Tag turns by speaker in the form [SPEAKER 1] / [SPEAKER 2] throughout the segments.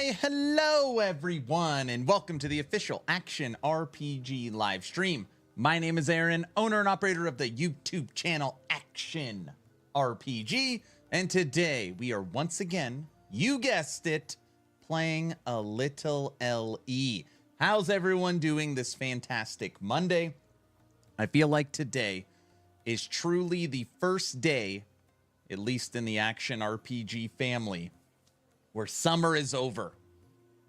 [SPEAKER 1] Why, hello everyone, and welcome to the official Action RPG live stream. My name is Aaron, owner and operator of the YouTube channel Action RPG, and today we are once again, you guessed it, playing a little LE. How's everyone doing this fantastic Monday? I feel like today is truly the first day, at least in the Action RPG family, where summer is over.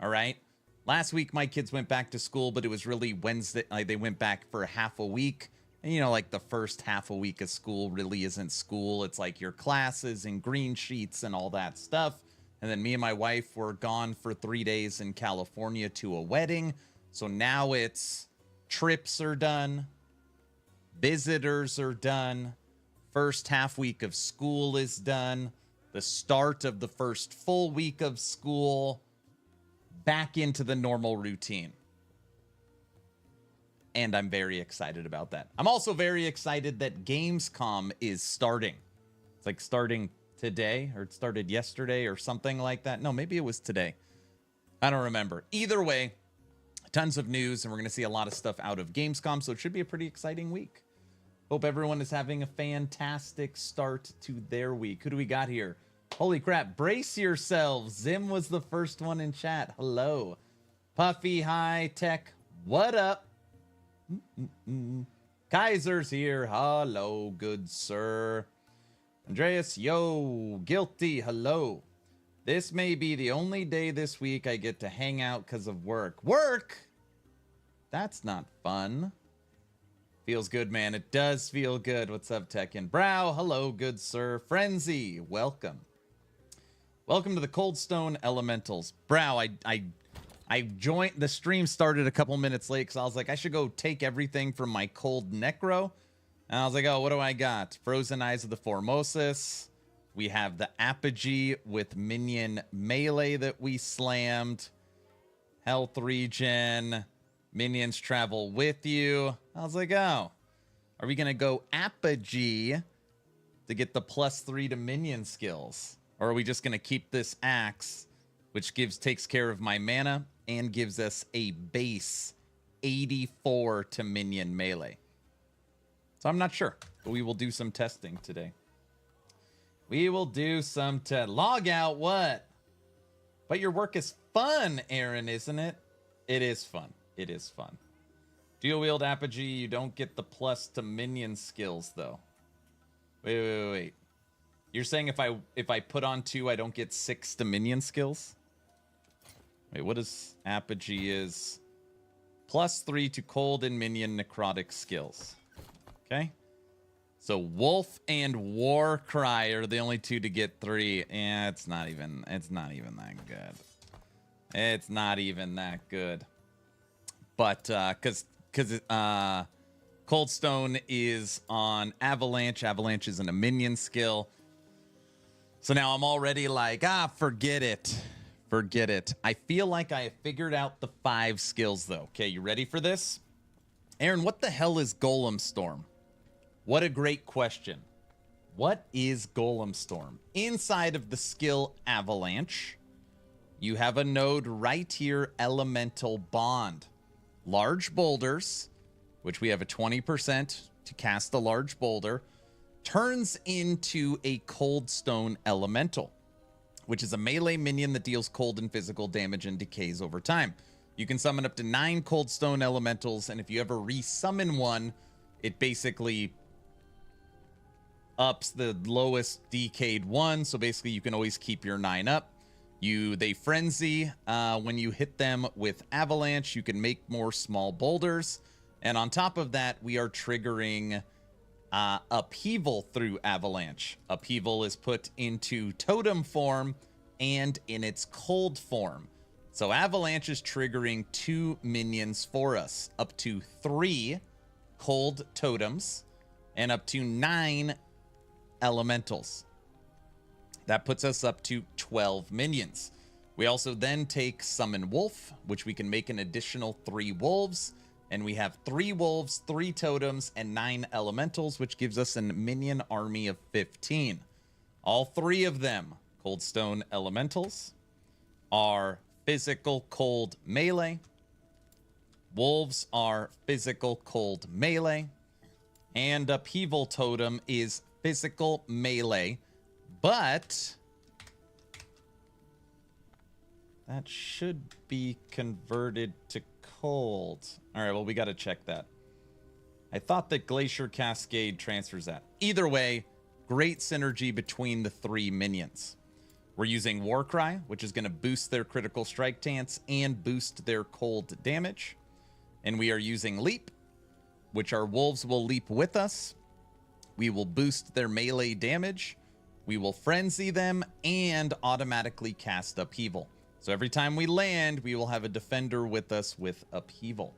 [SPEAKER 1] All right. Last week, my kids went back to school, but it was really Wednesday. They went back for half a week. And, you know, like the first half a week of school really isn't school. It's like your classes and green sheets and all that stuff. And then me and my wife were gone for 3 days in California to a wedding. So now it's trips are done. Visitors are done. First half week of school is done. The start of the first full week of school, back into the normal routine. And I'm very excited about that. I'm also very excited that Gamescom is starting. It's like starting today, or it started yesterday or something like that. No, maybe it was today. I don't remember. Either way, tons of news, and we're going to see a lot of stuff out of Gamescom, so it should be a pretty exciting week. Hope everyone is having a fantastic start to their week. Who do we got here? Holy crap, brace yourselves. Zim was the first one in chat. Hello. Puffy High Tech, what up? Kaiser's here. Hello, good sir. Andreas, yo. Guilty, hello. This may be the only day this week I get to hang out because of work. Work? That's not fun. Feels good, man. It does feel good. What's up, Tekken? Brow, hello, good sir. Frenzy, welcome. Welcome to the Coldstone Elementals. Brow, I joined, the stream started a couple minutes late because I was like, I should go take everything from my cold necro. And I was like, oh, what do I got? Frozen Eyes of the Formosus. We have the Apogee with Minion melee that we slammed. Health regen. Minions travel with you. I was like, oh, are we going to go Apogee to get the +3 to minion skills? Or are we just going to keep this axe, which takes care of my mana and gives us a base 84 to minion melee? So I'm not sure, but we will do some testing today. We will do some log out what? But your work is fun, Aaron, isn't it? It is fun. It is fun. Dual wield Apogee, you don't get the plus to minion skills though. Wait. You're saying if I put on 2, I don't get 6 to minion skills? Wait, what is Apogee is? +3 to cold and minion necrotic skills. Okay. So Wolf and Warcry are the only 2 to get 3. Yeah, it's not even that good. It's not even that good. But because Coldstone is on Avalanche. Avalanche isn't a minion skill. So now I'm already like, forget it. Forget it. I feel like I have figured out the 5 skills, though. Okay, you ready for this? Aaron, what the hell is Golemstorm? What a great question. What is Golemstorm? Inside of the skill Avalanche, you have a node right here, Elemental Bond. Large boulders, which we have a 20% to cast a large boulder, turns into a Coldstone Elemental, which is a melee minion that deals cold and physical damage and decays over time. You can summon up to 9 Coldstone Elementals, and if you ever resummon one, it basically ups the lowest decayed one, so basically you can always keep your 9 up. They frenzy when you hit them with Avalanche. You can make more small boulders, and on top of that, we are triggering Upheaval through Avalanche. Upheaval is put into totem form and in its cold form. So Avalanche is triggering 2 minions for us, up to 3 cold totems and up to 9 elementals. That puts us up to 12 minions. We also then take Summon Wolf, which we can make an additional 3 wolves. And we have 3 wolves, 3 totems, and 9 elementals, which gives us a minion army of 15. All 3 of them, Coldstone Elementals, are physical cold melee. Wolves are physical cold melee. And Upheaval Totem is physical melee. But that should be converted to cold. All right, well, we got to check that. I thought that Glacier Cascade transfers that. Either way, great synergy between the three minions. We're using Warcry, which is going to boost their critical strike stance and boost their cold damage. And we are using Leap, which our wolves will leap with us. We will boost their melee damage. We will frenzy them and automatically cast Upheaval. So every time we land, we will have a defender with us with Upheaval.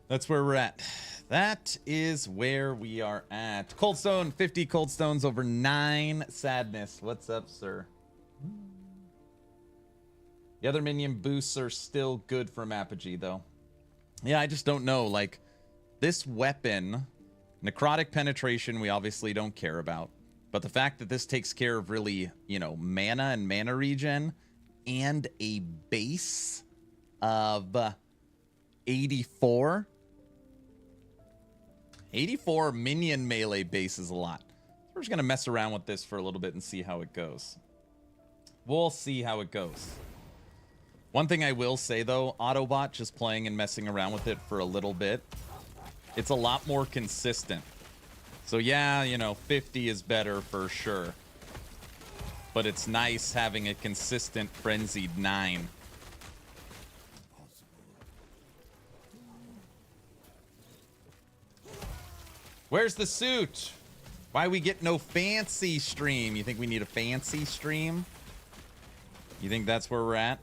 [SPEAKER 1] That's where we're at. That is where we are at. Coldstone, 50 Coldstones over 9 sadness. What's up, sir? The other minion boosts are still good from Apogee, though. Yeah, I just don't know. Like, this weapon, necrotic penetration, we obviously don't care about. But the fact that this takes care of really, you know, mana and mana regen and a base of 84. 84 minion melee base is a lot. We're just going to mess around with this for a little bit and see how it goes. We'll see how it goes. One thing I will say, though, Autobot, just playing and messing around with it for a little bit, it's a lot more consistent. So yeah, you know, 50 is better for sure. But it's nice having a consistent frenzied 9. Where's the suit? Why we get no fancy stream? You think we need a fancy stream? You think that's where we're at?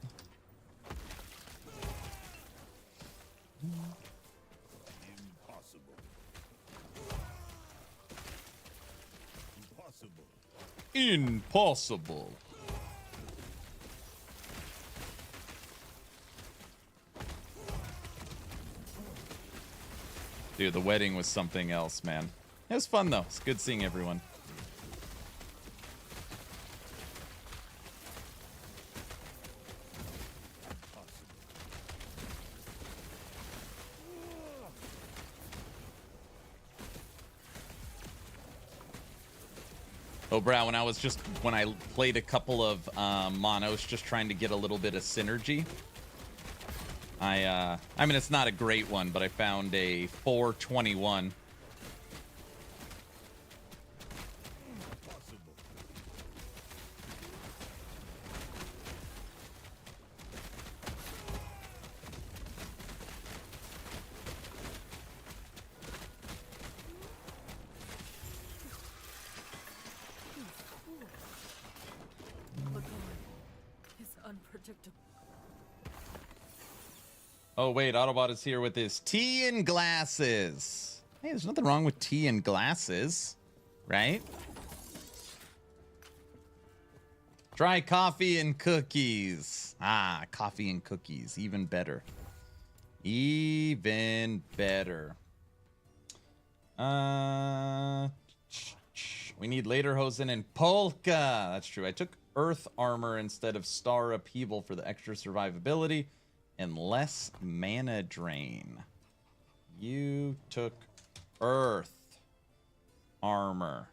[SPEAKER 1] Impossible. Dude, the wedding was something else, man. It was fun, though. It's good seeing everyone. Oh, bro, when I played a couple of monos, just trying to get a little bit of synergy. I mean, it's not a great one, but I found a 421. Oh, wait, Autobot is here with his tea and glasses. Hey, there's nothing wrong with tea and glasses, right? Try coffee and cookies. Ah, coffee and cookies. Even better. Even better. We need Lederhosen and Polka. That's true. I took Earth Armor instead of Star Upheaval for the extra survivability and less mana drain. You took Earth Armor.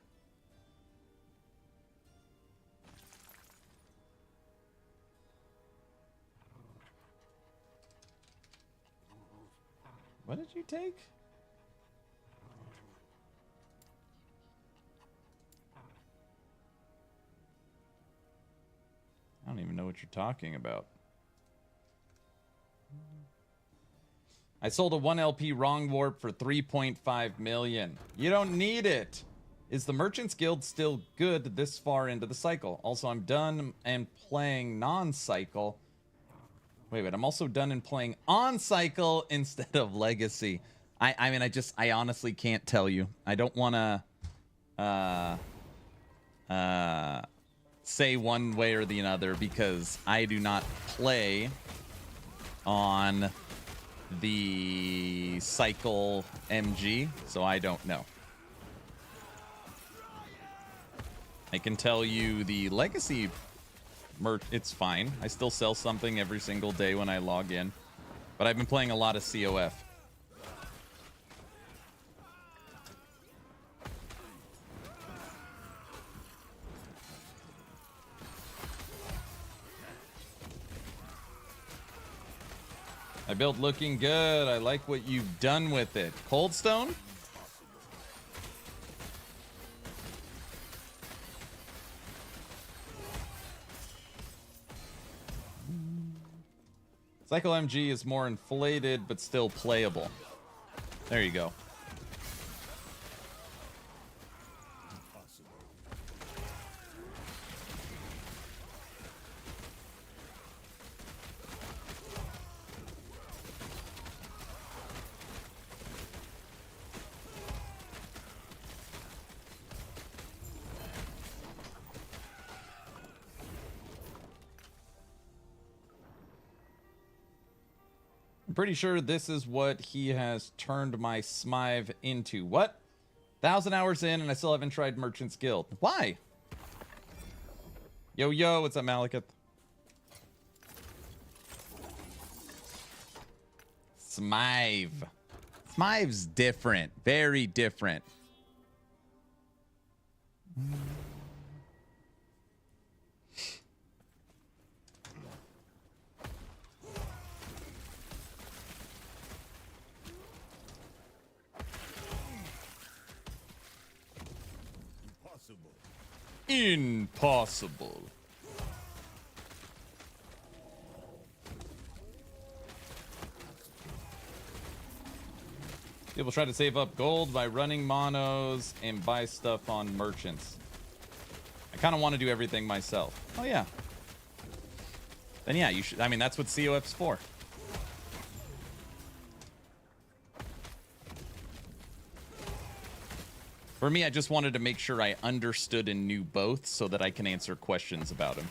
[SPEAKER 1] What did you take? I don't even know what you're talking about. I sold a 1 LP wrong warp for 3.5 million. You don't need it. Is the Merchant's Guild still good this far into the cycle? Also, I'm done and playing non-cycle. Wait, I'm also done and playing on cycle instead of legacy. I mean, I honestly can't tell you. I don't want to say one way or the other because I do not play on the cycle MG, so I don't know. I can tell you the legacy It's fine. I still sell something every single day when I log in. But I've been playing a lot of COF. My build looking good. I like what you've done with it. Coldstone? Cycle MG is more inflated, but still playable. There you go. I'm pretty sure this is what he has turned my Smythe into. What? 1,000 hours in and I still haven't tried Merchant's Guild. Why? Yo, yo, what's up, Malekith? Smythe. Smythe's different. Very different. Impossible. People try to save up gold by running monos and buy stuff on merchants. I kind of want to do everything myself. Oh yeah. Then yeah, you should. I mean, that's what COF's for. For me, I just wanted to make sure I understood and knew both so that I can answer questions about them.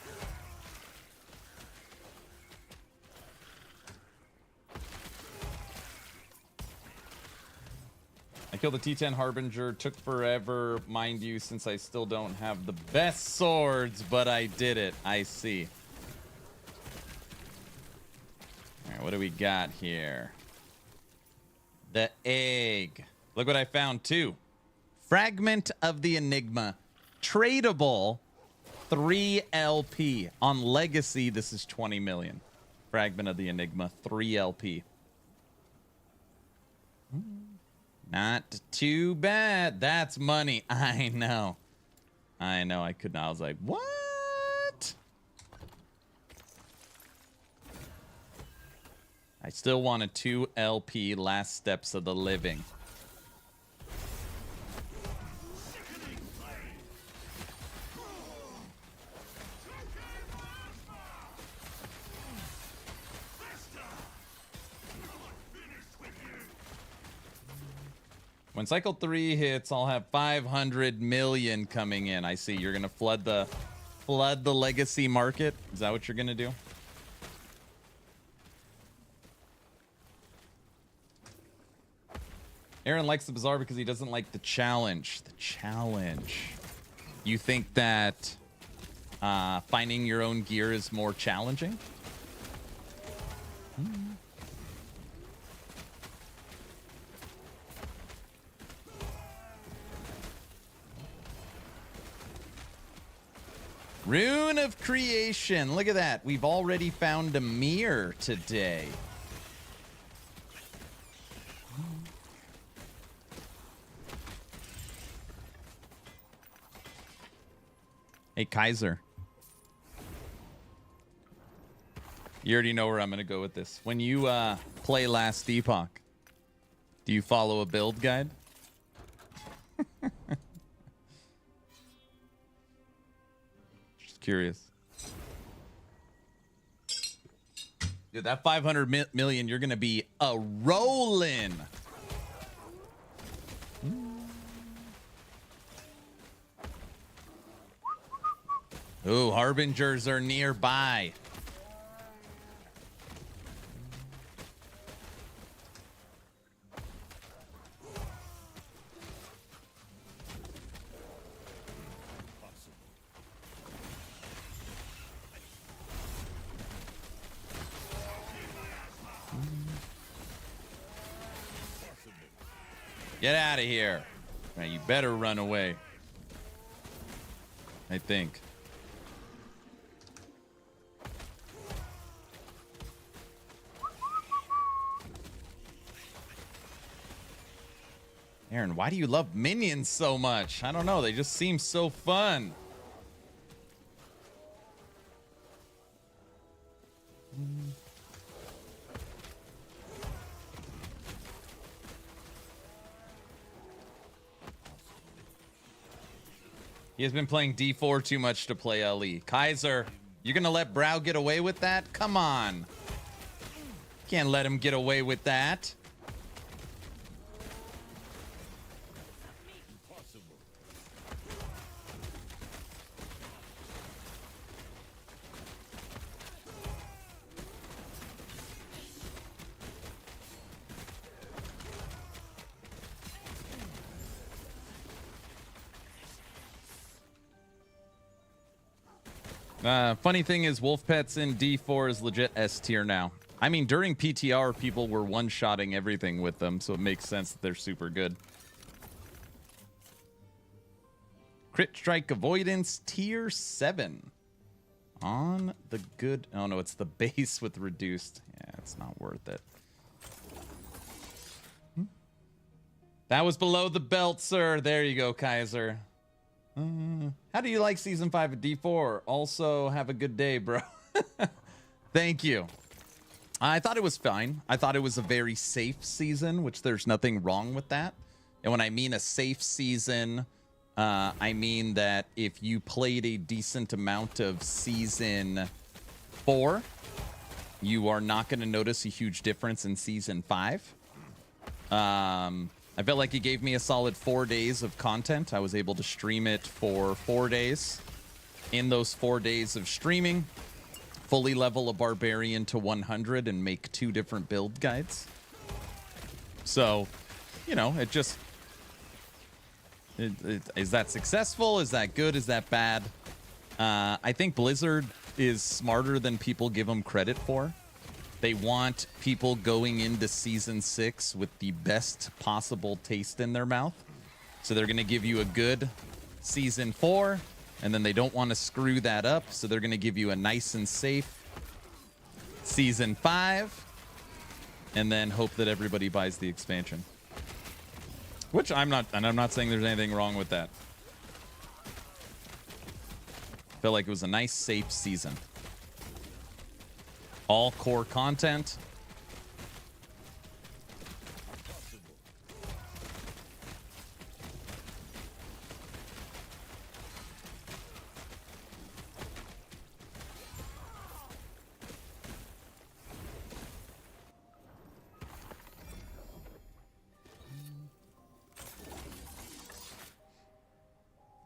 [SPEAKER 1] I killed the T10 Harbinger. Took forever, mind you, since I still don't have the best swords, but I did it. I see. All right, what do we got here? The egg. Look what I found, too. Fragment of the Enigma. Tradable 3 LP. On Legacy, this is 20 million. Fragment of the Enigma, 3 LP. Not too bad. That's money. I know. I know. I couldn't. I was like, what? I still want a 2 LP Last Steps of the Living. When cycle 3 hits, I'll have 500 million coming in. I see. You're gonna flood the legacy market. Is that what you're gonna do? Aaron likes the bazaar because he doesn't like the challenge. The challenge. You think that finding your own gear is more challenging? Rune of Creation. Look at that. We've already found a mirror today. Hey, Kaiser. You already know where I'm going to go with this. When you play Last Epoch, do you follow a build guide? Curious. Dude, that 500 million, you're gonna be a rollin'. Ooh, harbingers are nearby. Get out of here. Right, you better run away. I think. Aaron, why do you love minions so much? I don't know. They just seem so fun. He has been playing D4 too much to play LE. Kaiser, you're going to let Brow get away with that? Come on. Can't let him get away with that. Funny thing is, Wolf Pets in D4 is legit S tier now. I mean, during PTR, people were one-shotting everything with them, so it makes sense that they're super good. Crit Strike Avoidance, tier 7. On the good... Oh, no, it's the base with reduced. Yeah, it's not worth it. That was below the belt, sir. There you go, Kaiser. How do you like Season 5 of D4? Also, have a good day, bro. Thank you. I thought it was fine. I thought it was a very safe season, which there's nothing wrong with that. And when I mean a safe season, I mean that if you played a decent amount of Season 4, you are not going to notice a huge difference in Season 5. I felt like he gave me a solid 4 days of content. I was able to stream it for 4 days. In those 4 days of streaming, fully level a barbarian to 100 and make 2 different build guides. So, you know, it just... is that successful? Is that good? Is that bad? I think Blizzard is smarter than people give them credit for. They want people going into Season 6 with the best possible taste in their mouth. So they're going to give you a good Season 4, and then they don't want to screw that up, so they're going to give you a nice and safe Season 5, and then hope that everybody buys the expansion. Which I'm not saying there's anything wrong with that. I felt like it was a nice, safe season. All core content.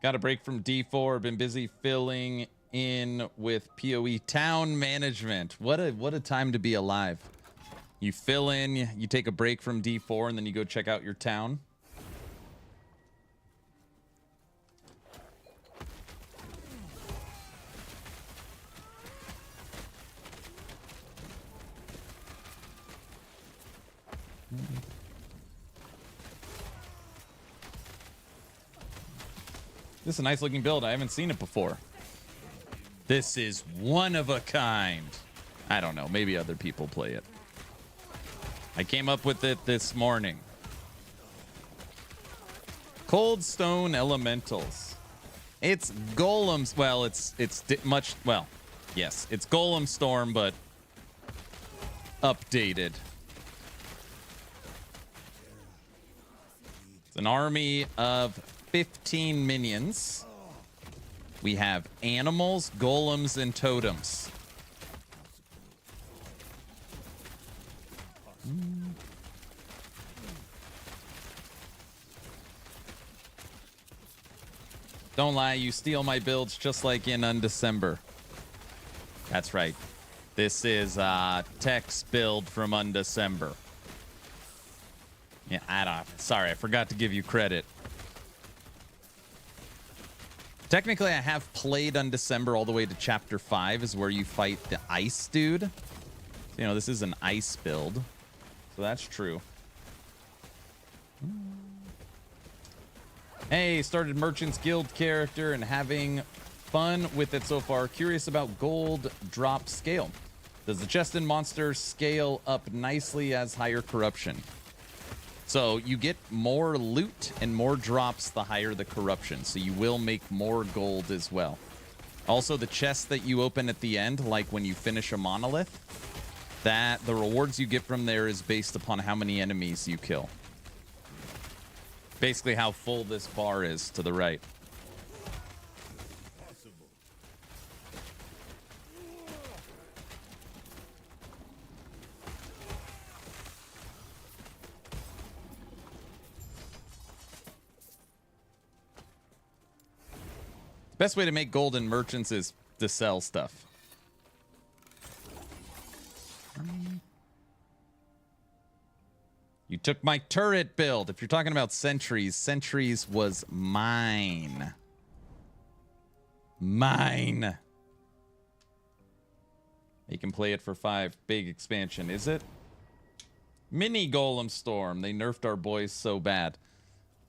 [SPEAKER 1] Got a break from D4. Been busy filling in with PoE town management. What a time to be alive. You fill in, you take a break from D4, and then you go check out your town. This is a nice looking build. I haven't seen it before. This is one of a kind. I don't know. Maybe other people play it. I came up with it this morning. Coldstone Elementals. It's Golems. Well, it's much. Well, yes, it's Golemstorm, but updated. It's an army of 15 minions. We have animals, golems, and totems. Don't lie, you steal my builds just like in Undecember. That's right. This is Tech's build from Undecember. Yeah, sorry, I forgot to give you credit. Technically, I have played Undecember all the way to Chapter 5, is where you fight the ice dude. So, you know, this is an ice build. So that's true. Hey, started Merchant's Guild character and having fun with it so far. Curious about gold drop scale. Does the chest and monster scale up nicely as higher corruption? So you get more loot and more drops the higher the corruption. So you will make more gold as well. Also, the chests that you open at the end, like when you finish a monolith, that the rewards you get from there is based upon how many enemies you kill. Basically how full this bar is to the right. The best way to make gold in merchants is to sell stuff. You took my turret build. If you're talking about sentries, sentries was mine. Mine. You can play it for 5. Big expansion, is it? Mini Golemstorm. They nerfed our boys so bad.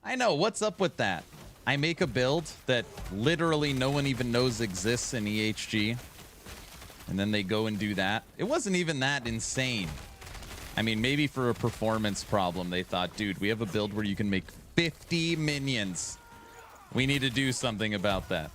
[SPEAKER 1] I know. What's up with that? I make a build that literally no one even knows exists in EHG. And then they go and do that. It wasn't even that insane. I mean, maybe for a performance problem, they thought, dude, we have a build where you can make 50 minions. We need to do something about that.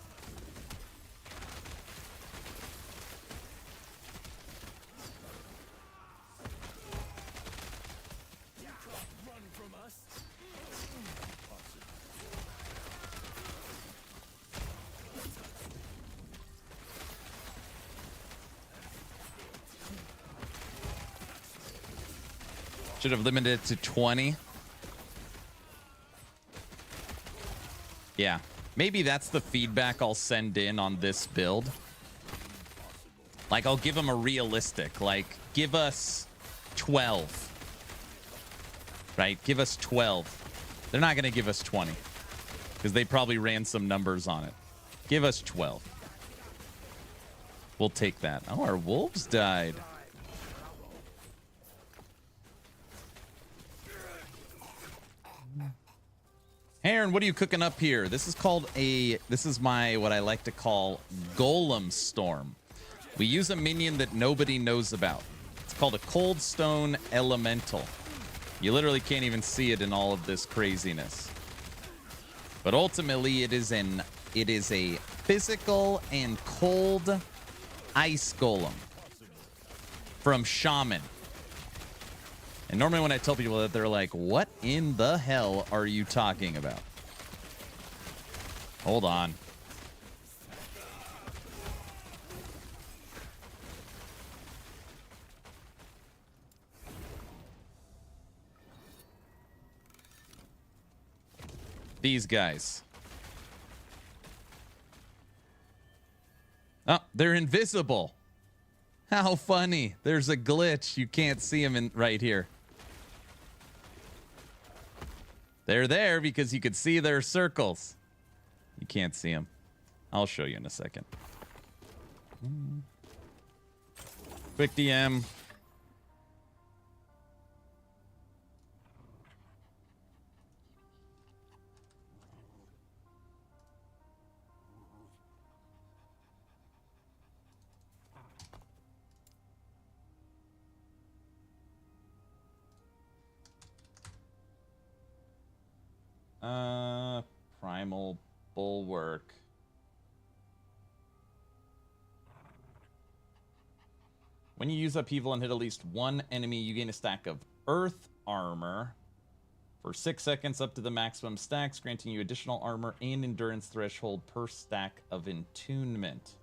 [SPEAKER 1] Should have limited it to 20. Yeah. Maybe that's the feedback I'll send in on this build. Like, I'll give them a realistic. Like, give us 12. Right? Give us 12. They're not going to give us 20. Because they probably ran some numbers on it. Give us 12. We'll take that. Oh, our wolves died. Aaron, what are you cooking up here? This is my, what I like to call Golemstorm. We use a minion that nobody knows about. It's called a Coldstone Elemental. You literally can't even see it in all of this craziness. But ultimately, it is a physical and cold ice golem from Shaman. And normally when I tell people that, they're like, what in the hell are you talking about? Hold on. These guys. Oh, they're invisible. How funny. There's a glitch. You can't see them right here. They're there because you could see their circles. You can't see them. I'll show you in a second. Quick DM. Primal Bulwark. When you use Upheaval and hit at least one enemy, you gain a stack of Earth Armor for 6 seconds up to the maximum stacks, granting you additional armor and endurance threshold per stack of Entombment.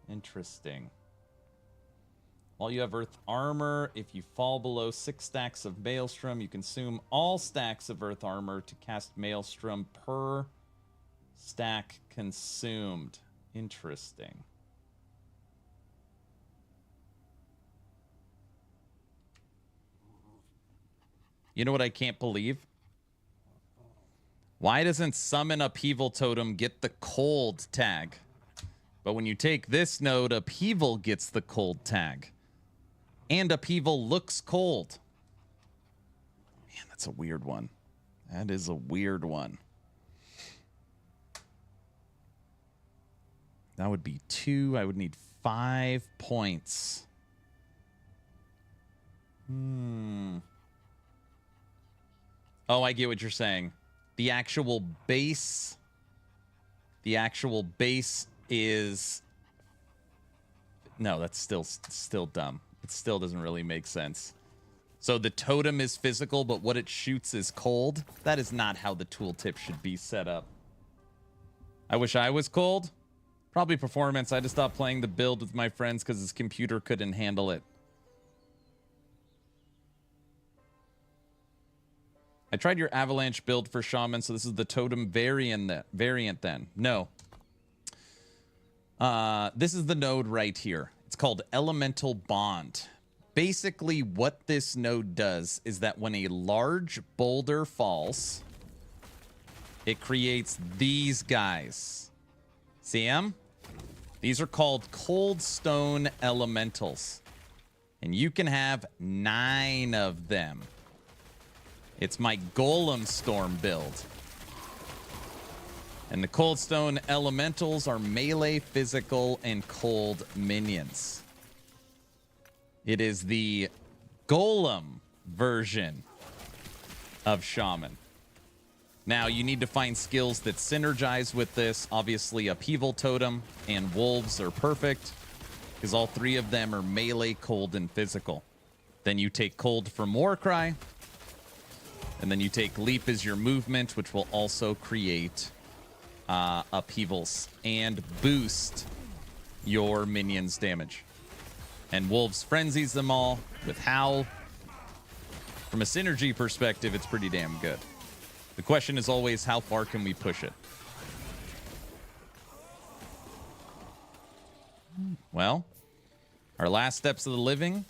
[SPEAKER 1] Interesting. While you have Earth Armor, if you fall below 6 stacks of Maelstrom, you consume all stacks of Earth Armor to cast Maelstrom per stack consumed. Interesting. You know what I can't believe? Why doesn't Summon Upheaval Totem get the cold tag? But when you take this node, Upheaval gets the cold tag. And Upheaval looks cold. Man, that's a weird one. That is a weird one. That would be 2. I would need 5 points. Oh, I get what you're saying. The actual base is... No, that's still dumb. It still doesn't really make sense. So the totem is physical, but what it shoots is cold. That is not how the tooltip should be set up. I wish I was cold. Probably performance. I had to stop playing the build with my friends because his computer couldn't handle it. I tried your avalanche build for Shaman, so this is the totem variant then. No. This is the node right here. It's called Elemental Bond. Basically, what this node does is that when a large boulder falls, it creates these guys. See them? These are called Coldstone Elementals. And you can have 9 of them. It's my Golemstorm build. And the Coldstone Elementals are melee, physical, and cold minions. It is the Golem version of Shaman. Now, you need to find skills that synergize with this. Obviously, Upheaval Totem and Wolves are perfect, because all 3 of them are melee, cold, and physical. Then you take Cold from Warcry, and then you take Leap as your movement, which will also create upheavals and boost your minions' damage. And Wolves frenzies them all with Howl. From a synergy perspective, it's pretty damn good. The question is always, how far can we push it? Well, our last steps of the living.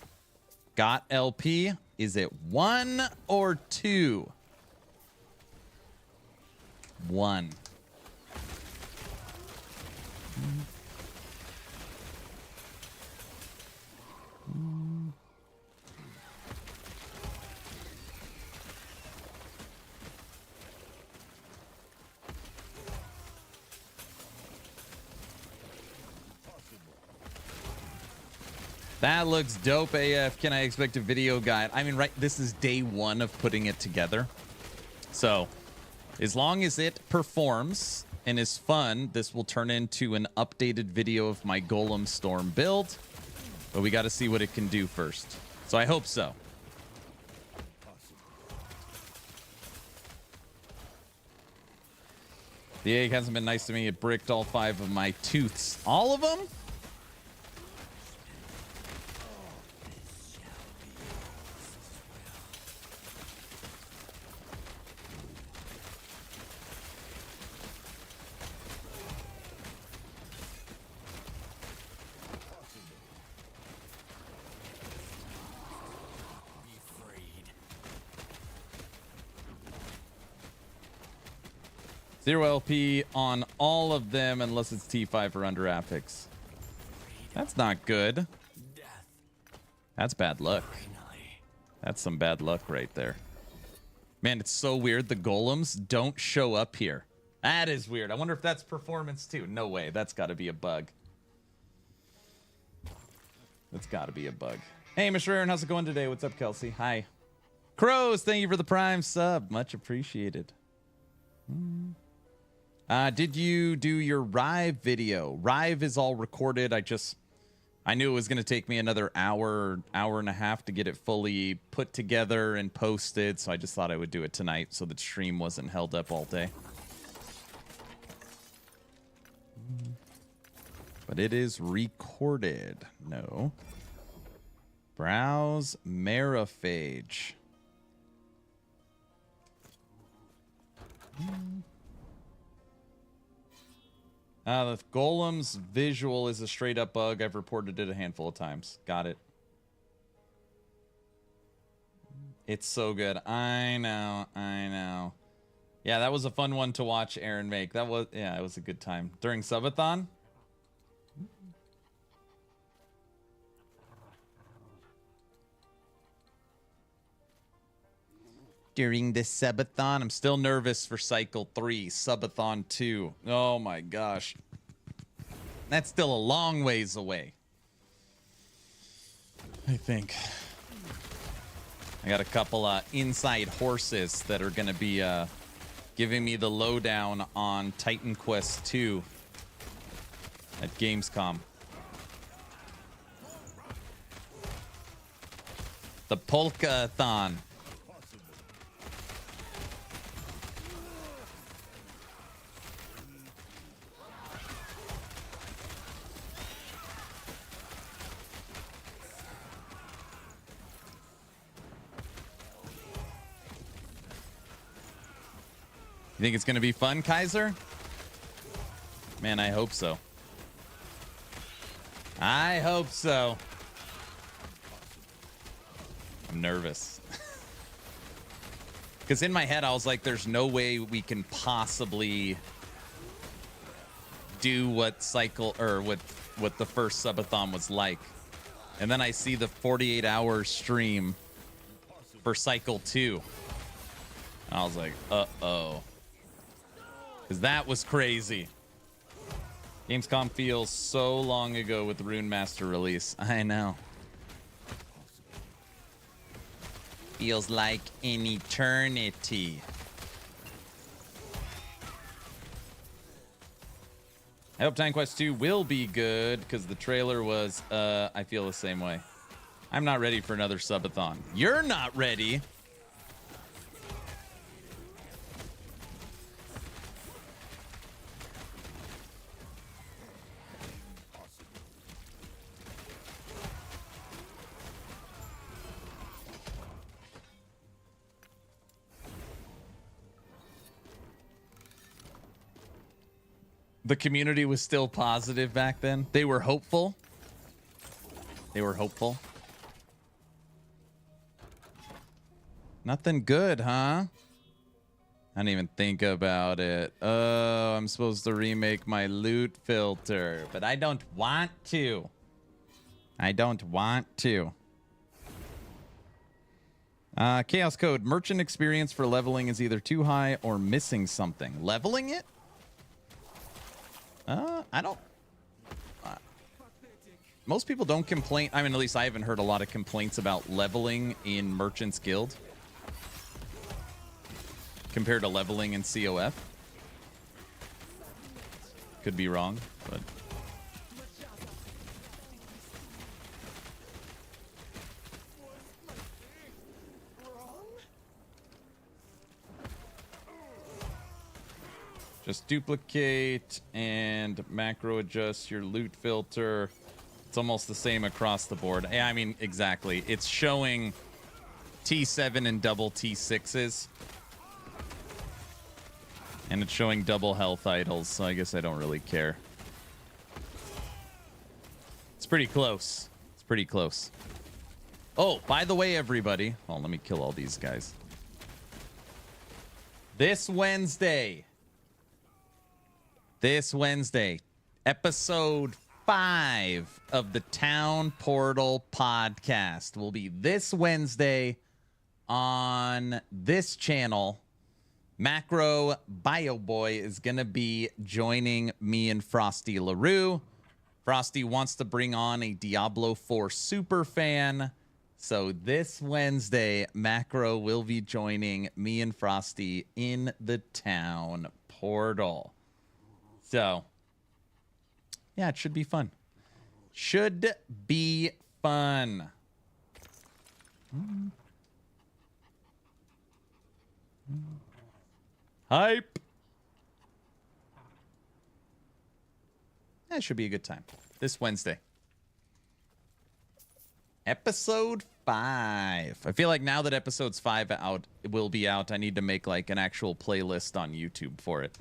[SPEAKER 1] Got LP. Is it 1 or 2? 1. That looks dope AF. Can I expect a video guide? I mean, right, this is day 1 of putting it together. So, as long as it performs and is fun, this will turn into an updated video of my Golemstorm build. But we got to see what it can do first. So I hope so. The egg hasn't been nice to me. It bricked all 5 of my tooths. All of them? Zero LP on all of them unless it's T5 or under affix. That's not good. That's bad luck. That's some bad luck right there. Man, it's so weird the golems don't show up here. That is weird. I wonder if that's performance too. No way. That's got to be a bug. That's got to be a bug. Hey, Mr. Aaron, how's it going today? What's up, Kelsey? Hi. Crows, thank you for the Prime sub. Much appreciated. Did you do your Rive video? Rive is all recorded. I knew it was going to take me another hour and a half to get it fully put together and posted, so I just thought I would do it tonight so the stream wasn't held up all day. But it is recorded. No. Browse Maraphage. The Golem's visual is a straight up bug. I've reported it a handful of times. Got it. It's so good. I know. Yeah, that was a fun one to watch Aaron make. It was a good time. During Subathon? During this Subathon, I'm still nervous for Cycle 3, Subathon 2. Oh my gosh. That's still a long ways away. I think. I got a couple inside horses that are going to be giving me the lowdown on Titan Quest 2 at Gamescom. The Polka-thon. You think it's going to be fun, Kaiser? Man, I hope so. I hope so. I'm nervous. Because in my head, I was like, there's no way we can possibly do what cycle or what the first subathon was like. And then I see the 48-hour stream for cycle 2. And I was like, uh-oh. Because that was crazy. Gamescom feels so long ago with the Rune Master release. I know. Feels like an eternity. I hope Titan Quest 2 will be good because the trailer was, I feel the same way. I'm not ready for another subathon. You're not ready. The community was still positive back then. They were hopeful. They were hopeful. Nothing good, huh? I didn't even think about it. Oh, I'm supposed to remake my loot filter, but I don't want to. I don't want to. Chaos Code. Merchant experience for leveling is either too high or missing something. Leveling it? I don't... most people don't complain. I mean, at least I haven't heard a lot of complaints about leveling in Merchant's Guild compared to leveling in COF. Could be wrong, but... just duplicate and macro adjust your loot filter. It's almost the same across the board. Yeah, I mean, exactly. It's showing T7 and double T6s. And it's showing double health idols, so I guess I don't really care. It's pretty close. It's pretty close. Oh, by the way, everybody. Oh, let me kill all these guys. This Wednesday, episode 5 of the Town Portal podcast will be this Wednesday on this channel. Macro Bio Boy is going to be joining me and Frosty LaRue. Frosty wants to bring on a Diablo 4 super fan. So this Wednesday, Macro will be joining me and Frosty in the Town Portal. So, yeah, it should be fun. Should be fun. Hype. That should be a good time. This Wednesday. Episode 5. I feel like now that episode's 5 out, it will be out, I need to make like an actual playlist on YouTube for it.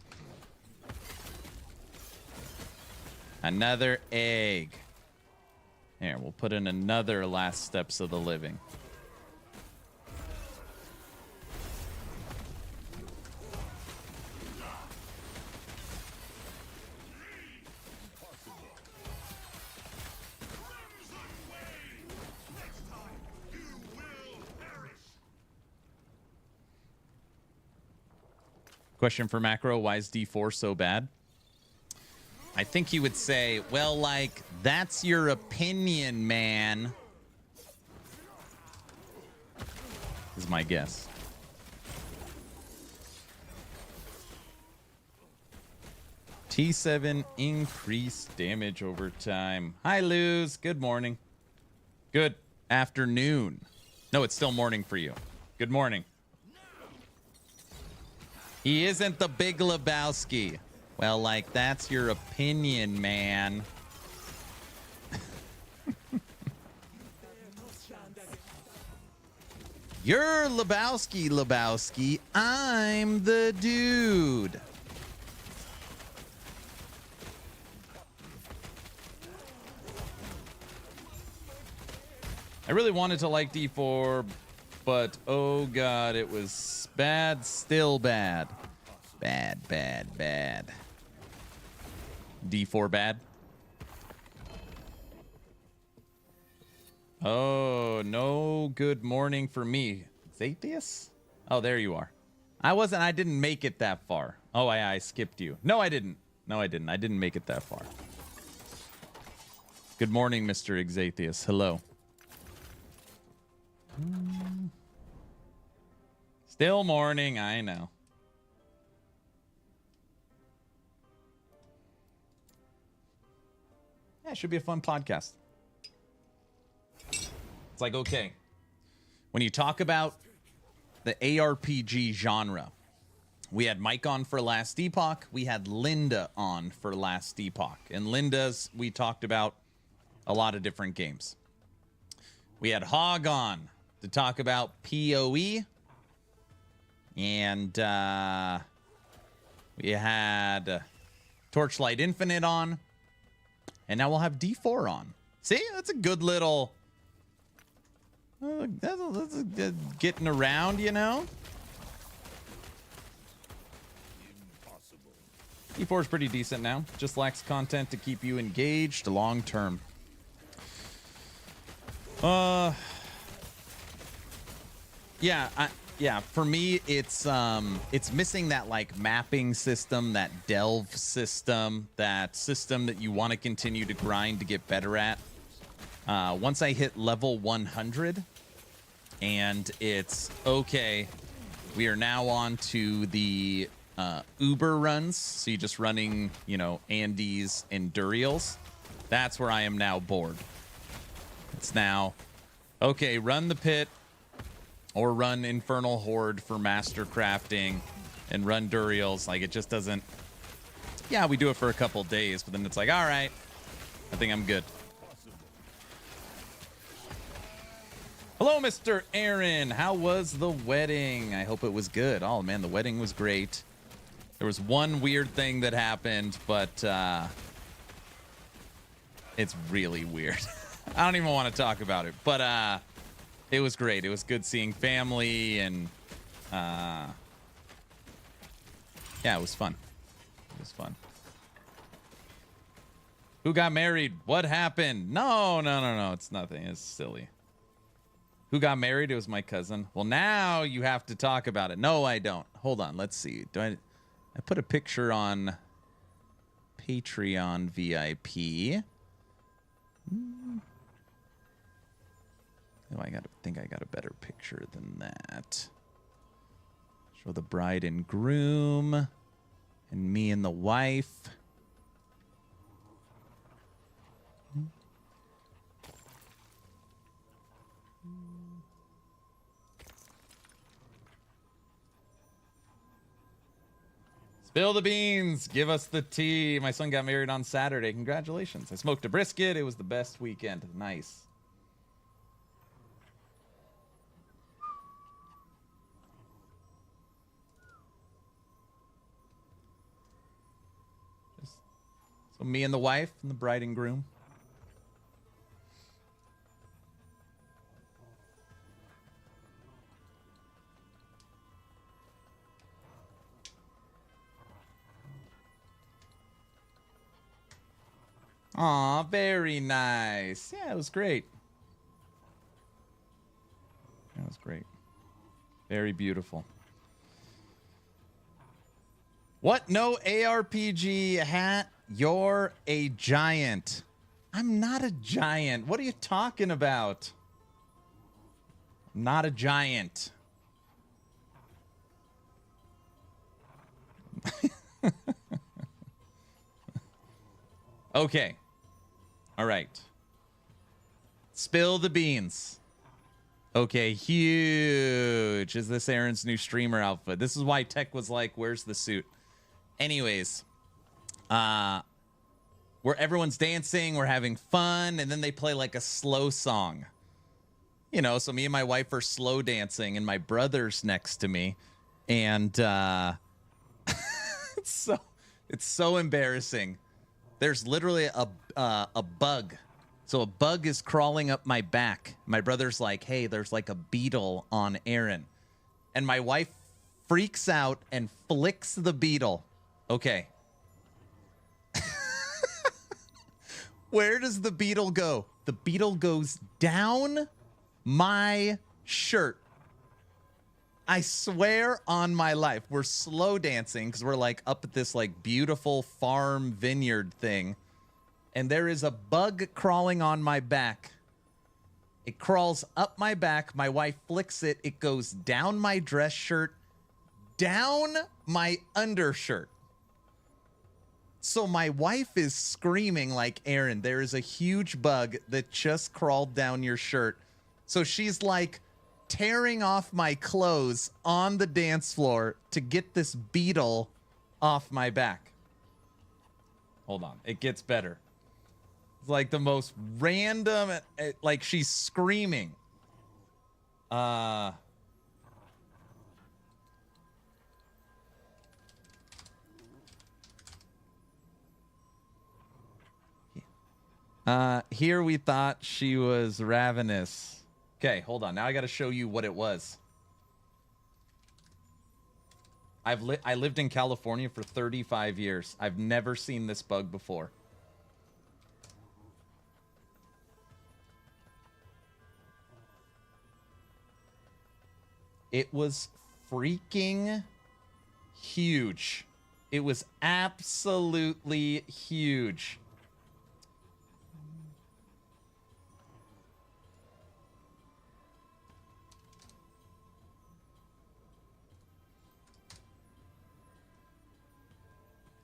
[SPEAKER 1] Another egg. Here, we'll put in another Last Steps of the Living. Question for Macro, why is D4 so bad? I think he would say, well, like, that's your opinion, man. Is my guess. T7 increased damage over time. Hi, Luz. Good morning. Good afternoon. No, it's still morning for you. Good morning. He isn't the Big Lebowski. Well, like, that's your opinion, man. You're Lebowski. I'm the dude. I really wanted to like D4, but oh god, it was bad, still bad. Bad. D4 bad. Oh, no good morning for me. Zatheus? Oh, there you are. I didn't make it that far. Oh, I skipped you. No, I didn't. I didn't make it that far. Good morning, Mr. Exatheus. Hello. Still morning, I know. Yeah, it should be a fun podcast. It's like, okay, when you talk about the ARPG genre, we had Mike on for Last Epoch. We had Linda on for Last Epoch. And Linda's, we talked about a lot of different games. We had Hog on to talk about PoE. And we had Torchlight Infinite on. And now we'll have D4 on. See, that's a good little... that's a good getting around, you know? D4 is pretty decent now. Just lacks content to keep you engaged long term. Yeah, for me, it's missing that like mapping system, that delve system, that system that you want to continue to grind to get better at. Once I hit level 100, and it's okay, we are now on to the Uber runs. So you're just running, you know, Andes and Durials. That's where I am now bored. It's now, okay, run the pit. Or run Infernal Horde for master crafting and run Durials. Like, it just doesn't... Yeah, we do it for a couple days, but then it's like, all right, I think I'm good. Hello, Mr. Aaron. How was the wedding? I hope it was good. Oh, man, the wedding was great. There was one weird thing that happened, but it's really weird. I don't even want to talk about it, but... it was great. It was good seeing family, and yeah, it was fun. It was fun. Who got married? What happened? No. It's nothing. It's silly. Who got married? It was my cousin. Well, now you have to talk about it. No, I don't. Hold on. Let's see. I put a picture on Patreon VIP. Oh, I think I got a better picture than that. Show the bride and groom and me and the wife. Spill the beans. Give us the tea. My son got married on Saturday. Congratulations. I smoked a brisket. It was the best weekend. Nice. So me and the wife and the bride and groom. Aw, very nice. Yeah, it was great. That was great. Very beautiful. What? No ARPG hat? You're a giant. I'm not a giant. What are you talking about? I'm not a giant. Okay. All right. Spill the beans. Okay, huge. Is this Aaron's new streamer outfit? This is why Tech was like, where's the suit? Anyways, where everyone's dancing, we're having fun, and then they play like a slow song. You know, so me and my wife are slow dancing, and my brother's next to me, and it's so embarrassing. There's literally a bug. So a bug is crawling up my back. My brother's like, hey, there's like a beetle on Aaron. And my wife freaks out and flicks the beetle. Okay. Where does the beetle go? The beetle goes down my shirt. I swear on my life. We're slow dancing because we're like up at this like beautiful farm vineyard thing. And there is a bug crawling on my back. It crawls up my back. My wife flicks it. It goes down my dress shirt, down my undershirt. So my wife is screaming like, Aaron, there is a huge bug that just crawled down your shirt. So she's like tearing off my clothes on the dance floor to get this beetle off my back. Hold on. It gets better. It's like the most random, like she's screaming. Here we thought she was ravenous. Okay, hold on. Now I got to show you what it was. I lived in California for 35 years. I've never seen this bug before. It was freaking huge. It was absolutely huge.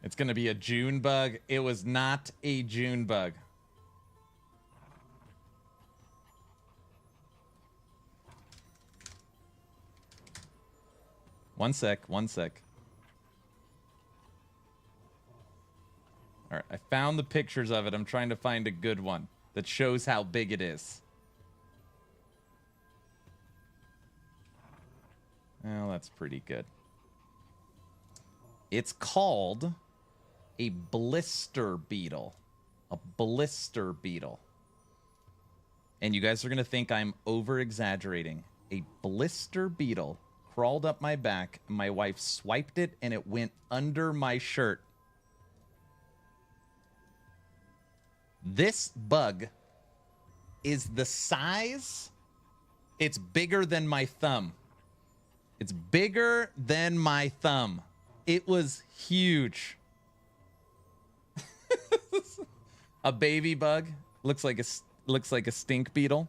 [SPEAKER 1] It's going to be a June bug. It was not a June bug. One sec. All right, I found the pictures of it. I'm trying to find a good one that shows how big it is. Well, that's pretty good. It's called a blister beetle. A blister beetle. And you guys are going to think I'm over-exaggerating. A blister beetle crawled up my back, and my wife swiped it, and it went under my shirt. This bug is the size. It's bigger than my thumb. It's bigger than my thumb. It was huge. A baby bug. Looks like a stink beetle.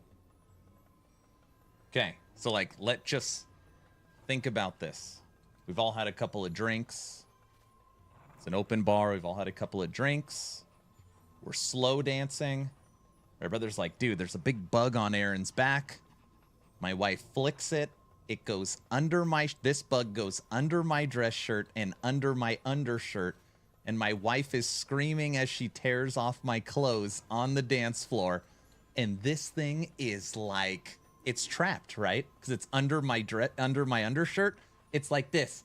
[SPEAKER 1] Okay, so like let's just think about this. We've all had a couple of drinks. It's an open bar. We've all had a couple of drinks. We're slow dancing. My brother's like, dude, there's a big bug on Aaron's back. My wife flicks it. It goes under this bug goes under my dress shirt and under my undershirt. And my wife is screaming as she tears off my clothes on the dance floor. And this thing is like, it's trapped, right? Because it's under my undershirt. It's like this.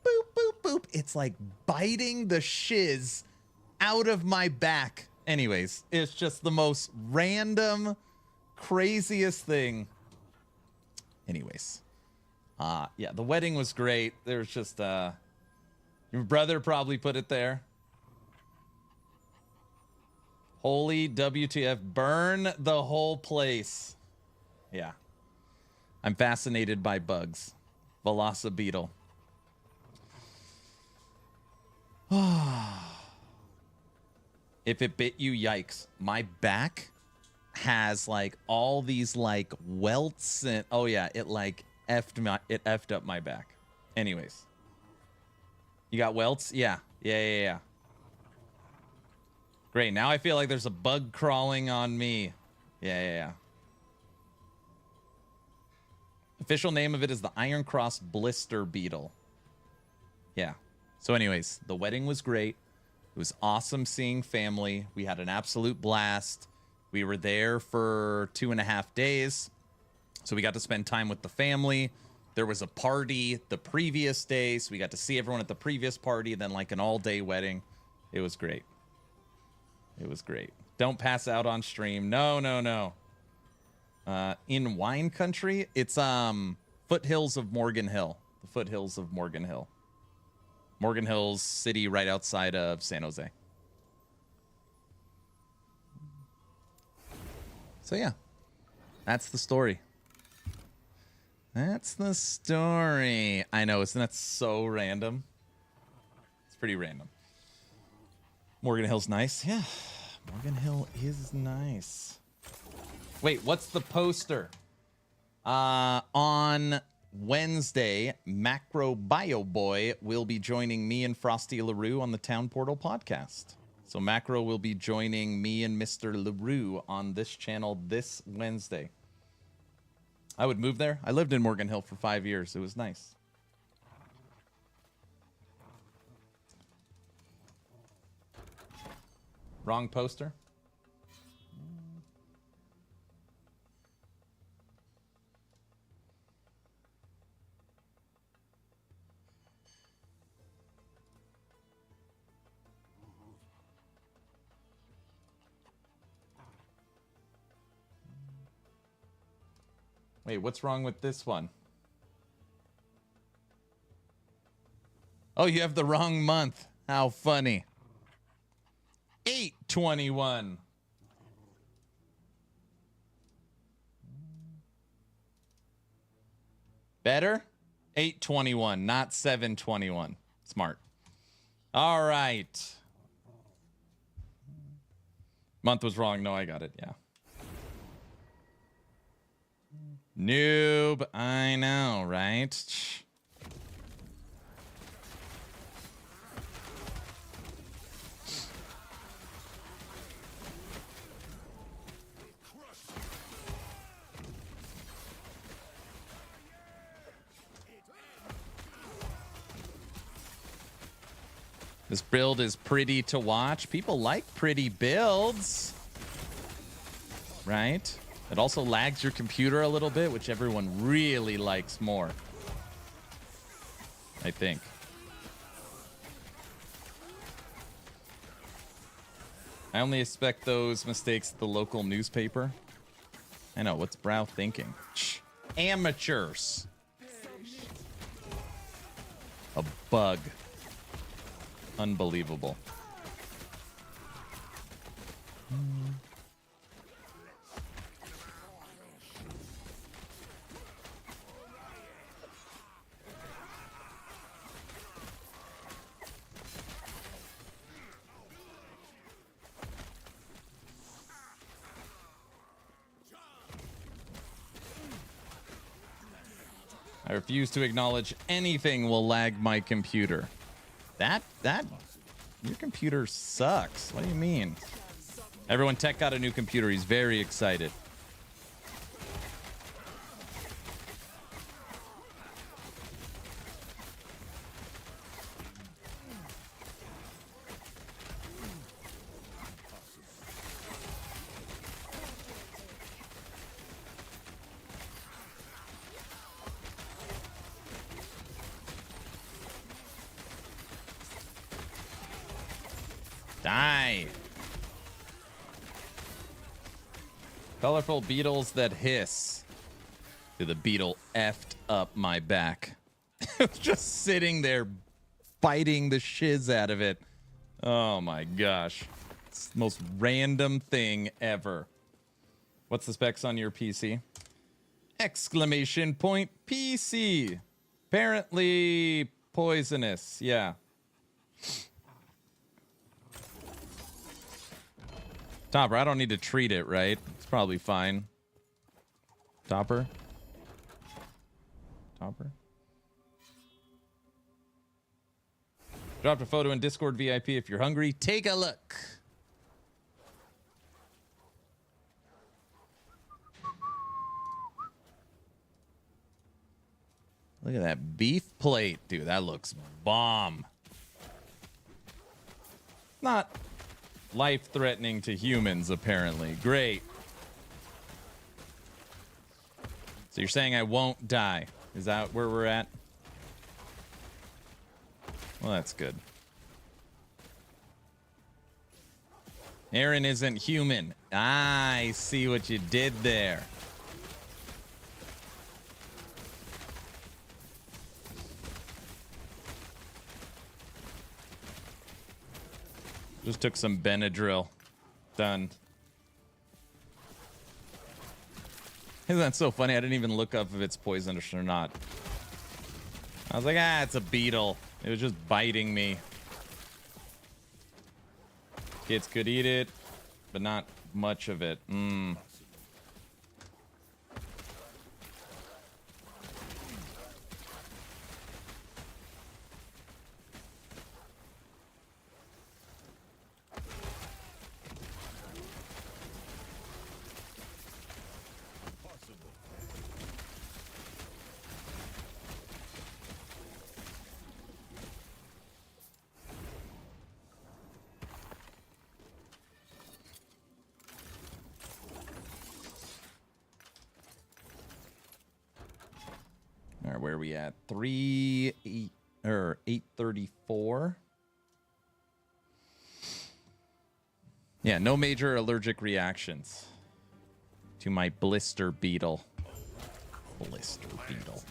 [SPEAKER 1] Boop, boop, boop. It's like biting the shiz out of my back. Anyways, it's just the most random, craziest thing. Anyways. Yeah, the wedding was great. There's just, your brother probably put it there. Holy WTF, burn the whole place. Yeah. I'm fascinated by bugs. Velocibeetle. If it bit you, yikes. My back has like all these like welts and oh yeah, it like effed up my back. Anyways. You got welts? Yeah. Yeah. Great. Now I feel like there's a bug crawling on me. Yeah. Official name of it is the Iron Cross Blister Beetle. Yeah. So anyways, the wedding was great. It was awesome seeing family. We had an absolute blast. We were there for 2.5 days. So we got to spend time with the family. There was a party the previous day. So we got to see everyone at the previous party. Then like an all-day wedding. It was great. It was great. Don't pass out on stream. No. In wine country, it's foothills of Morgan Hill. The foothills of Morgan Hill. Morgan Hills city right outside of San Jose. So yeah, that's the story. That's the story. I know, isn't that so random? It's pretty random. Morgan Hill's nice. Yeah, Morgan Hill is nice. Wait, what's the poster? On Wednesday, Macro Bio Boy will be joining me and Frosty LaRue on the Town Portal podcast. So Macro will be joining me and Mr. LaRue on this channel this Wednesday. I would move there. I lived in Morgan Hill for 5 years. It was nice. Wrong poster. Wait, what's wrong with this one? Oh, you have the wrong month. How funny. 8/21. Better? 8/21, not 7/21. Smart. All right. Month was wrong. No, I got it. Yeah. Noob. I know, right? This build is pretty to watch. People like pretty builds, right? It also lags your computer a little bit, which everyone really likes more, I think. I only expect those mistakes at the local newspaper. I know, what's Brow thinking? Shh. Amateurs. A bug. Unbelievable. I refuse to acknowledge anything will lag my computer. That your computer sucks. What do you mean? Everyone, Tech got a new computer. He's very excited. Die. Colorful beetles that hiss. Dude, the beetle effed up my back. It was just sitting there biting the shiz out of it. Oh my gosh. It's the most random thing ever. What's the specs on your PC? Exclamation point PC. Apparently poisonous. Yeah. Topper, I don't need to treat it, right? It's probably fine. Topper? Topper? Dropped a photo in Discord VIP. If you're hungry, take a look. Look at that beef plate. Dude, that looks bomb. Not life-threatening to humans, apparently. Great. So you're saying I won't die? Is that where we're at? Well, that's good. Aaron isn't human. I see what you did there. Just took some Benadryl. Done. Isn't that so funny? I didn't even look up if it's poisonous or not. I was like, ah, it's a beetle. It was just biting me. Kids could eat it, but not much of it. All right, where are we at? 834. Yeah, no major allergic reactions to my blister beetle. Blister beetle.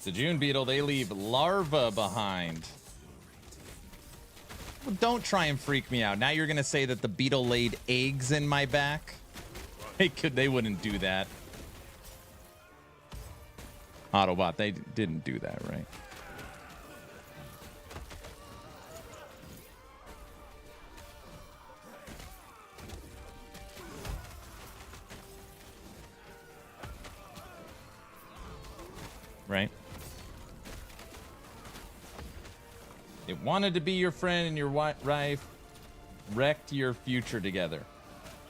[SPEAKER 1] The June beetle, they leave larvae behind. Well, don't try and freak me out. Now you're gonna say that the beetle laid eggs in my back? They wouldn't do that. Autobot, they didn't do that, right? Right? It wanted to be your friend, and your wife wrecked your future together.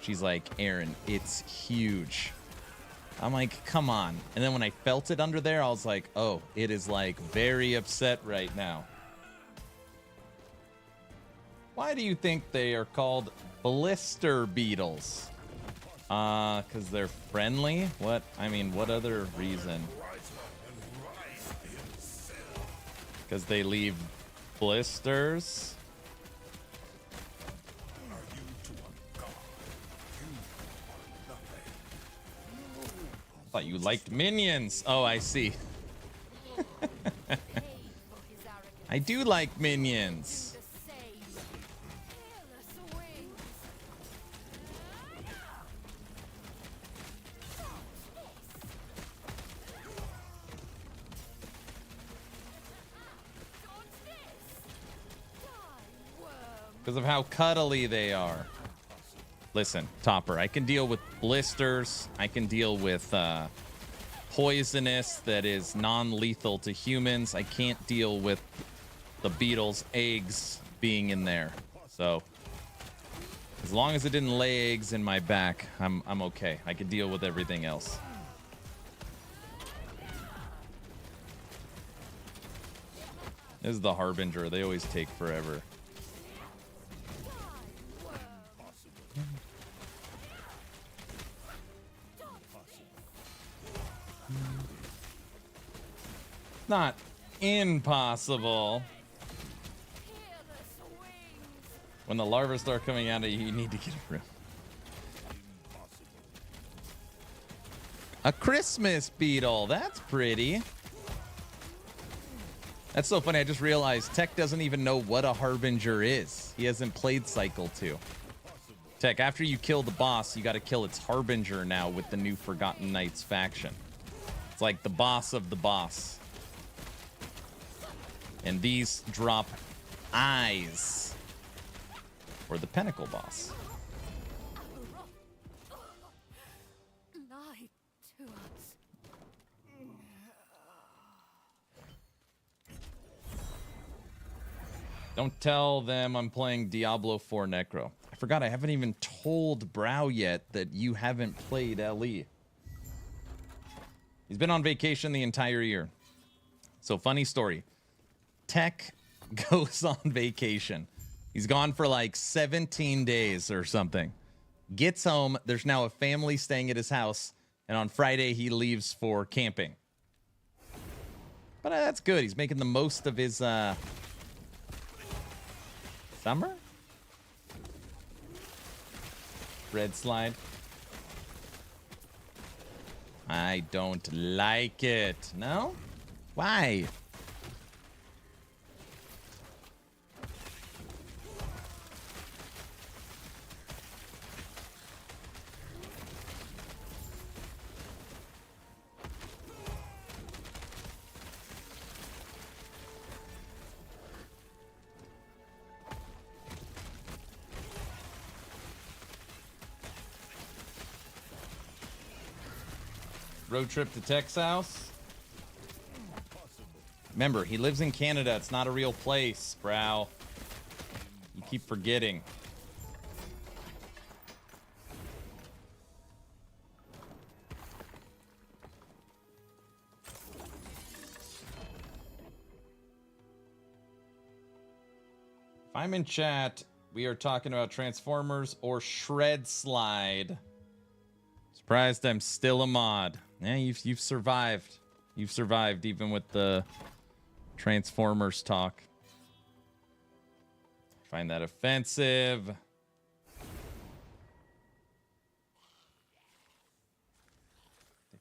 [SPEAKER 1] She's like, Aaron, it's huge. I'm like, come on. And then when I felt it under there, I was like, oh, it is like very upset right now. Why do you think they are called blister beetles? Because they're friendly? What? I mean, what other reason? Because they leave blisters? Thought you liked minions. Oh, I see. I do like minions. Because of how cuddly they are. Listen, Topper, I can deal with blisters. I can deal with poisonous that is non-lethal to humans. I can't deal with the beetle's eggs being in there. So as long as it didn't lay eggs in my back, I'm okay. I can deal with everything else. This is the Harbinger. They always take forever. Not impossible. When the larvae start coming out of you, you need to get a room. A Christmas beetle. That's pretty. That's so funny. I just realized Tech doesn't even know what a Harbinger is. He hasn't played Cycle 2. Tech, after you kill the boss, you got to kill its Harbinger now with the new Forgotten Knights faction. It's like the boss of the boss. And these drop eyes for the Pinnacle boss.
[SPEAKER 2] Lie to us.
[SPEAKER 1] Don't tell them I'm playing Diablo 4 Necro. I forgot I haven't even told Brow yet that you haven't played LE. He's been on vacation the entire year. So funny story. Tech goes on vacation. He's gone for like 17 days or something. Gets home. There's now a family staying at his house. And on Friday, he leaves for camping. But that's good. He's making the most of his summer? Red slide. I don't like it. No? Why? Road trip to Tech's house. Remember, he lives in Canada. It's not a real place, Brow. You keep forgetting. If I'm in chat, we are talking about Transformers or Shred Slide. Surprised I'm still a mod. Yeah, you've survived. You've survived even with the Transformers talk. Find that offensive. They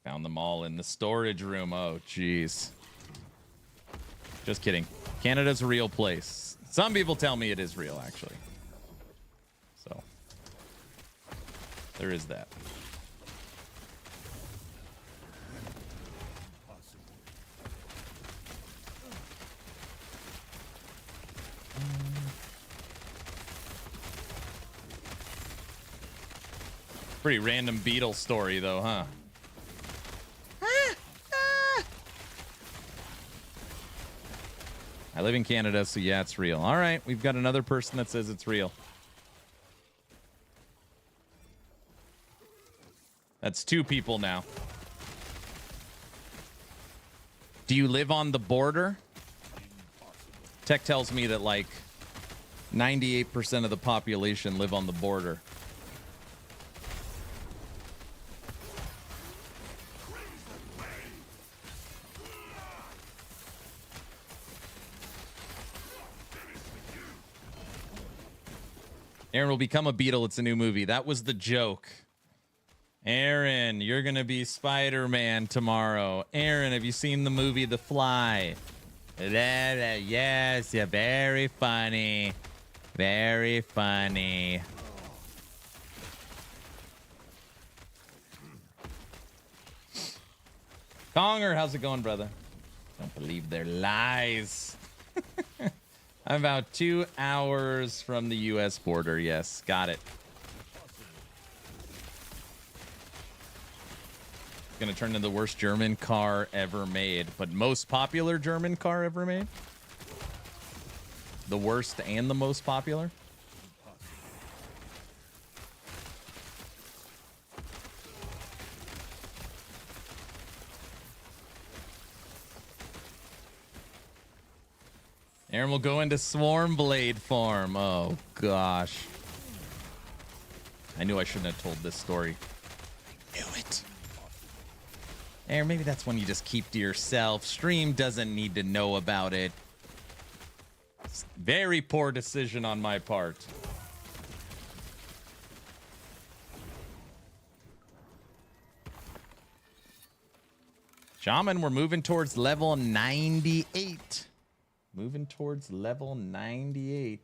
[SPEAKER 1] found them all in the storage room. Oh, jeez. Just kidding. Canada's a real place. Some people tell me it is real, actually. So, there is that. Pretty random beetle story, though, huh? I live in Canada, so yeah, it's real. All right, we've got another person that says it's real. That's two people now. Do you live on the border? Tech tells me that like 98% of the population live on the border. Aaron will become a beetle. It's a new movie. That was the joke. Aaron, you're going to be Spider-Man tomorrow. Aaron, have you seen the movie The Fly? Yes, yeah, very funny. Very funny. Conger, how's it going, brother? Don't believe their lies. I'm about 2 hours from the U.S. border. Yes, got it. It's going to turn into the worst German car ever made, but most popular German car ever made? The worst and the most popular? Aaron will go into Swarm Blade form. Oh, gosh. I knew I shouldn't have told this story. Knew it. Aaron, maybe that's one you just keep to yourself. Stream doesn't need to know about it. It's very poor decision on my part. Shaman, we're moving towards level 98. Moving towards level 98.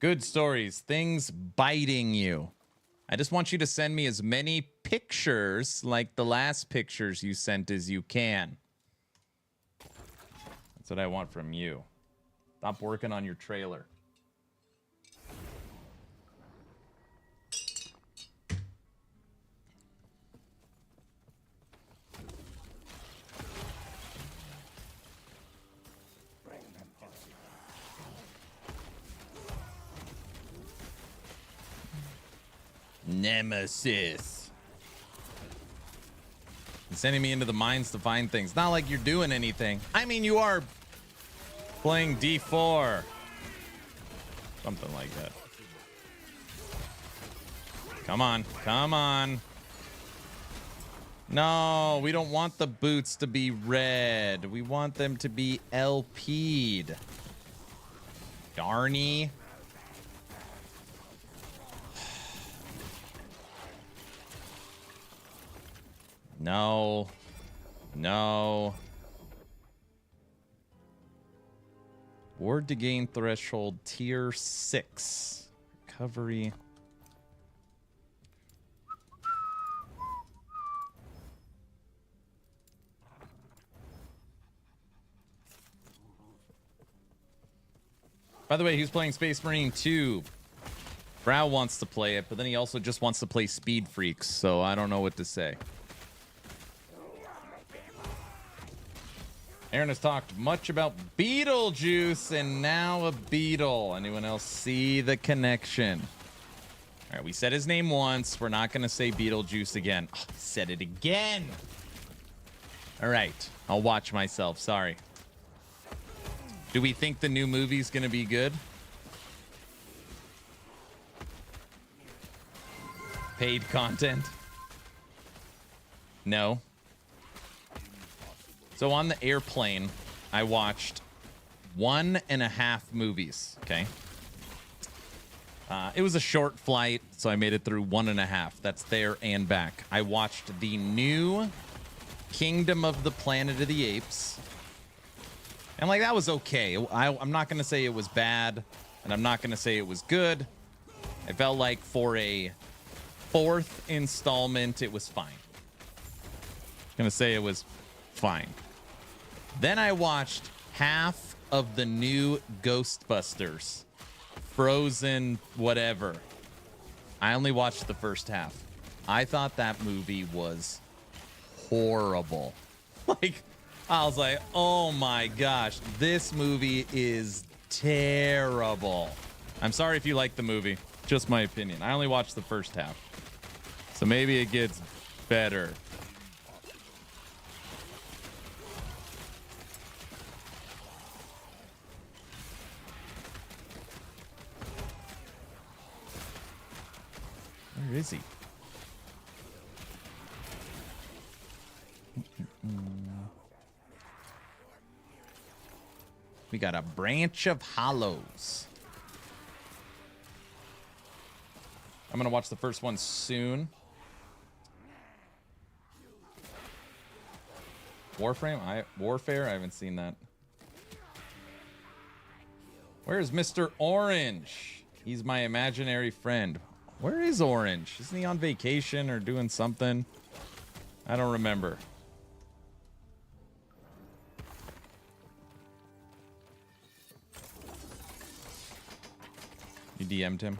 [SPEAKER 1] Good stories. Things biting you. I just want you to send me as many pictures like the last pictures you sent as you can. That's what I want from you. Stop working on your trailer. Nemesis. You're sending me into the mines to find things. Not like you're doing anything. I mean, you are playing D4. Something like that. Come on. Come on. No, we don't want the boots to be red. We want them to be LP'd. Darny. No. No. Ward to gain threshold tier 6. Recovery. By the way, he's playing Space Marine 2. Brow wants to play it, but then he also just wants to play Speed Freaks, so I don't know what to say. Aaron has talked much about Beetlejuice and now a beetle. Anyone else see the connection? All right, we said his name once. We're not going to say Beetlejuice again. Oh, said it again. All right, I'll watch myself. Sorry. Do we think the new movie's going to be good? Paid content? No. So on the airplane, I watched 1.5 movies, okay? It was a short flight, so I made it through 1.5. That's there and back. I watched the new Kingdom of the Planet of the Apes. And, like, that was okay. I'm not going to say it was bad, and I'm not going to say it was good. I felt like for a 4th installment, it was fine. I'm going to say it was fine. Then I watched half of the new Ghostbusters. Frozen whatever. I only watched the first half. I thought that movie was horrible. Like, I was like, oh my gosh, this movie is terrible. I'm sorry if you like the movie. Just my opinion. I only watched the first half. So maybe it gets better. Where is he? We got a branch of hollows. I'm going to watch the first one soon. Warfare? I haven't seen that. Where's Mr. Orange? He's my imaginary friend. Where is Orange? Isn't he on vacation or doing something? I don't remember. You DM'd him?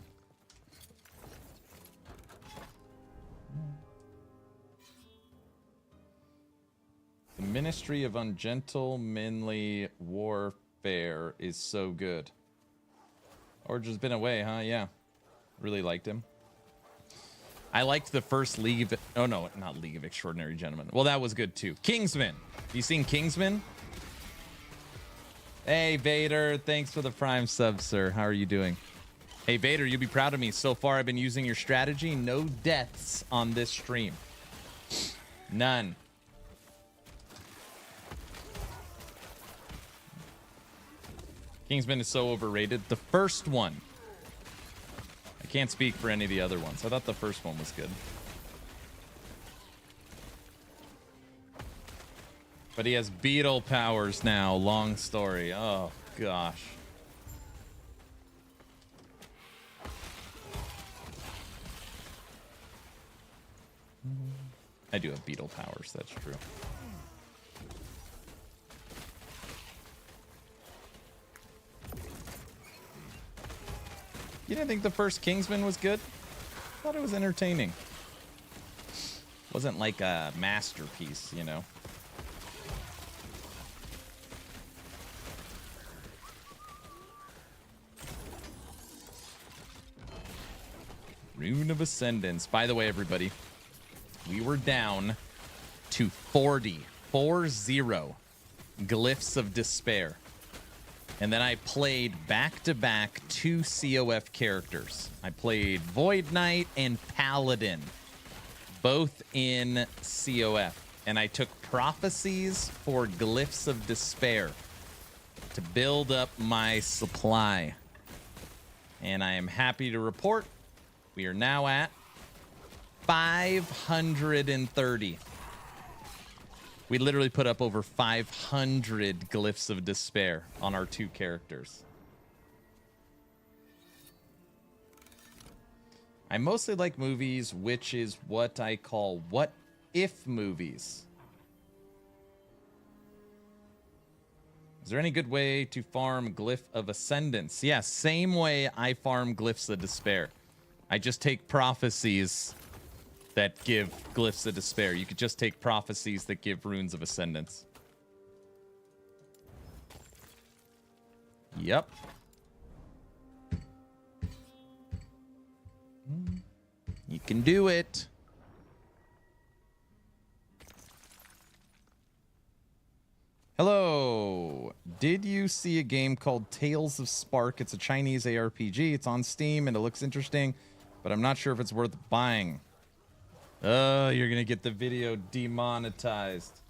[SPEAKER 1] The Ministry of Ungentlemanly Warfare is so good. Orange has been away, huh? Yeah. Really liked him. I liked the first League of... Oh, no, not League of Extraordinary Gentlemen. Well, that was good, too. Kingsman. You seen Kingsman? Hey, Vader. Thanks for the Prime sub, sir. How are you doing? Hey, Vader, you'll be proud of me. So far, I've been using your strategy. No deaths on this stream. None. Kingsman is so overrated. The first one. I can't speak for any of the other ones. I thought the first one was good. But he has beetle powers now. Long story. Oh, gosh. I do have beetle powers. That's true. You didn't think the first Kingsman was good? I thought it was entertaining. Wasn't like a masterpiece, you know. Rune of Ascendance. By the way, everybody, we were down to 40 Glyphs of Despair. And then I played back-to-back 2 COF characters. I played Void Knight and Paladin, both in COF. And I took Prophecies for Glyphs of Despair to build up my supply. And I am happy to report we are now at 530. We literally put up over 500 Glyphs of Despair on our 2 characters. I mostly like movies, which is what I call what if movies. Is there any good way to farm Glyph of Ascendance? Yeah, same way I farm Glyphs of Despair. I just take prophecies that give Glyphs of Despair. You could just take prophecies that give Runes of Ascendance. Yep. You can do it. Hello. Did you see a game called Tales of Spark? It's a Chinese ARPG. It's on Steam and it looks interesting, but I'm not sure if it's worth buying. Oh, you're going to get the video demonetized.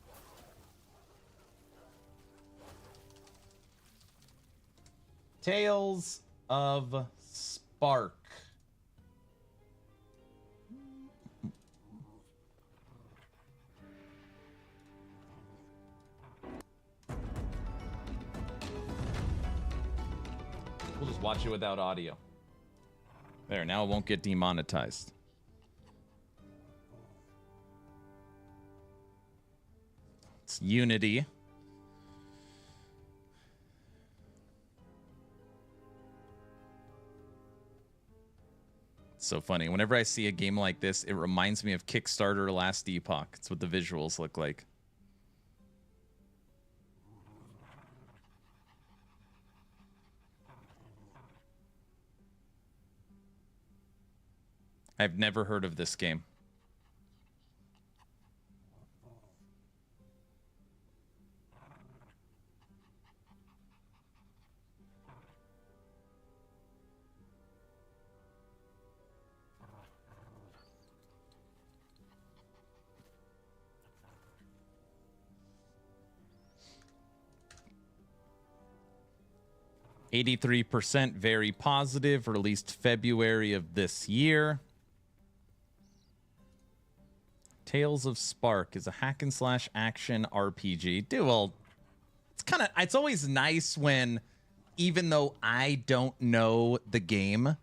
[SPEAKER 1] Tales of Spark. We'll just watch it without audio. There, now it won't get demonetized. It's Unity. It's so funny. Whenever I see a game like this, it reminds me of Kickstarter Last Epoch. It's what the visuals look like. I've never heard of this game. %, very positive, released February of this year. Tales of Spark is a hack and slash action RPG. Dude, well, it's always nice when, even though I don't know the game,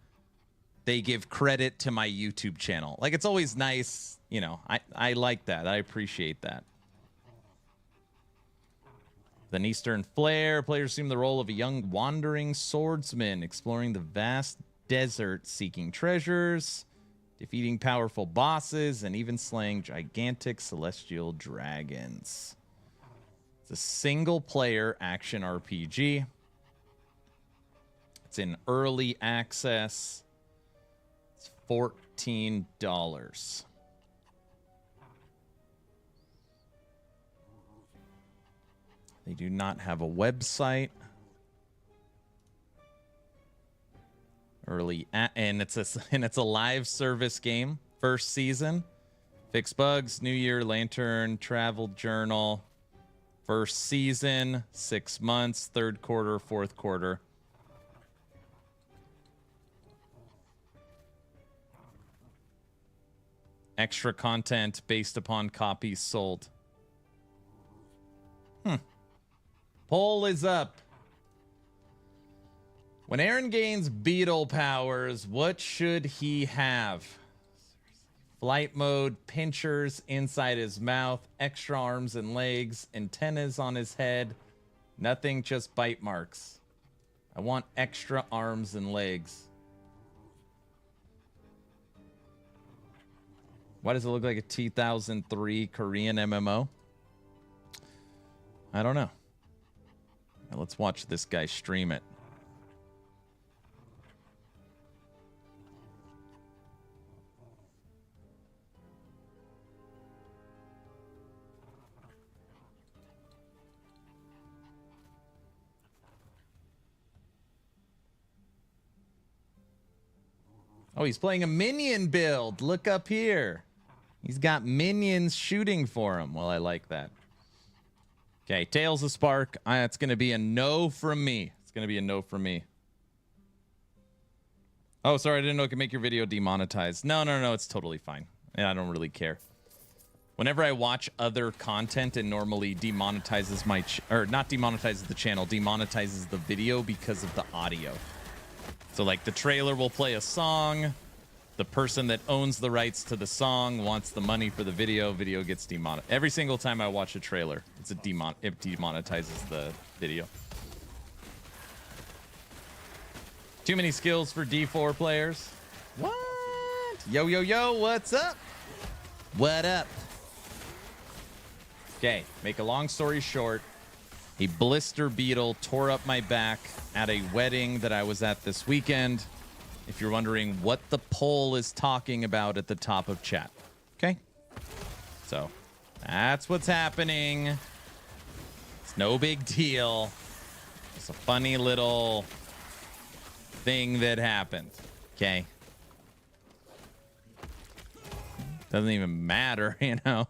[SPEAKER 1] they give credit to my YouTube channel. Like, it's always nice, you know, I like that. I appreciate that. An Eastern Flare. Players assume the role of a young wandering swordsman exploring the vast desert seeking treasures, defeating powerful bosses, and even slaying gigantic celestial dragons. It's a single-player action RPG. It's in early access. It's $14. They do not have a website. And it's a live service game. First season. Fix bugs, New Year, Lantern, Travel Journal. First season, 6 months, third quarter, fourth quarter. Extra content based upon copies sold. Poll is up. When Aaron gains beetle powers, what should he have? Flight mode, pinchers inside his mouth, extra arms and legs, antennas on his head. Nothing, just bite marks. I want extra arms and legs. Why does it look like a 2003 Korean MMO? I don't know. Now let's watch this guy stream it. Oh, he's playing a minion build. Look up here. He's got minions shooting for him. Well, I like that. Okay, Tails of Spark. It's going to be a no from me. It's going to be a no from me. Oh, sorry. I didn't know it could make your video demonetized. No. It's totally fine. Yeah, I don't really care. Whenever I watch other content, it normally demonetizes my... or not demonetizes the channel. Demonetizes the video because of the audio. So, like, the trailer will play a song. The person that owns the rights to the song wants the money for the video. Video gets demonetized. Every single time I watch a trailer, it demonetizes the video. Too many skills for D4 players. What? Yo, what's up? What up? Okay, make a long story short. A blister beetle tore up my back at a wedding that I was at this weekend. If you're wondering what the poll is talking about at the top of chat. Okay? So, that's what's happening. It's no big deal. It's a funny little thing that happened. Okay? Doesn't even matter, you know?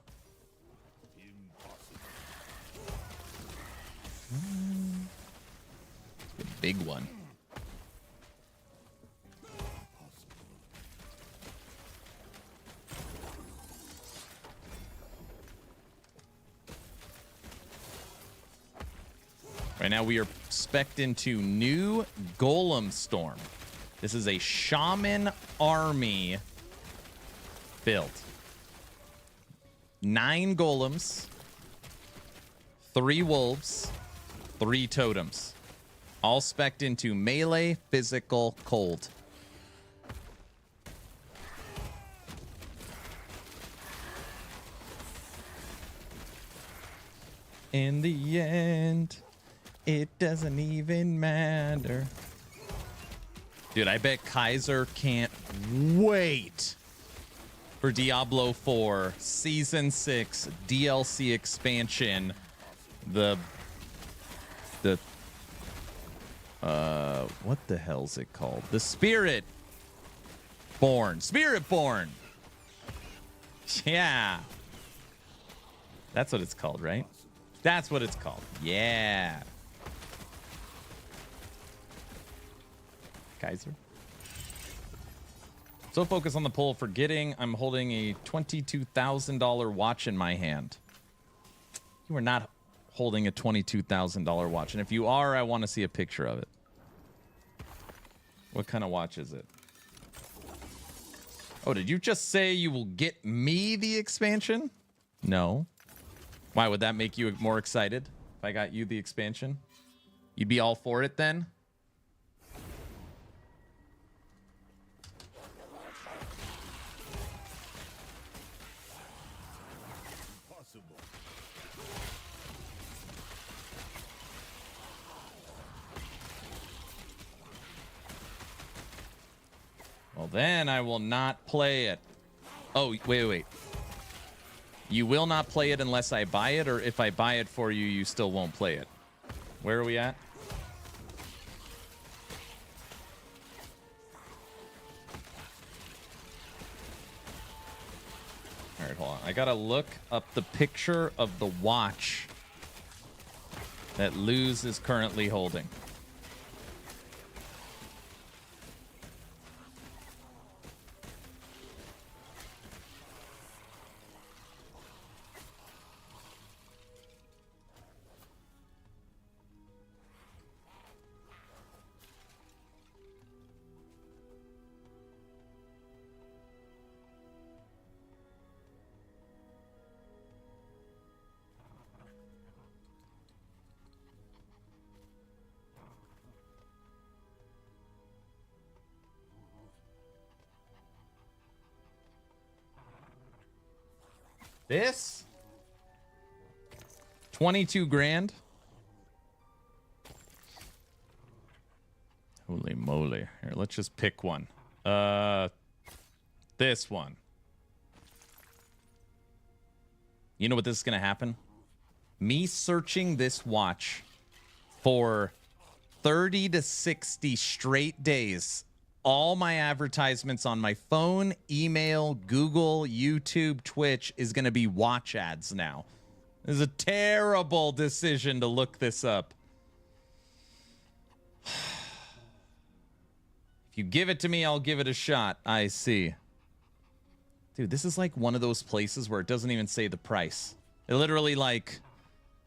[SPEAKER 1] Big one. Right now we are spec'd into new Golemstorm. This is a Shaman army build. 9 golems, 3 wolves, 3 totems. All spec'd into melee, physical, cold. In the end, it doesn't even matter. Dude, I bet Kaiser can't wait for Diablo 4 Season 6 DLC expansion. What the hell's it called? The Spirit Born. Yeah. That's what it's called, right? That's what it's called. Yeah. Kaiser. So focused on the poll, forgetting I'm holding a $22,000 watch in my hand. You are not holding a $22,000 watch. And if you are, I want to see a picture of it. What kind of watch is it? Oh, did you just say you will get me the expansion? No. Why would that make you more excited if I got you the expansion? You'd be all for it then? Well, then I will not play it. Oh, wait. You will not play it unless I buy it, or if I buy it for you, you still won't play it. Where are we at? All right, hold on. I gotta look up the picture of the watch that Luz is currently holding. This? 22 grand? Holy moly. Here, let's just pick one. This one. You know what this is going to happen? Me searching this watch for 30 to 60 straight days. All my advertisements on my phone, email, Google, YouTube, Twitch is going to be watch ads now. This is a terrible decision to look this up. If you give it to me, I'll give it a shot. I see. Dude, this is like one of those places where it doesn't even say the price. It literally, like,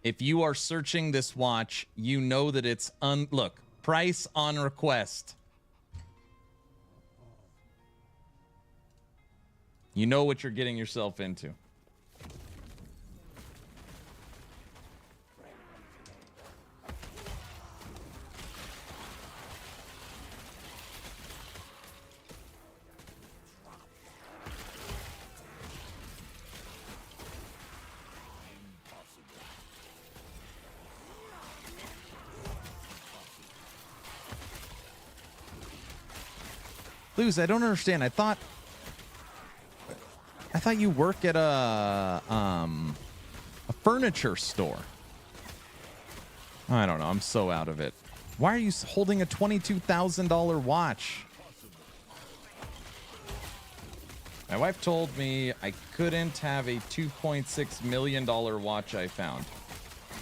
[SPEAKER 1] if you are searching this watch, you know that it's look, price on request. You know what you're getting yourself into. Luz, I don't understand. I thought you work at a furniture store. I don't know. I'm so out of it. Why are you holding a $22,000 watch? My wife told me I couldn't have a $2.6 million watch I found.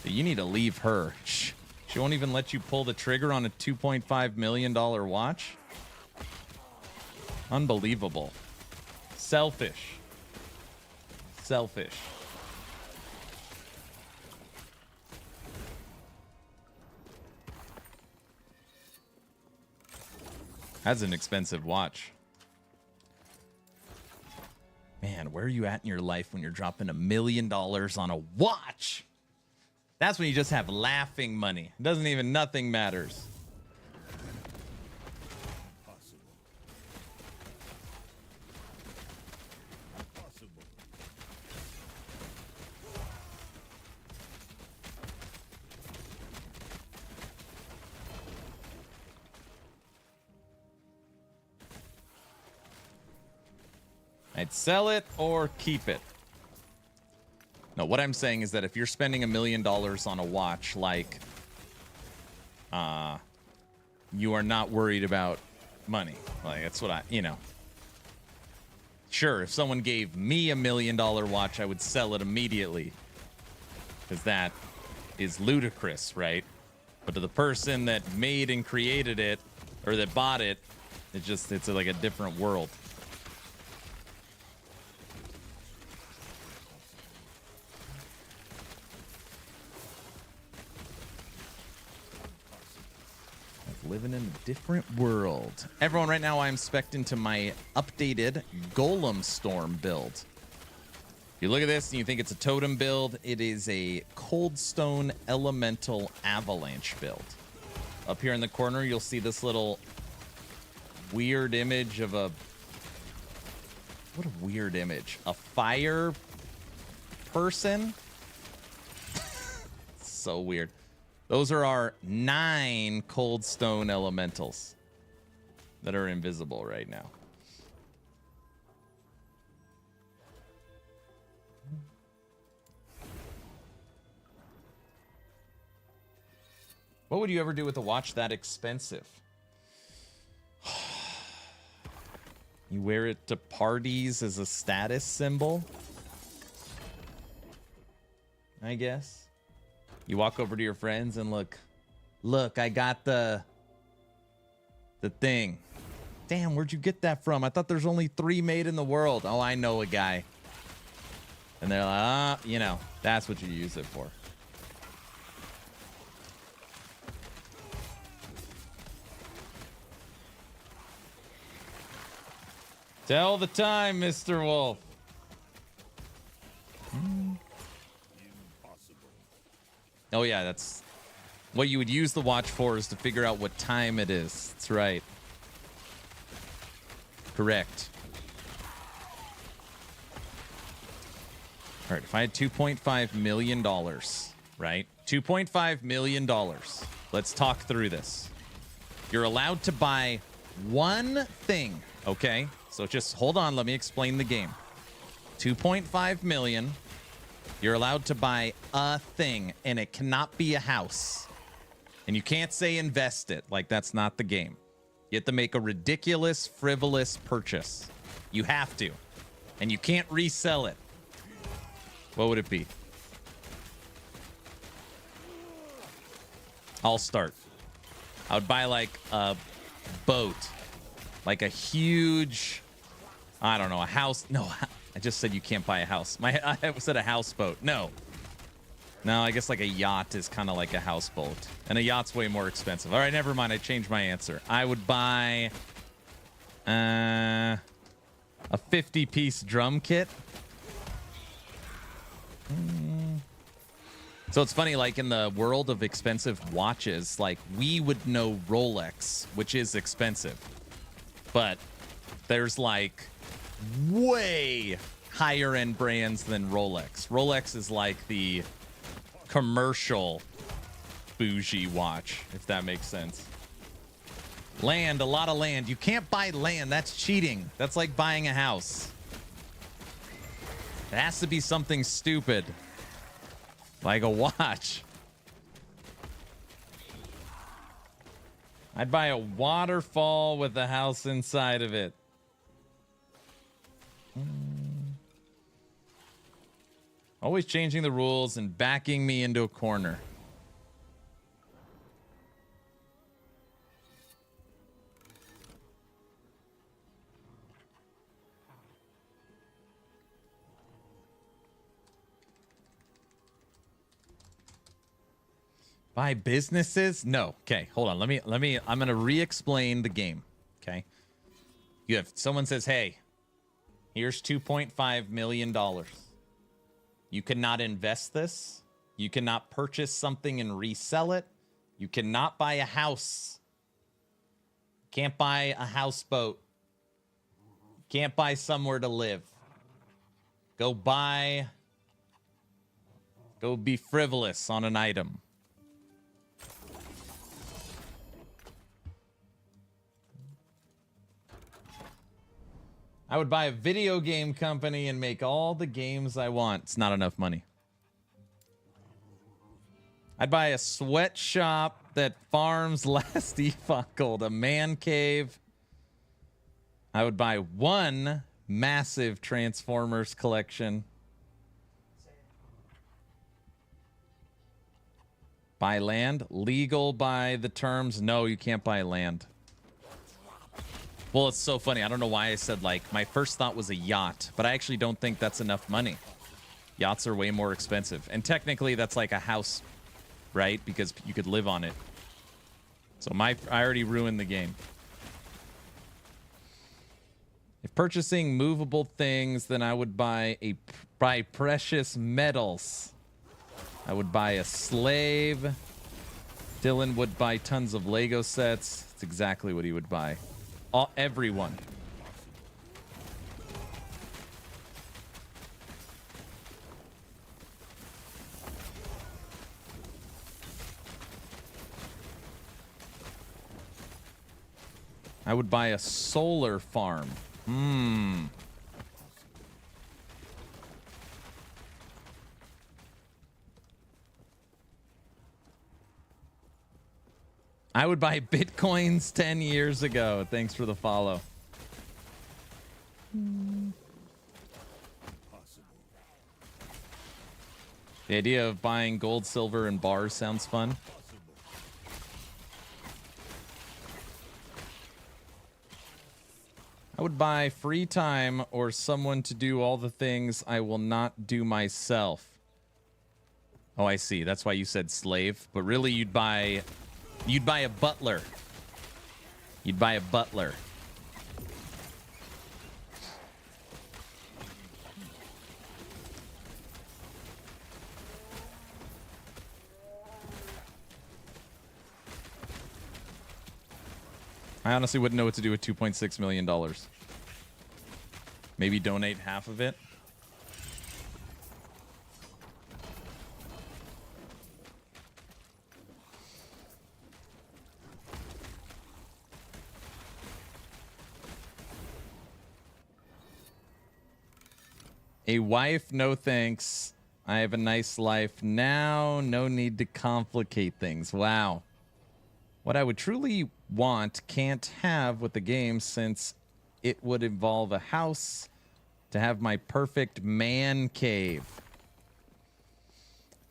[SPEAKER 1] But you need to leave her. She won't even let you pull the trigger on a $2.5 million watch? Unbelievable. Selfish. Selfish. That's an expensive watch. Man, where are you at in your life when you're dropping $1 million on a watch? That's when you just have laughing money. Nothing matters. I'd sell it or keep it. No, what I'm saying is that if you're spending $1 million on a watch, like, you are not worried about money. Like, that's what Sure, if someone gave me $1 million watch, I would sell it immediately. Because that is ludicrous, right? But to the person that made and created it, or that bought it, it's like a different world. Living in a different world. Everyone, right now I'm spec'd into my updated Golemstorm build. If you look at this and you think it's a totem build, it is a Coldstone Elemental Avalanche build. Up here in the corner, you'll see this little weird image of a... What a weird image. A fire person? So weird. Those are our 9 Coldstone Elementals that are invisible right now. What would you ever do with a watch that expensive? You wear it to parties as a status symbol, I guess. You walk over to your friends and look, I got the thing. Damn, where'd you get that from? I thought there's only 3 made in the world. Oh, I know a guy. And they're like, that's what you use it for. Tell the time, Mr. Wolf. Oh, yeah, that's what you would use the watch for, is to figure out what time it is. That's right. Correct. All right, if I had $2.5 million, right? $2.5 million. Let's talk through this. You're allowed to buy one thing, okay? So just hold on. Let me explain the game. 2.5 million. You're allowed to buy a thing, and it cannot be a house. And you can't say invest it. Like, that's not the game. You have to make a ridiculous, frivolous purchase. You have to. And you can't resell it. What would it be? I'll start. I would buy like a boat. Like a huge, I don't know, a house. No, I just said you can't buy a house. I said a houseboat. No, I guess like a yacht is kind of like a houseboat. And a yacht's way more expensive. All right, never mind. I changed my answer. I would buy a 50-piece drum kit. So it's funny, like in the world of expensive watches, like we would know Rolex, which is expensive. But there's like way higher end brands than Rolex. Rolex is like the commercial bougie watch, if that makes sense. Land, a lot of land. You can't buy land. That's cheating. That's like buying a house. It has to be something stupid. Like a watch. I'd buy a waterfall with a house inside of it. Always changing the rules and backing me into a corner. Buy businesses? No. Okay, hold on. Let me I'm gonna re-explain the game. Okay. You have someone says, hey, here's $2.5 million. You cannot invest this. You cannot purchase something and resell it. You cannot buy a house. Can't buy a houseboat. Can't buy somewhere to live. Go be frivolous on an item. I would buy a video game company and make all the games I want. It's not enough money. I'd buy a sweatshop that farms last Epoch gold, a man cave. I would buy one massive Transformers collection. Buy land? Legal by the terms? No, you can't buy land. Well, it's so funny. I don't know why I said, like, my first thought was a yacht, but I actually don't think that's enough money. Yachts are way more expensive. And technically, that's like a house, right? Because you could live on it. So I already ruined the game. If purchasing movable things, then I would buy precious metals. I would buy a slave. Dylan would buy tons of Lego sets. That's exactly what he would buy. Everyone. I would buy a solar farm. I would buy Bitcoins 10 years ago. Thanks for the follow. The idea of buying gold, silver, and bars sounds fun. I would buy free time or someone to do all the things I will not do myself. Oh, I see. That's why you said slave. But really, you'd buy a butler. You'd buy a butler. I honestly wouldn't know what to do with $2.6 million. Maybe donate half of it. A wife, no thanks. I have a nice life now. No need to complicate things. Wow. What I would truly want can't have with the game, since it would involve a house to have my perfect man cave.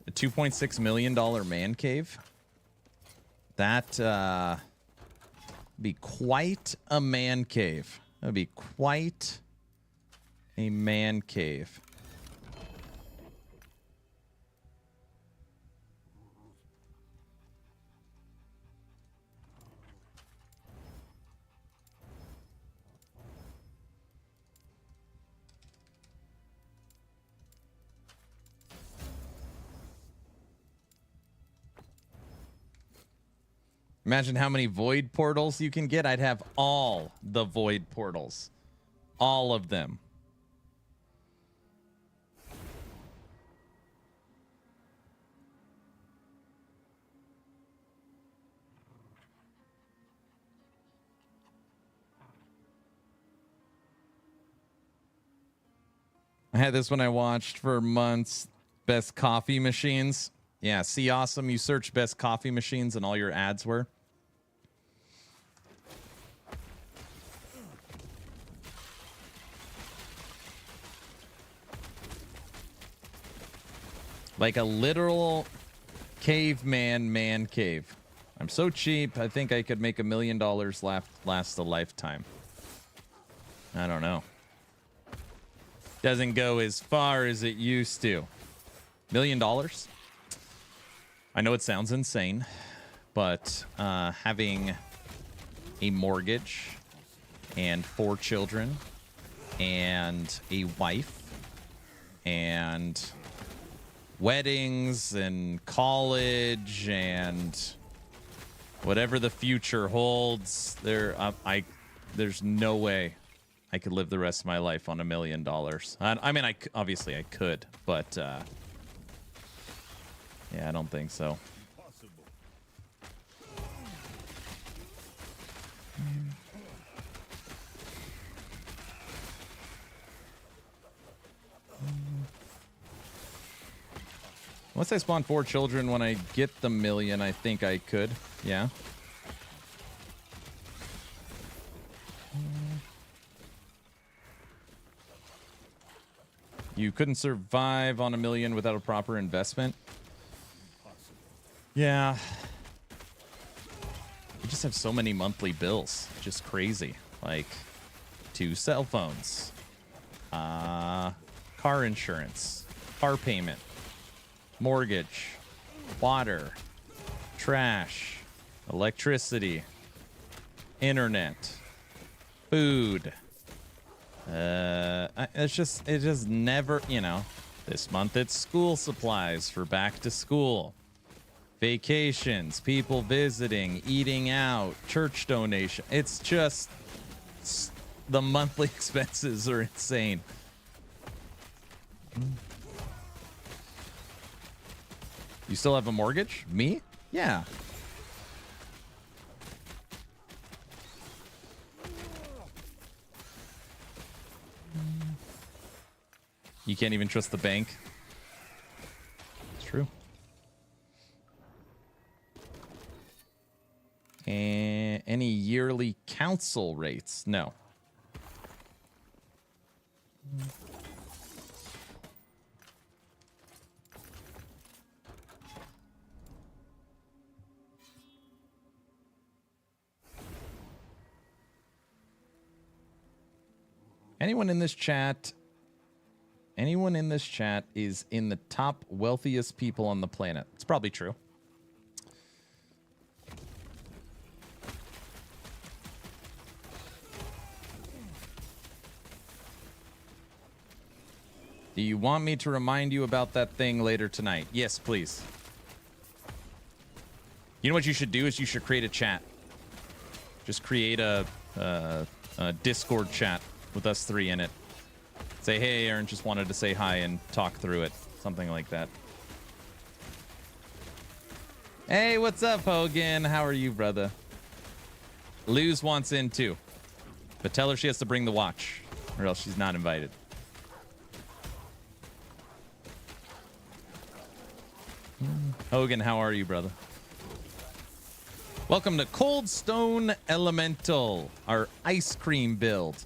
[SPEAKER 1] A $2.6 million man cave. That be quite a man cave. That'd be quite a man cave. Imagine how many void portals you can get. I'd have all the void portals. All of them. I had this when I watched for months. Best coffee machines. Yeah, see awesome. You search best coffee machines and all your ads were. Like a literal caveman man cave. I'm so cheap, I think I could make $1 million last a lifetime. I don't know. Doesn't go as far as it used to. $1 million? I know it sounds insane, but having a mortgage and 4 children and a wife and weddings and college and whatever the future holds, there's no way I could live the rest of my life on $1 million. I mean, obviously I could, but yeah, I don't think so. Once I spawn 4 children, when I get the 1 million, I think I could. Yeah. You couldn't survive on $1 million without a proper investment. Yeah. You just have so many monthly bills. Just crazy. Like 2 cell phones, car insurance, car payment, mortgage, water, trash, electricity, internet, food. It just never, you know. This month it's school supplies for back to school, vacations, people visiting, eating out, church donation. It's just the monthly expenses are insane. You still have a mortgage? Me? Yeah. You can't even trust the bank. It's true. And any yearly council rates? No. Anyone in this chat is in the top wealthiest people on the planet. It's probably true. Do you want me to remind you about that thing later tonight? Yes, please. You know what you should do is you should create a chat. Just create a Discord chat with us 3 in it. Say, hey, Aaron just wanted to say hi and talk through it. Something like that. Hey, what's up, Hogan? How are you, brother? Luz wants in too. But tell her she has to bring the watch, or else she's not invited. Hogan, how are you, brother? Welcome to Coldstone Elemental, our ice cream build.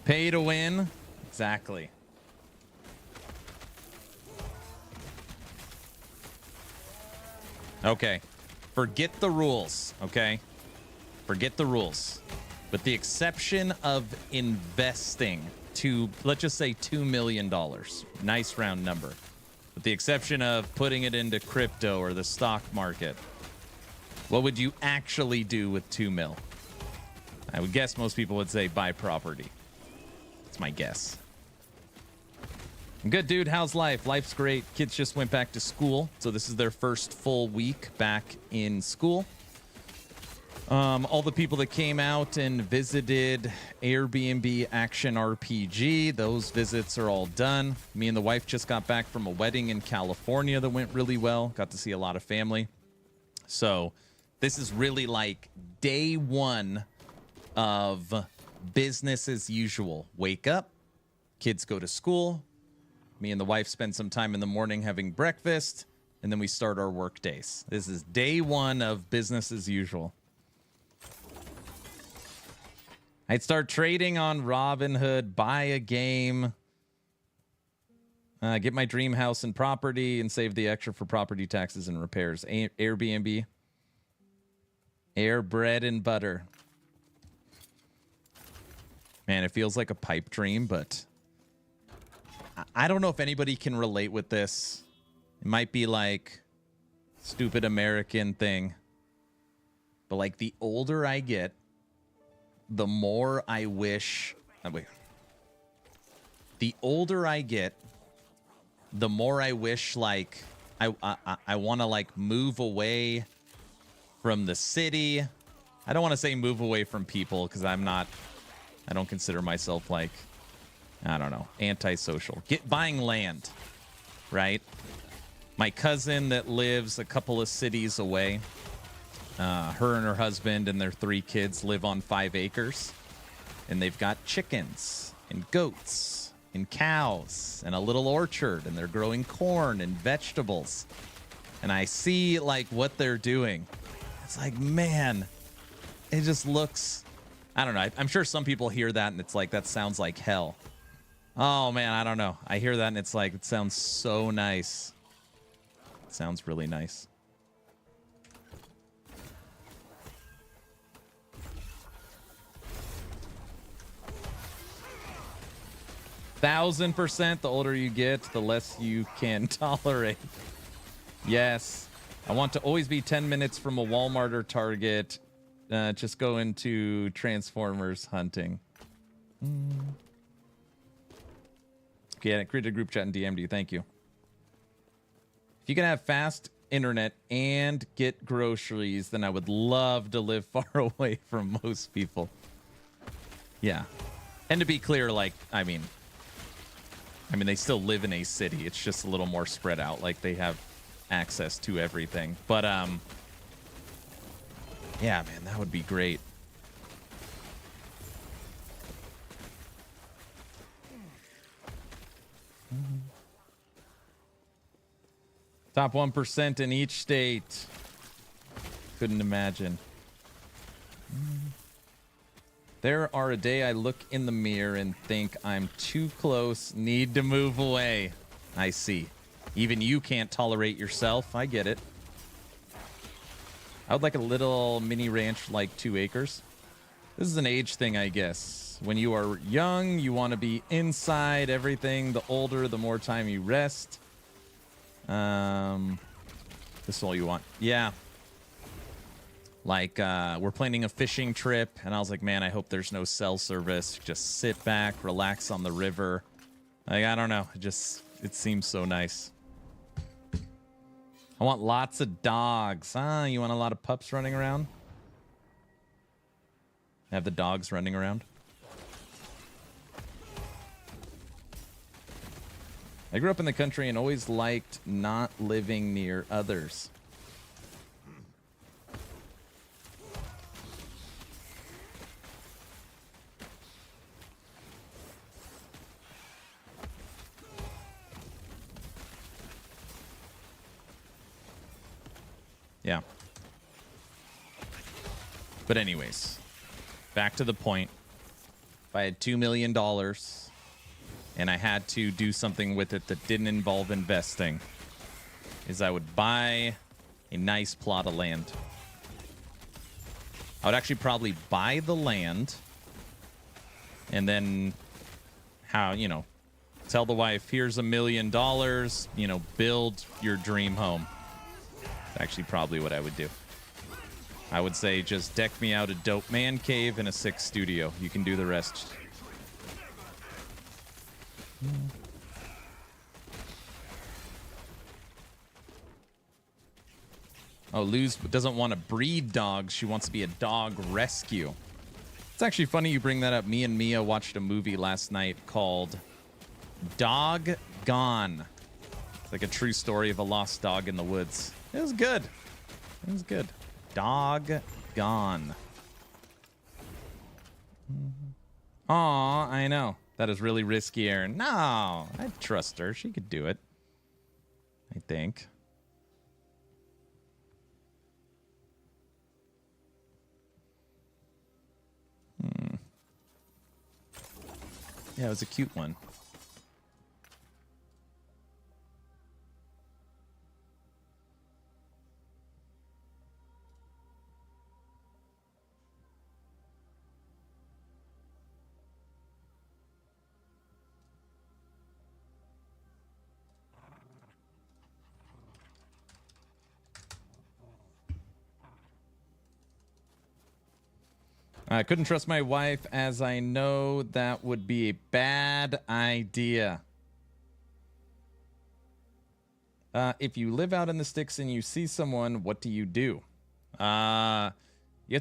[SPEAKER 1] Pay to win. Exactly. Okay. Forget the rules, okay? Forget the rules. With the exception of investing to, let's just say $2 million. Nice round number. With the exception of putting it into crypto or the stock market. What would you actually do with 2 mil? I would guess most people would say buy property. That's my guess. Good, dude. How's life? Life's great. Kids just went back to school, so this is their first full week back in school. All the people that came out and visited Airbnb Action RPG, those visits are all done. Me and the wife just got back from a wedding in California that went really well. Got to see a lot of family. So this is really like day one of business as usual. Wake up, kids go to school. Me and the wife spend some time in the morning having breakfast, and then we start our work days. This is day one of business as usual. I'd start trading on Robinhood, buy a game, get my dream house and property, and save the extra for property taxes and repairs. Airbnb. Air, bread, and butter. Man, it feels like a pipe dream, but I don't know if anybody can relate with this. It might be like stupid American thing. But like the older I get, the more I wish... The older I get, the more I wish like I want to like move away from the city. I don't want to say move away from people because I don't consider myself like, I don't know, antisocial. Buying land, right? My cousin that lives a couple of cities away, her and her husband and their 3 kids live on 5 acres. And they've got chickens and goats and cows and a little orchard. And they're growing corn and vegetables. And I see like what they're doing. It's like, man, it just looks, I don't know. I'm sure some people hear that and it's like, that sounds like hell. Oh, man, I don't know. I hear that and it's like, it sounds so nice. It sounds really nice. %1,000%. The older you get, the less you can tolerate. Yes. I want to always be 10 minutes from a Walmart or Target. Just go into Transformers hunting. Okay, I created a group chat and DM'd you. Thank you. If you can have fast internet and get groceries, then I would love to live far away from most people. Yeah. And to be clear, like, I mean, they still live in a city. It's just a little more spread out. Like, they have access to everything. But, yeah, man, that would be great. Top 1% in each state. Couldn't imagine. There are a day I look in the mirror and think I'm too close, need to move away. I see. Even you can't tolerate yourself. I get it. I would like a little mini ranch, like 2 acres. This is an age thing, I guess. When you are young, you want to be inside everything. The older, the more time you rest. This is all you want. Yeah. Like, we're planning a fishing trip, and I was like, man, I hope there's no cell service. Just sit back, relax on the river. Like, I don't know. It seems so nice. I want lots of dogs. You want a lot of pups running around? Have the dogs running around? I grew up in the country and always liked not living near others. But anyways, back to the point. If I had $2 million and I had to do something with it that didn't involve investing, is I would buy a nice plot of land. I would actually probably buy the land and then tell the wife, here's $1 million, build your dream home. That's actually probably what I would do. I would say just deck me out a dope man cave and a sick studio. You can do the rest. Oh, Luz doesn't want to breed dogs. She wants to be a dog rescue. It's actually funny you bring that up. Me and Mia watched a movie last night called Dog Gone. It's like a true story of a lost dog in the woods. It was good. It was good. Dog Gone. Aw, I know. That is really risky, Aaron. No, I trust her. She could do it. I think. Yeah, it was a cute one. I couldn't trust my wife as I know that would be a bad idea. If you live out in the sticks and you see someone, what do you do? You have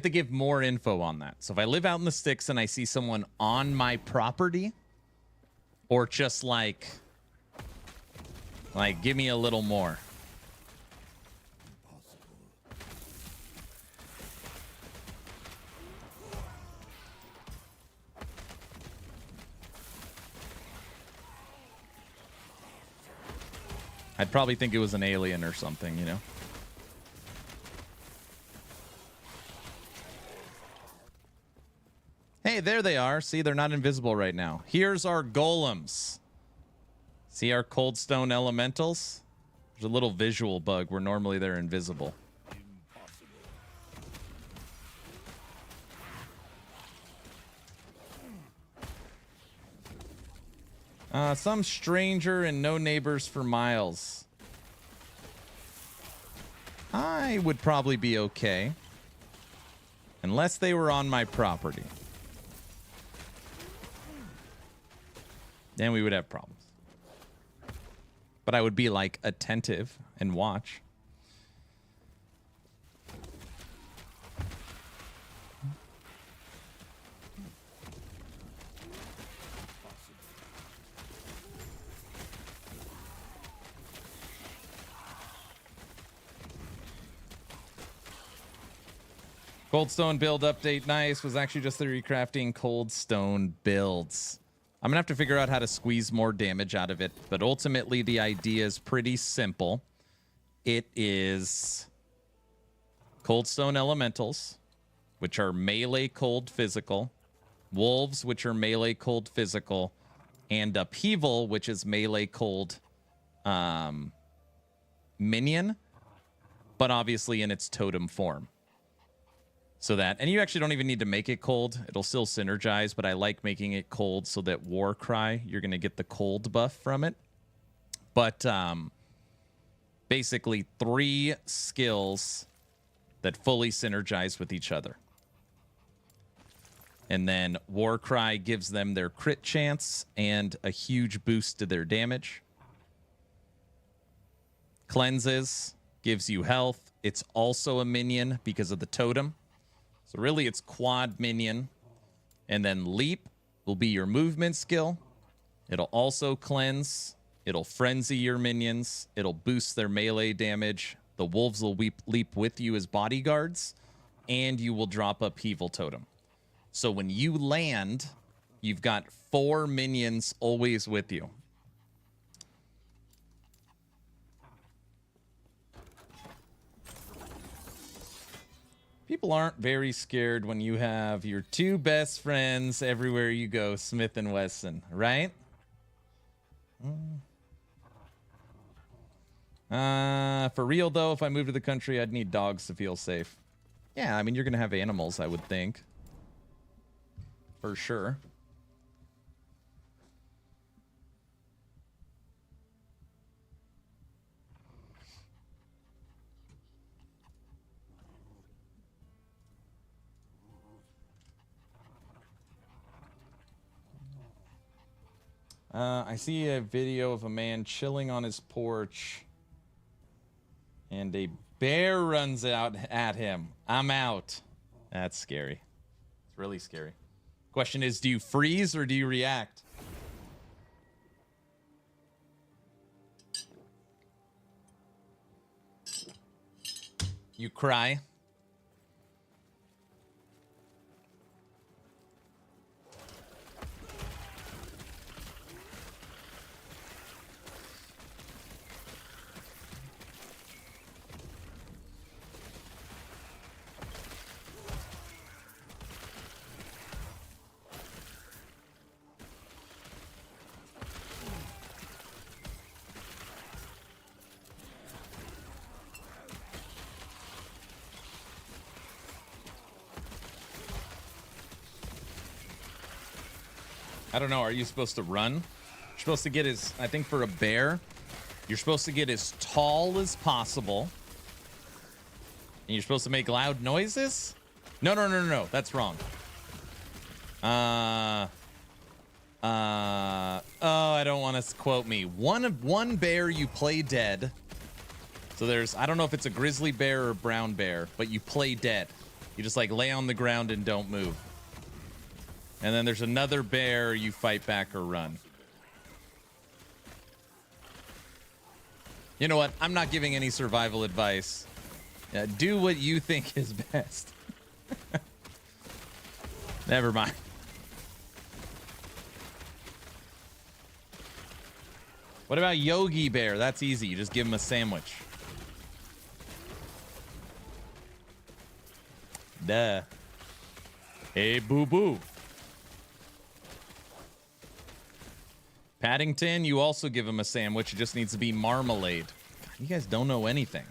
[SPEAKER 1] to give more info on that. So if I live out in the sticks and I see someone on my property, or just like give me a little more. I'd probably think it was an alien or something, you know? Hey, there they are. See, they're not invisible right now. Here's our golems. See our Coldstone elementals? There's a little visual bug where normally they're invisible. Some stranger and no neighbors for miles. I would probably be okay. Unless they were on my property. Then we would have problems. But I would be, like, attentive and watch. Coldstone build update, nice. Was actually just the recrafting Coldstone builds. I'm going to have to figure out how to squeeze more damage out of it. But ultimately, the idea is pretty simple. It is Coldstone Elementals, which are melee cold physical. Wolves, which are melee cold physical. And Upheaval, which is melee cold minion. But obviously in its totem form. So that, and you actually don't even need to make it cold. It'll still synergize, but I like making it cold so that Warcry, you're going to get the cold buff from it. But basically 3 skills that fully synergize with each other. And then Warcry gives them their crit chance and a huge boost to their damage. Cleanses, gives you health. It's also a minion because of the totem. So really, it's quad minion. And then leap will be your movement skill. It'll also cleanse. It'll frenzy your minions. It'll boost their melee damage. The wolves will leap with you as bodyguards. And you will drop Upheaval totem. So when you land, you've got 4 minions always with you. People aren't very scared when you have your two best friends everywhere you go, Smith and Wesson, right? For real, though, if I moved to the country, I'd need dogs to feel safe. Yeah, I mean, you're going to have animals, I would think. For sure. I see a video of a man chilling on his porch, and a bear runs out at him. I'm out. That's scary. It's really scary. Question is, do you freeze or do you react? You cry. I don't know. Are you supposed to run? You're supposed to get as, I think for a bear, you're supposed to get as tall as possible. And you're supposed to make loud noises? No. That's wrong. Oh, I don't want to quote me. One bear you play dead. So there's, I don't know if it's a grizzly bear or a brown bear, but you play dead. You just like lay on the ground and don't move. And then there's another bear you fight back or run. You know what? I'm not giving any survival advice. Do what you think is best. Never mind. What about Yogi Bear? That's easy. You just give him a sandwich. Duh. Hey, boo-boo. Paddington, you also give him a sandwich. It just needs to be marmalade. God, you guys don't know anything.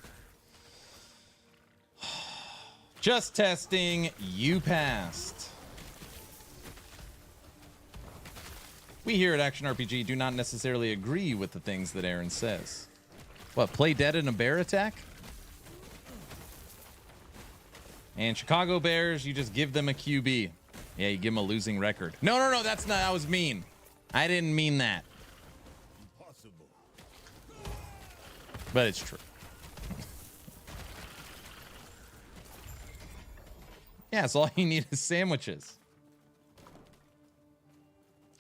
[SPEAKER 1] Just testing. You passed. We here at Action RPG do not necessarily agree with the things that Aaron says. What, play dead in a bear attack? And Chicago Bears, you just give them a QB. Yeah, you give them a losing record. No, that's not, that was mean. I didn't mean that. Impossible. But it's true. Yeah, so all you need is sandwiches.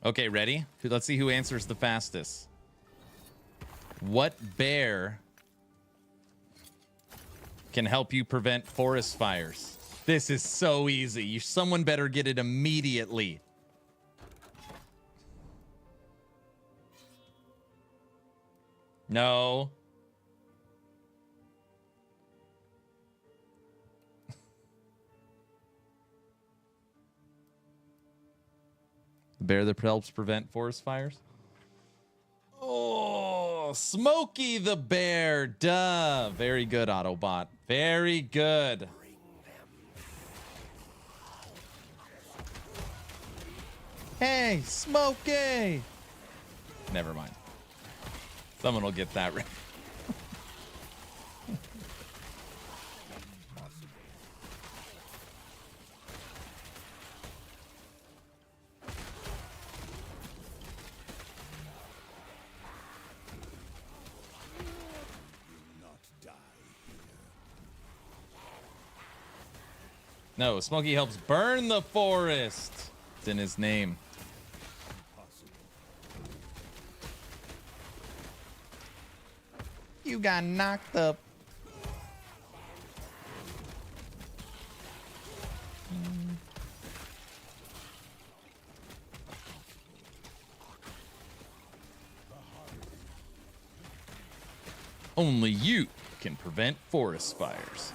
[SPEAKER 1] Okay, ready? Let's see who answers the fastest. What bear can help you prevent forest fires? This is so easy. Someone better get it immediately. No. The bear that helps prevent forest fires? Oh, Smokey the Bear. Duh. Very good, Autobot. Very good. Hey, Smokey. Never mind. Someone will get that right. No, Smokey helps burn the forest. It's in his name. You got knocked up. Only you can prevent forest fires.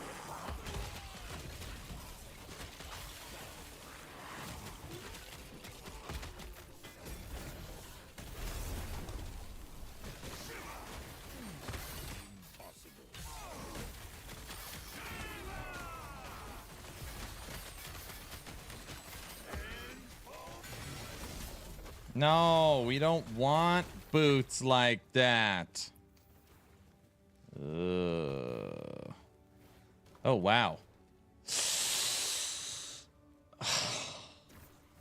[SPEAKER 1] No, we don't want boots like that. Oh, wow.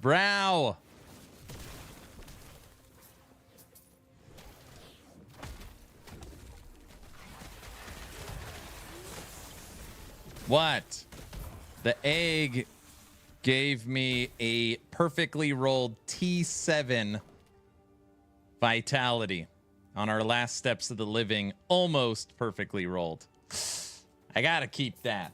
[SPEAKER 1] Brow. What? The egg gave me a perfectly rolled T7 vitality on our last steps of the living. Almost perfectly rolled. I gotta keep that.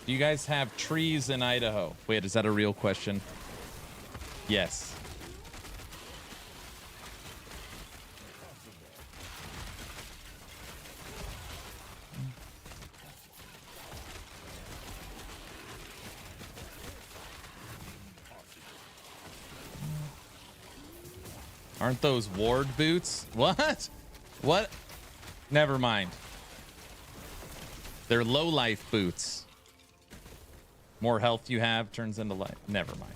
[SPEAKER 1] Do you guys have trees in Idaho? Wait, is that a real question? Yes. Aren't those ward boots? What? What? Never mind. They're low life boots. More health you have turns into life. Never mind.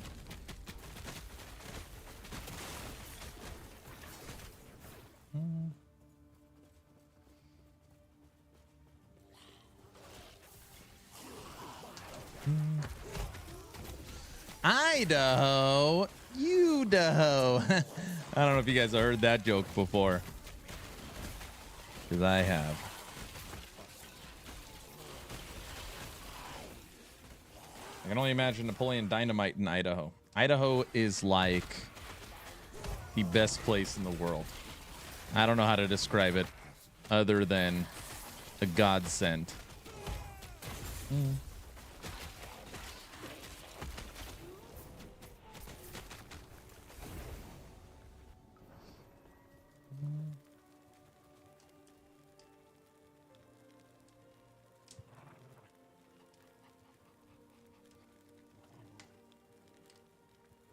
[SPEAKER 1] Idaho, Udaho. I don't know if you guys have heard that joke before, because I have. I can only imagine Napoleon Dynamite in Idaho. Idaho is like the best place in the world. I don't know how to describe it other than a godsend.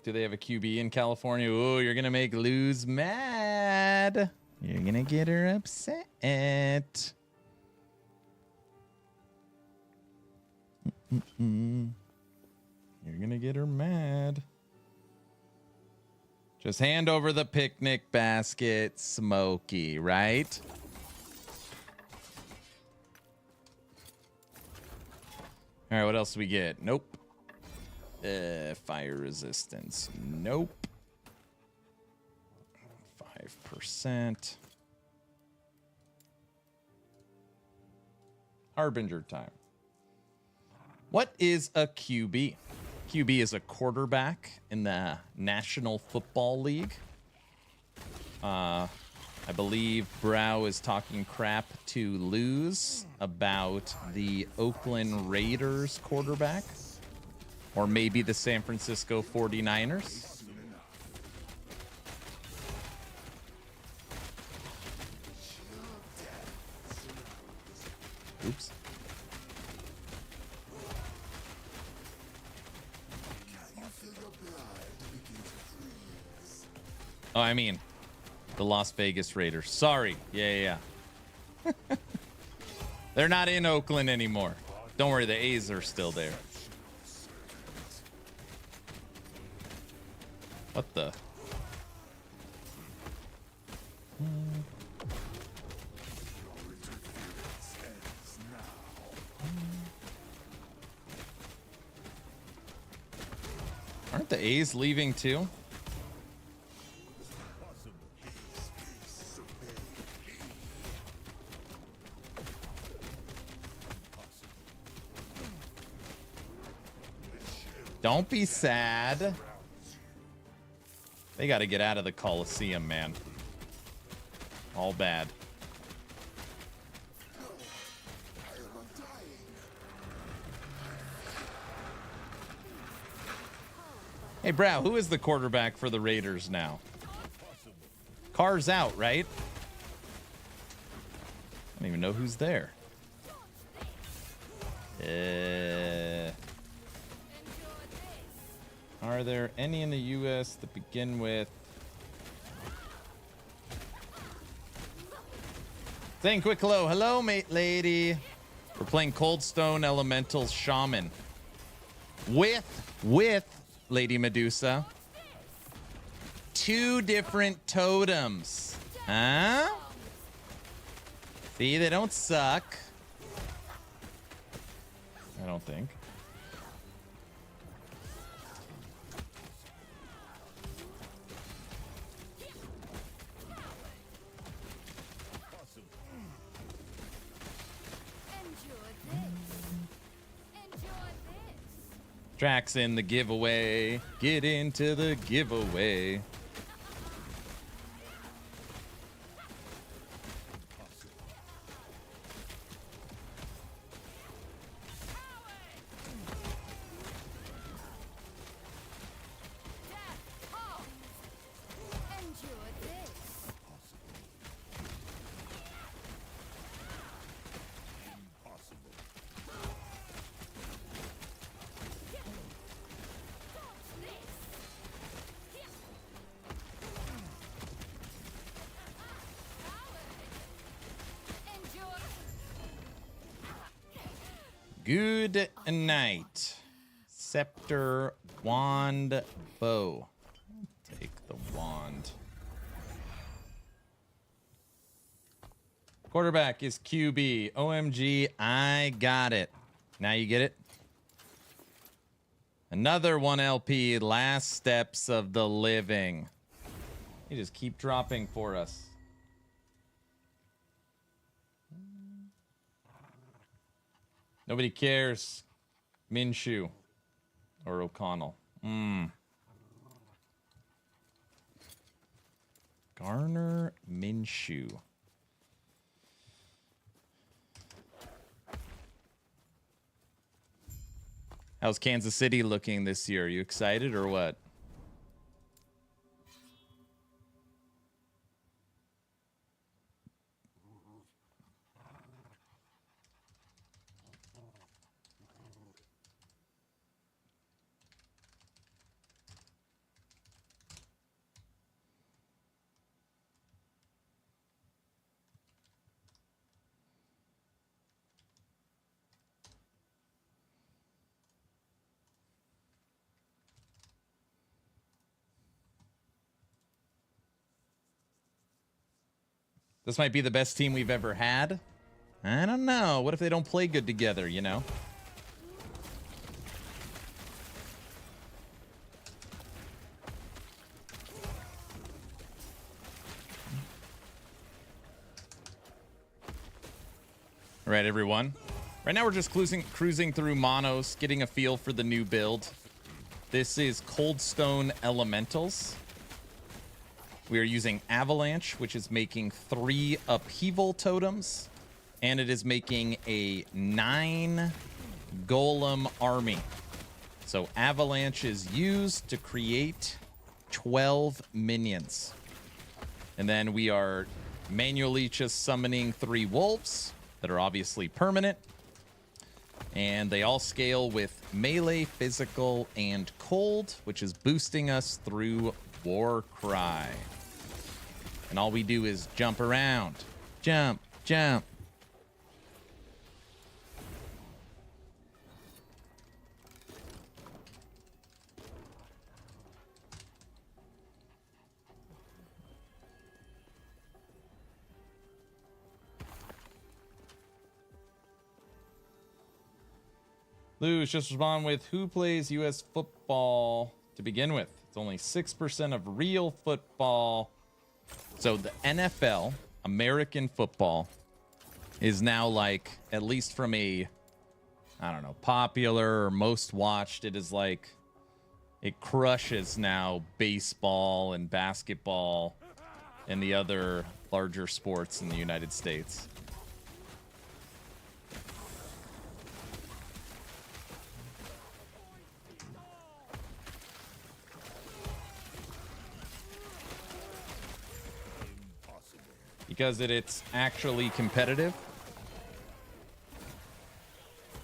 [SPEAKER 1] Do they have a QB in California? Oh, you're gonna make Luz mad. You're gonna get her upset. You're gonna get her mad. Just hand over the picnic basket, Smokey, right? All right, what else do we get? Nope. Fire resistance. Nope. 5%. Harbinger time. What is a QB? QB is a quarterback in the National Football League. I believe Brow is talking crap to Luz about the Oakland Raiders quarterback. Or maybe the San Francisco 49ers. Oops. Oh, I mean, the Las Vegas Raiders. Sorry. Yeah. They're not in Oakland anymore. Don't worry, the A's are still there. What the? Aren't the A's leaving too? Don't be sad. They got to get out of the Coliseum, man. All bad. Hey, Brow, who is the quarterback for the Raiders now? Carr's out, right? I don't even know who's there. Are there any in the U.S. that begin with... Saying quick hello. Hello, mate lady. We're playing Coldstone Elemental Shaman with Lady Medusa. 2 different totems. Huh? See, they don't suck. I don't think. Drax in the giveaway. Get into the giveaway. Good night. Scepter, wand, bow. Take the wand. Quarterback is QB. OMG, I got it. Now you get it? Another 1 LP, last steps of the living. You just keep dropping for us. Nobody cares. Minshew or O'Connell. Garner Minshew. How's Kansas City looking this year? Are you excited or what? This might be the best team we've ever had. I don't know. What if they don't play good together, you know? All right, everyone. Right now we're just cruising through monos, getting a feel for the new build. This is Coldstone Elementals. We are using Avalanche, which is making 3 upheaval totems, and it is making a 9 golem army. So Avalanche is used to create 12 minions. And then we are manually just summoning 3 wolves that are obviously permanent. And they all scale with melee, physical, and cold, which is boosting us through War Cry. And all we do is jump around. Jump, jump. Lose, just respond with who plays U.S. football to begin with. It's only 6% of real football. So the NFL, American football, is now like, at least from a, I don't know, popular or most watched, it is like, it crushes now baseball and basketball and the other larger sports in the United States. Because it's actually competitive.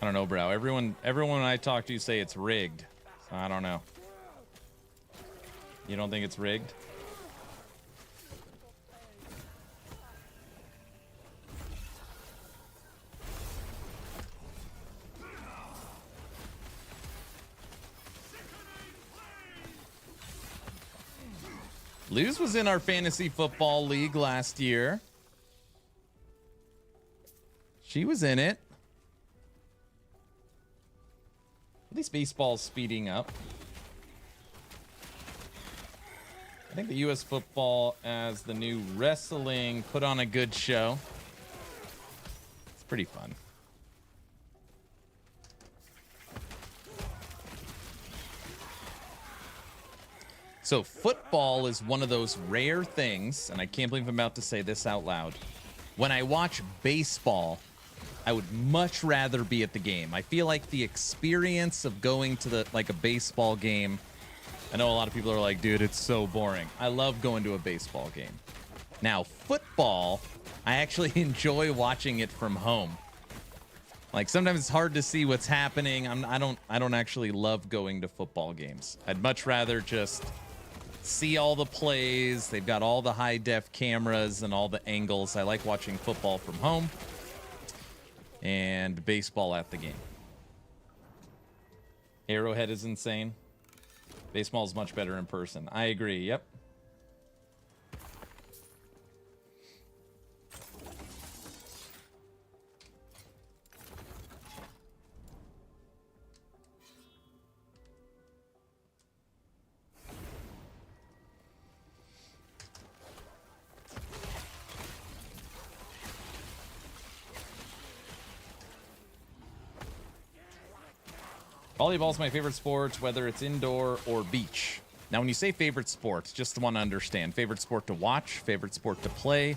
[SPEAKER 1] I don't know, bro. Everyone I talk to say it's rigged. So I don't know. You don't think it's rigged? Luz was in our fantasy football league last year. She was in it. At least baseball's speeding up. I think the U.S. football, as the new wrestling, put on a good show. It's pretty fun. So football is one of those rare things, and I can't believe I'm about to say this out loud. When I watch baseball, I would much rather be at the game. I feel like the experience of going to a baseball game, I know a lot of people are like, dude, it's so boring. I love going to a baseball game. Now, football, I actually enjoy watching it from home. Like, sometimes it's hard to see what's happening. I don't actually love going to football games. I'd much rather just see all the plays. They've got all the high-def cameras and all the angles. I like watching football from home and baseball at the game. Arrowhead is insane. Baseball is much better in person. I agree. Yep. Volleyball's my favorite sport, whether it's indoor or beach. Now, when you say favorite sport, just want to understand. Favorite sport to watch, favorite sport to play,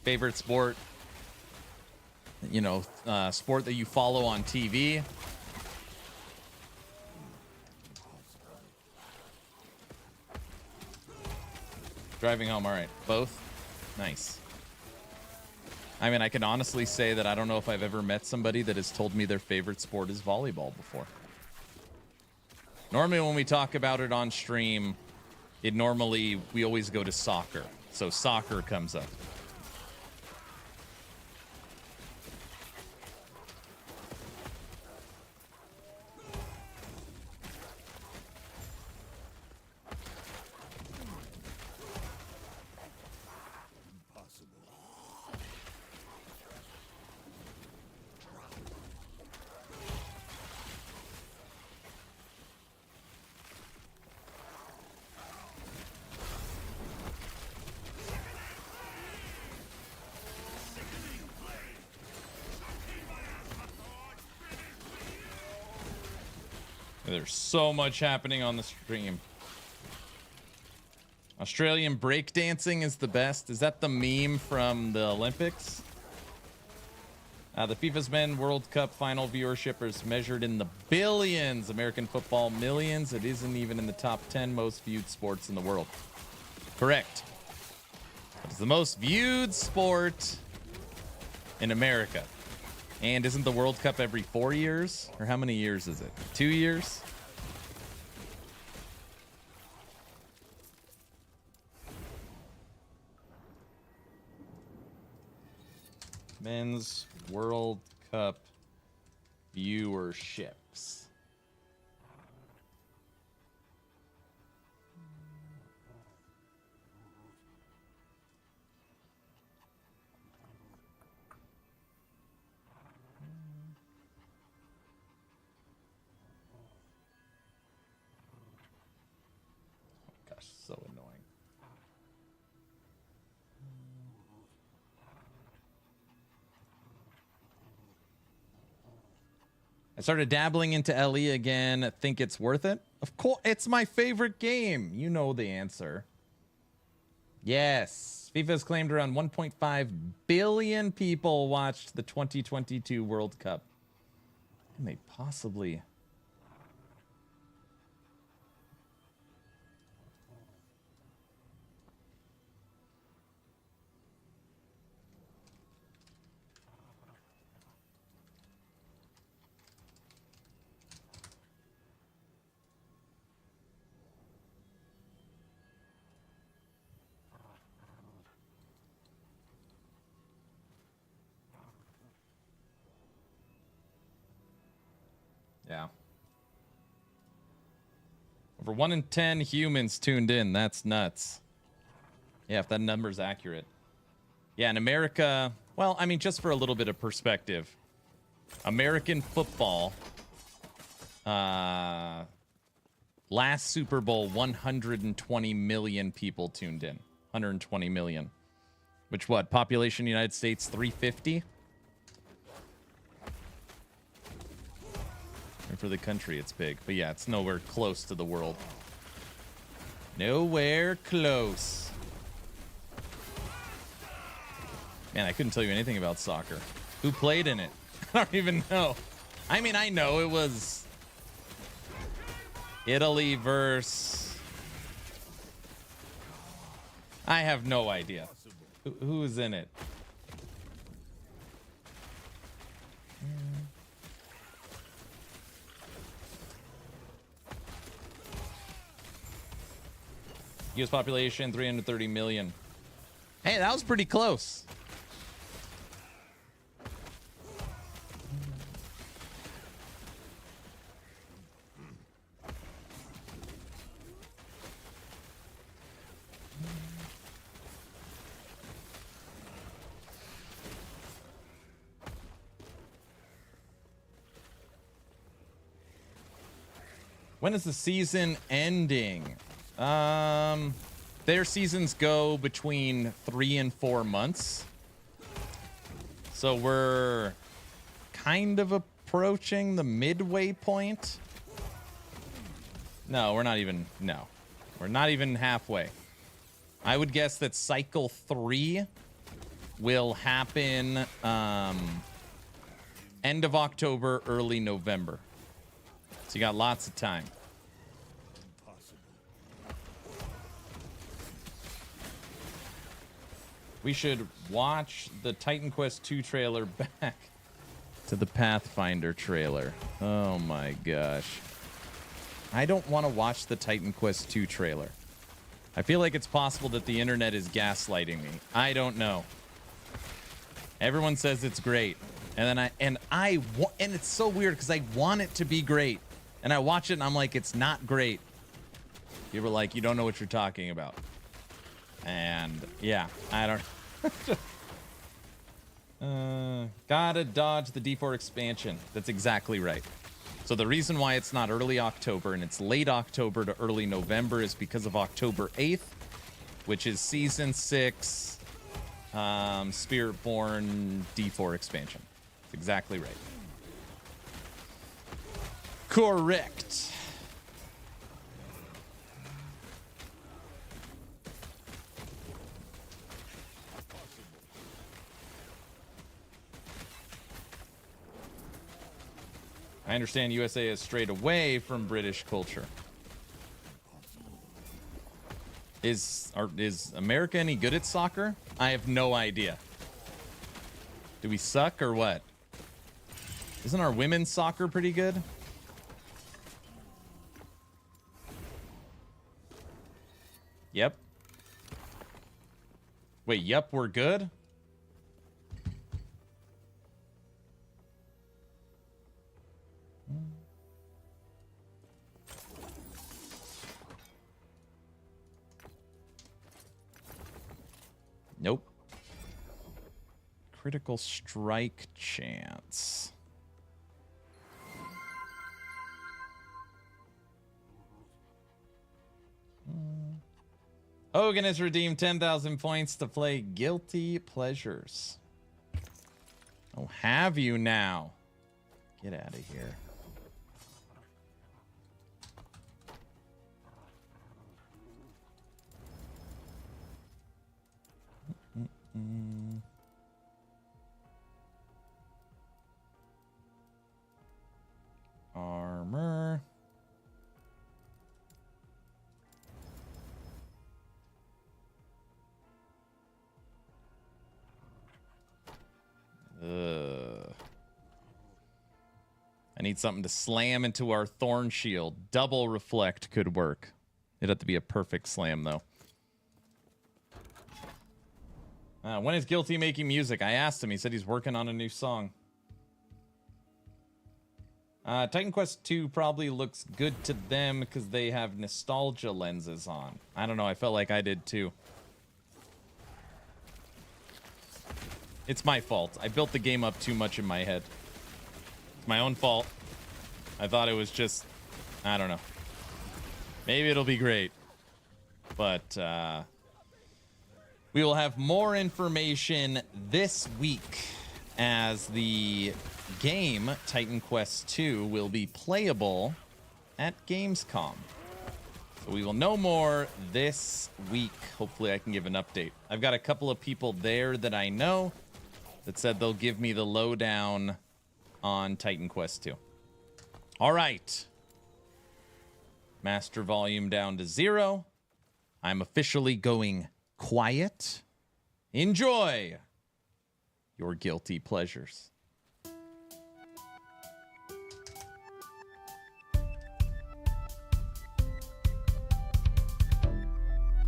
[SPEAKER 1] favorite sport, sport that you follow on TV. Driving home, all right. Both? Nice. I mean, I can honestly say that I don't know if I've ever met somebody that has told me their favorite sport is volleyball before. Normally, when we talk about it on stream, we always go to soccer. So soccer comes up. There's so much happening on the stream. Australian breakdancing is the best. Is that the meme from the Olympics? The FIFA's Men World Cup final viewership is measured in the billions. American football, millions. It isn't even in the top 10 most viewed sports in the world. Correct. It's the most viewed sport in America. And isn't the World Cup every 4 years? Or how many years is it? 2 years? Men's World Cup viewerships. Gosh, so annoying. I started dabbling into LE again. Think it's worth it? Of course, it's my favorite game. You know the answer. Yes. FIFA's claimed around 1.5 billion people watched the 2022 World Cup. Can they possibly... Yeah. Over 1 in 10 humans tuned in. That's nuts. Yeah, if that number's accurate. Yeah, in America, well, I mean, just for a little bit of perspective, American football, last Super Bowl, 120 million people tuned in. 120 million. Which what? Population United States, 350? And for the country, it's big. But yeah, it's nowhere close to the world. Nowhere close. Man, I couldn't tell you anything about soccer. Who played in it? I don't even know. I mean, I know it was Italy versus... I have no idea. Who is in it? US population, 330 million. Hey, that was pretty close. When is the season ending? Their seasons go between 3 and 4 months. So we're kind of approaching the midway point. No, we're not even, no. We're not even halfway. I would guess that cycle 3 will happen end of October, early November. So you got lots of time. We should watch the Titan Quest 2 trailer back to the Pathfinder trailer. Oh my gosh. I don't want to watch the Titan Quest 2 trailer. I feel like it's possible that the internet is gaslighting me. I don't know. Everyone says it's great. And then and it's so weird because I want it to be great. And I watch it and I'm like, it's not great. You were like, you don't know what you're talking about. And yeah, I don't. Gotta dodge the D4 expansion. That's exactly right. So the reason why it's not early October and it's late October to early November is because of October 8th, which is season 6, Spiritborn D4 expansion. That's exactly right. Correct. I understand USA has strayed away from British culture. Is America any good at soccer? I have no idea. Do we suck or what? Isn't our women's soccer pretty good? Yep. Wait, yep, we're good? Nope. Critical strike chance. Hogan has redeemed 10,000 points to play Guilty Pleasures. Oh, have you now? Get out of here. Armor. I need something to slam into our thorn shield. Double reflect could work. It'd have to be a perfect slam, though. When is Guilty making music? I asked him. He said he's working on a new song. Titan Quest 2 probably looks good to them because they have nostalgia lenses on. I don't know. I felt like I did too. It's my fault. I built the game up too much in my head. It's my own fault. I thought it was just, I don't know. Maybe it'll be great. But we will have more information this week as the game, Titan Quest 2, will be playable at Gamescom. So we will know more this week. Hopefully I can give an update. I've got a couple of people there that I know that said they'll give me the lowdown on Titan Quest 2. All right. Master volume down to 0. I'm officially going quiet. Enjoy your guilty pleasures.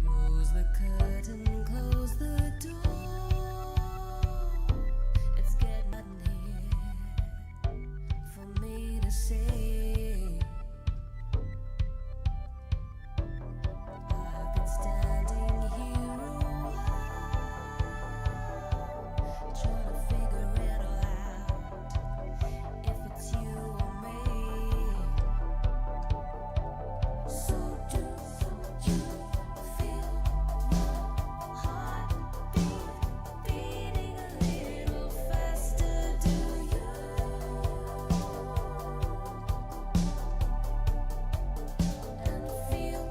[SPEAKER 2] Close the curtain, close the door. It's getting here for me to say. I've been standing here a while, trying to figure it all out, if it's you or me. So do you feel my heart beating a little faster? Do you? And feel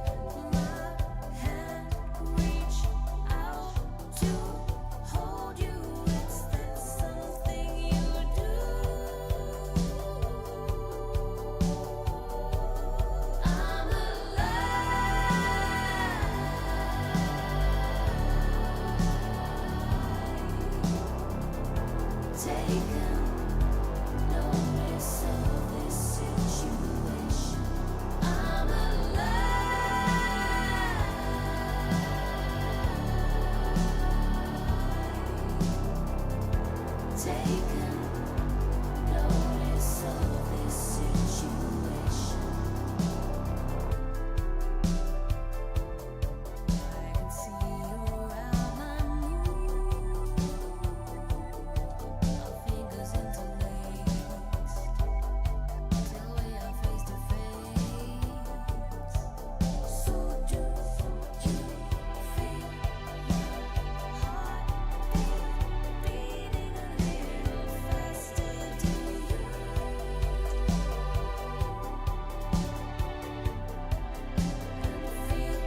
[SPEAKER 2] my hand reach out to hold you? It's that something you do. I'm alive. Taken notice of this situation. I'm alive. Taken notice of this situation. I can see your outline move. Our fingers interlaced till we are face to face. So do you feel my heart beating a little faster? Do you? And feel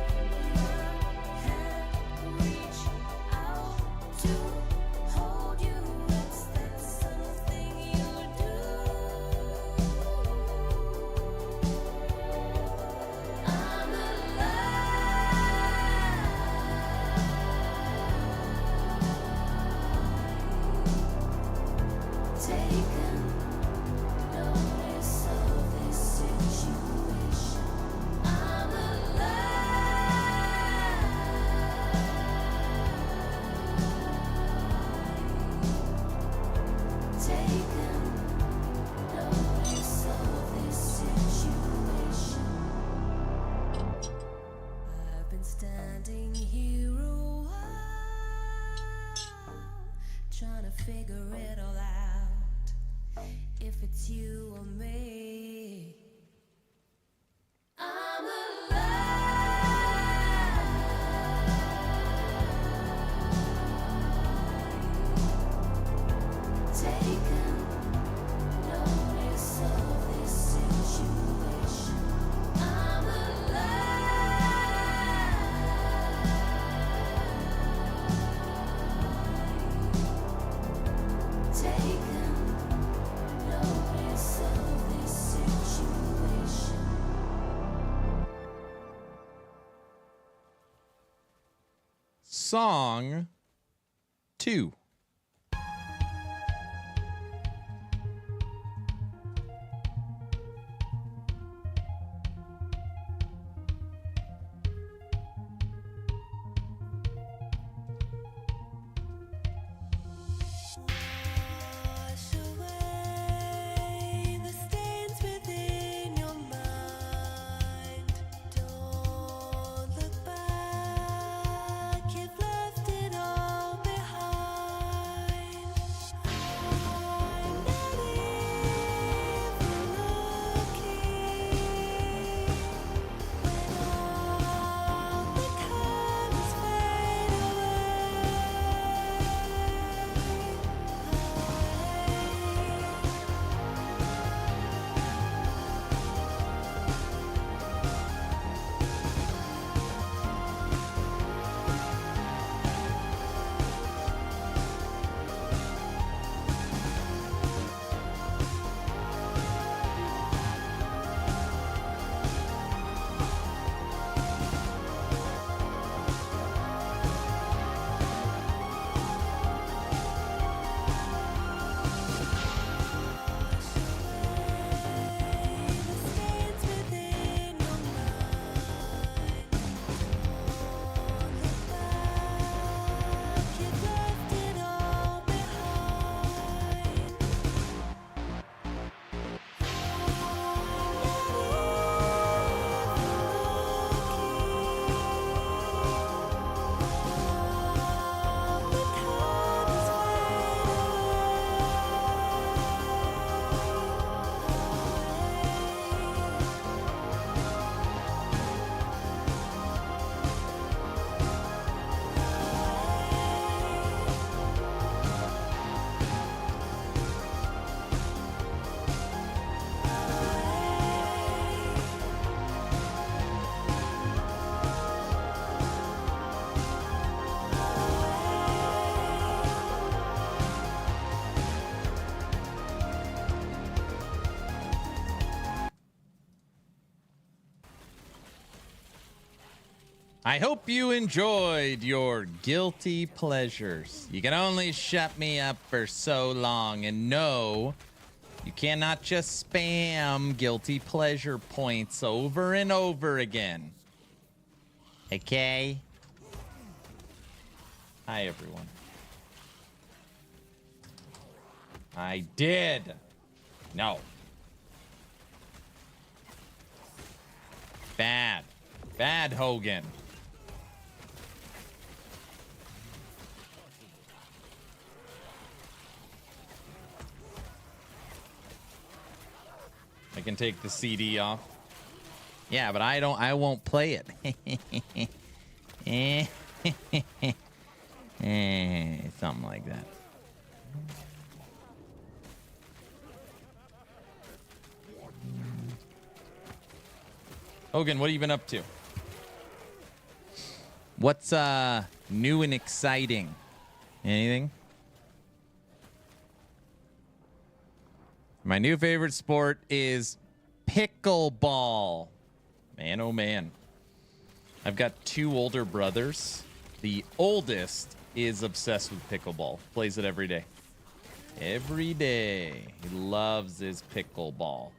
[SPEAKER 2] my hand reach out to hold you? It's that something you do. I'm alive. Taken notice of this situation. I'm alive. Taken notice of this situation. I've been standing here a while, trying to figure it all out, if it's you or me. I'm alive. Taken notice of this situation. I'm alive. Taken notice of this situation.
[SPEAKER 1] Song 2.
[SPEAKER 2] Wash away the stains within your mind. Don't look back, you've left it all behind.
[SPEAKER 1] I hope you enjoyed your guilty pleasures. You can only shut me up for so long, and no, you cannot just spam guilty pleasure points over and over again. Okay? Hi, everyone. I did. No. Bad. Bad, Hogan. I can take the CD off. Yeah, but I won't play it. Something like that. Hogan, what have you been up to? What's new and exciting? Anything? My new favorite sport is pickleball. Man, oh man. I've got 2 older brothers. The oldest is obsessed with pickleball. Plays it every day. Every day. He loves his pickleball.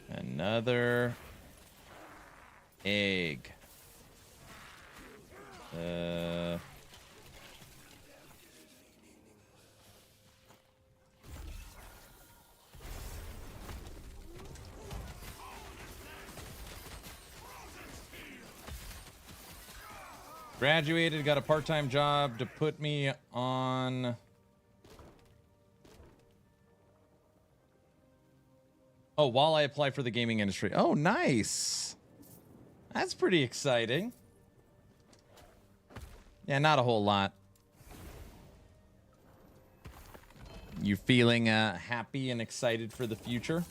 [SPEAKER 1] Another egg. Graduated, got a part-time job to put me on. Oh, while I apply for the gaming industry. Oh, nice. That's pretty exciting. Yeah, not a whole lot. You feeling happy and excited for the future?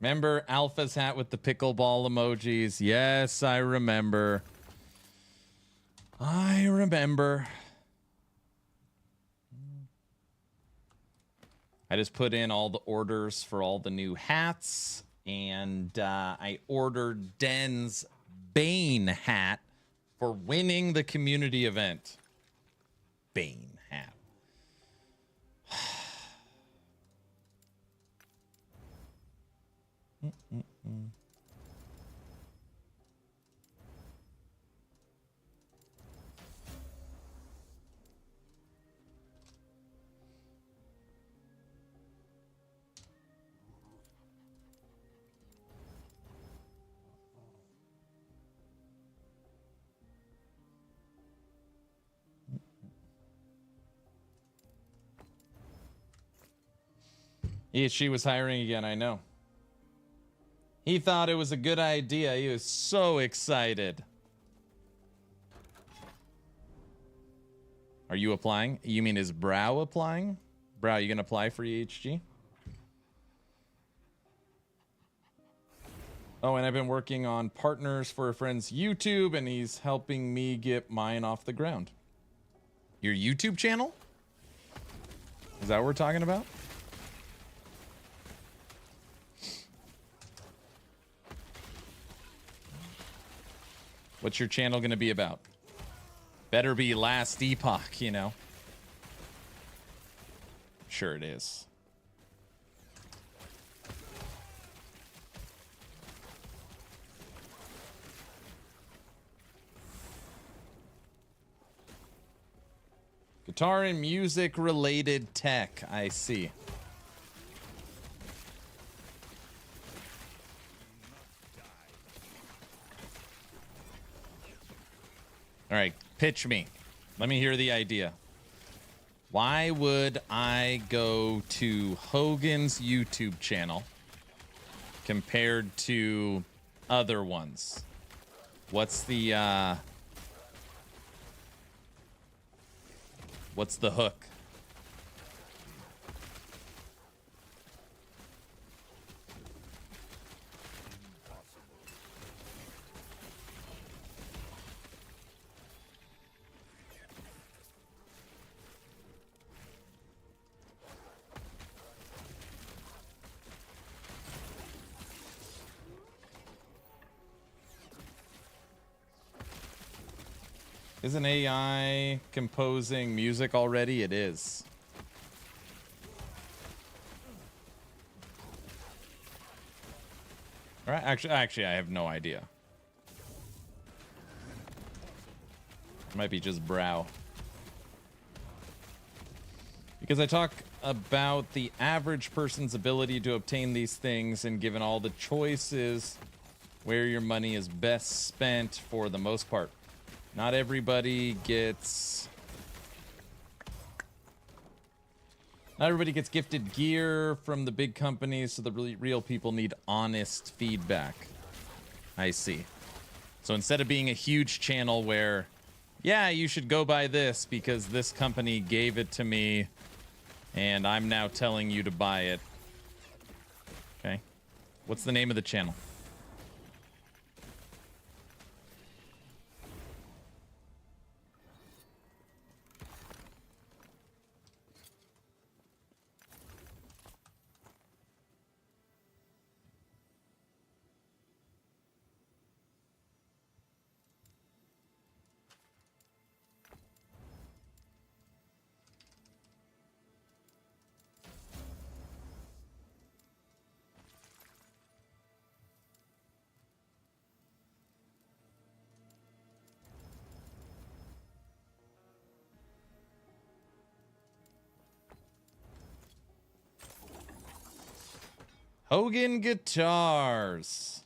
[SPEAKER 1] Remember Alpha's hat with the pickleball emojis? Yes, I remember. I remember. I just put in all the orders for all the new hats, and I ordered Den's Bane hat for winning the community event. Bane hat. She was hiring again, I know. He thought it was a good idea. He was so excited. Are you applying? You mean is Brow applying? Brow, you gonna apply for EHG? Oh, and I've been working on partners for a friend's YouTube, and he's helping me get mine off the ground. Your YouTube channel? Is that what we're talking about? What's your channel going to be about? Better be Last Epoch, you know. Sure it is. Guitar and music related tech, I see. All right, pitch me. Let me hear the idea. Why would I go to Hogan's YouTube channel compared to other ones? What's the hook? Isn't AI composing music already? It is. All right, actually, I have no idea. It might be just brow. Because I talk about the average person's ability to obtain these things, and given all the choices, where your money is best spent for the most part. Not everybody gets gifted gear from the big companies, so the really real people need honest feedback. I see. So instead of being a huge channel where, yeah, you should go buy this because this company gave it to me and I'm now telling you to buy it. Okay. What's the name of the channel? Hogan Guitars.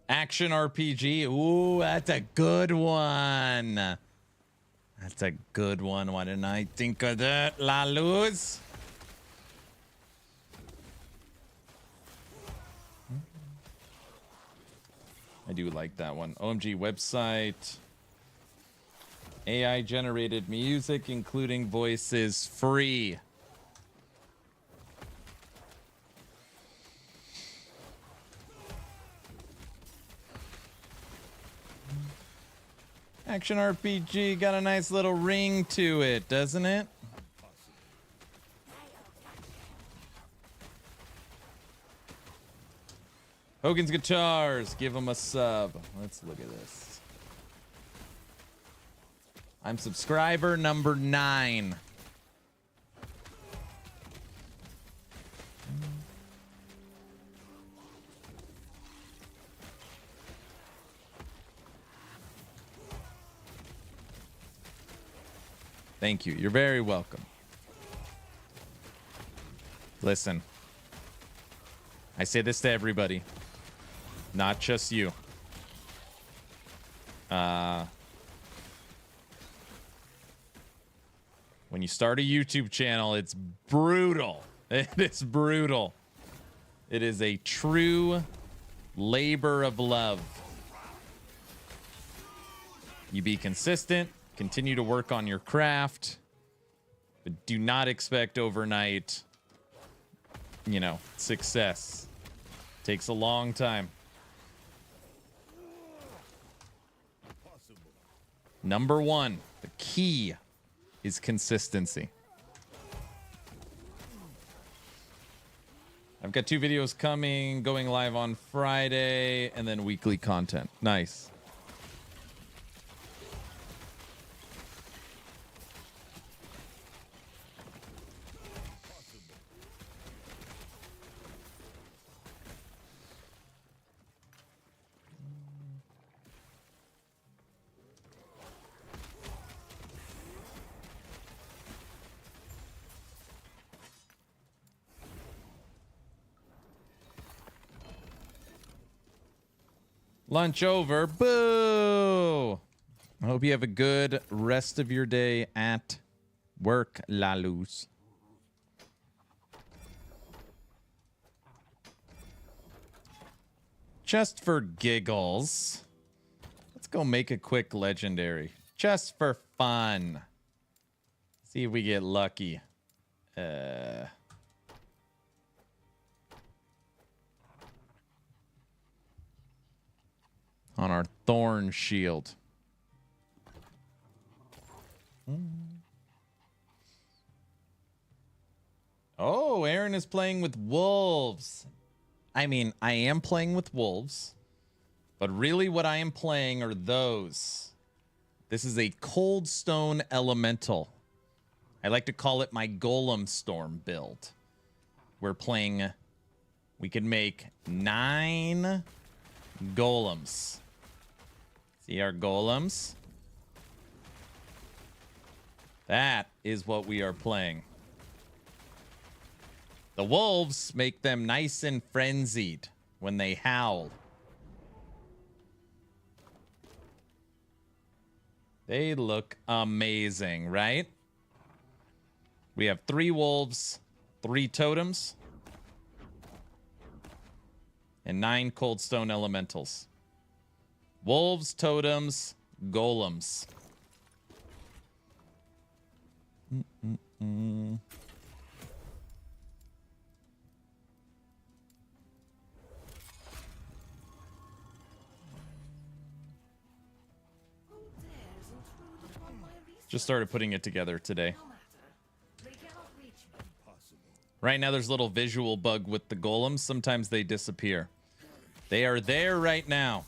[SPEAKER 1] Action RPG. Ooh, that's a good one. That's a good one. Why didn't I think of that? La Luz. I do like that one. OMG website. AI generated music, including voices, free. Action RPG got a nice little ring to it, doesn't it? Hogan's Guitars, give him a sub. Let's look at this. I'm subscriber number 9. Thank you. You're very welcome. Listen, I say this to everybody, not just you. When you start a YouTube channel, it's brutal. It is brutal. It is a true labor of love. You be consistent, continue to work on your craft, but do not expect overnight, success. Takes a long time. Number 1, the key is consistency. I've got 2 videos coming, going live on Friday, and then weekly content. Nice. Lunch over. Boo! I hope you have a good rest of your day at work, La Luz. Just for giggles, let's go make a quick legendary. Just for fun. See if we get lucky. On our thorn shield. Oh, Aaron is playing with wolves. I mean, I am playing with wolves, but really what I am playing are those. This is a Coldstone Elemental. I like to call it my Golemstorm build. We're playing, we can make 9 golems. See our golems? That is what we are playing. The wolves make them nice and frenzied when they howl. They look amazing, right? We have 3 wolves, 3 totems, and 9 Coldstone Elementals. Wolves, totems, golems. Just started putting it together today. Right now there's a little visual bug with the golems. Sometimes they disappear. They are there right now.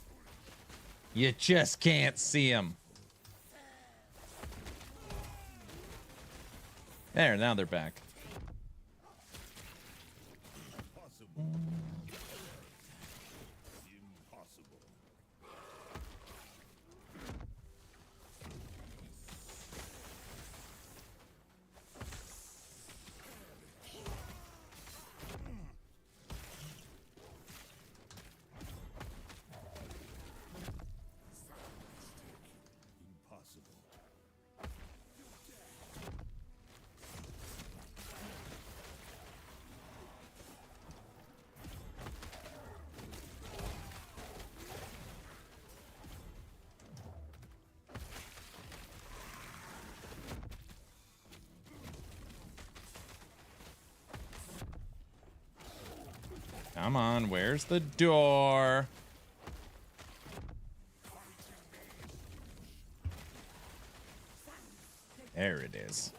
[SPEAKER 1] You just can't see them. There, now they're back. Come on, where's the door? There it is.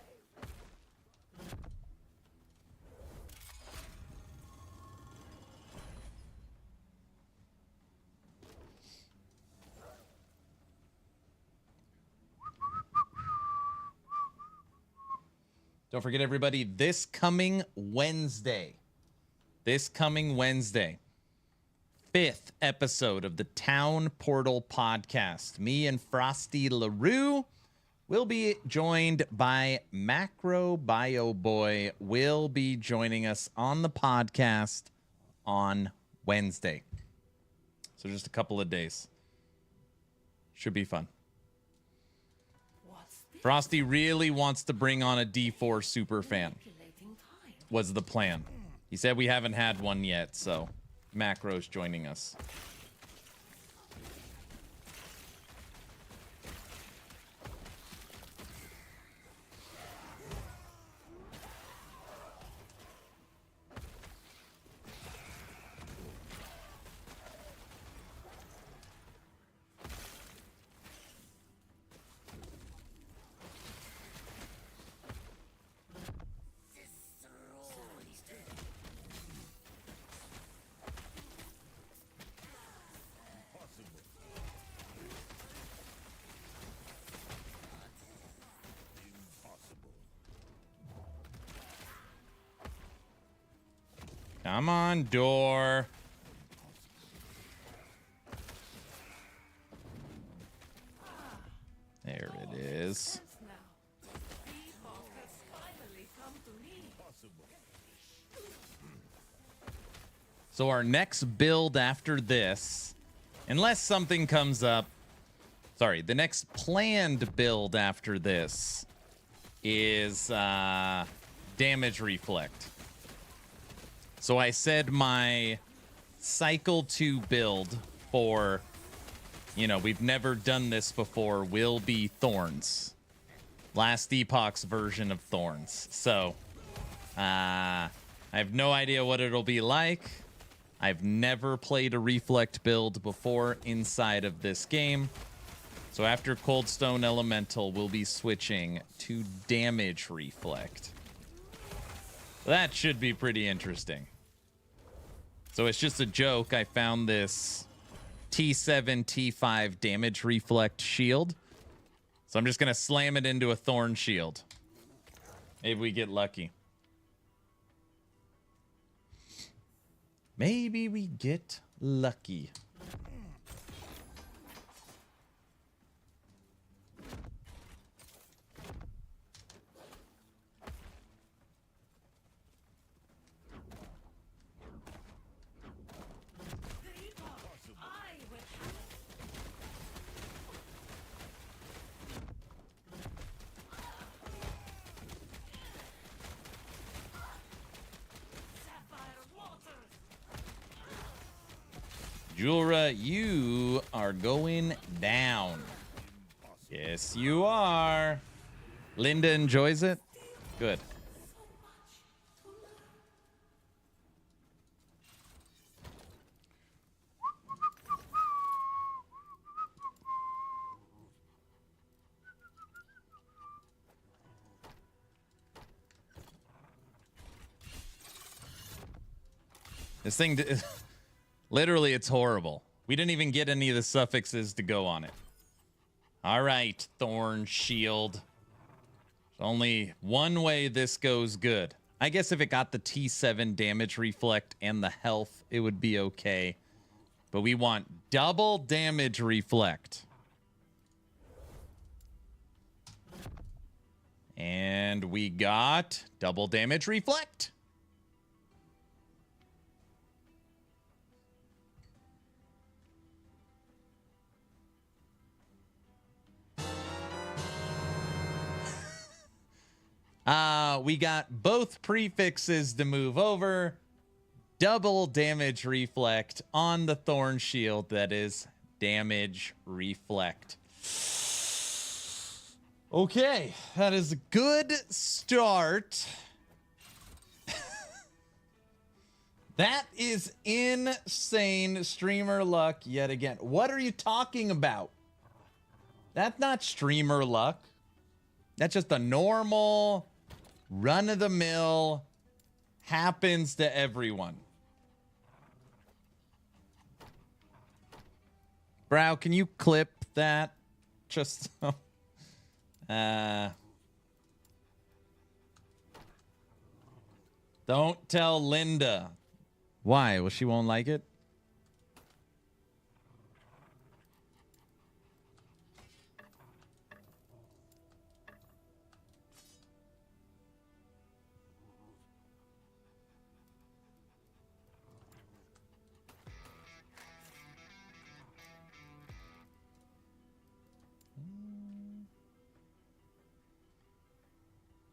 [SPEAKER 1] Don't forget, everybody, this coming Wednesday, 5th episode of the Town Portal podcast. Me and Frosty LaRue will be joined by Macro Bio Boy, will be joining us on the podcast on Wednesday. So just a couple of days. Should be fun. Frosty really wants to bring on a D4 super fan, was the plan. He said we haven't had one yet, so Macro's joining us. Come on, door. There it is. So our next build after this, unless something comes up, sorry, the next planned build after this is damage reflect. So I said my cycle 2 build for, you know, we've never done this before, will be Thorns. Last Epoch's version of Thorns. So I have no idea what it'll be like. I've never played a reflect build before inside of this game. So after Coldstone Elemental, we'll be switching to damage reflect. That should be pretty interesting. So it's just a joke. I found this T7, T5 damage reflect shield. So I'm just going to slam it into a thorn shield. Maybe we get lucky. Maybe we get lucky. Julra, you are going down. Yes, you are. Linda enjoys it. Good. This thing... Literally, it's horrible. We didn't even get any of the suffixes to go on it. All right, Thorn Shield. There's only one way this goes good. I guess if it got the T7 damage reflect and the health, it would be okay. But we want double damage reflect. And we got double damage reflect. We got both prefixes to move over. Double damage reflect on the Thorn Shield. That is damage reflect. Okay, that is a good start. That is insane streamer luck yet again. What are you talking about? That's not streamer luck. That's just a normal, run-of-the-mill, happens to everyone. Brow, can you clip that? Just so... Don't tell Linda. Why? Well, she won't like it?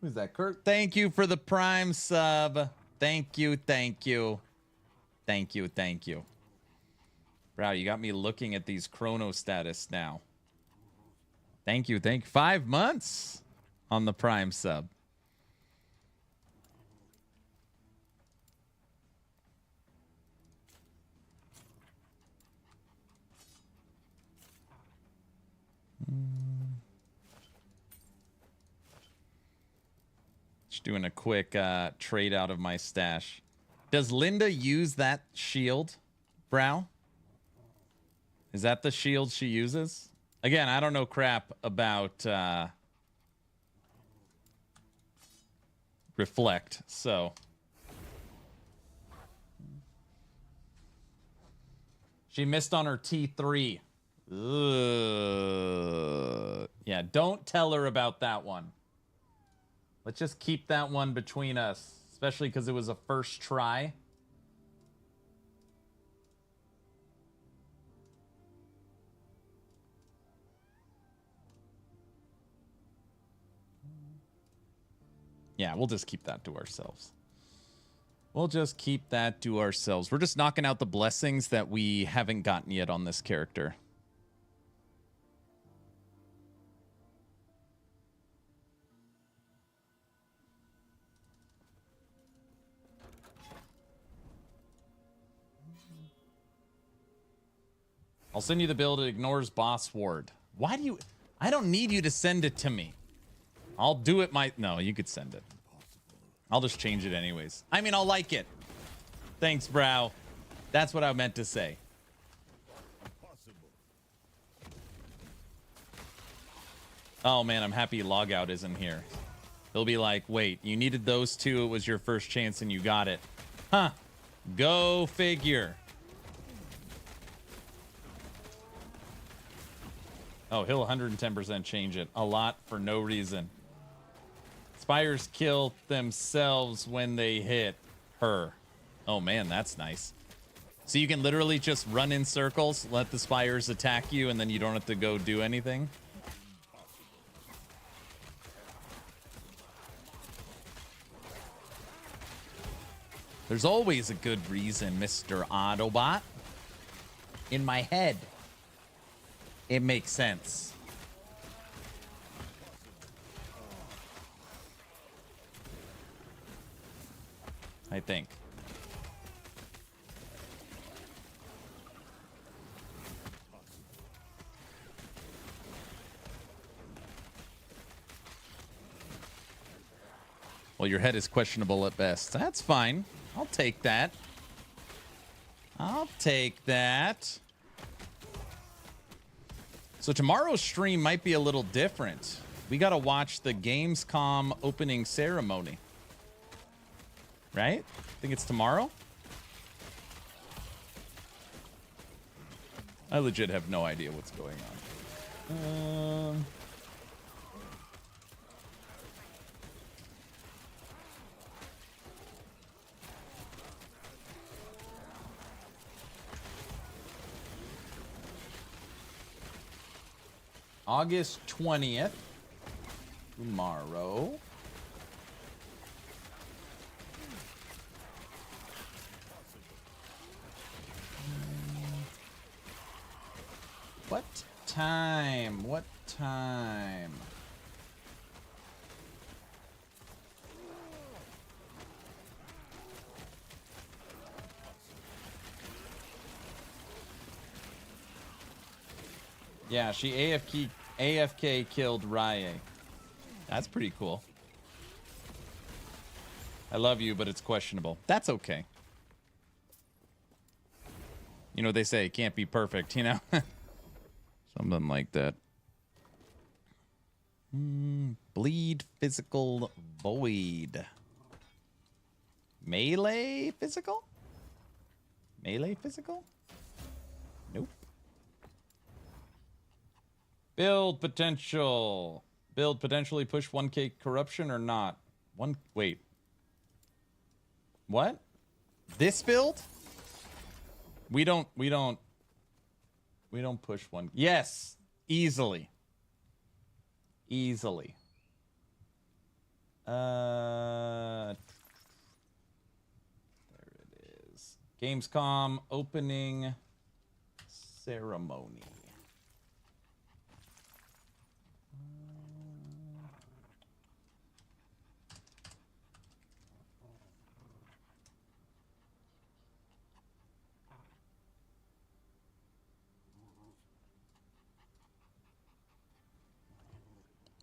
[SPEAKER 1] Who's that, Kurt? Thank you for the Prime sub. Thank you, thank you. Thank you, thank you. Bro, you got me looking at these chrono status now. Thank you, thank you. 5 months on the Prime sub. Just doing a quick trade out of my stash. Does Linda use that shield, Brow? Is that the shield she uses? Again, I don't know crap about Reflect, so. She missed on her T3. Ugh. Yeah, don't tell her about that one. Let's just keep that one between us, especially because it was a first try. Yeah, we'll just keep that to ourselves. We'll just keep that to ourselves. We're just knocking out the blessings that we haven't gotten yet on this character. I'll send you the build. It ignores boss ward. Why do you... I don't need you to send it to me. I'll do it No, you could send it. I'll just change it anyways. I mean, I'll like it. Thanks, Brow. That's what I meant to say. Oh man, I'm happy Logout isn't here. They'll be like, wait, you needed those two, it was your first chance and you got it. Huh. Go figure. Oh, he'll 110% change it. A lot for no reason. Spires kill themselves when they hit her. Oh man, that's nice. So you can literally just run in circles, let the spires attack you, and then you don't have to go do anything. There's always a good reason, Mr. Autobot. In my head, it makes sense. I think. Well, your head is questionable at best. That's fine. I'll take that. I'll take that. So tomorrow's stream might be a little different. We got to watch the Gamescom opening ceremony. Right? I think it's tomorrow. I legit have no idea what's going on. August 20th, tomorrow. What time? What time? Yeah, she AFK killed Rye. That's pretty cool. I love you, but it's questionable. That's okay. You know what they say, it can't be perfect, you know? Something like that. Bleed physical void. Melee physical? Melee physical? Nope. Build potential. Build potentially push 1k corruption or not? Wait. What? This build? We don't push one. Yes, easily. Easily. There it is. Gamescom opening ceremony.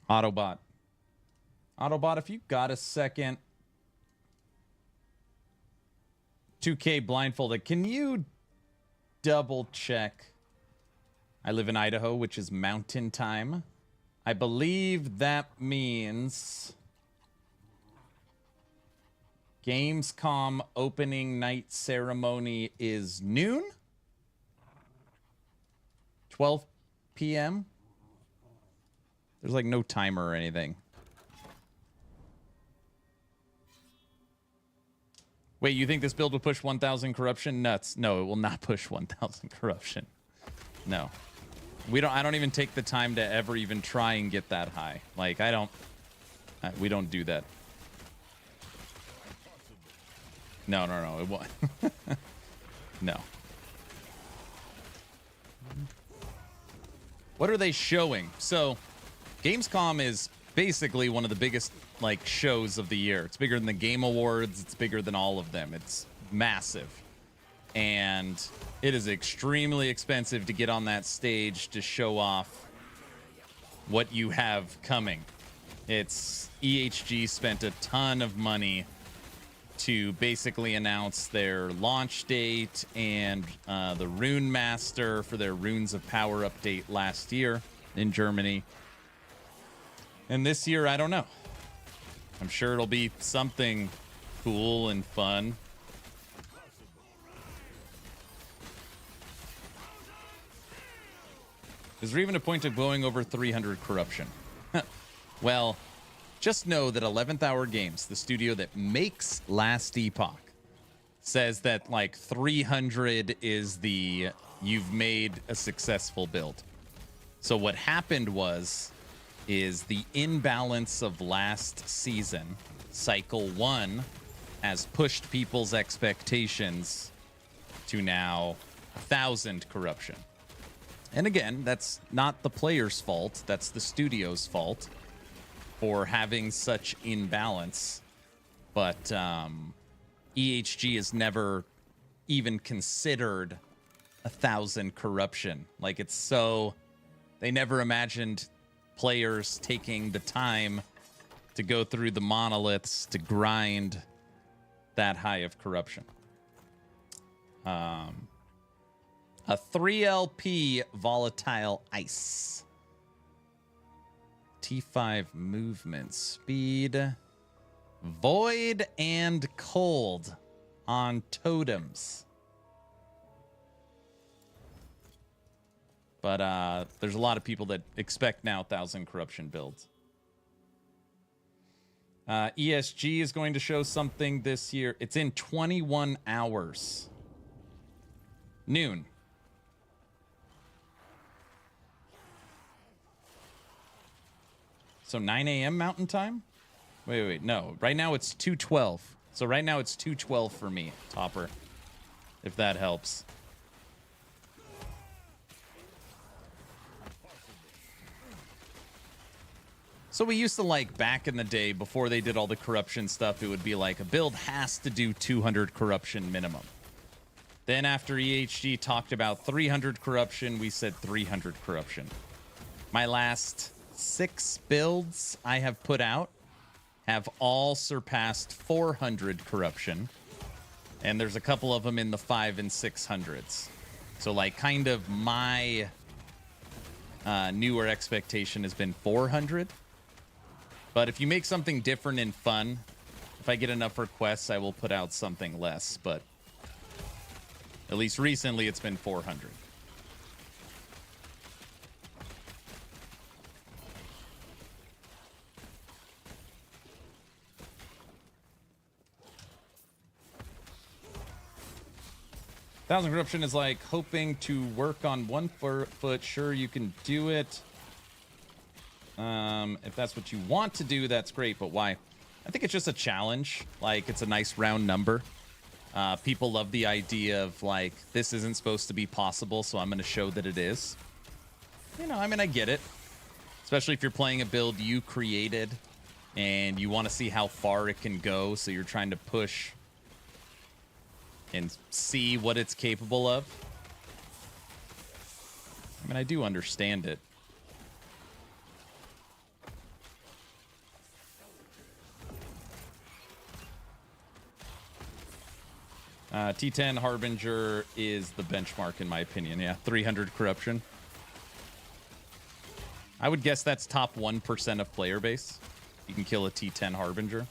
[SPEAKER 1] Autobot. Autobot, if you got a second. 2K blindfolded. Can you double check? I live in Idaho, which is mountain time. I believe that means Gamescom opening night ceremony is noon? 12 p.m.? There's like no timer or anything. Wait, you think this build will push 1,000 corruption? Nuts. No, it will not push 1,000 corruption. No. I don't even take the time to ever even try and get that high. Like, we don't do that. No, it won't. No. What are they showing? So, Gamescom is basically one of the biggest like shows of the year. It's bigger than the Game Awards. It's bigger than all of them. It's massive. And it is extremely expensive to get on that stage to show off what you have coming. EHG spent a ton of money to basically announce their launch date and the Rune Master for their Runes of Power update last year in Germany. And this year, I don't know. I'm sure it'll be something cool and fun. Is there even a point of going over 300 corruption? Well, just know that 11th Hour Games, the studio that makes Last Epoch, says that like 300 is the you've made a successful build. So what happened is the imbalance of last season, cycle 1, has pushed people's expectations to now 1,000 corruption. And again, that's not the player's fault. That's the studio's fault for having such imbalance. But EHG has never even considered 1,000 corruption. Like, it's so... They never imagined players taking the time to go through the monoliths to grind that high of corruption. A 3LP volatile ice. T5 movement speed. Void and cold on totems. But there's a lot of people that expect now 1,000 corruption builds. ESG is going to show something this year. It's in 21 hours. Noon. So 9 a.m. Mountain Time? Wait, no. Right now it's 2:12. So right now it's 2:12 for me, Topper. If that helps. So we used to, like, back in the day, before they did all the corruption stuff, it would be like a build has to do 200 corruption minimum. Then after EHG talked about 300 corruption, we said 300 corruption. My last 6 builds I have put out have all surpassed 400 corruption. And there's a couple of them in the 500s and 600s. So, like, kind of my newer expectation has been 400. But if you make something different and fun, if I get enough requests, I will put out something less. But at least recently, it's been 400. Thousand corruption is like hoping to work on 1 foot. Sure, you can do it. If that's what you want to do, that's great. But why? I think it's just a challenge. Like, it's a nice round number. People love the idea of, like, this isn't supposed to be possible, so I'm going to show that it is. You know, I mean, I get it. Especially if you're playing a build you created and you want to see how far it can go, so you're trying to push and see what it's capable of. I mean, I do understand it. T10 Harbinger is the benchmark, in my opinion. Yeah, 300 corruption. I would guess that's top 1% of player base. You can kill a T10 Harbinger.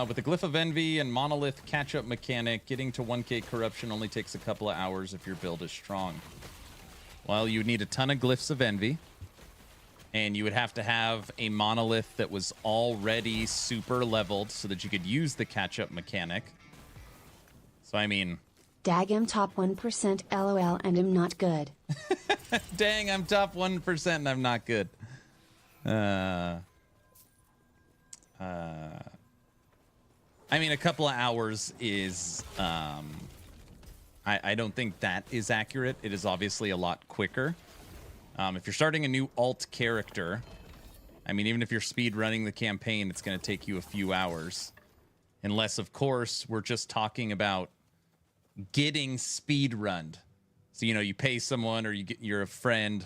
[SPEAKER 1] With the Glyph of Envy and Monolith catch-up mechanic, getting to 1k corruption only takes a couple of hours if your build is strong. Well, you would need a ton of Glyphs of Envy, and you would have to have a Monolith that was already super leveled so that you could use the catch-up mechanic. So, I mean...
[SPEAKER 3] Dag, I'm top 1% LOL and I'm not good.
[SPEAKER 1] Dang, I'm top 1% and I'm not good. I mean, a couple of hours is... I don't think that is accurate. It is obviously a lot quicker. If you're starting a new alt character, I mean, even if you're speed running the campaign, it's going to take you a few hours. Unless, of course, we're just talking about getting speed runned. So, you pay someone or you're a friend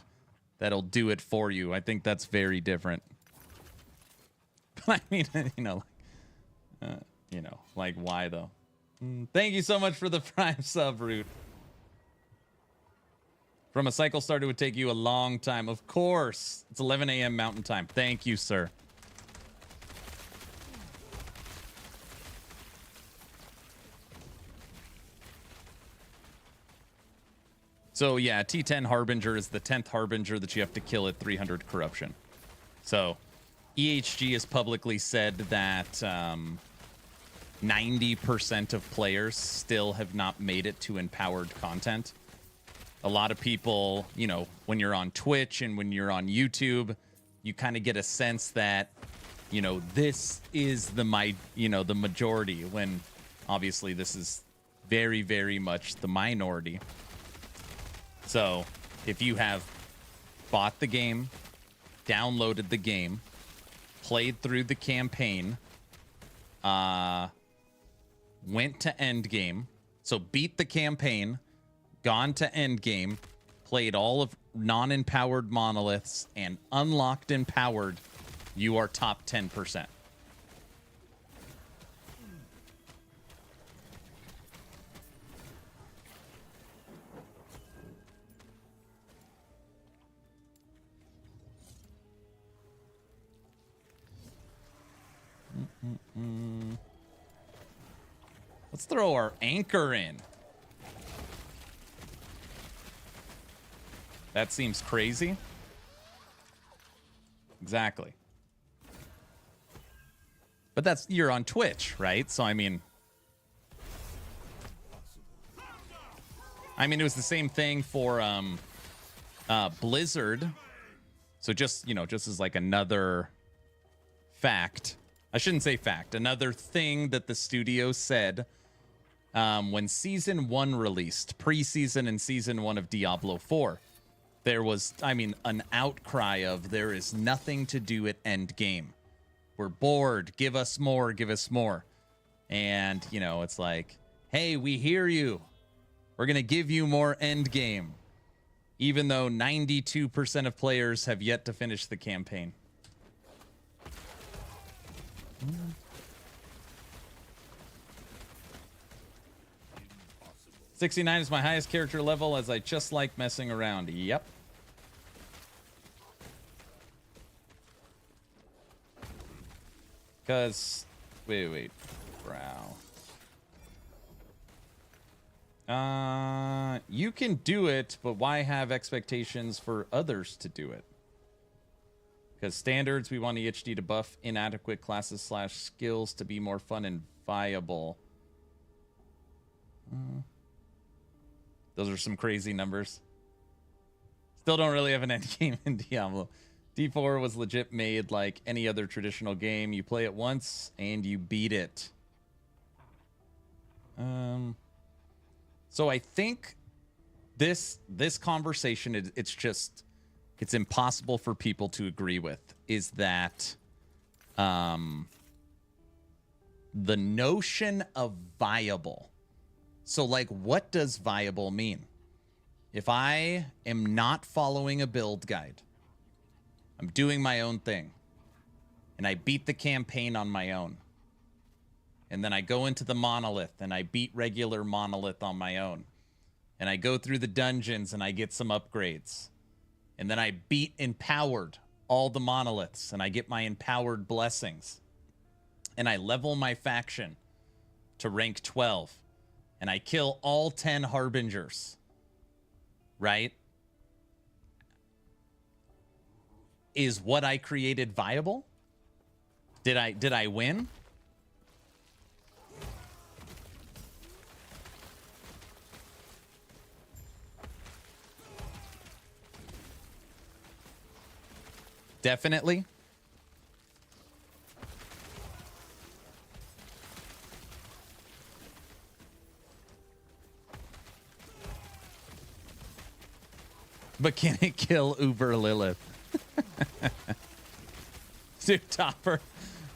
[SPEAKER 1] that'll do it for you. I think that's very different. But I mean, like why though? Thank you so much for the Prime sub, Root. From a cycle start, it would take you a long time. Of course. It's 11 a.m. Mountain Time. Thank you, sir. So, yeah, T10 Harbinger is the 10th Harbinger that you have to kill at 300 corruption. So, EHG has publicly said that 90% of players still have not made it to empowered content. A lot of people, when you're on Twitch and when you're on YouTube, you kind of get a sense that, this is the majority, when obviously this is very, very much the minority. So if you have bought the game, downloaded the game, played through the campaign, went to endgame, so beat the campaign, gone to endgame, played all of non-empowered monoliths, and unlocked empowered, you are top 10%. Let's throw our anchor in. That seems crazy. Exactly. But you're on Twitch, right? So I mean it was the same thing for Blizzard. So just as like another fact. I shouldn't say fact. Another thing that the studio said when Season 1 released, pre-season and Season 1 of Diablo 4, there was, an outcry of there is nothing to do at endgame. We're bored. Give us more. Give us more. And, it's like, hey, we hear you. We're going to give you more endgame. Even though 92% of players have yet to finish the campaign. 69 is my highest character level, as I just like messing around. Yep. Because, wait. Brow. You can do it, but why have expectations for others to do it? Because standards, we want EHD to buff inadequate classes / skills to be more fun and viable. Those are some crazy numbers. Still don't really have an end game in Diablo. D4 was legit made like any other traditional game. You play it once and you beat it. So I think this conversation, it's impossible for people to agree with, is that the notion of viable. So, like, what does viable mean? If I am not following a build guide, I'm doing my own thing, and I beat the campaign on my own, and then I go into the monolith, and I beat regular monolith on my own, and I go through the dungeons, and I get some upgrades, and then I beat empowered all the monoliths, and I get my empowered blessings, and I level my faction to rank 12, and I kill all 10 harbingers, right? Is what I created viable? Did I win? Definitely. But can it kill Uber Lilith? Dude, Topper,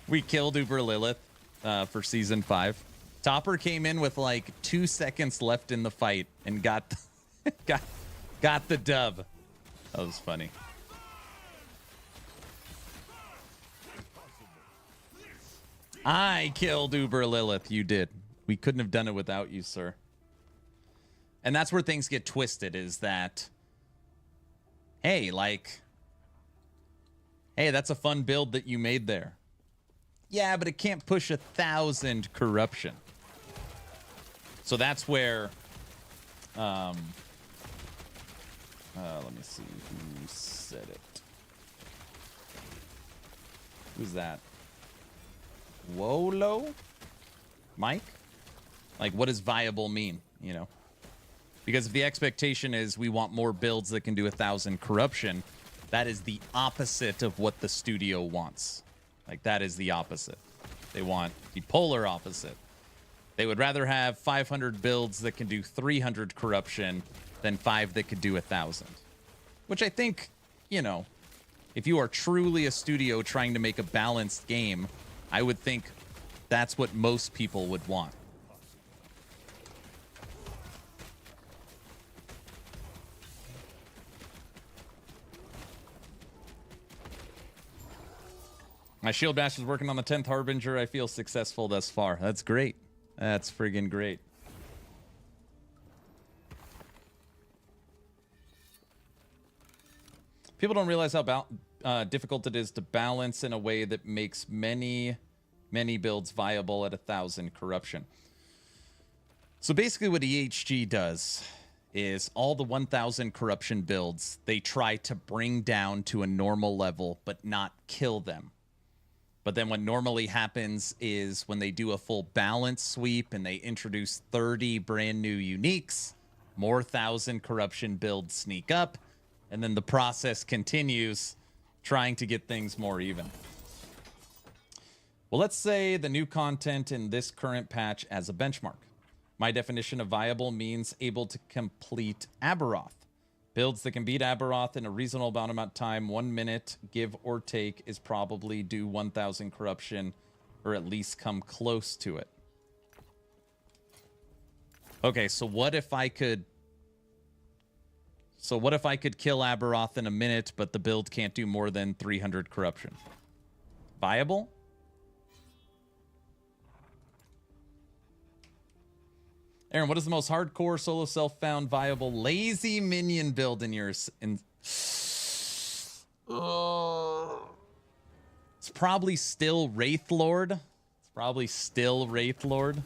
[SPEAKER 1] we killed Uber Lilith for season 5. Topper came in with like 2 seconds left in the fight and got got the dub. That was funny. I killed Uber Lilith. You did. We couldn't have done it without you, sir. And that's where things get twisted, is that, hey, like, hey, that's a fun build that you made there. Yeah, but it can't push 1,000 corruption. So that's where, let me see who said it. Who's that? Wolo? Mike? Like, what does viable mean, you know? Because if the expectation is we want more builds that can do 1,000 corruption, that is the opposite of what the studio wants. Like, that is the opposite. They want the polar opposite. They would rather have 500 builds that can do 300 corruption than 5 that could do 1,000. Which I think, you know, if you are truly a studio trying to make a balanced game, I would think that's what most people would want. My Shield Bash is working on the 10th Harbinger. I feel successful thus far. That's great. That's friggin' great. People don't realize how difficult it is to balance in a way that makes many builds viable at 1,000 corruption. So basically what EHG does is all the 1,000 corruption builds, they try to bring down to a normal level, but not kill them. But then what normally happens is when they do a full balance sweep and they introduce 30 brand new uniques, more 1,000 corruption builds sneak up, and then the process continues trying to get things more even. Well, let's say the new content in this current patch as a benchmark. My definition of viable means able to complete Aberoth. Builds that can beat Aberoth in a reasonable amount of time, 1 minute, give or take, is probably do 1,000 corruption, or at least come close to it. Okay, so what if I could... So what if I could kill Aberoth in a minute, but the build can't do more than 300 corruption? Viable? Aaron, what is the most hardcore solo self-found viable lazy minion build in yours? It's probably still Wraith Lord. It's probably still Wraith Lord.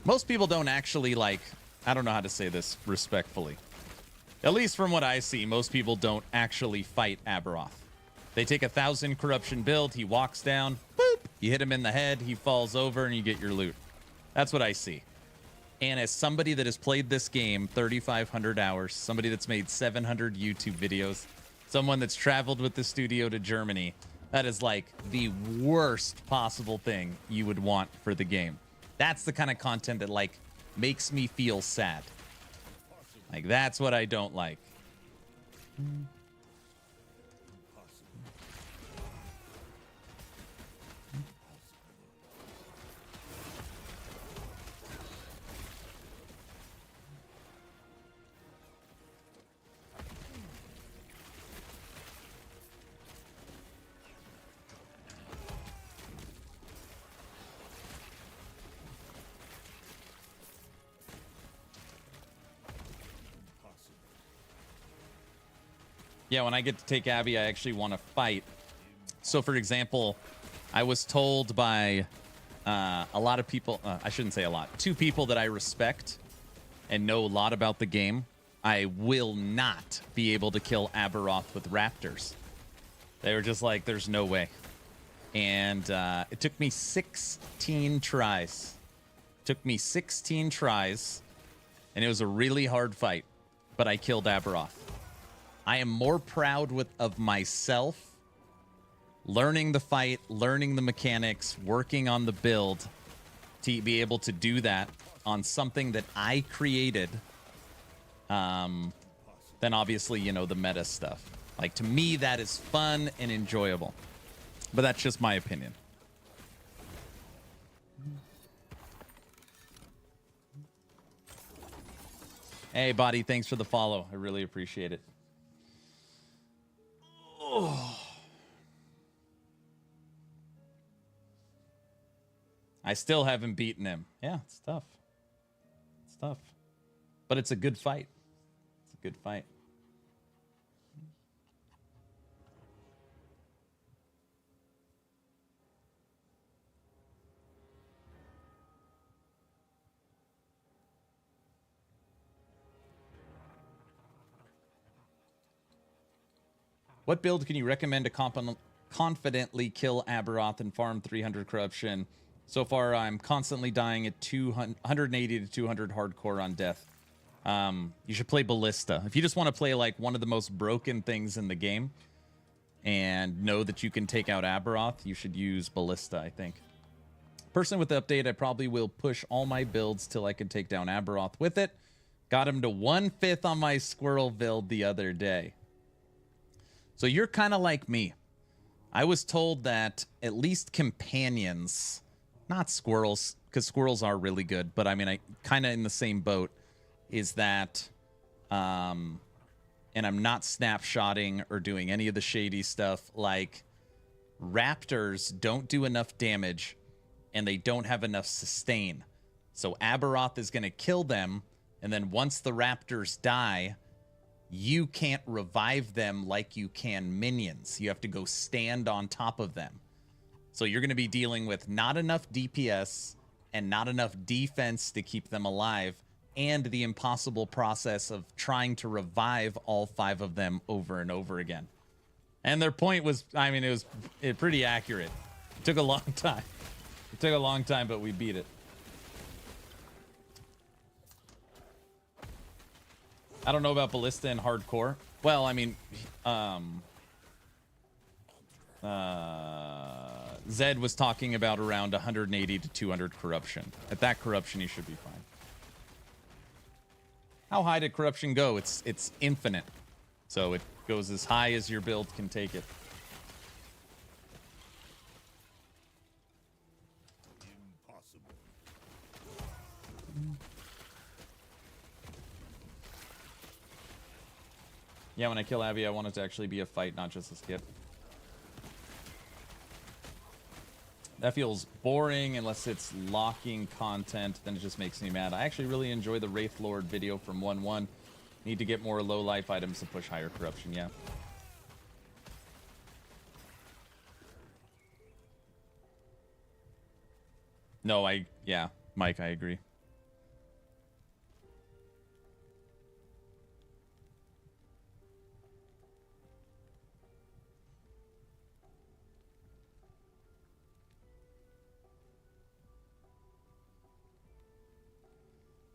[SPEAKER 1] Most people don't actually, like, I don't know how to say this respectfully. At least from what I see, most people don't actually fight Aberoth. They take 1,000 corruption build, he walks down, boop, you hit him in the head, he falls over, and you get your loot. That's what I see. And as somebody that has played this game 3,500 hours, somebody that's made 700 YouTube videos, someone that's traveled with the studio to Germany, that is like the worst possible thing you would want for the game. That's the kind of content that, like, makes me feel sad. Like, that's what I don't like. Yeah, when I get to take Abby, I actually want to fight. So, for example, I was told by a lot of people, I shouldn't say a lot, 2 people that I respect and know a lot about the game, I will not be able to kill Aberoth with raptors. They were just like, there's no way. And it took me 16 tries. Took me 16 tries, and it was a really hard fight, but I killed Aberoth. I am more proud of myself learning the fight, learning the mechanics, working on the build to be able to do that on something that I created than obviously, you know, the meta stuff. Like, to me, that is fun and enjoyable. But that's just my opinion. Hey, Body, thanks for the follow. I really appreciate it. Oh. I still haven't beaten him. Yeah, it's tough. It's tough. But it's a good fight. It's a good fight. What build can you recommend to confidently kill Aberoth and farm 300 corruption? So far, I'm constantly dying at 180 to 200 hardcore on death. You should play Ballista. If you just want to play like one of the most broken things in the game and know that you can take out Aberoth, you should use Ballista, I think. Personally, with the update, I probably will push all my builds till I can take down Aberoth with it. Got him to 1/5 on my squirrel build the other day. So you're kind of like me. I was told that at least companions, not squirrels, because squirrels are really good, but I mean, I kind of in the same boat, is that, and I'm not snapshotting or doing any of the shady stuff, like raptors don't do enough damage and they don't have enough sustain. So Aberoth is going to kill them, and then once the raptors die, you can't revive them like you can minions. You have to go stand on top of them. So you're going to be dealing with not enough DPS and not enough defense to keep them alive, and the impossible process of trying to revive all 5 of them over and over again. And their point was, I mean, it was pretty accurate. It took a long time. It took a long time, but we beat it. I don't know about Ballista and hardcore. Well, I mean, Zed was talking about around 180 to 200 corruption. At that corruption, you should be fine. How high did corruption go? It's infinite. So it goes as high as your build can take it.
[SPEAKER 4] Impossible.
[SPEAKER 1] Yeah, when I kill Abby, I want it to actually be a fight, not just a skip. That feels boring unless it's locking content. Then it just makes me mad. I actually really enjoy the Wraith Lord video from 1-1. Need to get more low life items to push higher corruption, yeah. No, yeah, Mike, I agree.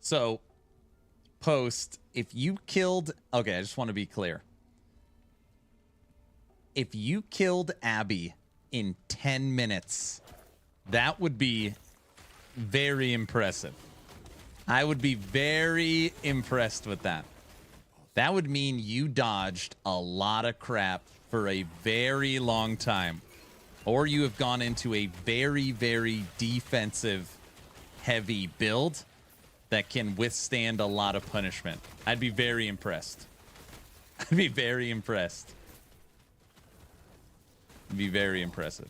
[SPEAKER 1] So, post, if you killed... Okay, I just want to be clear. If you killed Abby in 10 minutes, that would be very impressive. I would be very impressed with that. That would mean you dodged a lot of crap for a very long time. Or you have gone into a very, very defensive heavy build that can withstand a lot of punishment. I'd be very impressed. I'd be very impressed. It'd be very impressive.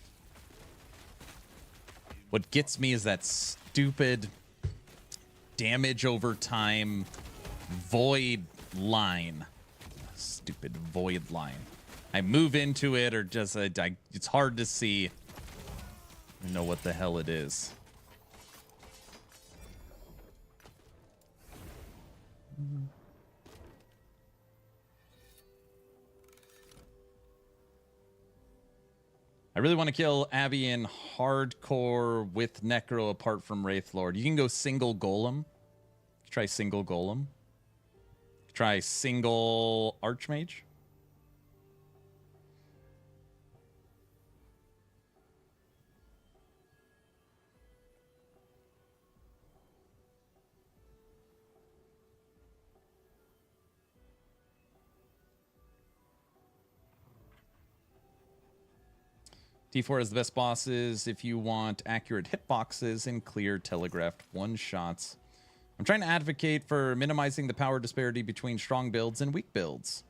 [SPEAKER 1] What gets me is that stupid damage over time void line. Stupid void line. I move into it or just it's hard to see. I know what the hell it is. I really want to kill Abby in hardcore with Necro apart from Wraith Lord. You can go single Golem. Try single Golem. Try single Archmage. D4 is the best bosses if you want accurate hitboxes and clear telegraphed one-shots. I'm trying to advocate for minimizing the power disparity between strong builds and weak builds.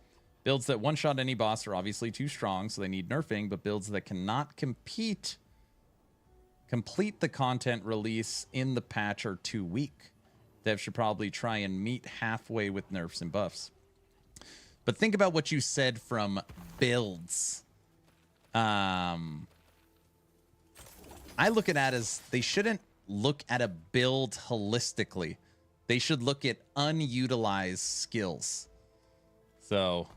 [SPEAKER 1] Builds that one-shot any boss are obviously too strong, so they need nerfing, but builds that cannot complete the content release in the patch are too weak. Devs should probably try and meet halfway with nerfs and buffs. But think about what you said from builds. I look at that as they shouldn't look at a build holistically. They should look at unutilized skills. So,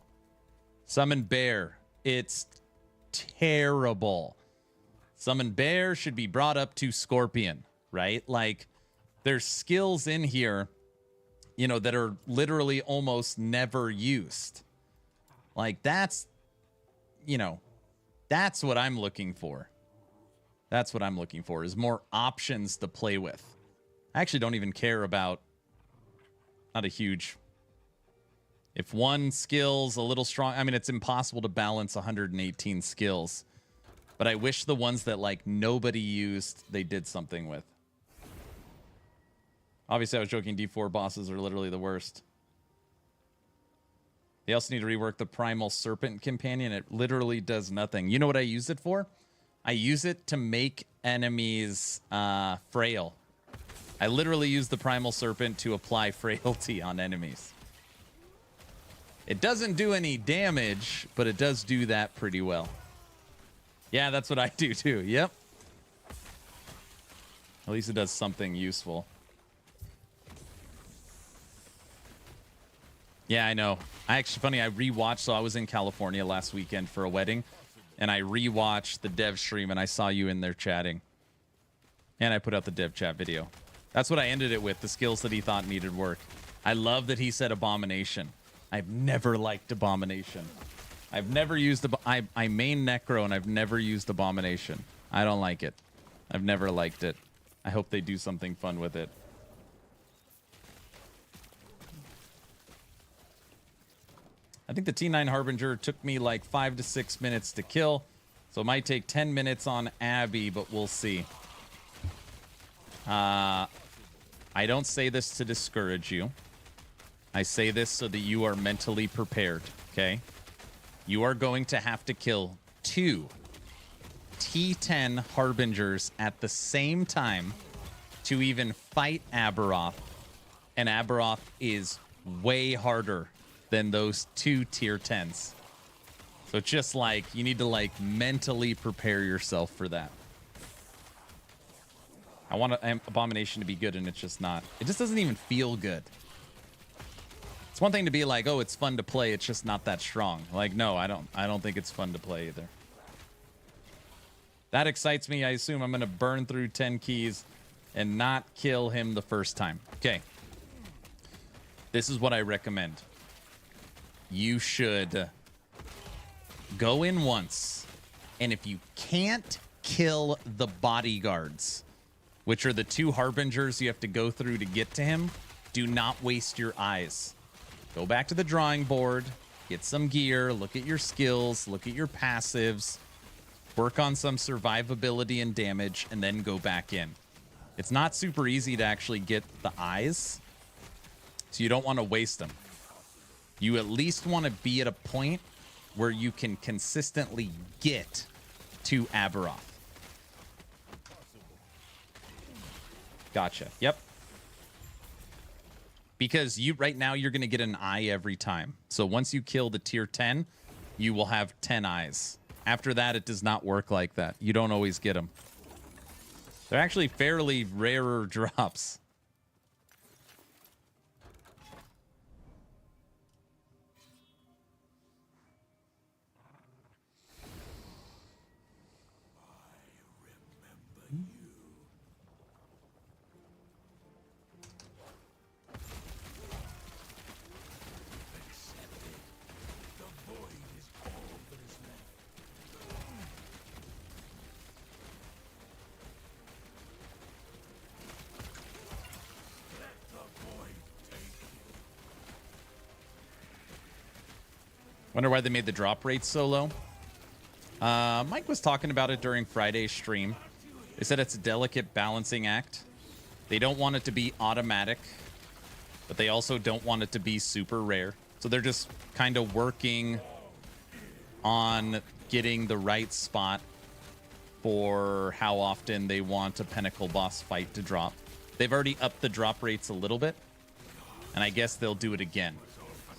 [SPEAKER 1] Summon Bear, it's terrible. Summon Bear should be brought up to Scorpion, right? Like, there's skills in here, you know, that are literally almost never used. Like, that's, you know, that's what I'm looking for. That's what I'm looking for, is more options to play with. I actually don't even care about, not a huge, if one skill's a little strong, I mean, it's impossible to balance 118 skills. But I wish the ones that, like, nobody used, they did something with. Obviously, I was joking, D4 bosses are literally the worst. They also need to rework the Primal Serpent Companion. It literally does nothing. You know what I use it for? I use it to make enemies frail. I literally use the Primal Serpent to apply frailty on enemies. It doesn't do any damage, but it does do that pretty well. Yeah, that's what I do too. Yep. At least it does something useful. Yeah, I know. I actually, funny, I rewatched, so I was in California last weekend for a wedding, and I rewatched the dev stream, and I saw you in there chatting. And I put out the dev chat video. That's what I ended it with, the skills that he thought needed work. I love that he said Abomination. I've never liked Abomination. I've never used, I main Necro, and I've never used Abomination. I don't like it. I've never liked it. I hope they do something fun with it. I think the T9 Harbinger took me like 5 to 6 minutes to kill. So it might take 10 minutes on Abby, but we'll see. I don't say this to discourage you. I say this so that you are mentally prepared, okay? You are going to have to kill 2 T10 Harbingers at the same time to even fight Aberoth. And Aberoth is way harder than those 2 tier 10s. So it's just like, you need to like mentally prepare yourself for that. I want Abomination to be good, and it's just not. It just doesn't even feel good. It's one thing to be like, oh, it's fun to play, it's just not that strong. Like, no, I don't think it's fun to play either. That excites me. I assume I'm gonna burn through 10 keys and not kill him the first time. Okay. This is what I recommend. You should go in once, and if you can't kill the bodyguards, which are the 2 harbingers you have to go through to get to him, do not waste your eyes. Go back to the drawing board, get some gear, look at your skills, look at your passives, work on some survivability and damage, and then go back in. It's not super easy to actually get the eyes, so you don't want to waste them. You at least want to be at a point where you can consistently get to Aberoth. Gotcha. Yep. Because you right now you're going to get an eye every time. So once you kill the tier 10, you will have 10 eyes. After that, it does not work like that. You don't always get them. They're actually fairly rarer drops. Wonder why they made the drop rate so low. Mike was talking about it during Friday's stream. They said it's a delicate balancing act. They don't want it to be automatic, but they also don't want it to be super rare. So they're just kind of working on getting the right spot for how often they want a Pinnacle boss fight to drop. They've already upped the drop rates a little bit, and I guess they'll do it again.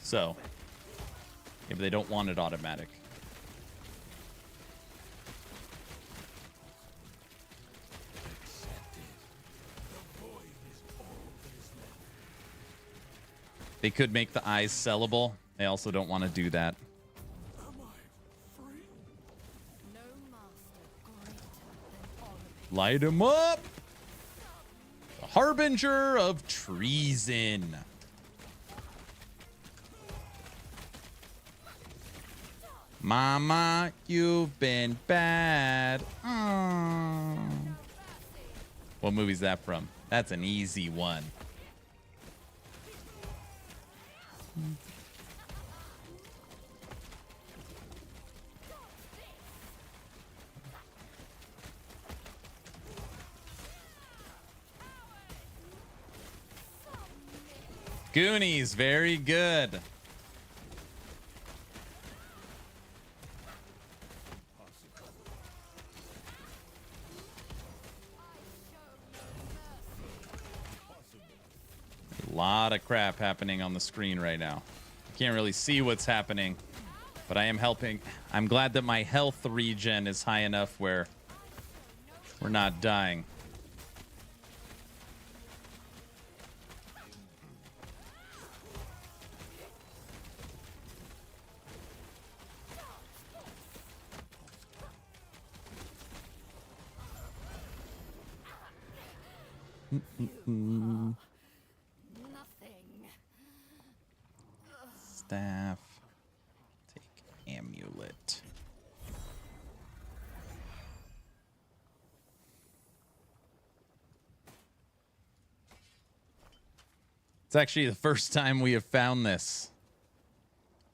[SPEAKER 1] So, if they don't want it automatic. They could make the eyes sellable. They also don't want to do that. Light him up! The harbinger of treason. Mama, you've been bad. Aww. What movie's that from? That's an easy one. Goonies, very good. A lot of crap happening on the screen right now. I can't really see what's happening, but I am helping. I'm glad that my health regen is high enough where we're not dying. Staff. Take amulet. It's actually the first time we have found this.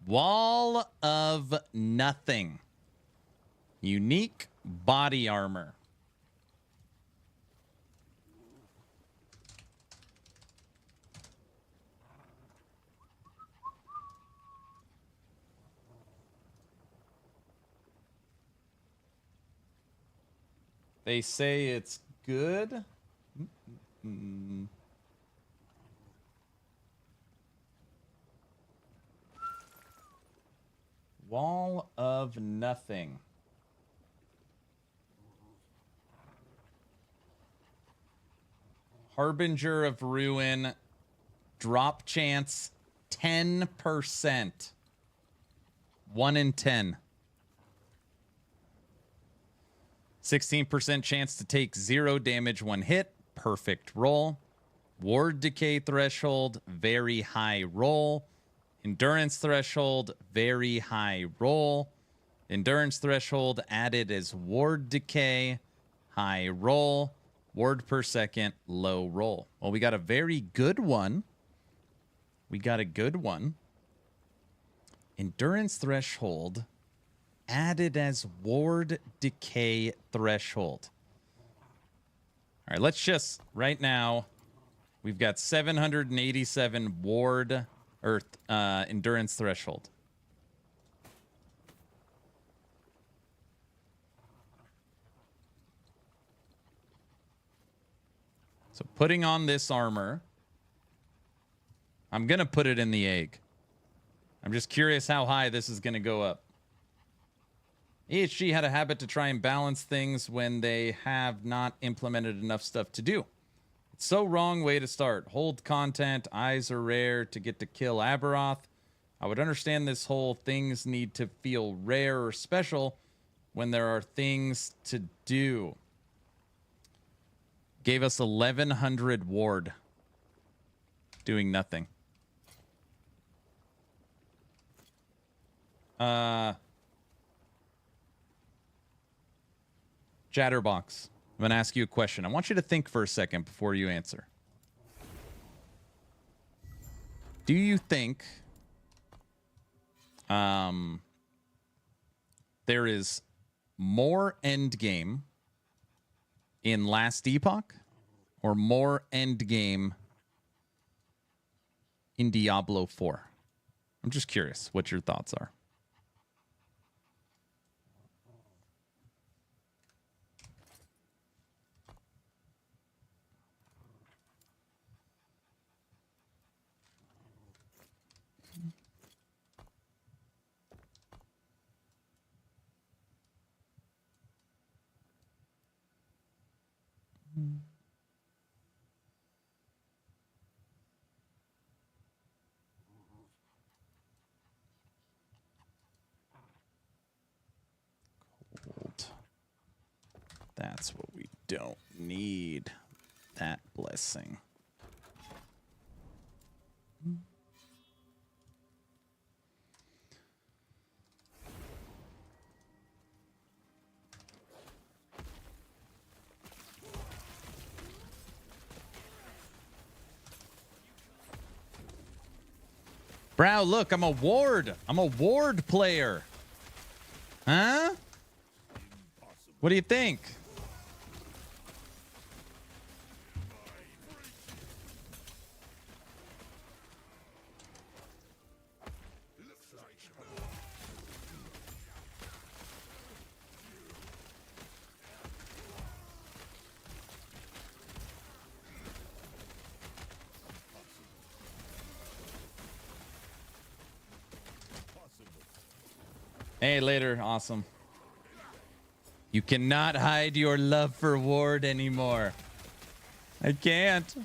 [SPEAKER 1] Wall of Nothing. Unique body armor. They say it's good. Wall of Nothing. Harbinger of Ruin. Drop chance 10%. 1 in 10. 16% chance to take 0 damage when hit. Perfect roll. Ward decay threshold, very high roll. Endurance threshold, very high roll. Endurance threshold added as ward decay, high roll. Ward per second, low roll. Well, we got a very good one. We got a good one. Endurance threshold added as ward decay threshold. All right, let's just, right now, we've got 787 ward or endurance threshold. So putting on this armor, I'm going to put it in the egg. I'm just curious how high this is going to go up. EHG had a habit to try and balance things when they have not implemented enough stuff to do. It's so wrong way to start. Hold content, eyes are rare to get to kill Aberoth. I would understand this whole things need to feel rare or special when there are things to do. Gave us 1100 ward. Doing nothing. Chatterbox, I'm going to ask you a question. I want you to think for a second before you answer. Do you think there is more end game in Last Epoch or more end game in Diablo 4? I'm just curious what your thoughts are. Cold. That's what we don't need. That blessing. Brow, look, I'm a ward. I'm a ward player. Huh? What do you think? Hey, later. Awesome. You cannot hide your love for Ward anymore. I can't.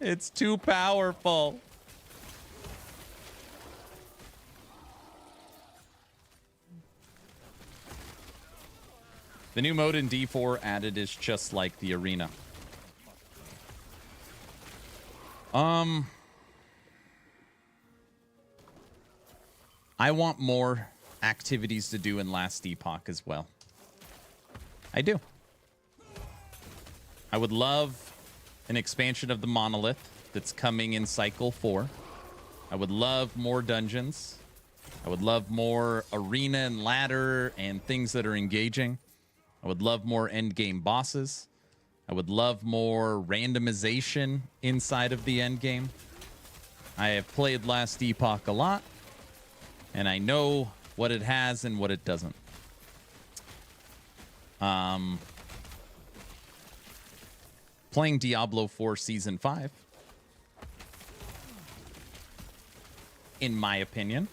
[SPEAKER 1] It's too powerful. The new mode in D4 added is just like the arena. I want more activities to do in Last Epoch as well. I do. I would love an expansion of the monolith that's coming in Cycle 4. I would love more dungeons. I would love more arena and ladder and things that are engaging. I would love more endgame bosses. I would love more randomization inside of the endgame. I have played Last Epoch a lot, and I know what it has and what it doesn't. Playing Diablo 4 Season 5, in my opinion,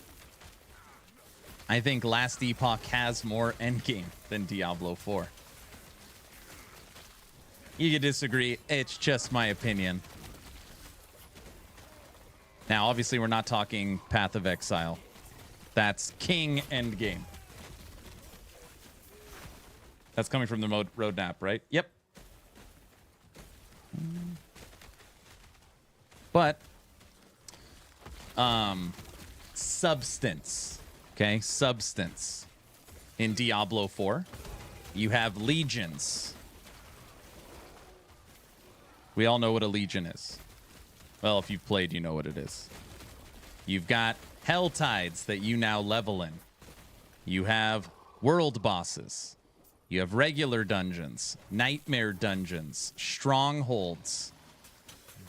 [SPEAKER 1] I think Last Epoch has more endgame than Diablo 4. You can disagree. It's just my opinion. Now, obviously, we're not talking Path of Exile. That's King endgame. That's coming from the roadmap, right? Yep. But substance. Okay, substance. In Diablo 4, you have legions. We all know what a legion is. Well, if you've played, you know what it is. You've got hell tides that you now level in. You have world bosses. You have regular dungeons, nightmare dungeons, strongholds,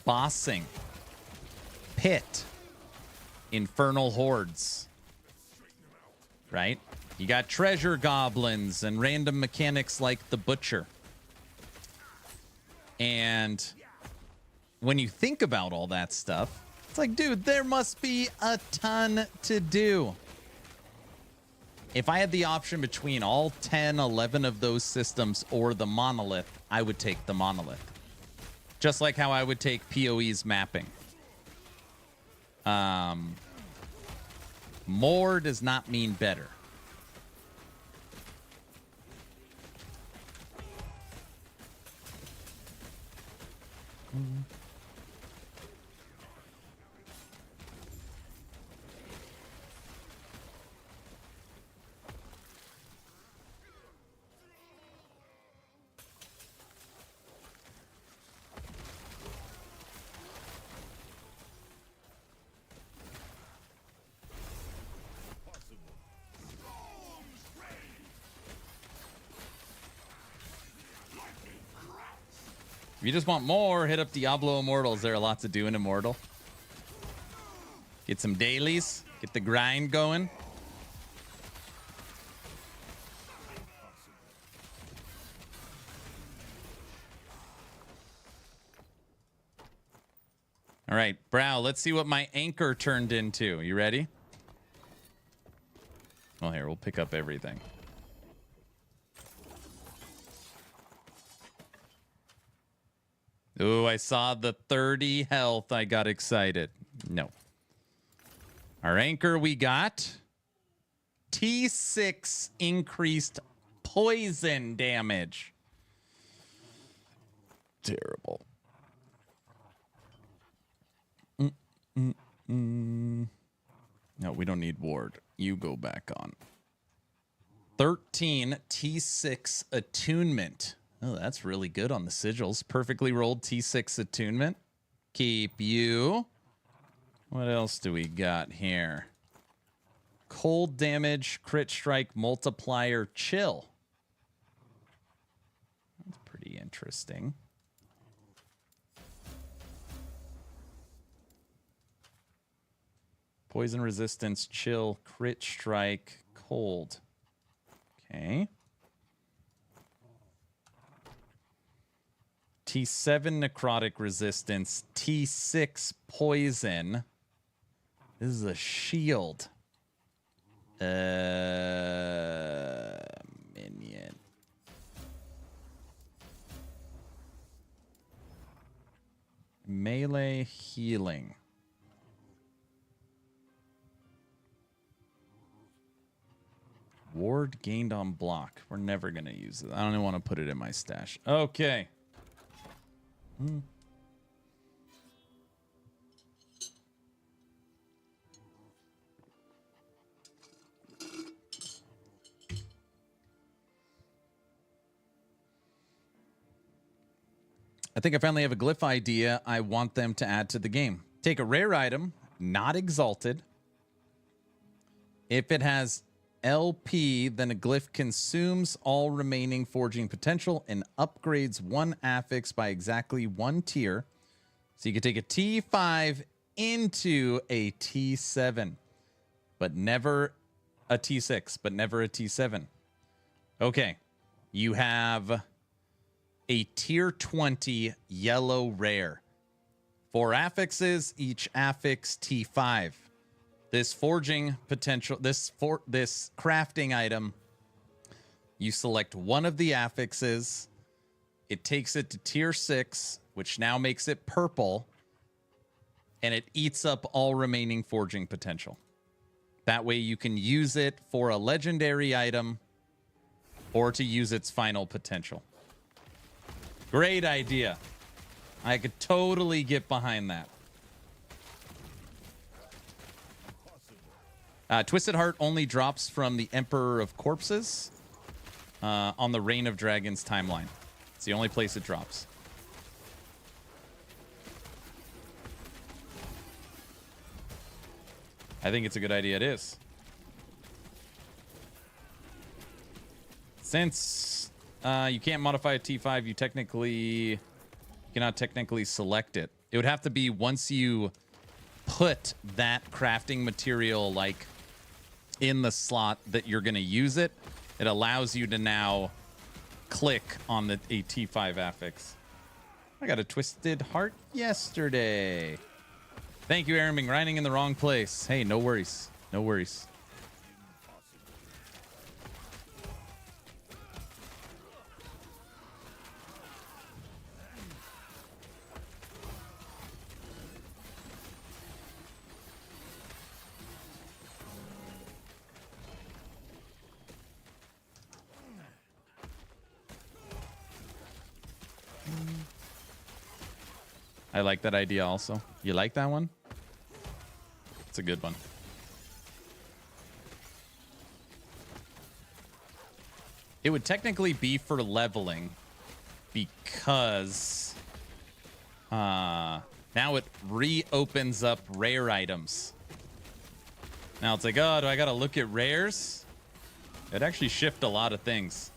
[SPEAKER 1] bossing, pit, infernal hordes. Right? You got treasure goblins and random mechanics like the butcher. And when you think about all that stuff, it's like, dude, there must be a ton to do. If I had the option between all 10, 11 of those systems or the monolith, I would take the monolith. Just like how I would take PoE's mapping. More does not mean better. If you just want more, hit up Diablo Immortals. There are lots to do in Immortal. Get some dailies. Get the grind going. All right, Brow, let's see what my anchor turned into. You ready? Well, here, we'll pick up everything. Ooh, I saw the 30 health. I got excited. No. Our anchor we got. T6 increased poison damage. Terrible. No, we don't need ward. You go back on. 13 T6 attunement. Oh, that's really good on the sigils. Perfectly rolled T6 attunement. Keep you. What else do we got here? Cold damage, crit strike, multiplier, chill. That's pretty interesting. Poison resistance, chill, crit strike, cold. Okay. T7 necrotic resistance, T6 poison. This is a shield. Minion. Melee healing. Ward gained on block. We're never going to use it. I don't even want to put it in my stash. Okay. I think I finally have a glyph idea I want them to add to the game. Take a rare item, not exalted. If it has LP, then a glyph consumes all remaining forging potential and upgrades one affix by exactly one tier. So you can take a T5 into a T7, but never a T6, but never a T7. Okay, you have a tier 20 yellow rare. 4 affixes, each affix T5. This forging potential, this crafting item, you select one of the affixes. It takes it to tier 6, which now makes it purple, and it eats up all remaining forging potential. That way you can use it for a legendary item or to use its final potential. Great idea. I could totally get behind that. Twisted Heart only drops from the Emperor of Corpses on the Reign of Dragons timeline. It's the only place it drops. I think it's a good idea. It is. Since you can't modify a T5, you cannot technically select it. It would have to be once you put that crafting material like in the slot that you're going to use it. It allows you to now click on the T5 affix. I got a Twisted Heart yesterday. Thank you, Aaron. Been grinding in the wrong place. Hey, no worries. No worries. I like that idea also. You like that one? It's a good one. It would technically be for leveling because now it reopens up rare items. Now it's like, oh, do I gotta look at rares? It'd actually shift a lot of things.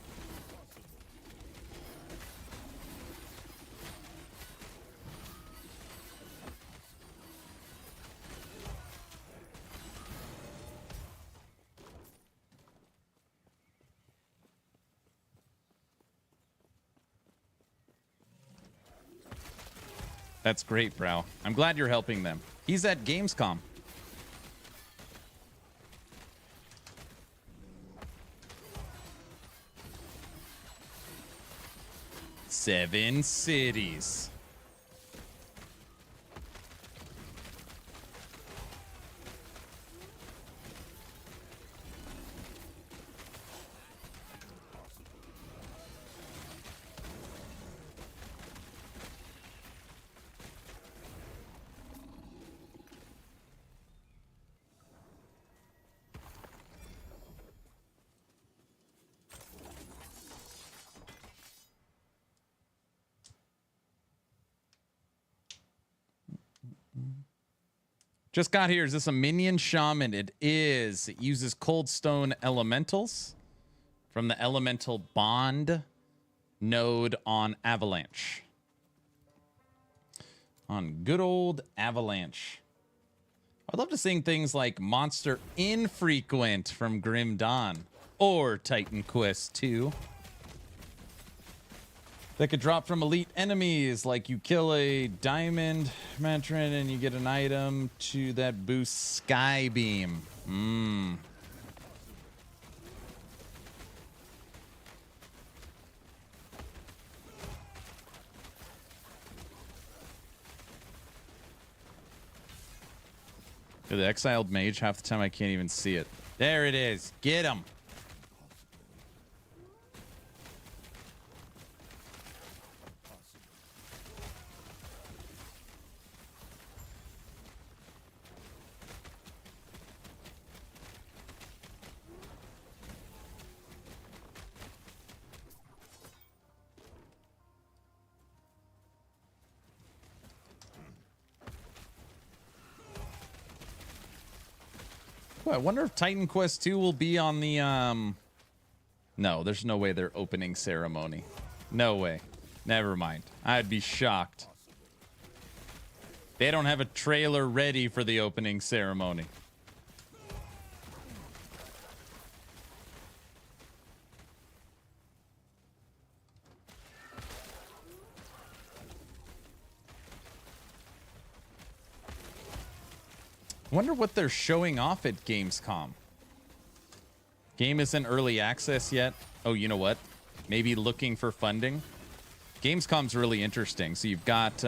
[SPEAKER 1] That's great, bro. I'm glad you're helping them. He's at Gamescom. Seven cities. Just got here. Is this a Minion Shaman? It is. It uses Coldstone elementals from the elemental bond node on Avalanche. On good old Avalanche. I'd love to sing things like Monster Infrequent from Grim Dawn or Titan Quest 2. That could drop from elite enemies, like you kill a diamond matron and you get an item to that boosts Sky Beam. The exiled mage, half the time I can't even see it. There it is. Get him. I wonder if Titan Quest 2 will be on the, No, there's no way they're opening ceremony. No way. Never mind. I'd be shocked. They don't have a trailer ready for the opening ceremony. Wonder what they're showing off at Gamescom. Game isn't early access yet. Oh, you know what? Maybe looking for funding. Gamescom's really interesting. So you've got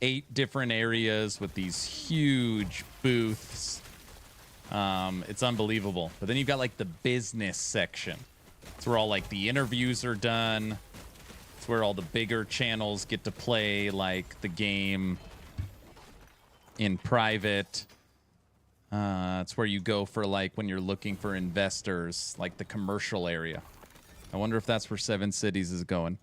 [SPEAKER 1] 8 different areas with these huge booths. It's unbelievable. But then you've got like the business section. It's where all like the interviews are done. It's where all the bigger channels get to play like the game in private. It's where you go for like when you're looking for investors, like the commercial area. I wonder if that's where Seven Cities is going.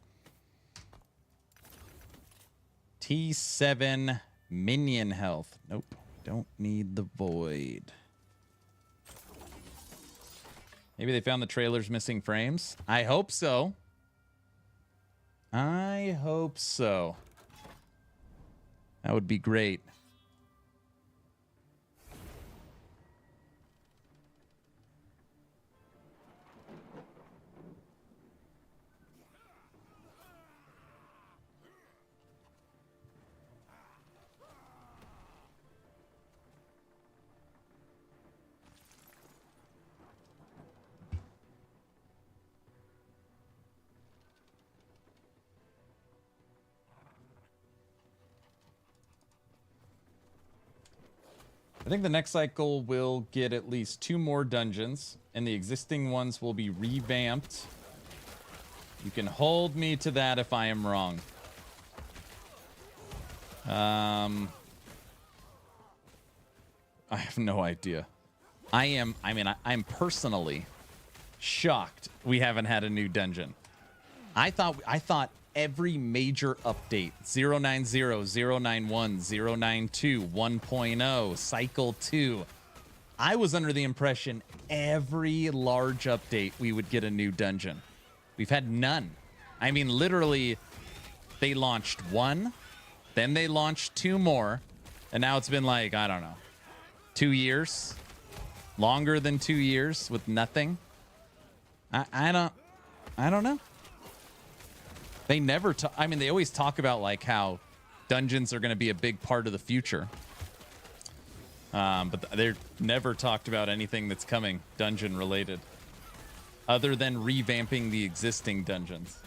[SPEAKER 1] T7 Minion health. Nope. Don't need the void. Maybe they found the trailer's missing frames. I hope so. I hope so. That would be great. I think the next cycle will get at least 2 more dungeons, and the existing ones will be revamped. You can hold me to that if I am wrong. I have no idea. I'm personally shocked we haven't had a new dungeon. I thought every major update, 090, 091, 092, 1.0, Cycle 2, I was under the impression every large update we would get a new dungeon. We've had none. I mean, literally, they launched 1, then they launched 2 more, and now it's been like, I don't know, 2 years? Longer than 2 years with nothing? I don't know. They never talk. I mean, they always talk about like how dungeons are going to be a big part of the future. But they're never talked about anything that's coming dungeon related, other than revamping the existing dungeons.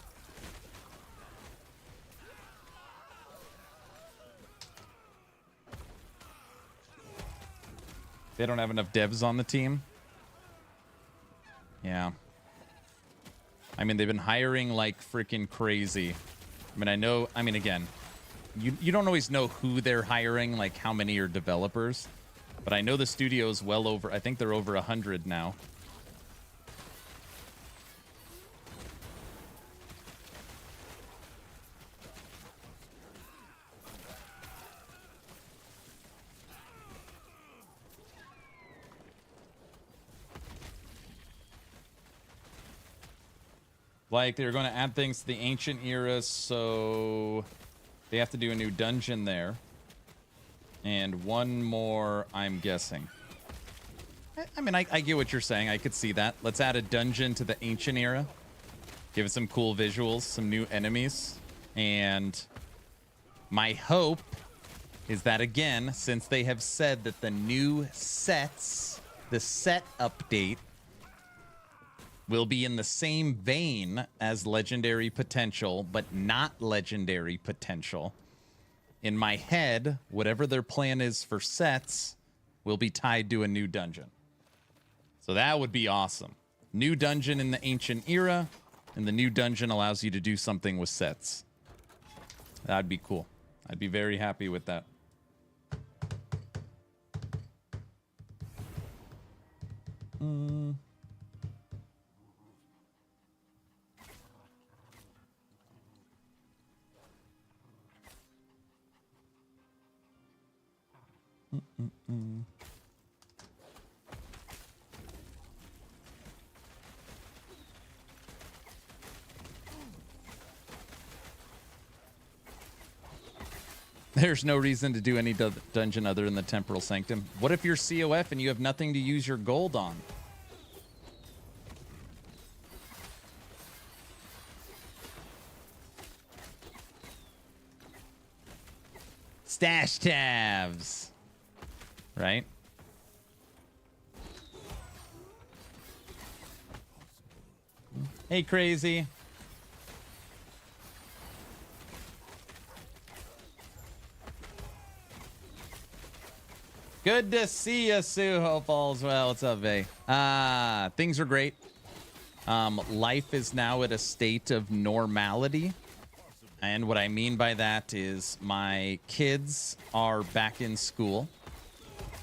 [SPEAKER 1] They don't have enough devs on the team. Yeah. I mean, they've been hiring like freaking crazy. I mean, again, you don't always know who they're hiring, like how many are developers. But I know the studio's well over, I think they're over 100 now. Like, they're going to add things to the ancient era, so they have to do a new dungeon there. And one more, I'm guessing. I mean, I get what you're saying. I could see that. Let's add a dungeon to the ancient era. Give it some cool visuals, some new enemies. And my hope is that, again, since they have said that the new sets, the set update, will be in the same vein as Legendary Potential, but not Legendary Potential. In my head, whatever their plan is for sets will be tied to a new dungeon. So that would be awesome. New dungeon in the ancient era, and the new dungeon allows you to do something with sets. That'd be cool. I'd be very happy with that. There's no reason to do any dungeon other than the Temporal Sanctum. What if you're COF and you have nothing to use your gold on? Stash tabs. Right? Hey, Crazy. Good to see you, Sue. Hope all's well. What's up, Vay? Things are great. Life is now at a state of normality. And what I mean by that is my kids are back in school.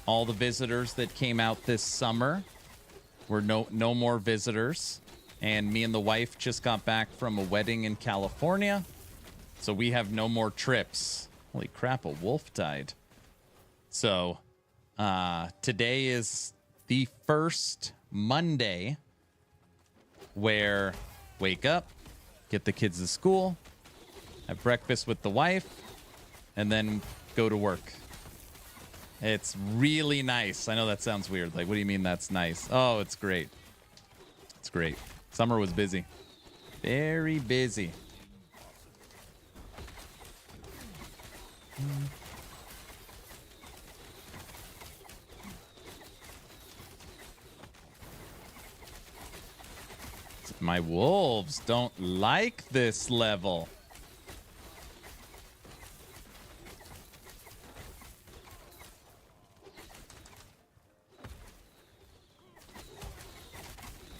[SPEAKER 1] All the visitors that came out this summer were no more visitors. And me and the wife just got back from a wedding in California. So we have no more trips. Holy crap, a wolf died. So today is the first Monday where wake up, get the kids to school, have breakfast with the wife, and then go to work. It's really nice. I know that sounds weird. Like, what do you mean that's nice? Oh, it's great. It's great. Summer was busy. Very busy. My wolves don't like this level.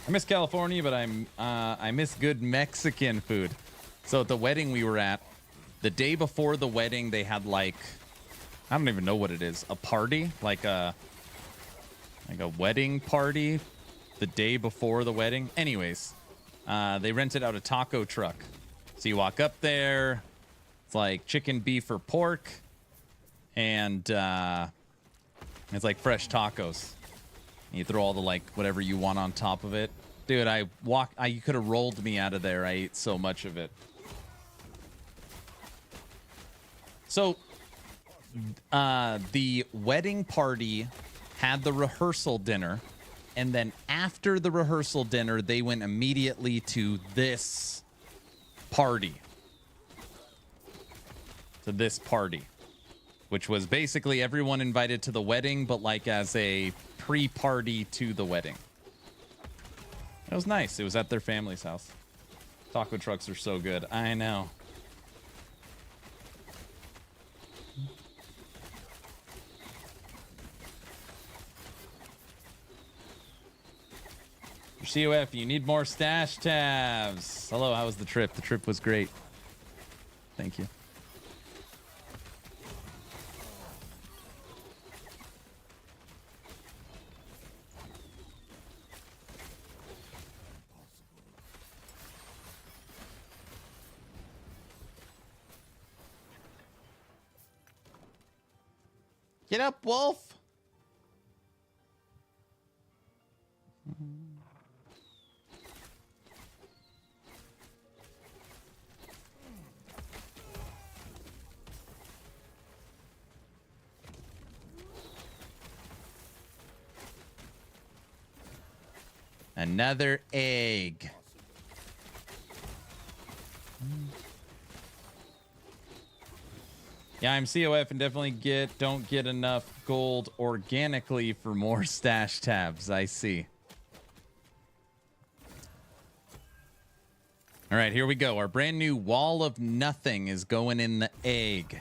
[SPEAKER 1] I miss California, but I miss good Mexican food. So at the wedding we were at, the day before the wedding, they had like, I don't even know what it is, a party, like a wedding party the day before the wedding. Anyways, they rented out a taco truck. So you walk up there, it's like chicken, beef, or pork, and it's like fresh tacos. You throw all the like whatever you want on top of it. Dude, you could have rolled me out of there. I ate so much of it. So the wedding party had the rehearsal dinner, and then after the rehearsal dinner, they went immediately to this party. to this party, which was basically everyone invited to the wedding, but like as a pre-party to the wedding. It was nice. It was at their family's house. Taco trucks are so good. I know. Your COF, you need more stash tabs. Hello, how was the trip? The trip was great. Thank you. Get up, Wolf. Another egg. Yeah, I'm COF and definitely don't get enough gold organically for more stash tabs. I see. All right, here we go. Our brand new wall of nothing is going in the egg.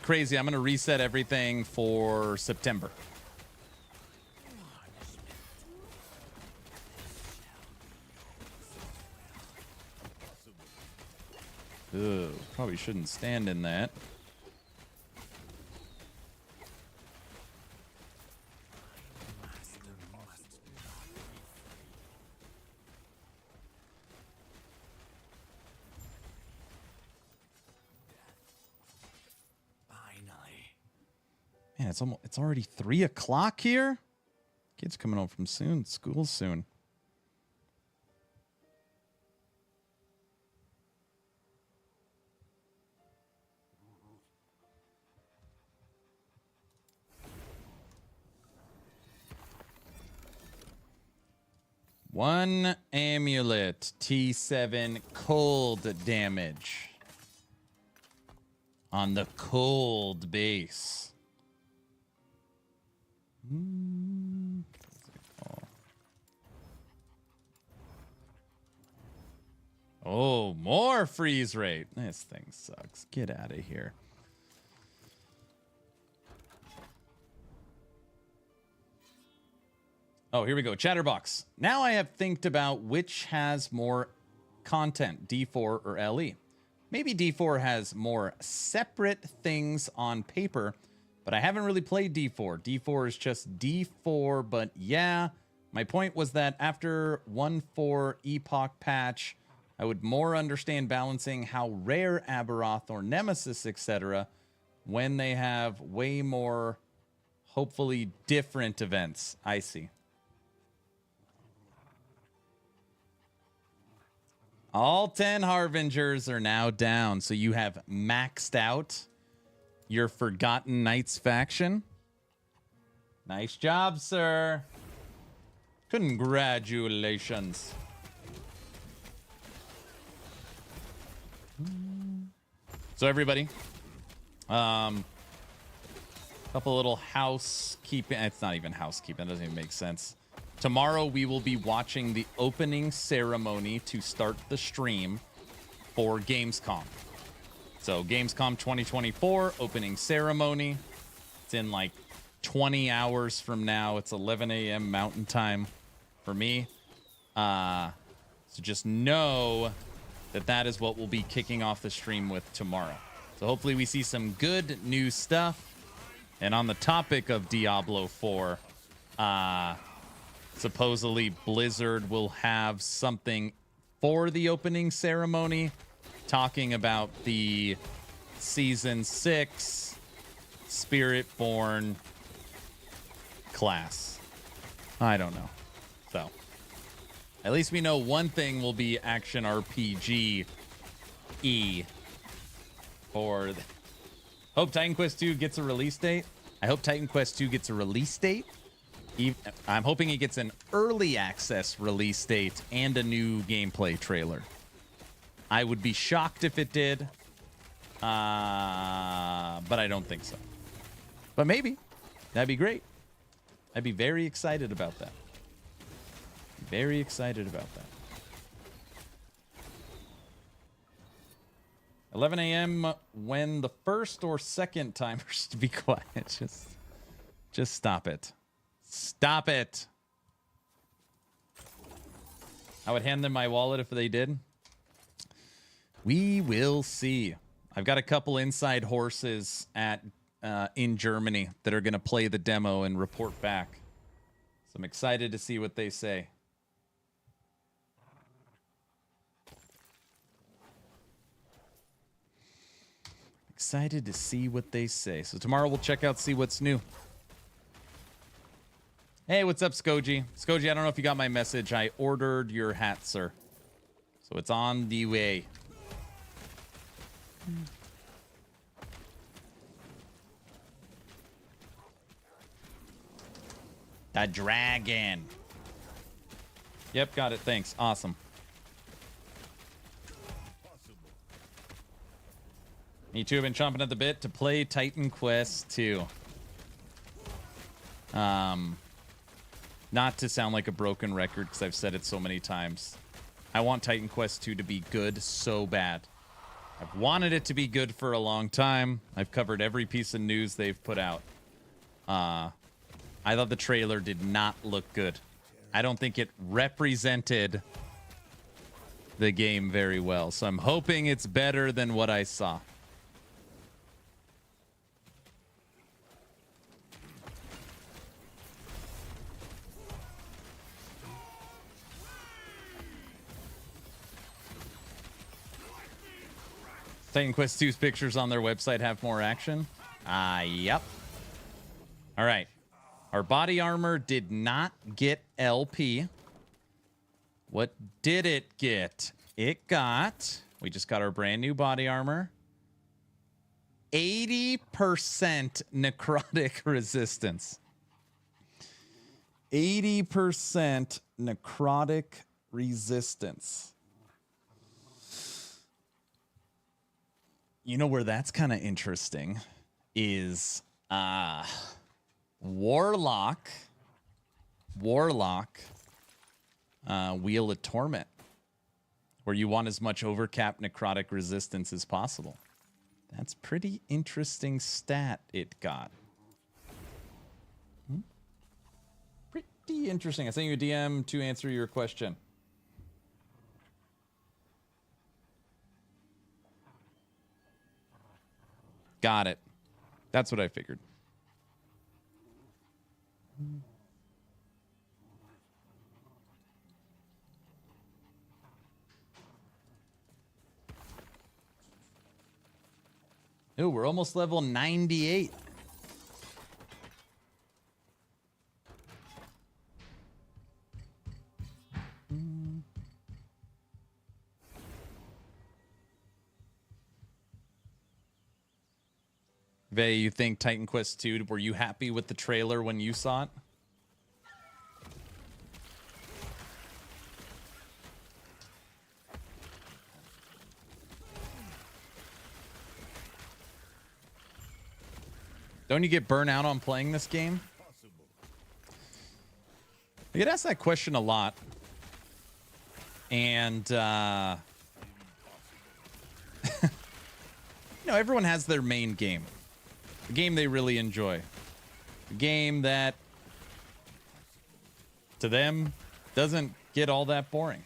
[SPEAKER 1] Crazy. I'm going to reset everything for September. Ugh, probably shouldn't stand in that. Man, it's already 3 o'clock here. Kids coming home from school soon. One amulet, T7 cold damage on the cold base. Oh, more freeze rate. This thing sucks. Get out of here. Oh, here we go. Chatterbox. Now I have thinked about which has more content, D4 or LE. Maybe D4 has more separate things on paper, but I haven't really played D4. D4 is just D4, but yeah, my point was that after 1.4 Epoch patch, I would more understand balancing how rare Aberoth or Nemesis, etc., when they have way more, hopefully, different events. I see. All 10 Harbingers are now down, so you have maxed out your Forgotten Knights faction. Nice job, sir. Congratulations. So everybody, couple little housekeeping. It's not even housekeeping. It doesn't even make sense. Tomorrow we will be watching the opening ceremony to start the stream for Gamescom. So Gamescom 2024 opening ceremony. It's in like 20 hours from now. It's 11 a.m. Mountain Time for me. So just know that that is what we'll be kicking off the stream with tomorrow. So hopefully we see some good new stuff. And on the topic of Diablo 4, supposedly Blizzard will have something for the opening ceremony, talking about the Season 6 Spiritborn class. I don't know. So, at least we know one thing will be action RPG-y for... Hope Titan Quest 2 gets a release date. I hope Titan Quest 2 gets a release date. I'm hoping it gets an early access release date and a new gameplay trailer. I would be shocked if it did. But I don't think so. But maybe. That'd be great. I'd be very excited about that. Very excited about that. 11 a.m. when the first or second timers to be quiet. Just stop it. Stop it. I would hand them my wallet if they did. We will see. I've got a couple inside horses at in Germany that are going to play the demo and report back. So I'm excited to see what they say. Excited to see what they say. So tomorrow we'll check out, see what's new. Hey, what's up, Skoji? Skoji, I don't know if you got my message. I ordered your hat, sir. So it's on the way. The dragon. Yep, got it. Thanks. Awesome. Me too. I've been chomping at the bit to play Titan Quest 2. Not to sound like a broken record because I've said it so many times. I want Titan Quest 2 to be good so bad. I've wanted it to be good for a long time. I've covered every piece of news they've put out. I thought the trailer did not look good. I don't think it represented the game very well. So I'm hoping it's better than what I saw. Titan Quest 2's pictures on their website have more action. Yep. All right. Our body armor did not get LP. What did it get? It got... We just got our brand new body armor. 80% necrotic resistance. 80% necrotic resistance. You know where that's kind of interesting is Warlock, Wheel of Torment, where you want as much overcap necrotic resistance as possible. That's pretty interesting stat it got. Pretty interesting. I sent you a DM to answer your question. Got it. That's what I figured. Ooh, we're almost level 98. Vey, you think Titan Quest 2, were you happy with the trailer when you saw it? Don't you get burnt out on playing this game? I get asked that question a lot. And, everyone has their main game. The game they really enjoy. The game that, to them, doesn't get all that boring.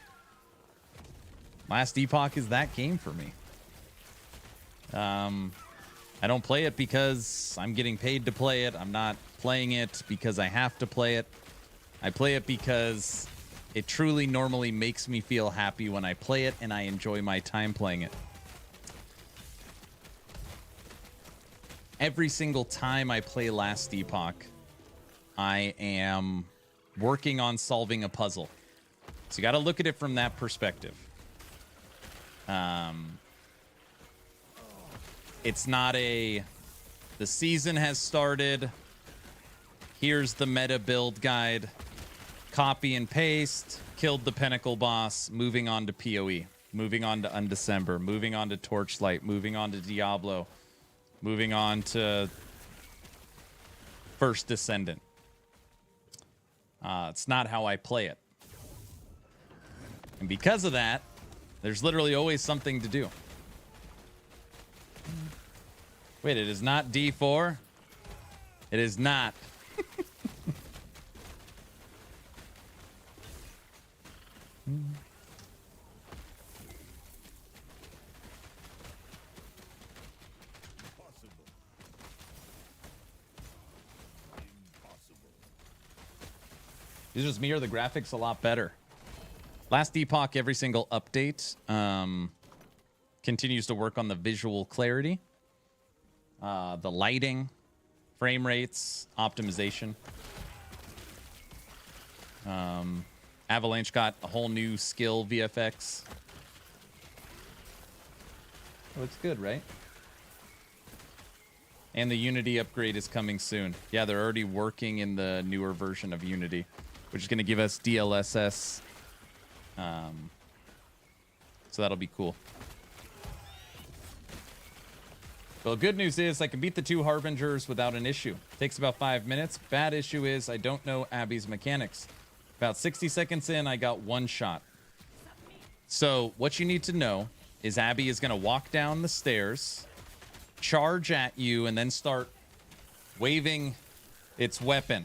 [SPEAKER 1] Last Epoch is that game for me. I don't play it because I'm getting paid to play it. I'm not playing it because I have to play it. I play it because it truly normally makes me feel happy when I play it and I enjoy my time playing it. Every single time I play Last Epoch, I am working on solving a puzzle. So you got to look at it from that perspective. It's not a, the season has started. Here's the meta build guide. Copy and paste. Killed the Pinnacle boss. Moving on to PoE. Moving on to Undecember. Moving on to Torchlight. Moving on to Diablo. Moving on to First Descendant. It's not how I play it. And because of that, there's literally always something to do. Wait, it is not D4? It is not. Is it just me or the graphics a lot better? Last Epoch, every single update continues to work on the visual clarity, the lighting, frame rates, optimization. Avalanche got a whole new skill VFX. Looks good, right? And the Unity upgrade is coming soon. Yeah, they're already working in the newer version of Unity, which is going to give us DLSS. So that'll be cool. Well, good news is I can beat the 2 Harbingers without an issue. Takes about 5 minutes. Bad issue is I don't know Abby's mechanics. About 60 seconds in, I got 1 shot. So what you need to know is Abby is going to walk down the stairs, charge at you, and then start waving its weapon.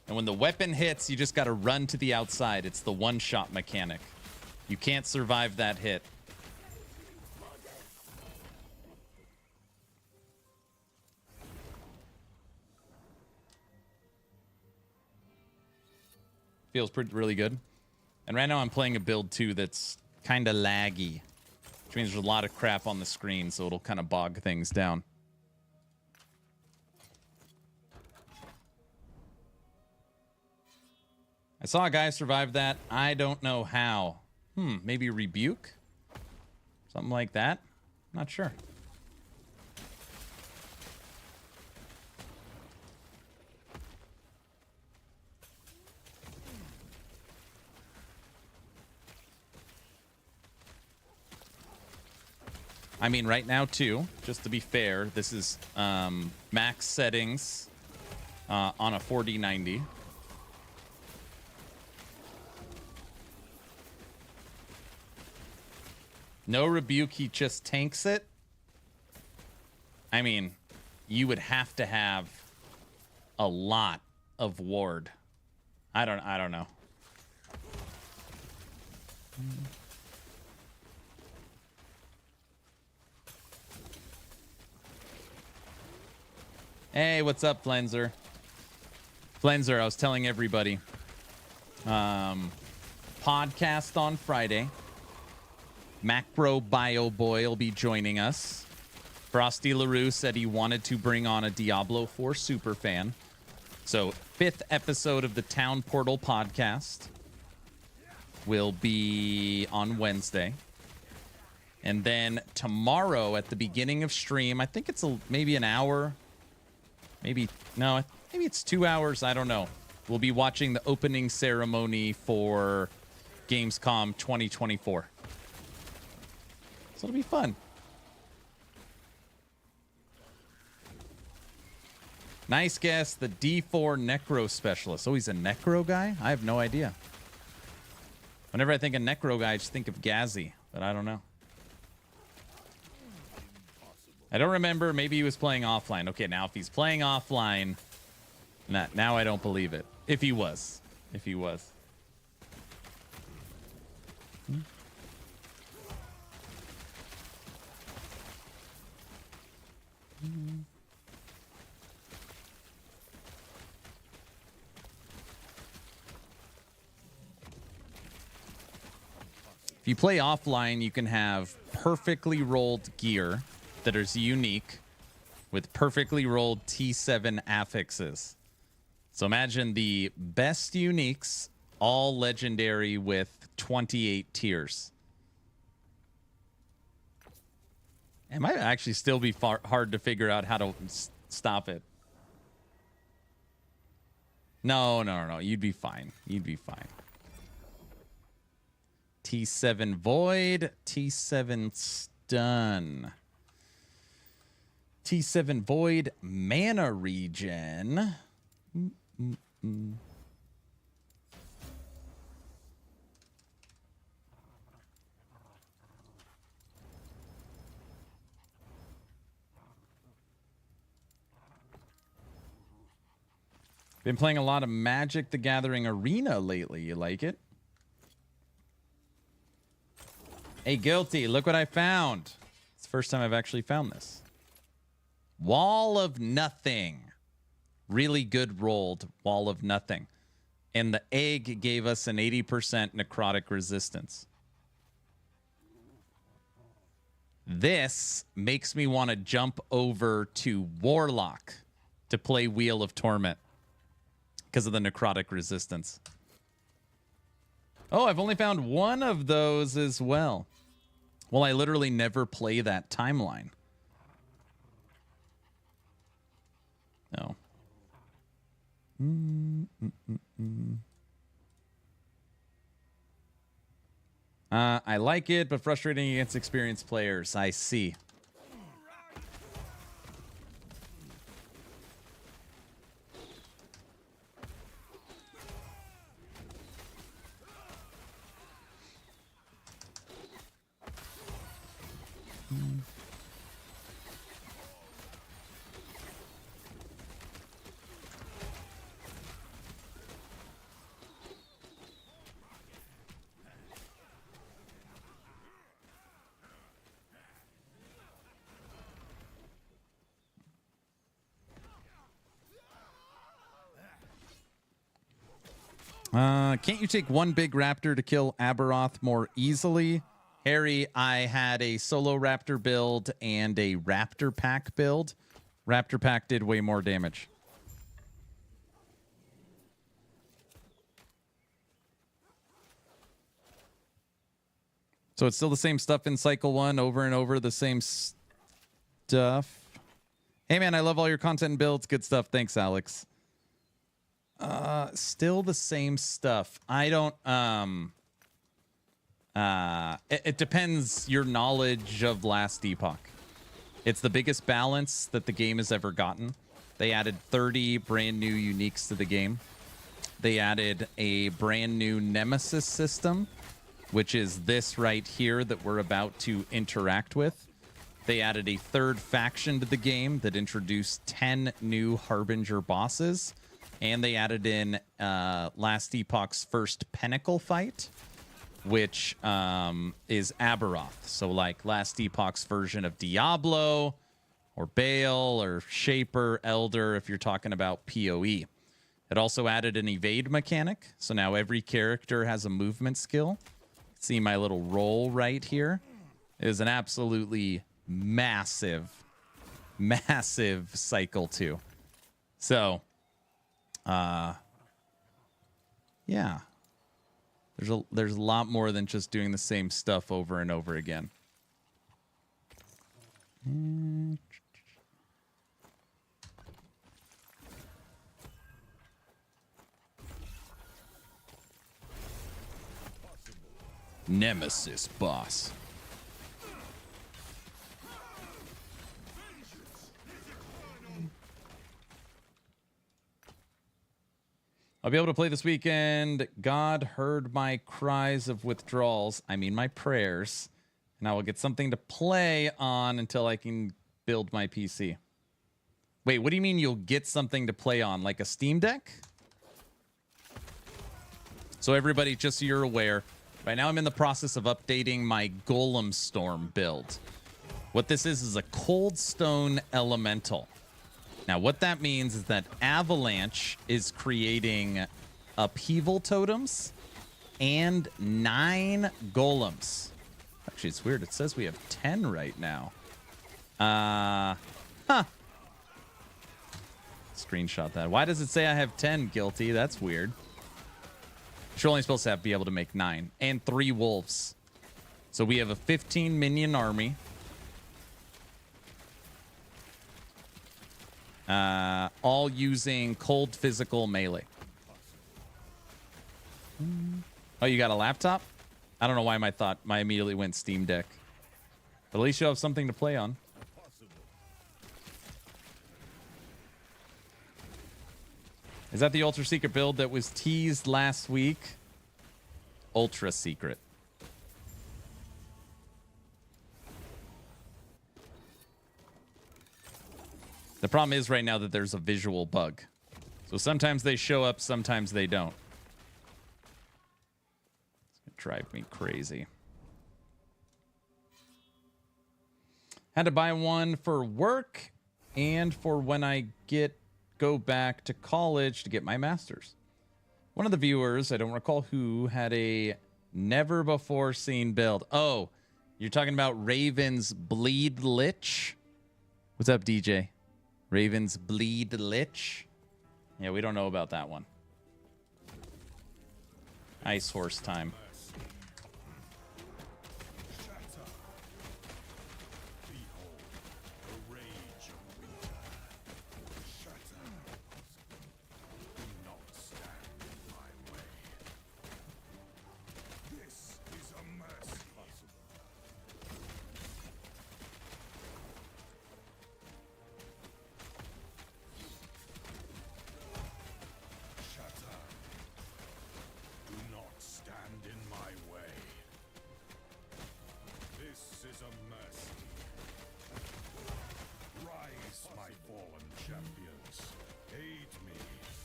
[SPEAKER 1] And when the weapon hits, you just got to run to the outside. It's the 1-shot mechanic. You can't survive that hit. Feels really good. And right now I'm playing a build too that's kind of laggy, which means there's a lot of crap on the screen, so it'll kind of bog things down. I saw a guy survive that. I don't know how. Maybe rebuke? Something like that? Not sure. I mean, right now, too, just to be fair, this is max settings on a 4090. No rebuke, he just tanks it. I mean, you would have to have a lot of ward. I don't know. Hey, what's up, Flenzer? Flenzer, I was telling everybody. Podcast on Friday. Macro Bio Boy will be joining us. Frosty LaRue said he wanted to bring on a Diablo 4 superfan. So, 5th episode of the Town Portal podcast will be on Wednesday. And then tomorrow at the beginning of stream, I think it's maybe an hour. Maybe it's 2 hours. I don't know. We'll be watching the opening ceremony for Gamescom 2024. So it'll be fun. Nice guess, the D4 Necro Specialist. Oh, he's a Necro guy? I have no idea. Whenever I think of Necro guy, I just think of Ghazi, but I don't know. I don't remember. Maybe he was playing offline. Okay, now if he's playing offline, now I don't believe it. If he was. If you play offline, you can have perfectly rolled gear that is unique with perfectly rolled T7 affixes. So imagine the best uniques, all legendary with 28 tiers. It might actually still be hard to figure out how to stop it. No. You'd be fine. You'd be fine. T7 Void. T7 Stun. T7 Void. Mana Regen. Been playing a lot of Magic the Gathering Arena lately. You like it? Hey, Guilty, look what I found. It's the first time I've actually found this. Wall of Nothing. Really good rolled Wall of Nothing. And the egg gave us an 80% necrotic resistance. This makes me want to jump over to Warlock to play Wheel of Torment because of the necrotic resistance. Oh, I've only found one of those as well. Well, I literally never play that timeline. No. I like it, but frustrating against experienced players. I see. Can't you take one big raptor to kill Aberoth more easily? Harry, I had a solo raptor build and a raptor pack build. Raptor pack did way more damage. So it's still the same stuff in cycle 1 over and over, the same stuff. Hey man, I love all your content and builds. Good stuff. Thanks, Alex. Still the same stuff. I don't it depends your knowledge of last Epoch. It's the biggest balance that the game has ever gotten. They added 30 brand new uniques to the game. They added a brand new Nemesis system, which is this right here that we're about to interact with. They added a third faction to the game that introduced 10 new Harbinger bosses. And they added in last Epoch's first Pinnacle fight, which is Aberoth. So like last Epoch's version of Diablo or Baal or Shaper, Elder, if you're talking about PoE. It also added an evade mechanic. So now every character has a movement skill. See my little roll right here? It is an absolutely massive cycle 2. So yeah, there's a lot more than just doing the same stuff over and over again. Nemesis boss. I'll be able to play this weekend. God heard my cries of withdrawals. I mean my prayers. And I will get something to play on until I can build my PC. Wait, what do you mean you'll get something to play on? Like a Steam Deck? So everybody, just so you're aware, right now I'm in the process of updating my Golemstorm build. What this is a Coldstone Elemental. Now, what that means is that Avalanche is creating upheaval totems and 9 golems. Actually, it's weird. It says we have 10 right now. Screenshot that. Why does it say I have 10, Guilty? That's weird. You're only supposed to be able to make 9. And 3 wolves. So we have a 15 minion army. all using cold physical melee. Oh, you got a laptop? I don't know why my immediately went Steam Deck. But at least you have something to play on. Is that the Ultra Secret build that was teased last week? Ultra Secret. The problem is right now that there's a visual bug. So sometimes they show up, sometimes they don't. It's gonna drive me crazy. Had to buy one for work and for when I go back to college to get my master's. One of the viewers, I don't recall who, had a never before seen build. Oh, you're talking about Raven's Bleed Lich? What's up, DJ? Raven's Bleed Lich? Yeah, we don't know about that one. Ice Horse time.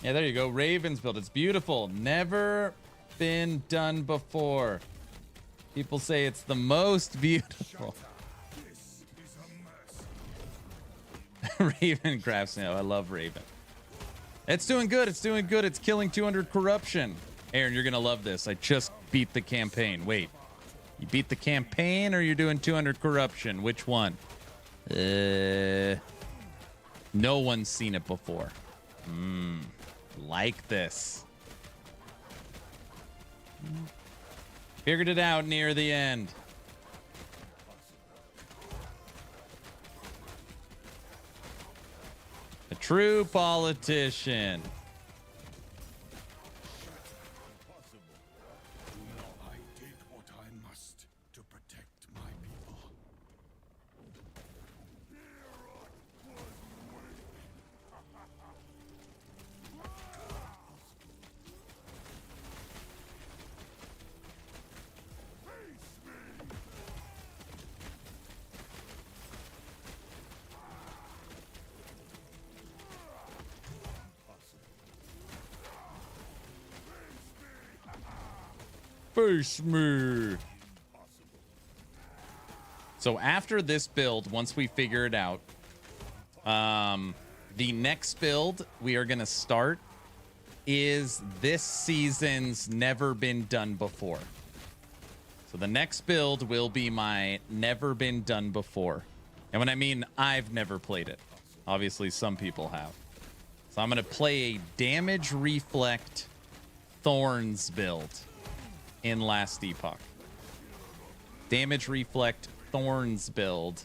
[SPEAKER 1] Yeah, there you go. Raven's build. It's beautiful. Never been done before. People say it's the most beautiful. Raven Craftsman. I love Raven. It's doing good. It's doing good. It's killing 200 corruption. Aaron, you're going to love this. I just beat the campaign. Wait. You beat the campaign or you're doing 200 corruption? Which one? No one's seen it before. Like this. Figured it out near the end. A true politician. Face me. So after this build, once we figure it out, the next build we are going to start is this season's Never Been Done Before. So the next build will be my Never Been Done Before. And when I mean I've never played it, obviously some people have. So I'm going to play a Damage Reflect Thorns build in last Epoch. Damage Reflect Thorns build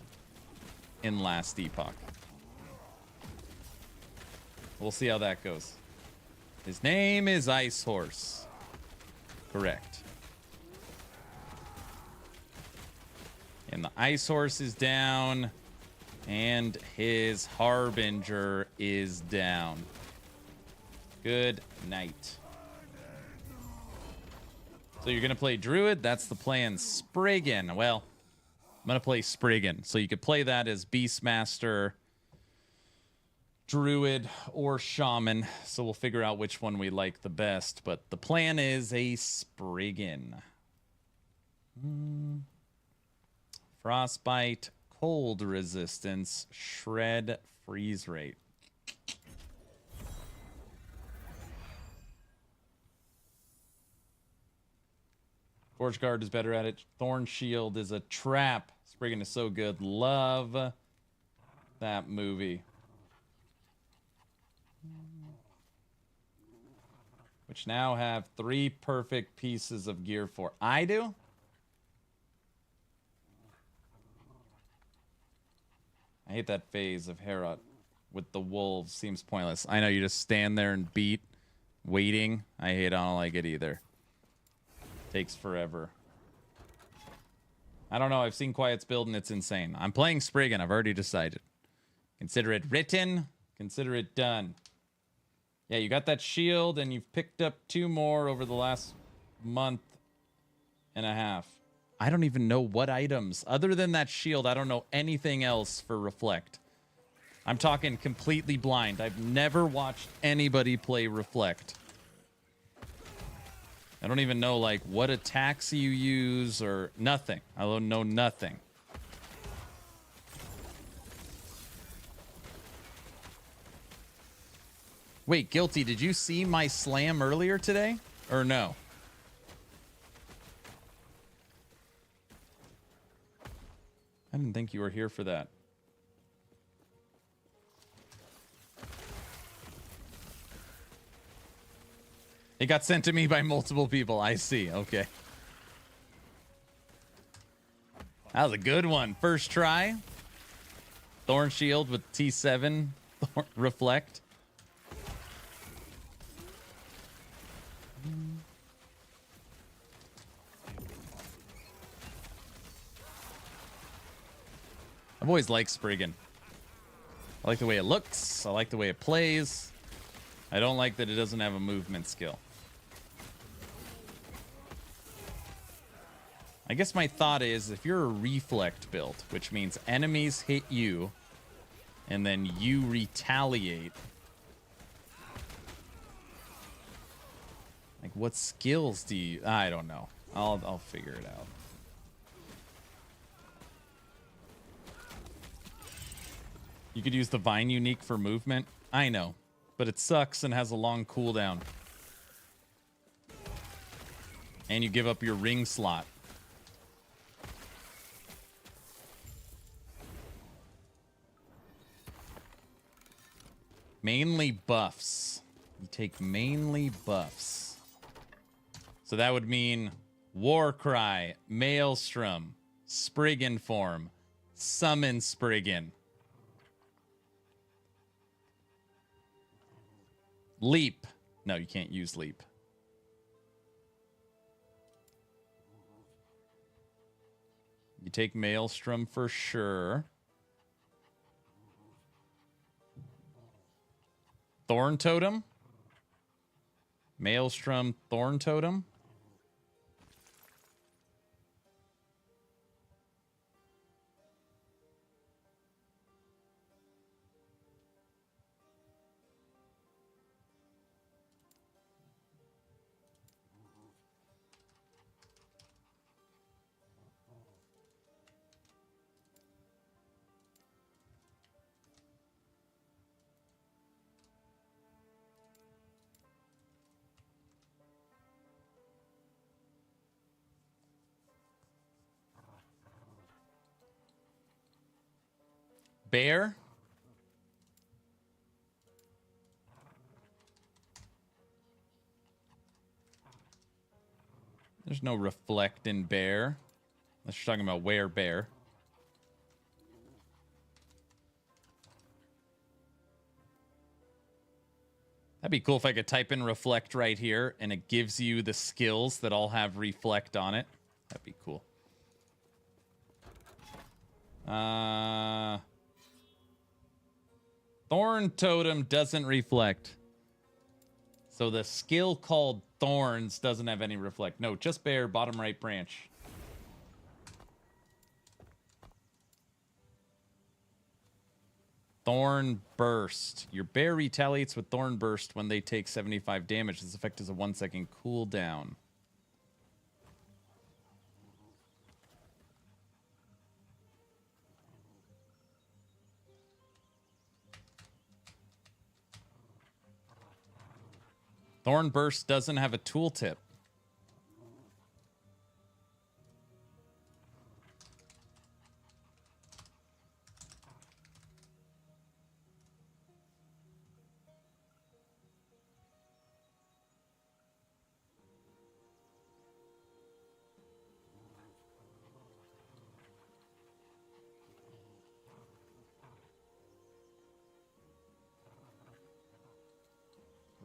[SPEAKER 1] in last Epoch. We'll see how that goes. His name is Ice Horse. Correct. And the Ice Horse is down. And his Harbinger is down. Good night. So you're going to play Druid? That's the plan. Spriggan. Well, I'm going to play Spriggan. So you could play that as Beastmaster, Druid, or Shaman. So we'll figure out which one we like the best. But the plan is a Spriggan. Frostbite, Cold Resistance, Shred, Freeze Rate. Forge Guard is better at it. Thorn Shield is a trap. Spriggan is so good. Love that movie. Which now have 3 perfect pieces of gear for. I do? I hate that phase of Herod. with the wolves seems pointless. I know you just stand there and beat, waiting. I don't like it either. Takes forever. I don't know. I've seen Quiet's build and it's insane. I'm playing Spriggan. I've already decided. Consider it written. Consider it done. Yeah, you got that shield and you've picked up 2 more over the last month and a half. I don't even know what items. Other than that shield, I don't know anything else for Reflect. I'm talking completely blind. I've never watched anybody play Reflect. I don't even know, like, what attacks you use or nothing. I don't know nothing. Wait, Guilty, did you see my slam earlier today? Or no? I didn't think you were here for that. It got sent to me by multiple people. I see. Okay. That was a good one. First try. Thorn Shield with T7. Reflect. I've always liked Spriggan. I like the way it looks. I like the way it plays. I don't like that it doesn't have a movement skill. I guess my thought is if you're a reflect build, which means enemies hit you and then you retaliate. Like what skills do you... I don't know. I'll figure it out. You could use the Vine unique for movement. I know, but it sucks and has a long cooldown. And you give up your ring slot. Mainly buffs. You take mainly buffs. So that would mean Warcry, Maelstrom, Spriggan form, Summon Spriggan. Leap. No, you can't use leap. You take Maelstrom for sure. Thorn Totem. Maelstrom, Thorn Totem. Bear. There's no reflect in bear. Unless you're talking about where bear. That'd be cool if I could type in reflect right here and it gives you the skills that all have reflect on it. That'd be cool. Thorn Totem doesn't reflect. So the skill called Thorns doesn't have any reflect. No, just bear, bottom right branch. Thorn Burst. Your bear retaliates with Thorn Burst when they take 75 damage. This effect is a 1-second cooldown. Thorn Burst doesn't have a tooltip.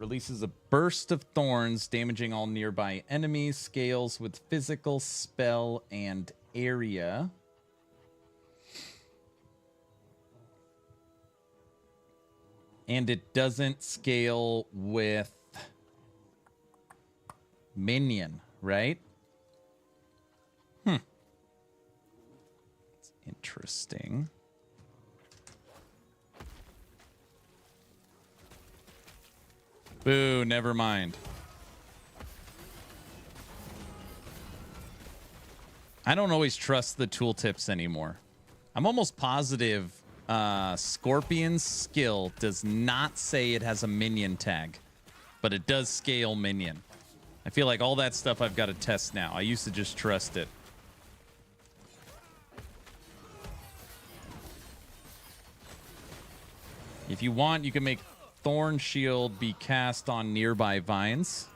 [SPEAKER 1] Releases a burst of thorns, damaging all nearby enemies. Scales with physical, spell, and area. And it doesn't scale with Minion, right? It's interesting. Boo, never mind. I don't always trust the tooltips anymore. I'm almost positive Scorpion's skill does not say it has a minion tag, but it does scale minion. I feel like all that stuff I've got to test now. I used to just trust it. If you want, you can make Thorn Shield be cast on nearby vines.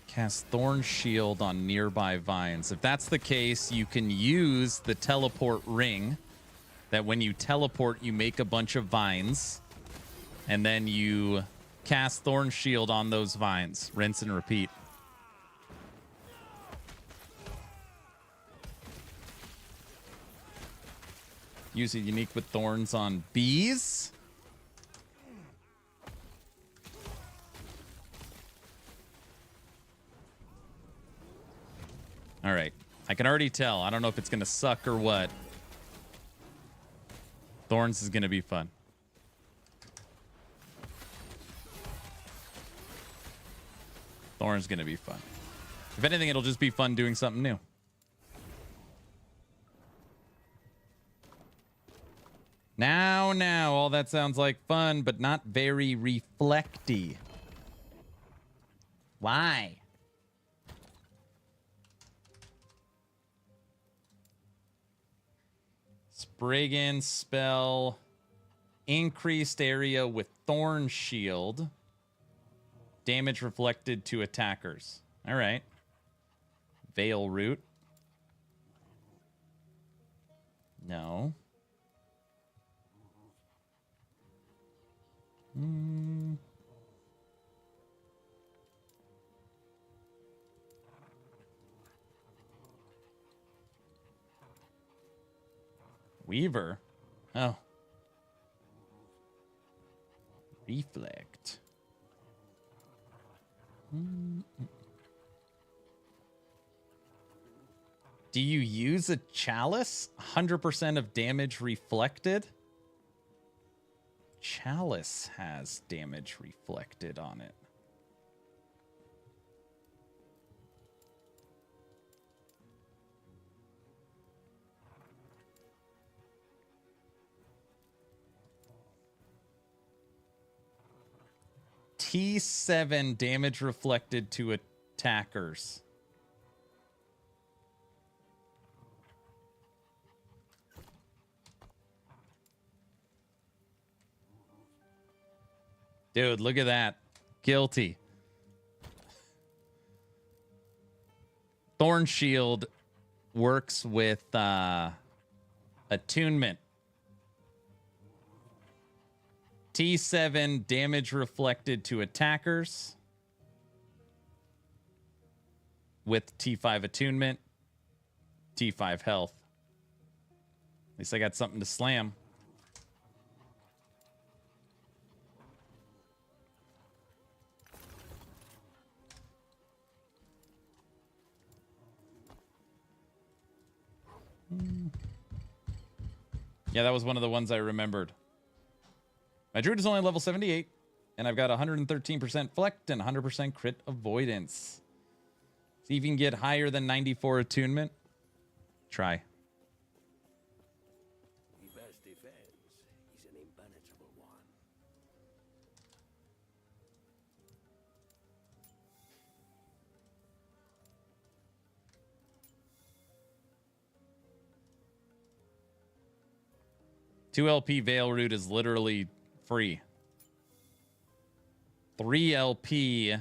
[SPEAKER 1] Cast Thorn Shield on nearby vines. If that's the case, you can use the teleport ring. That when you teleport, you make a bunch of vines. And then you cast Thorn Shield on those vines. Rinse and repeat. Use it unique with thorns on bees. All right. I can already tell. I don't know if it's going to suck or what. Thorns is going to be fun. Thorns is going to be fun. If anything, it'll just be fun doing something new. Now, all that sounds like fun, but not very reflecty. Why? Spriggan spell. Increased area with Thorn Shield. Damage reflected to attackers. All right. Veil Root. No. Weaver. Oh. Reflect. Do you use a chalice? 100% of damage reflected? Chalice has damage reflected on it. T7 damage reflected to attackers. Dude, look at that. Guilty. Thorn Shield works with attunement. T7 damage reflected to attackers with T5 attunement, T5 health. At least I got something to slam. Yeah, that was one of the ones I remembered. My druid is only level 78, and I've got 113% Flect and 100% crit avoidance. See if you can get higher than 94 attunement. Try.
[SPEAKER 4] The best defense is an impenetrable one.
[SPEAKER 1] 2 LP Veil Root is literally free. 3 LP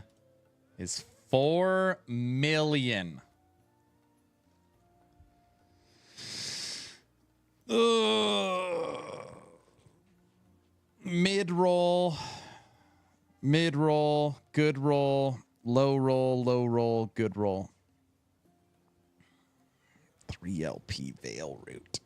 [SPEAKER 1] is 4 million. Mid-roll, mid-roll, good roll, low roll, good roll. 3 LP Veil Root.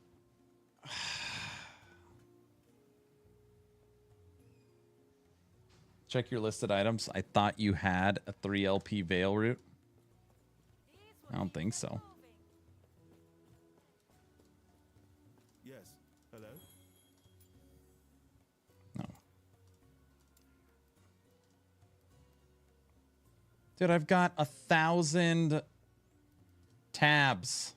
[SPEAKER 1] Check your listed items. I thought you had a 3 LP Veil Root. I don't think so.
[SPEAKER 4] Yes. Hello?
[SPEAKER 1] No. Dude, I've got 1,000 tabs.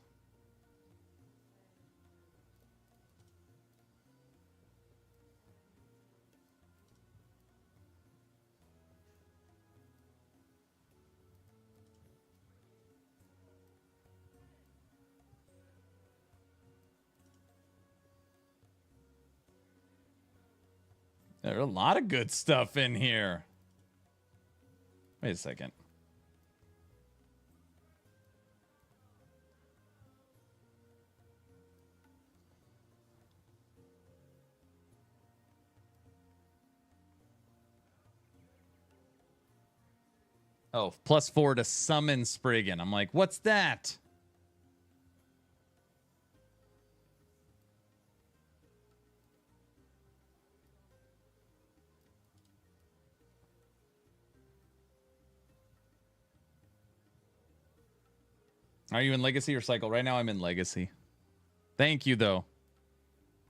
[SPEAKER 1] There's a lot of good stuff in here. Wait a second. Oh, +4 to summon Spriggan. I'm like, what's that? Are you in Legacy or Cycle? Right now I'm in Legacy. Thank you, though.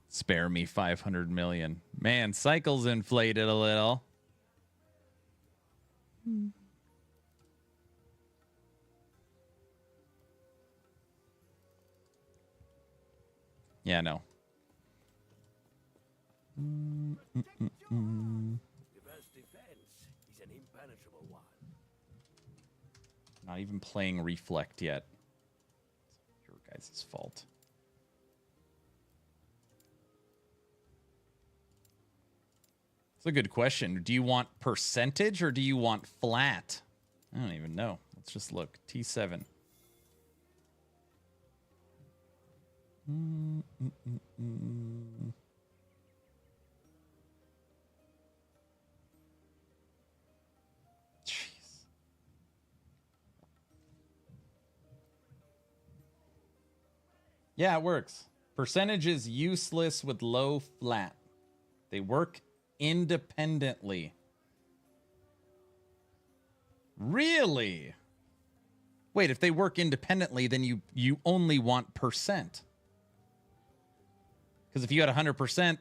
[SPEAKER 1] Spare me 500 million. Man, Cycle's inflated a little. Yeah, no.
[SPEAKER 4] The best defense is an impenetrable one.
[SPEAKER 1] Not even playing Reflect yet. Your guys' fault. It's a good question. Do you want percentage or do you want flat? I don't even know. Let's just look. T7. Jeez. Yeah, it works. Percentage is useless with low flat. They work independently. Really? Wait, if they work independently, then you only want percent. Because if you had 100%,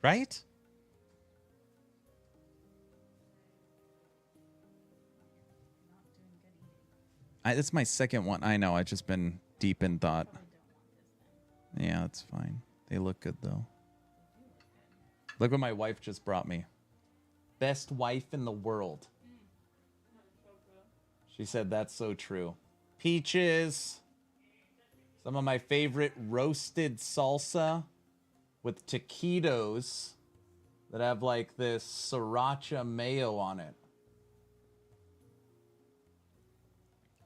[SPEAKER 1] right? It's my second one. I know. I've just been deep in thought. Yeah, that's fine. They look good, though. Look what my wife just brought me. Best wife in the world. She said that's so true. Peaches. Some of my favorite roasted salsa with taquitos that have like this sriracha mayo on it.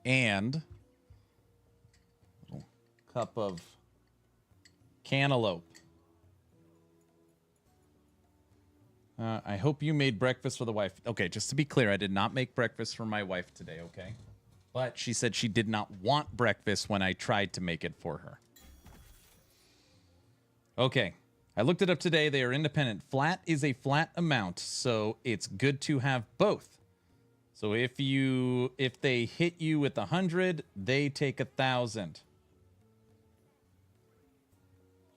[SPEAKER 1] And a little cup of cantaloupe. I hope you made breakfast for the wife. Okay, just to be clear, I did not make breakfast for my wife today, okay? But she said she did not want breakfast when I tried to make it for her. Okay, I looked it up today. They are independent. Flat is a flat amount, so it's good to have both. So if they hit you with 100, they take 1,000.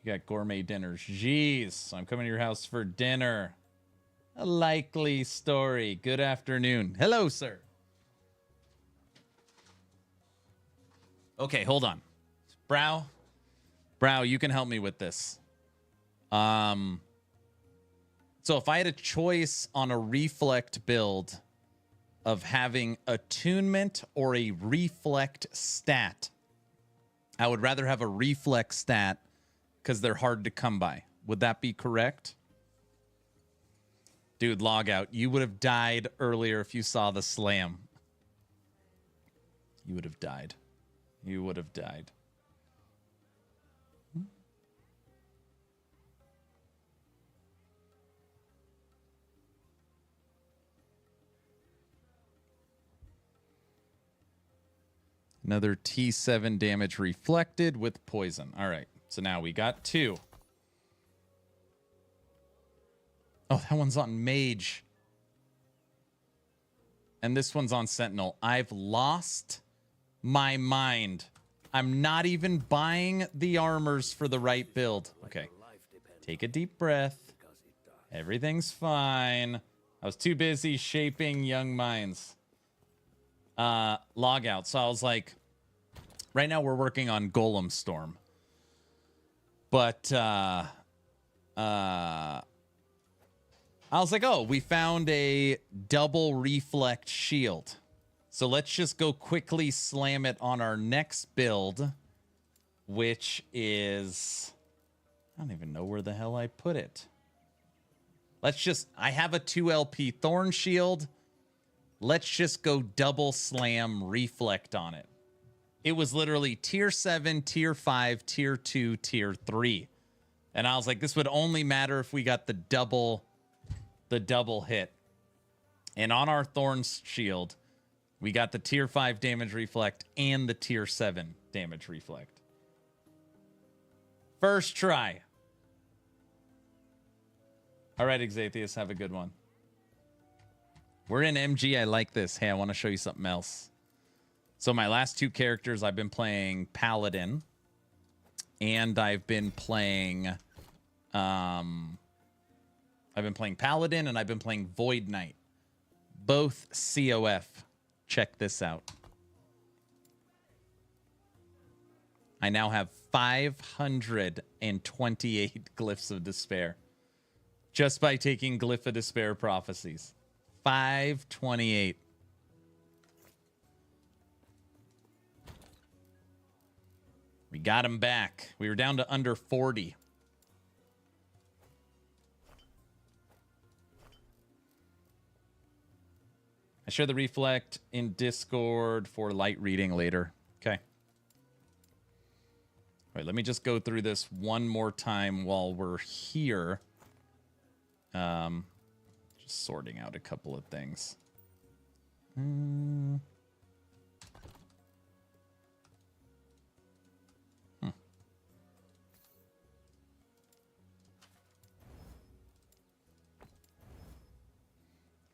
[SPEAKER 1] You got gourmet dinners. Jeez, I'm coming to your house for dinner. A likely story. Good afternoon. Hello, sir. Okay, hold on. Brow, you can help me with this. So if I had a choice on a reflect build of having attunement or a reflect stat, I would rather have a reflect stat because they're hard to come by. Would that be correct? Dude, log out. You would have died earlier if you saw the slam. You would have died. You would have died. Another T7 damage reflected with poison. All right. So now we got 2. Oh, that one's on Mage. And this one's on Sentinel. I've lost my mind. I'm not even buying the armors for the right build. Okay. Take a deep breath. Everything's fine. I was too busy shaping young minds. Log out. So I was like, right now we're working on Golemstorm. But I was like, oh, we found a double reflect shield. So let's just go quickly slam it on our next build, which is, I don't even know where the hell I put it. I have a 2 LP Thorn Shield. Let's just go double slam reflect on it. It was literally tier 7, tier 5, tier 2, tier 3. And I was like, this would only matter if we got the double hit. And on our Thorn Shield, we got the tier 5 damage reflect and the tier 7 damage reflect. First try. All right, Exathius, have a good one. We're in MG. I like this. Hey, I want to show you something else. So my last 2 characters, I've been playing Paladin, and I've been playing Paladin, and I've been playing Void Knight. Both COF. Check this out. I now have 528 Glyphs of Despair just by taking Glyph of Despair prophecies. 528. We got him back. We were down to under 40. I share the reflect in Discord for light reading later. Okay. All right, let me just go through this one more time while we're here. Just sorting out a couple of things.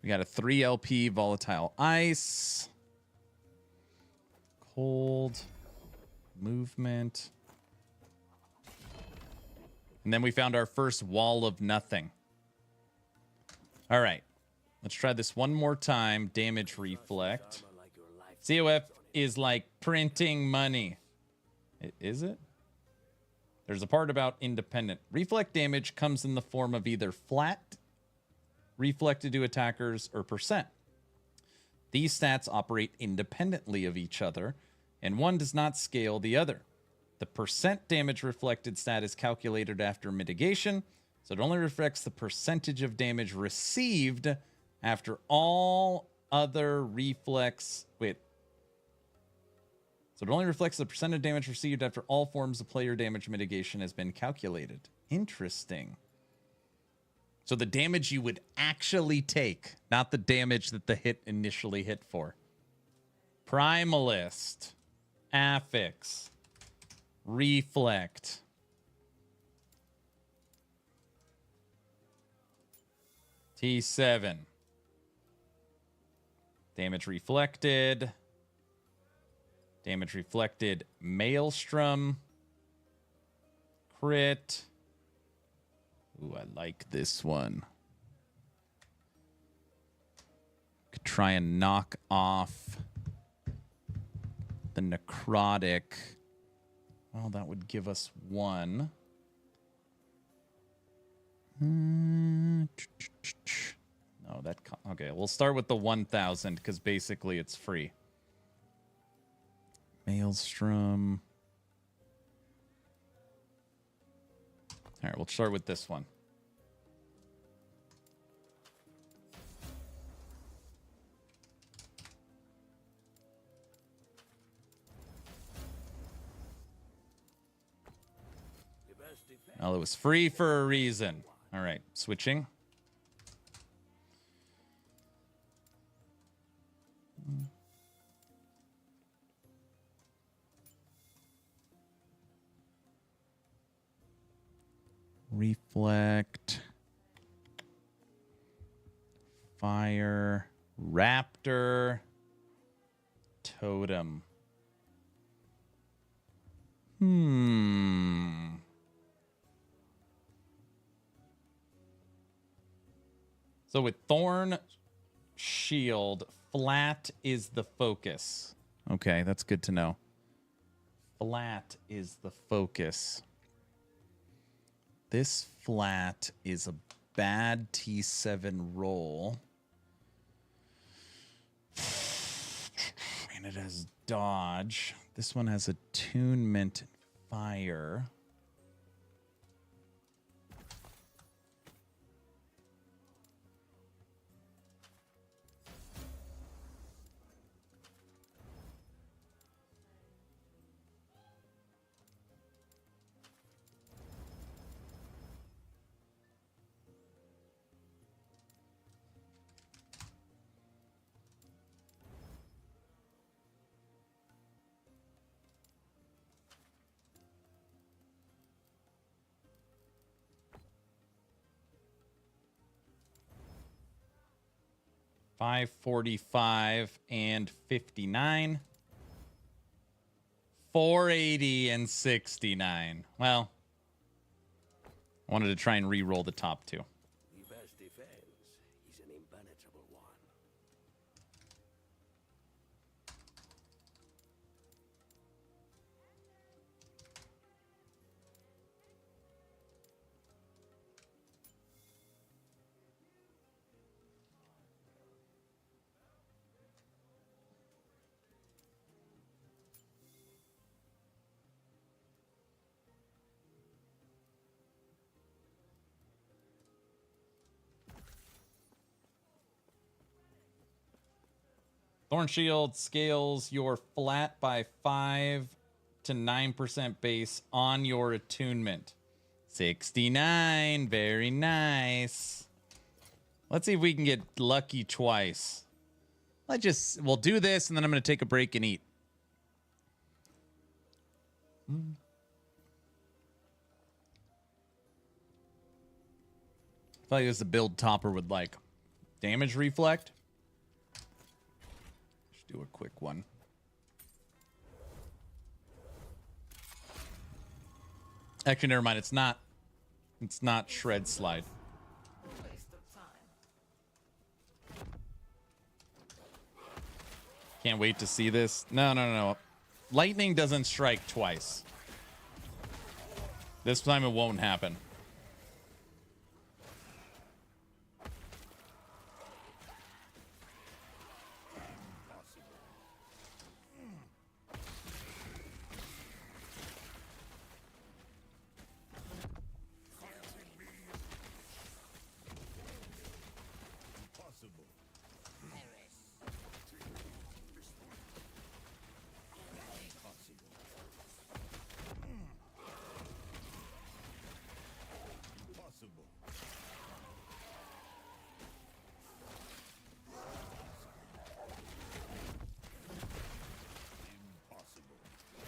[SPEAKER 1] We got a 3 LP volatile ice. Cold. Movement. And then we found our first wall of nothing. All right. Let's try this one more time. Damage reflect. COF is like printing money. Is it? There's a part about independent. Reflect damage comes in the form of either flat reflected to attackers or percent. These stats operate independently of each other, and one does not scale the other. The percent damage reflected stat is calculated after mitigation, so it only reflects the percentage of damage received after all other reflex. Wait. So it only reflects the percent of damage received after all forms of player damage mitigation has been calculated. Interesting. So the damage you would actually take, not the damage that the hit initially hit for. Primalist. Affix. Reflect. T7. Damage reflected. Damage reflected. Maelstrom. Crit. Ooh, I like this one. Could try and knock off the necrotic. Well, that would give us 1. No, that... Okay, we'll start with the 1,000, because basically it's free. Maelstrom. All right, we'll start with this one. Well, it was free for a reason. All right, switching. Reflect. Fire. Raptor. Totem. So with Thorn Shield, flat is the focus. Okay, that's good to know. Flat is the focus. This flat is a bad T7 roll. And it has dodge. This one has attunement and fire. $545 and $59. $480 and $69. Well, I wanted to try and re-roll the top two.
[SPEAKER 4] The best defense is an impenetrable one.
[SPEAKER 1] Thorn Shield scales your flat by 5 to 9% base on your attunement. 69. Very nice. Let's see if we can get lucky twice. We'll do this, and then I'm going to take a break and eat. I thought it was the build topper with, like, damage reflect. Do a quick one. Actually, never mind. It's not shred slide. Can't wait to see this. No. Lightning doesn't strike twice. This time it won't happen.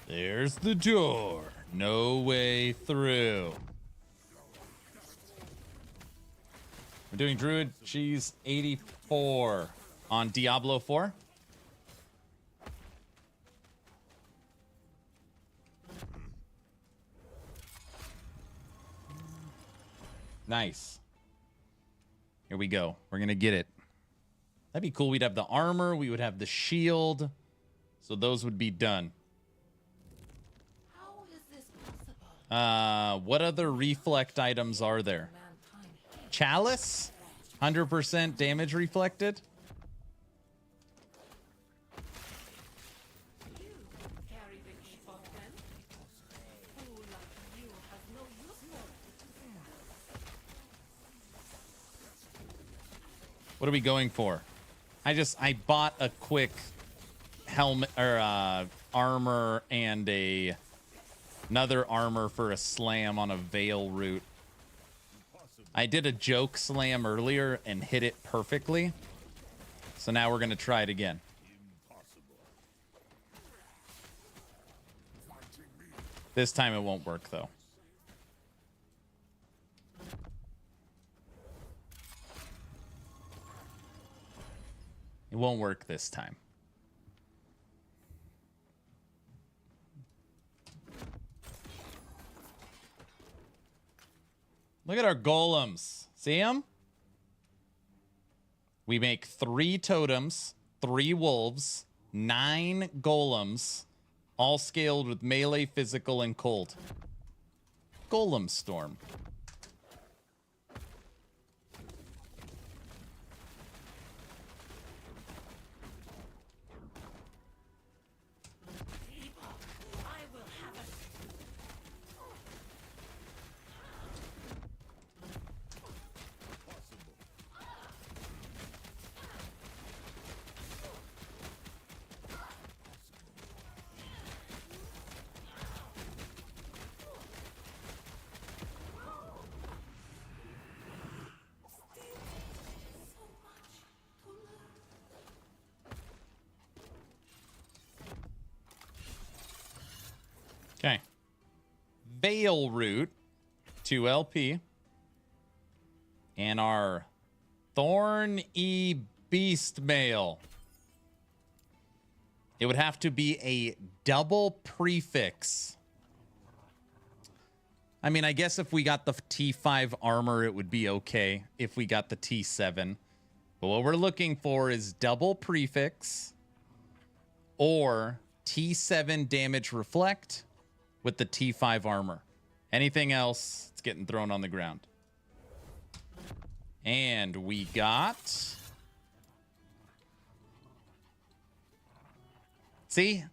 [SPEAKER 1] There's the door. No way through. We're doing Druid. She's 84 on Diablo 4. Nice. Here we go. We're going to get it. That'd be cool. We'd have the armor. We would have the shield. So those would be done. What other reflect items are there? Chalice? 100% damage reflected? What are we going for? I bought a quick helmet or armor and another armor for a slam on a Veil route. I did a joke slam earlier and hit it perfectly. So now we're going to try it again. This time it won't work, though. It won't work this time. Look at our golems. See them? We make 3 totems, 3 wolves, 9 golems, all scaled with melee, physical, and cold. Golemstorm. Okay. Veil root, 2 LP. And our Thorn-E Beast Mail. It would have to be a double prefix. I mean, I guess if we got the T5 armor, it would be okay if we got the T7. But what we're looking for is double prefix or T7 damage reflect with the T5 armor. Anything else, it's getting thrown on the ground. And we got... See?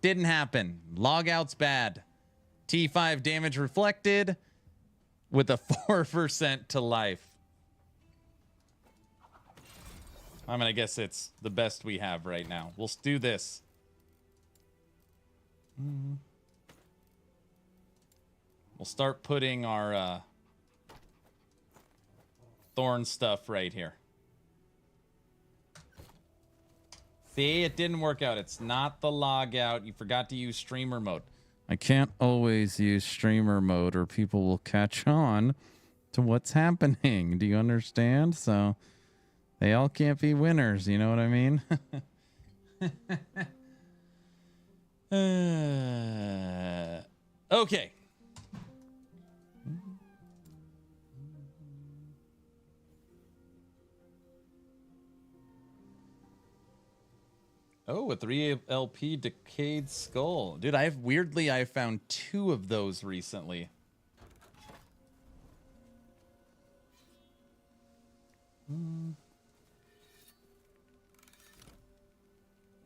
[SPEAKER 1] Didn't happen. Logout's bad. T5 damage reflected with a 4% to life. I mean, I guess it's the best we have right now. We'll do this. We'll start putting our thorn stuff right here. See, it didn't work out. It's not the logout. You forgot to use streamer mode. I can't always use streamer mode or people will catch on to what's happening. Do you understand? So they all can't be winners. You know what I mean? Okay. Oh, a 3 LP Decayed Skull. Dude, I found 2 of those recently.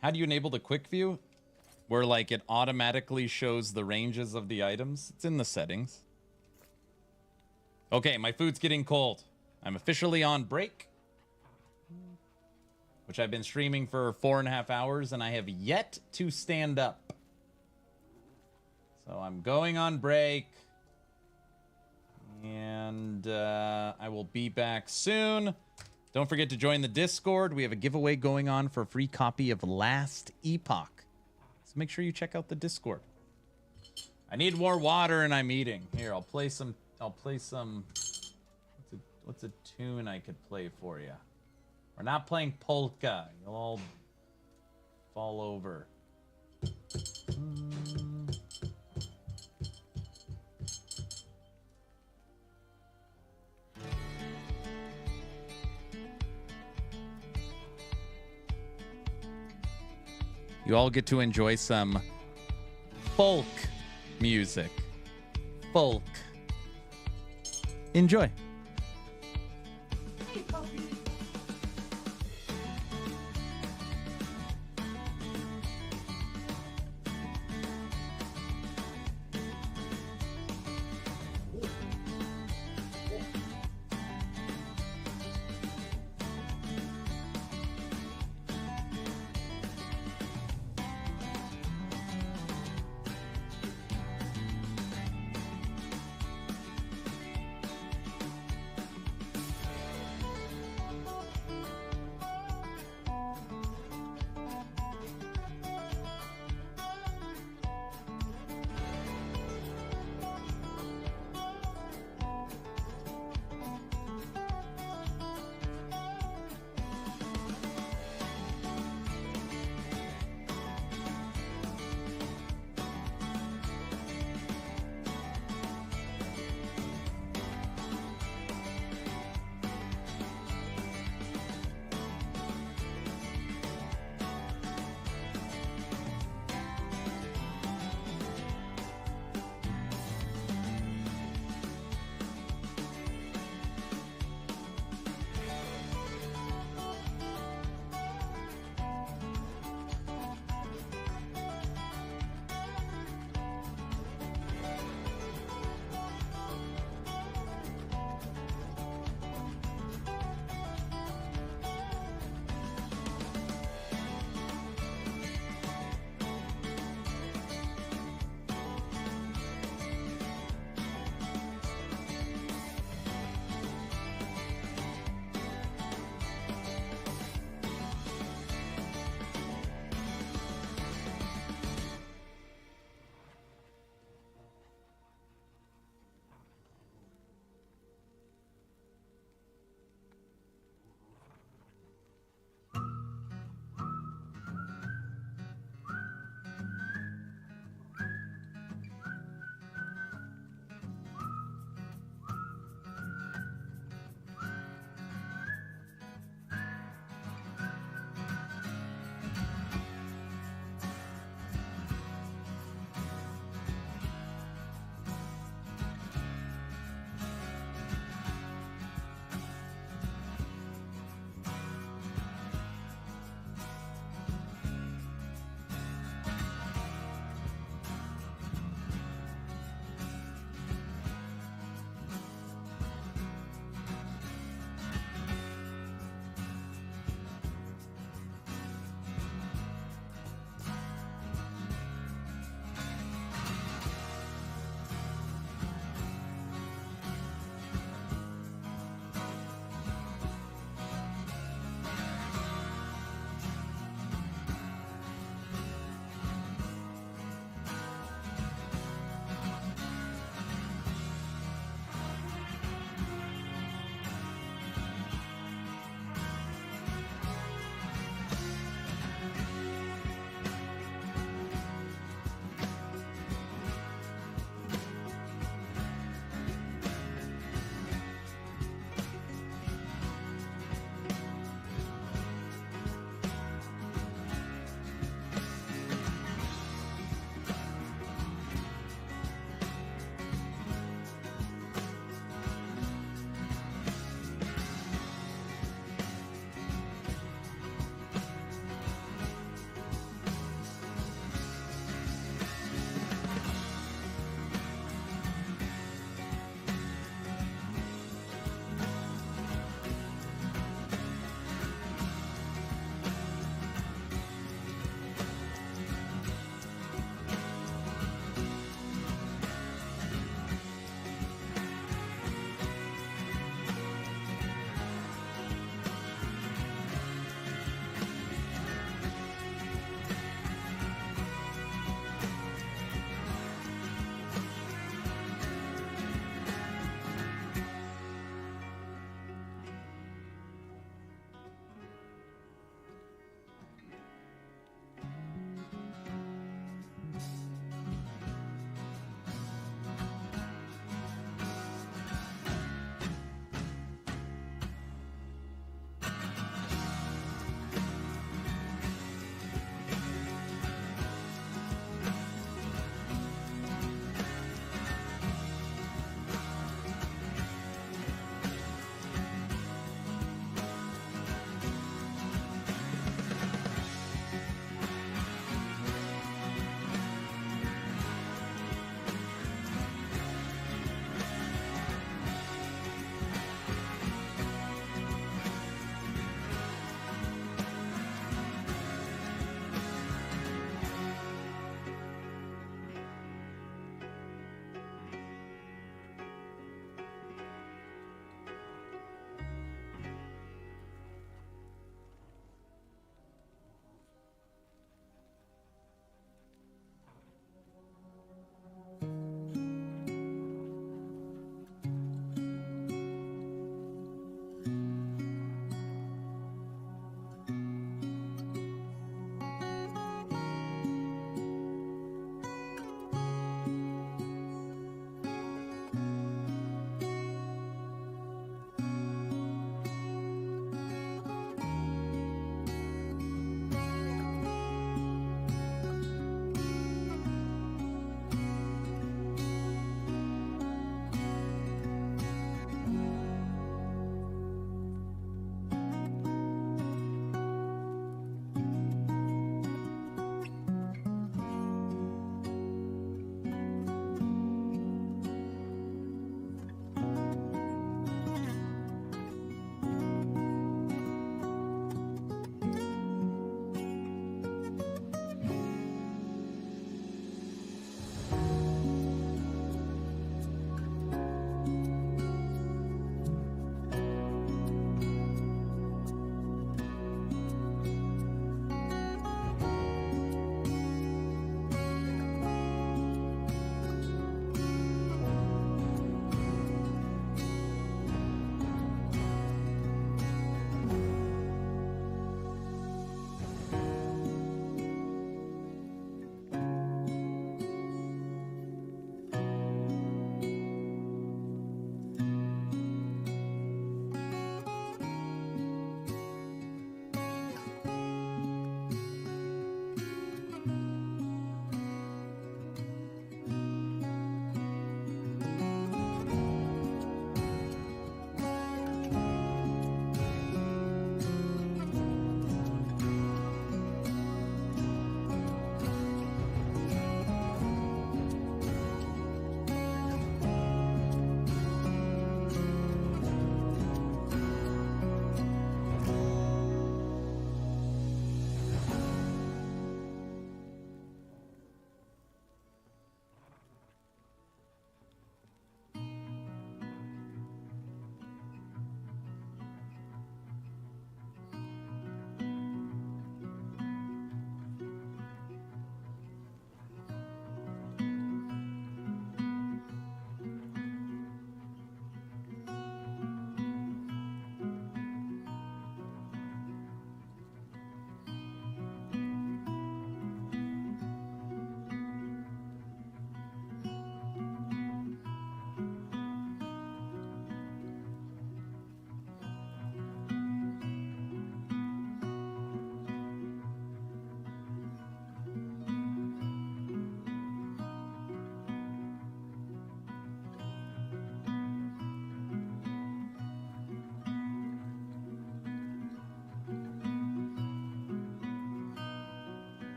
[SPEAKER 1] How do you enable the quick view? Where, like, it automatically shows the ranges of the items. It's in the settings. Okay, my food's getting cold. I'm officially on break, which I've been streaming for 4.5 hours, and I have yet to stand up. So I'm going on break, and I will be back soon. Don't forget to join the Discord. We have a giveaway going on for a free copy of Last Epoch. So make sure you check out the Discord. I need more water, and I'm eating. Here, I'll play some. What's a tune I could play for you? We're not playing polka. You'll all fall over. You all get to enjoy some folk music. Folk. Enjoy.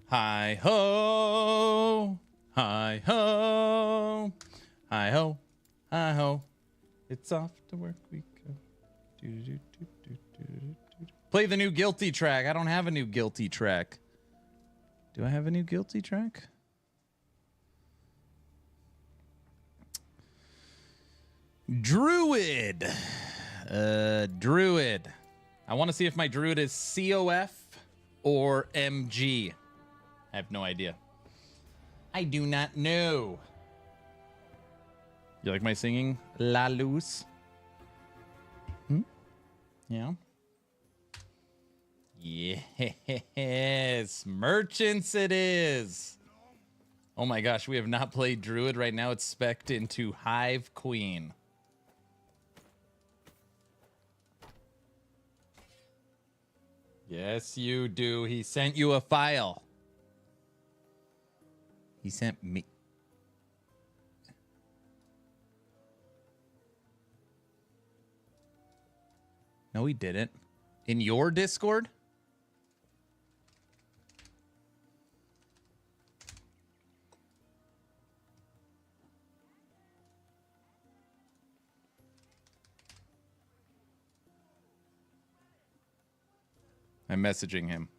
[SPEAKER 1] Hi ho, hi ho, hi ho, hi ho. It's off to work we go. Play the new Guilty track. I don't have a new Guilty track. Do I have a new Guilty track? Druid. Druid. I want to see if my Druid is COF or MG. I have no idea. I do not know. You like my singing? La Luz? Yeah. Yes. Merchants it is. Oh my gosh, we have not played Druid. Right now it's spec'd into Hive Queen. Yes, you do. He sent you a file. He sent me. No, he didn't. In your Discord? I'm messaging him.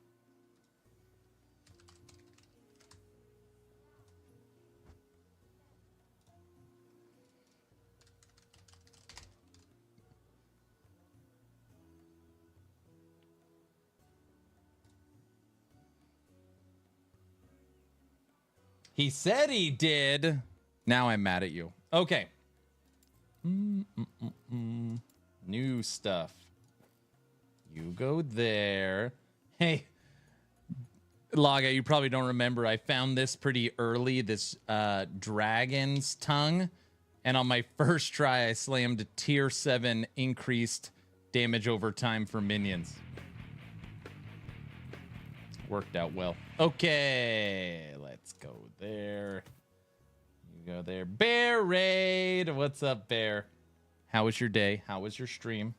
[SPEAKER 1] He said he did. Now I'm mad at you. Okay. New stuff. You go there. Hey, Laga, you probably don't remember. I found this pretty early, this dragon's tongue. And on my first try, I slammed tier 7 increased damage over time for minions. Worked out well. Okay, let's go there. You go there. Bear Raid. What's up, Bear? How was your day? How was your stream?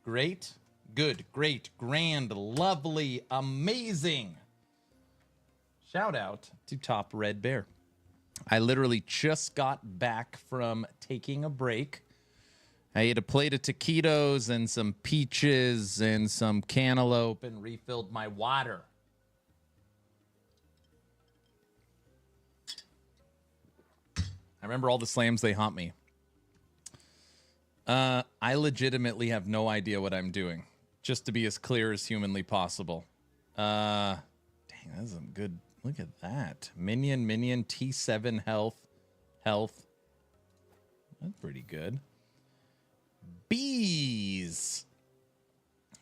[SPEAKER 1] Great, good, great, grand, lovely, amazing. Shout out to Top Red Bear. I literally just got back from taking a break. I ate a plate of taquitos and some peaches and some cantaloupe and refilled my water. I remember all the slams, they haunt me. I legitimately have no idea what I'm doing. Just to be as clear as humanly possible. Dang, that's some good... Look at that. Minion, T7 health. That's pretty good. Bees.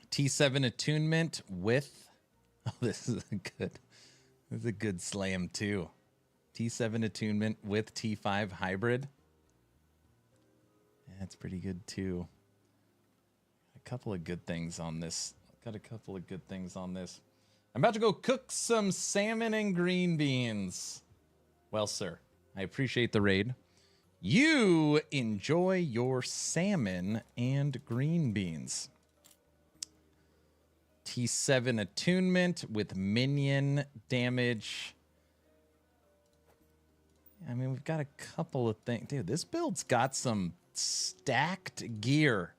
[SPEAKER 1] T7 attunement with... Oh, this is a good slam, too. T7 attunement with T5 hybrid. Yeah, that's pretty good too. A couple of good things on this. Got a couple of good things on this. I'm about to go cook some salmon and green beans. Well, sir, I appreciate the raid. You enjoy your salmon and green beans. T7 attunement with minion damage. I mean, we've got a couple of things. Dude, this build's got some stacked gear.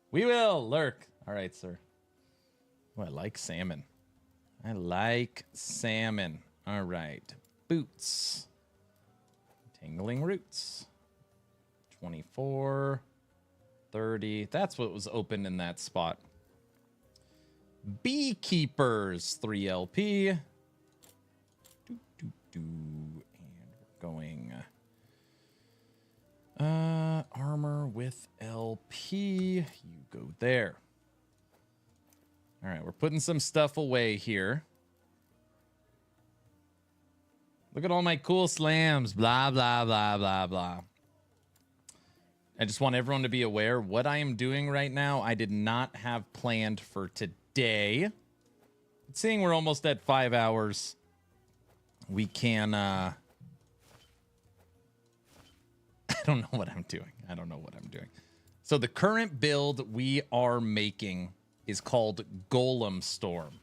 [SPEAKER 1] We will lurk. All right, sir. Oh, I like salmon. I like salmon. All right. Boots. Tingling roots. 24. 30. That's what was open in that spot. Beekeepers. 3 LP. And we're going armor with LP. You go there. All right, we're putting some stuff away here. Look at all my cool slams. Blah, blah, blah, blah, blah. I just want everyone to be aware what I am doing right now. I did not have planned for today. But seeing we're almost at 5 hours, we can don't know what I'm doing. I don't know what I'm doing. So the current build we are making is called Golemstorm.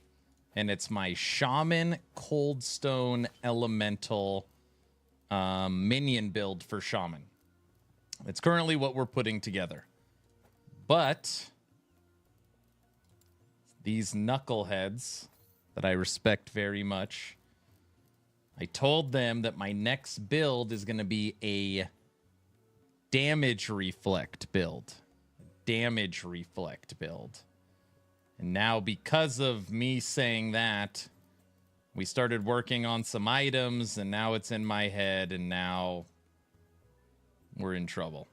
[SPEAKER 1] And it's my Shaman Coldstone Elemental Minion build for Shaman. It's currently what we're putting together. But these knuckleheads that I respect very much, I told them that my next build is going to be a damage reflect build. Damage reflect build. And now because of me saying that, we started working on some items, and now it's in my head, and now we're in trouble.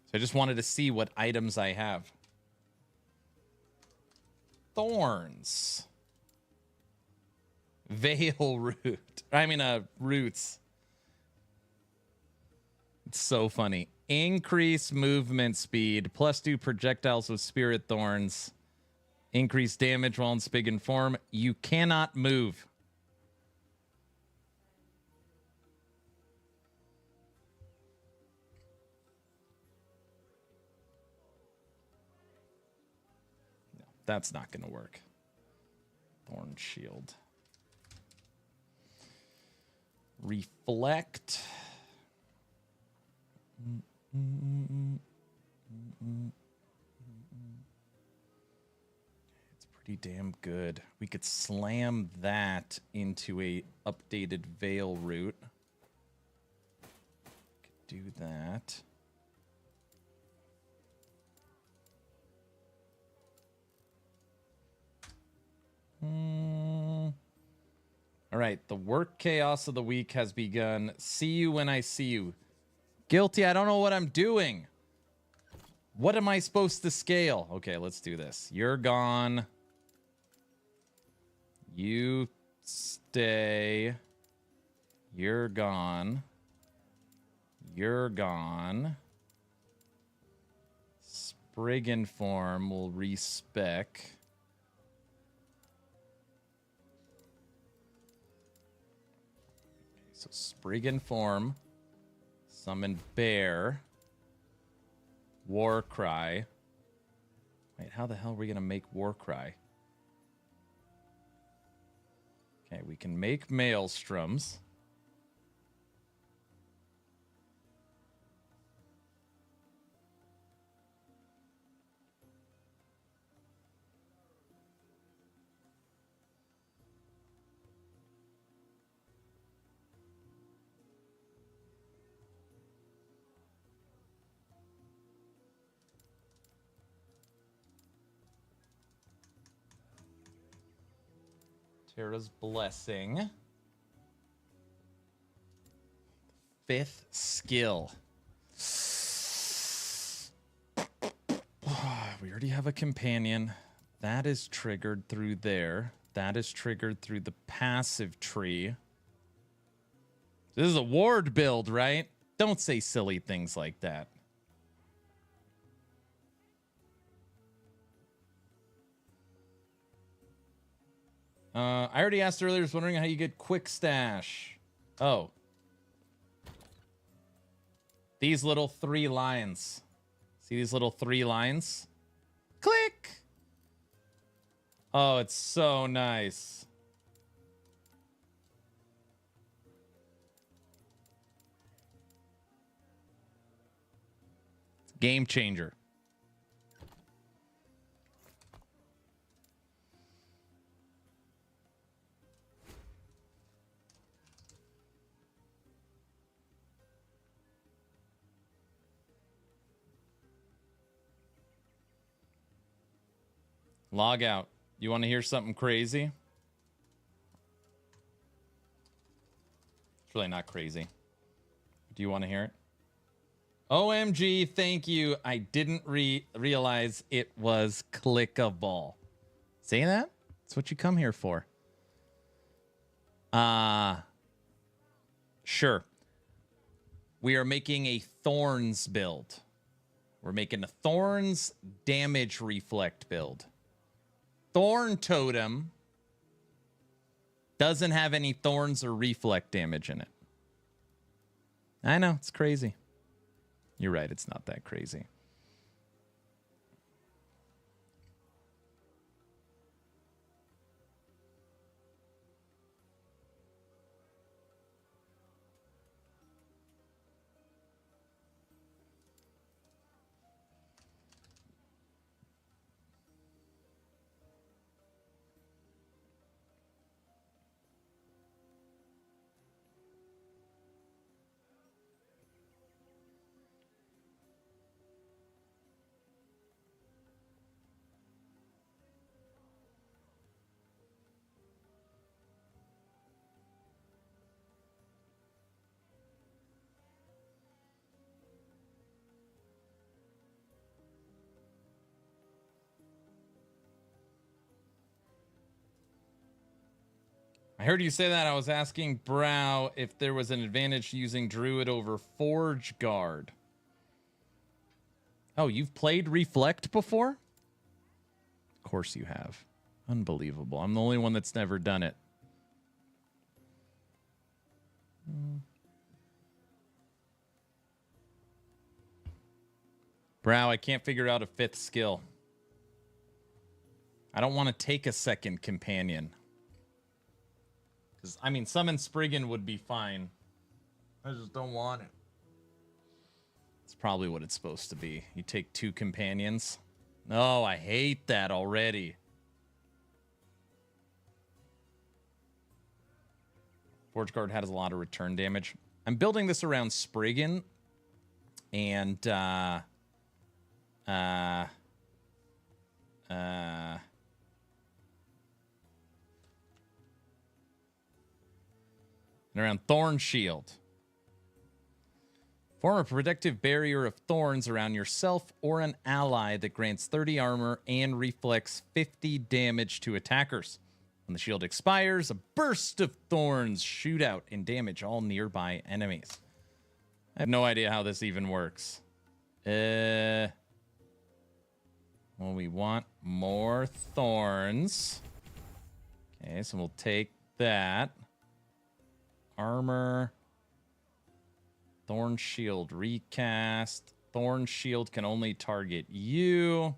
[SPEAKER 1] So I just wanted to see what items I have. Thorns. Veil root. I mean, roots. It's so funny. Increase movement speed. +2 projectiles with spirit thorns. Increase damage while in Spigon form. You cannot move. No, that's not going to work. Thorn shield. Reflect. It's pretty damn good. We could slam that into a updated veil root. Could do that. All right, the work chaos of the week has begun. See you when I see you. Guilty, I don't know what I'm doing. What am I supposed to scale? Okay, let's do this. You're gone. You stay. You're gone. You're gone. Spriggan form will respec. So Spriggan form, summon bear, war cry. Wait, how the hell are we gonna make war cry? Okay, we can make maelstroms. Terra's Blessing. 5th skill. We already have a companion. That is triggered through there. That is triggered through the passive tree. This is a ward build, right? Don't say silly things like that. I already asked earlier, I was wondering how you get quick stash. Oh. These little 3 lines. See these little 3 lines? Click! Oh, it's so nice. It's a game changer. Log out. You want to hear something crazy? It's really not crazy. Do you want to hear it? OMG, thank you. I didn't realize it was clickable. See that? That's what you come here for. Sure. we are making a Thorns build. We're making a Thorns damage reflect build. Thorn Totem doesn't have any thorns or reflect damage in it. I know, it's crazy. You're right, it's not that crazy. I heard you say that. I was asking Brow if there was an advantage using Druid over Forge Guard. Oh, you've played Reflect before? Of course you have. Unbelievable. I'm the only one that's never done it. Brow, I can't figure out a 5th skill. I don't want to take a 2nd companion. I mean, Summon Spriggan would be fine. I just don't want it. It's probably what it's supposed to be. You take 2 companions. No, I hate that already. Forge Guard has a lot of return damage. I'm building this around Spriggan. And, and around Thorn Shield. Form a protective barrier of thorns around yourself or an ally that grants 30 armor and reflects 50 damage to attackers. When the shield expires, a burst of thorns shoot out and damage all nearby enemies. I have no idea how this even works. Well, we want more thorns. Okay, so we'll take that. Armor. Thorn Shield recast. Thorn Shield can only target you.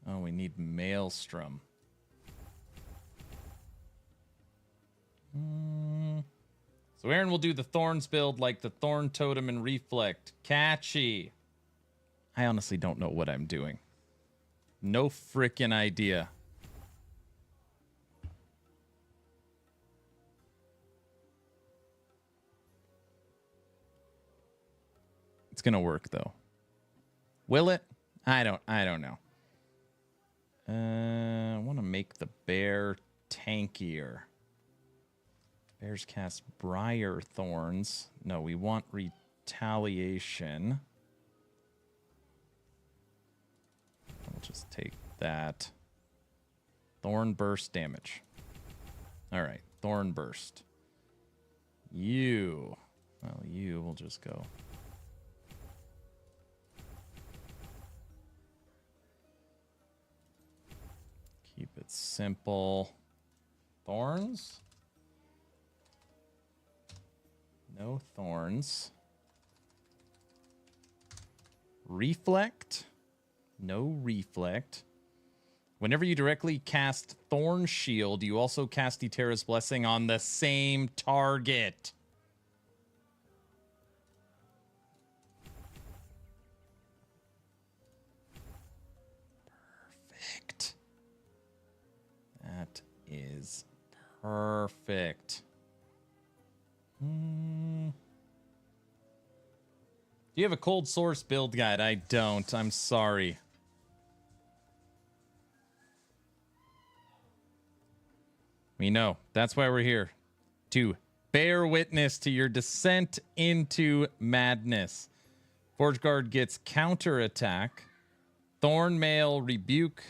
[SPEAKER 1] Oh, we need Maelstrom. So Aaron will do the Thorns build like the Thorn Totem and Reflect. Catchy. I honestly don't know what I'm doing. No frickin' idea. It's gonna work though. Will it? I don't know. I want to make the bear tankier. Bears cast Briar Thorns. No, we want retaliation. We'll just take that. Thorn burst damage. All right, Thorn burst. You. Well, you will just go. Keep it simple. Thorns? No thorns. Reflect? No reflect. Whenever you directly cast Thorn Shield, you also cast Eterra's Blessing on the same target. Perfect. That is perfect. Do you have a cold source build guide? I don't. I'm sorry. We know. That's why we're here. To bear witness to your descent into madness. Forge Guard gets counterattack. Thorn Mail, Rebuke.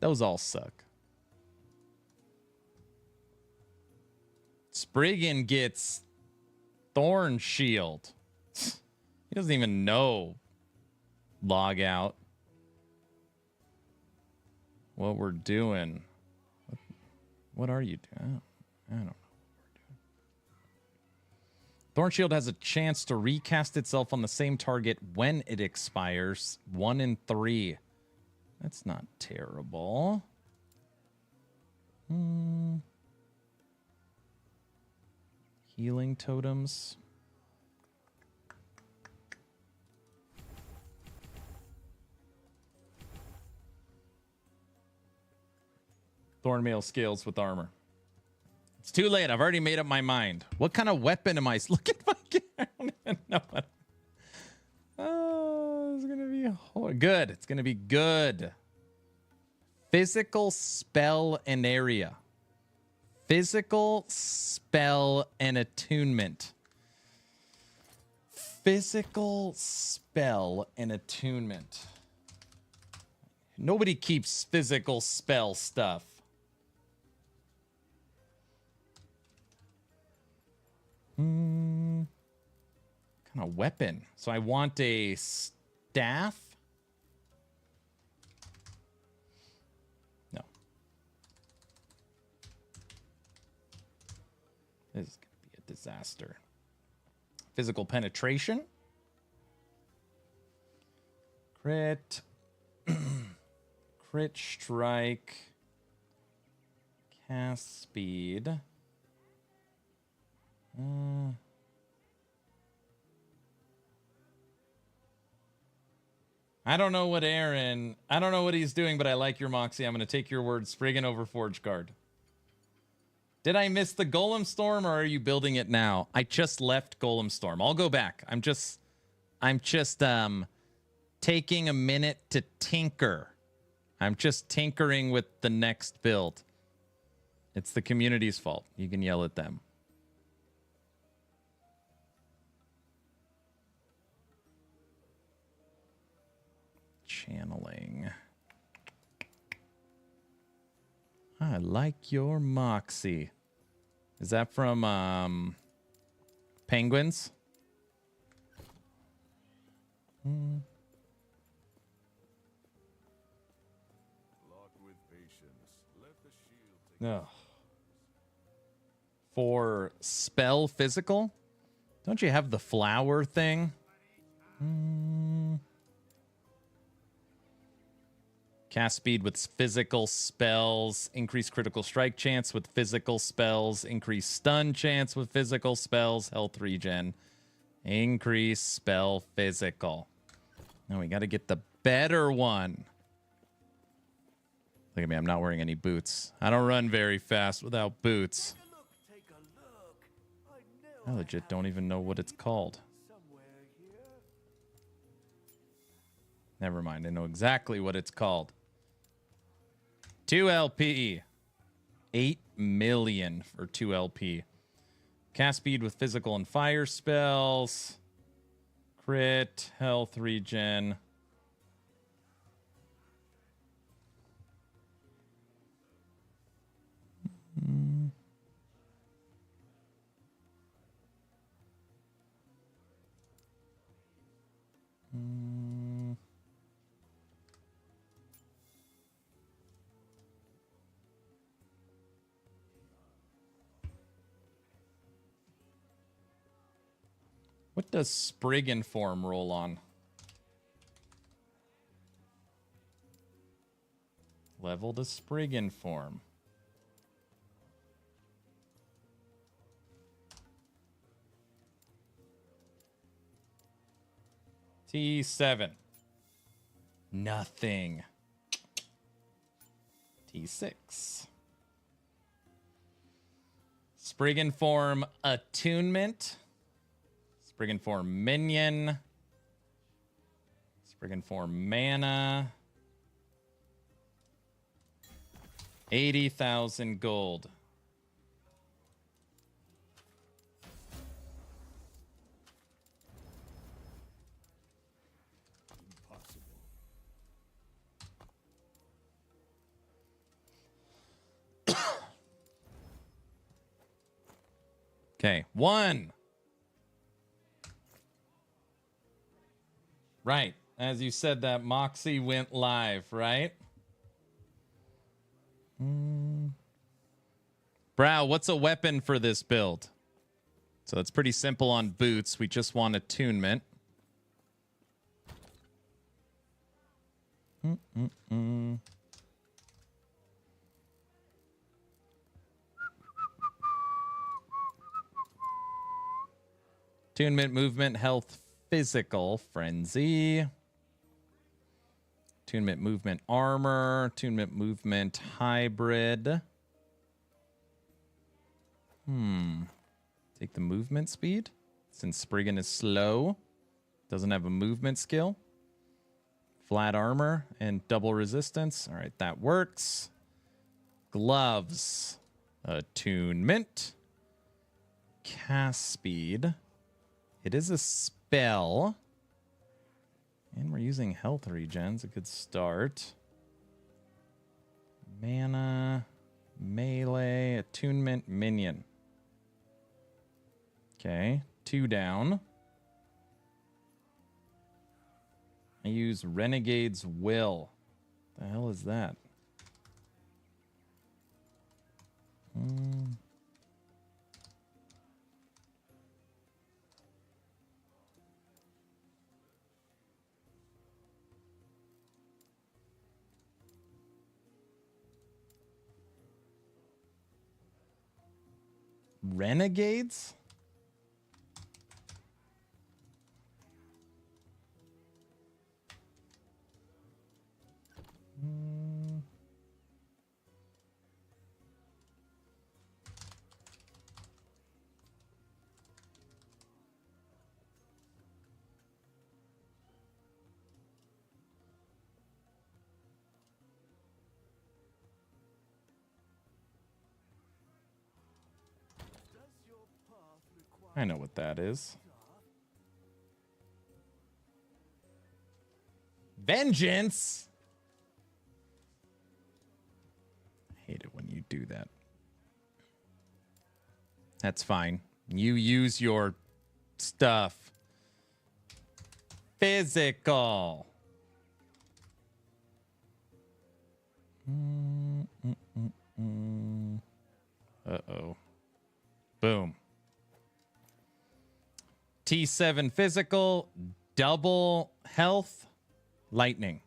[SPEAKER 1] Those all suck. Spriggan gets Thorn Shield. He doesn't even know. Log out. What we're doing. What are you doing? I don't know. Thorn Shield has a chance to recast itself on the same target when it expires. 1 in 3. That's not terrible. Healing totems. Thornmail scales with armor. It's too late. I've already made up my mind. What kind of weapon am I? Look at my gear. I don't even know what. Oh, it's gonna be good. It's gonna be good. Physical spell and area. Physical spell and attunement. Physical spell and attunement. Nobody keeps physical spell stuff. Kind of weapon. So I want a staff. No. This is going to be a disaster. Physical penetration. Crit. Crit strike. Cast speed. I don't know what I don't know what he's doing, but I like your Moxie. I'm going to take your word. Spriggan over Forge Guard. Did I miss the Golemstorm, or are you building it now? I just left Golemstorm. I'll go back. I'm just taking a minute to tinker. I'm just tinkering with the next build. It's the community's fault. You can yell at them. Channeling. I like your Moxie. Is that from Penguins?
[SPEAKER 5] Locked with patience. Let the shield take
[SPEAKER 1] No. For spell physical? Don't you have the flower thing? Cast speed with physical spells. Increase critical strike chance with physical spells. Increase stun chance with physical spells. Health regen. Increase spell physical. Now we got to get the better one. Look at me. I'm not wearing any boots. I don't run very fast without boots.
[SPEAKER 4] Take a look.
[SPEAKER 1] I legit don't even know what it's called.
[SPEAKER 4] Somewhere here.
[SPEAKER 1] Never mind. I know exactly what it's called. 2 LP. 8 million for 2 LP. Cast speed with physical and fire spells. Crit. Health regen. What does Spriggan form roll on? Level to Spriggan form. T7. Nothing. T6. Spriggan form attunement. Spriggan form minion. Spriggan form mana. 80,000 gold. Okay, 1. Right. As you said that, Moxie went live, right? Brow, what's a weapon for this build? So it's pretty simple on boots. We just want attunement. Attunement, movement, health, physical, frenzy. Attunement, movement, armor. Attunement, movement, hybrid. Take the movement speed. Since Spriggan is slow, doesn't have a movement skill. Flat armor and double resistance. All right, that works. Gloves. Attunement. Cast speed. It is a spell. And we're using health regens. A good start. Mana. Melee. Attunement. Minion. Okay. 2 down. I use Renegade's Will. The hell is that? Renegades? I know what that is. Vengeance? I hate it when you do that. That's fine. You use your stuff. Physical. Uh-oh. Boom. T7 physical, double health, lightning.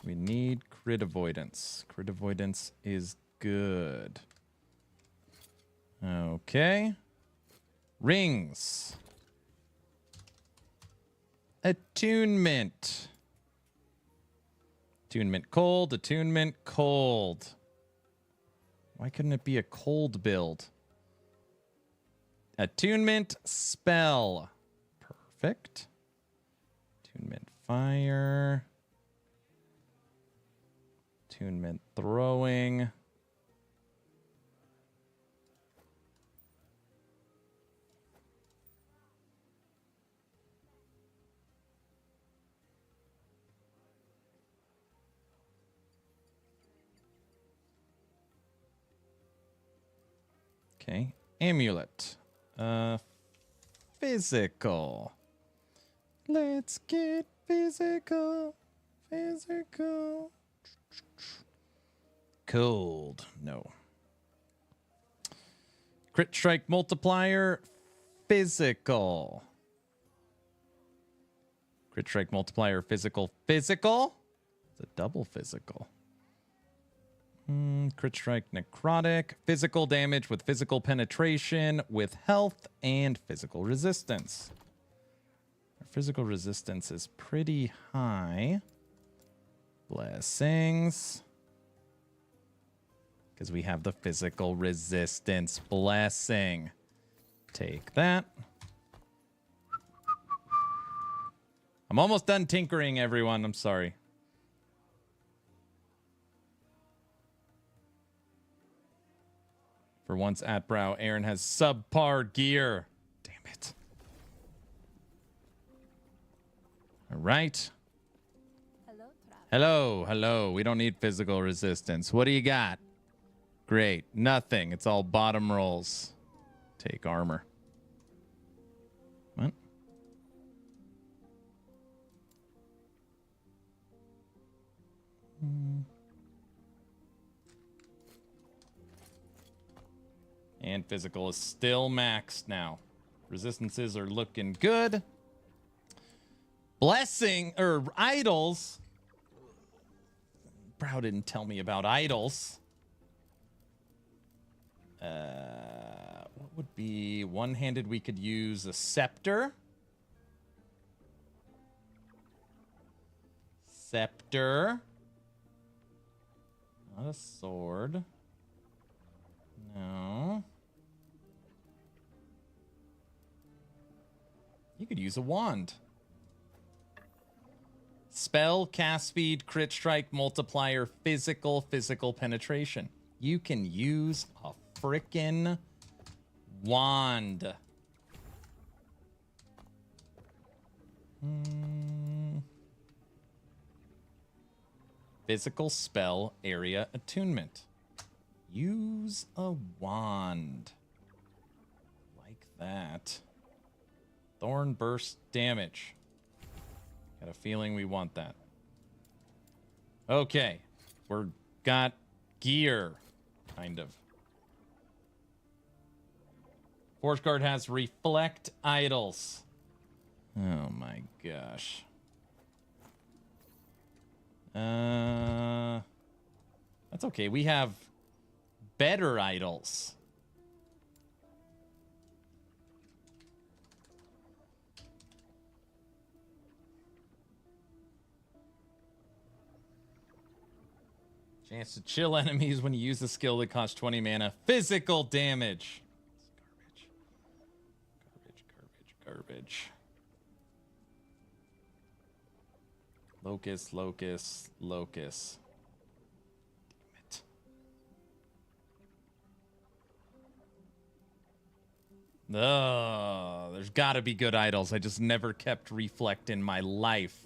[SPEAKER 1] We need crit avoidance. Crit avoidance is good. Okay. Rings. Attunement. Attunement cold, attunement cold. Why couldn't it be a cold build? Attunement spell. Perfect. Attunement fire. Attunement throwing. Okay, amulet. Physical. Let's get physical. Physical. Cold. No. Crit strike multiplier. Physical. Crit strike multiplier. Physical. Physical? It's a double physical. Crit strike necrotic. Physical damage with physical penetration, with health, and physical resistance. Our physical resistance is pretty high. Blessings. Because we have the physical resistance blessing. Take that. I'm almost done tinkering, everyone. I'm sorry. For once at Brow, Aaron has subpar gear. Damn it. All right.
[SPEAKER 2] Hello, Travis.
[SPEAKER 1] Hello, hello. We don't need physical resistance. What do you got? Great. Nothing. It's all bottom rolls. Take armor. What? And physical is still maxed now. Resistances are looking good. Blessing, or idols. Brow didn't tell me about idols. What would be one-handed? We could use a scepter. Scepter. Not a sword. No. You could use a wand. Spell, cast speed, crit strike, multiplier, physical penetration. You can use a frickin' wand. Physical spell area attunement. Use a wand. Like that. Thorn burst damage. Got a feeling we want that. Okay. We're got gear. Kind of. Forge Guard has reflect idols. Oh my gosh. That's okay. We have better idols. Chance to chill enemies when you use the skill that costs 20 mana. Physical damage. Garbage. Locust. Damn it. Oh, there's gotta be good idols. I just never kept reflect in my life.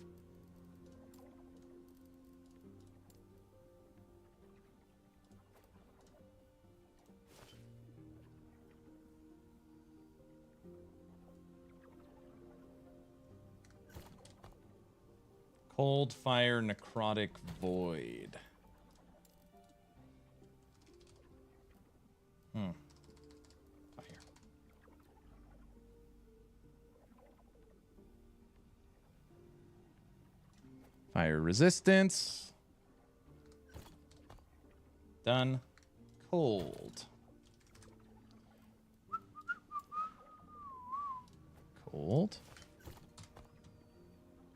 [SPEAKER 1] Cold Fire, Necrotic Void. Fire. Fire resistance. Done. Cold.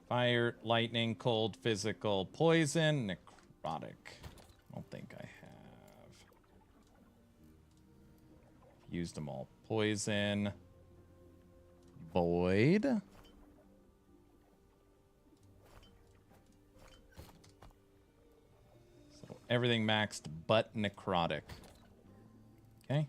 [SPEAKER 1] Fire, lightning, cold, physical, poison, necrotic. I don't think I have. Used them all. Poison. Void. So everything maxed but necrotic. Okay.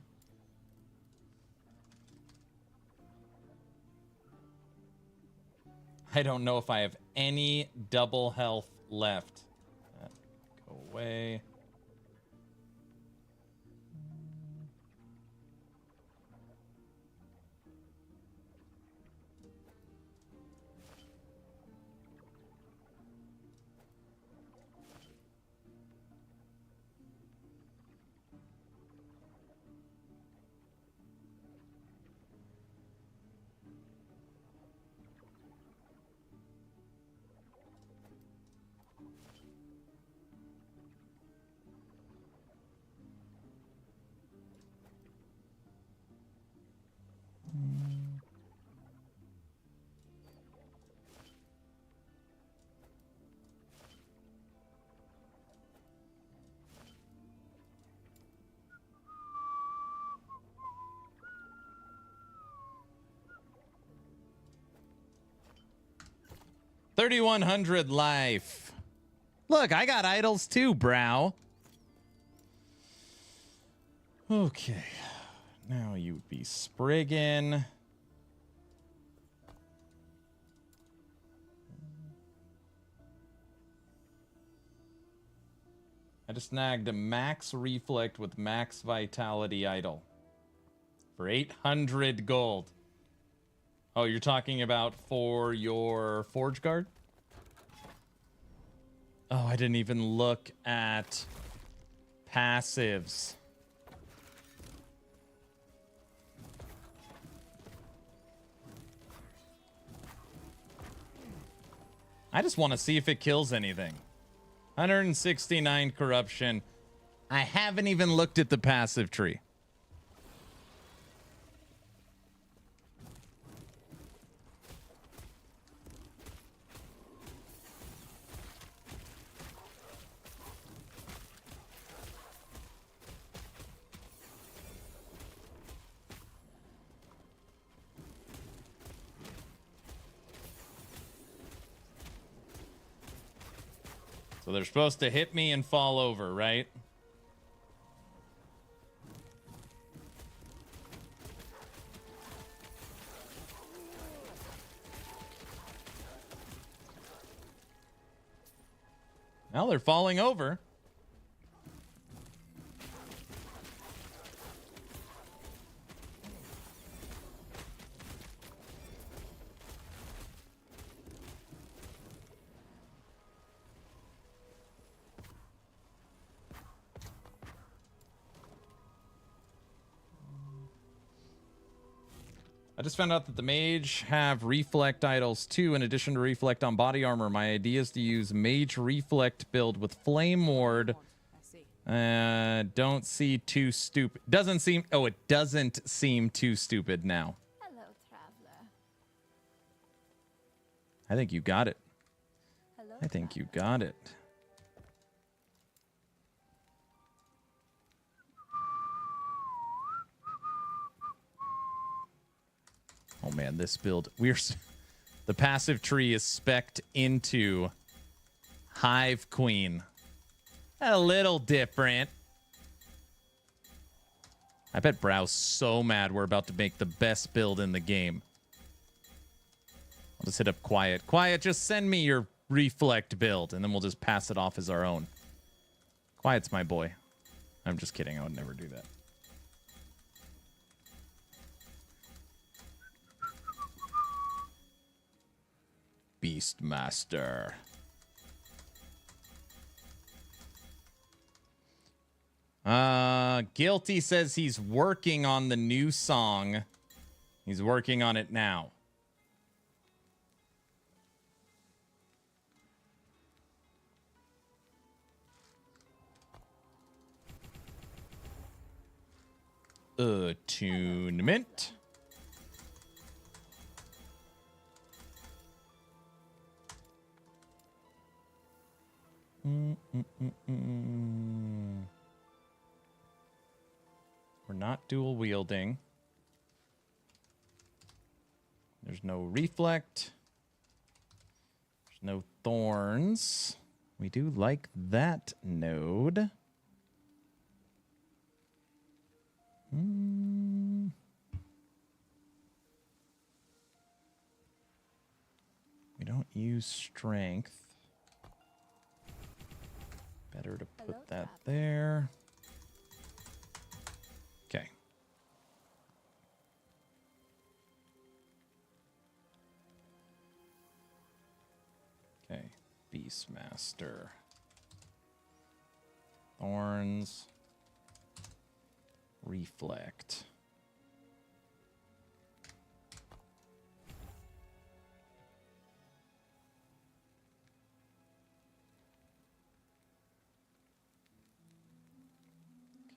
[SPEAKER 1] I don't know if I have any double health left. Go away. $3,100 life. Look, I got idols too, brow. Okay. Now you be Spriggan. just snagged a max reflect with max vitality idol for 800 gold. Oh, you're talking about for your Forge Guard? Oh, I didn't even look at passives. I just want to see if it kills anything. 169 corruption. I haven't even looked at the passive tree. So they're supposed to hit me and fall over, right? Well, they're falling over. I just found out that the Mage have Reflect idols too, in addition to Reflect on body armor. My idea is to use Mage Reflect build with Flame Ward. Don't see too stupid. Doesn't seem. Oh, it doesn't seem too stupid now.
[SPEAKER 2] Hello, traveler.
[SPEAKER 1] I think you got it.
[SPEAKER 2] Hello.
[SPEAKER 1] I think you got it. Oh man, this build, the passive tree is spec'd into Hive Queen. A little different. I bet Brow's so mad we're about to make the best build in the game. I'll just hit up Quiet. Quiet, just send me your Reflect build, and then we'll just pass it off as our own. Quiet's my boy. I'm just kidding. I would never do that. Beastmaster. Guilty says he's working on the new song. He's working on it now. Attunement. We're not dual wielding. There's no reflect. There's no thorns. We do like that node. We don't use strength. Better to put that there. Okay. Okay. Beastmaster. Thorns. Reflect.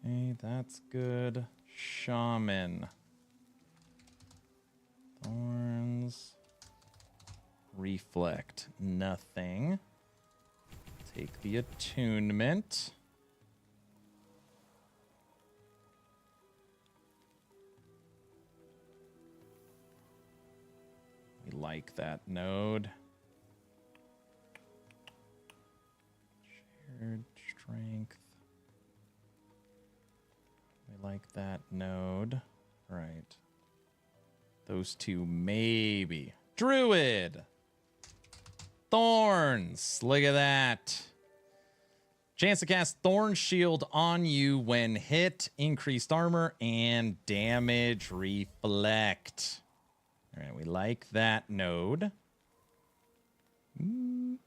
[SPEAKER 1] Okay, that's good. Shaman. Thorns. Reflect. Nothing. Take the attunement. We like that node. Shared strength. We like that node. Right. Those two maybe. Druid. Thorns. Look at that. Chance to cast Thorn Shield on you when hit, increased armor, and damage reflect. All right, we like that node. All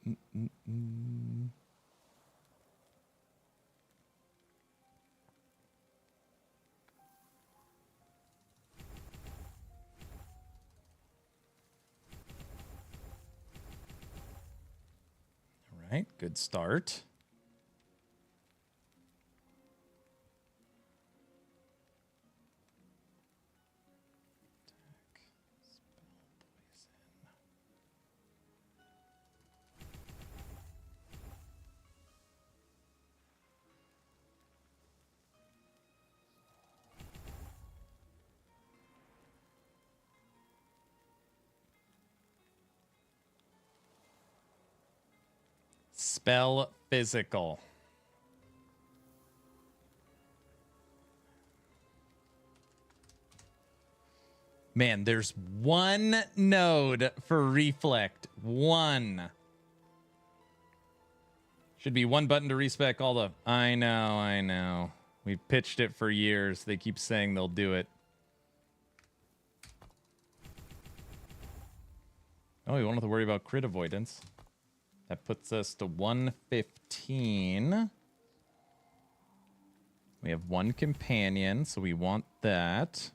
[SPEAKER 1] right, good start. Spell physical. Man, there's one node for reflect. One. Should be one button to respec all the... I know. We've pitched it for years. They keep saying they'll do it. Oh, we won't have to worry about crit avoidance. That puts us to 115. We have one companion, so we want that.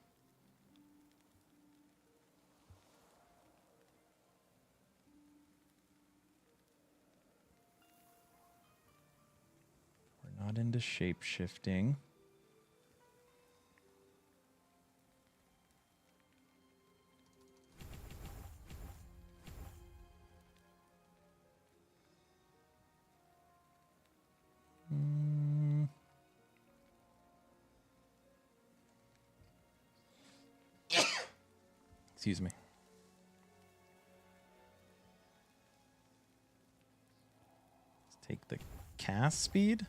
[SPEAKER 1] We're not into shape-shifting. Excuse me. Let's take the cast speed.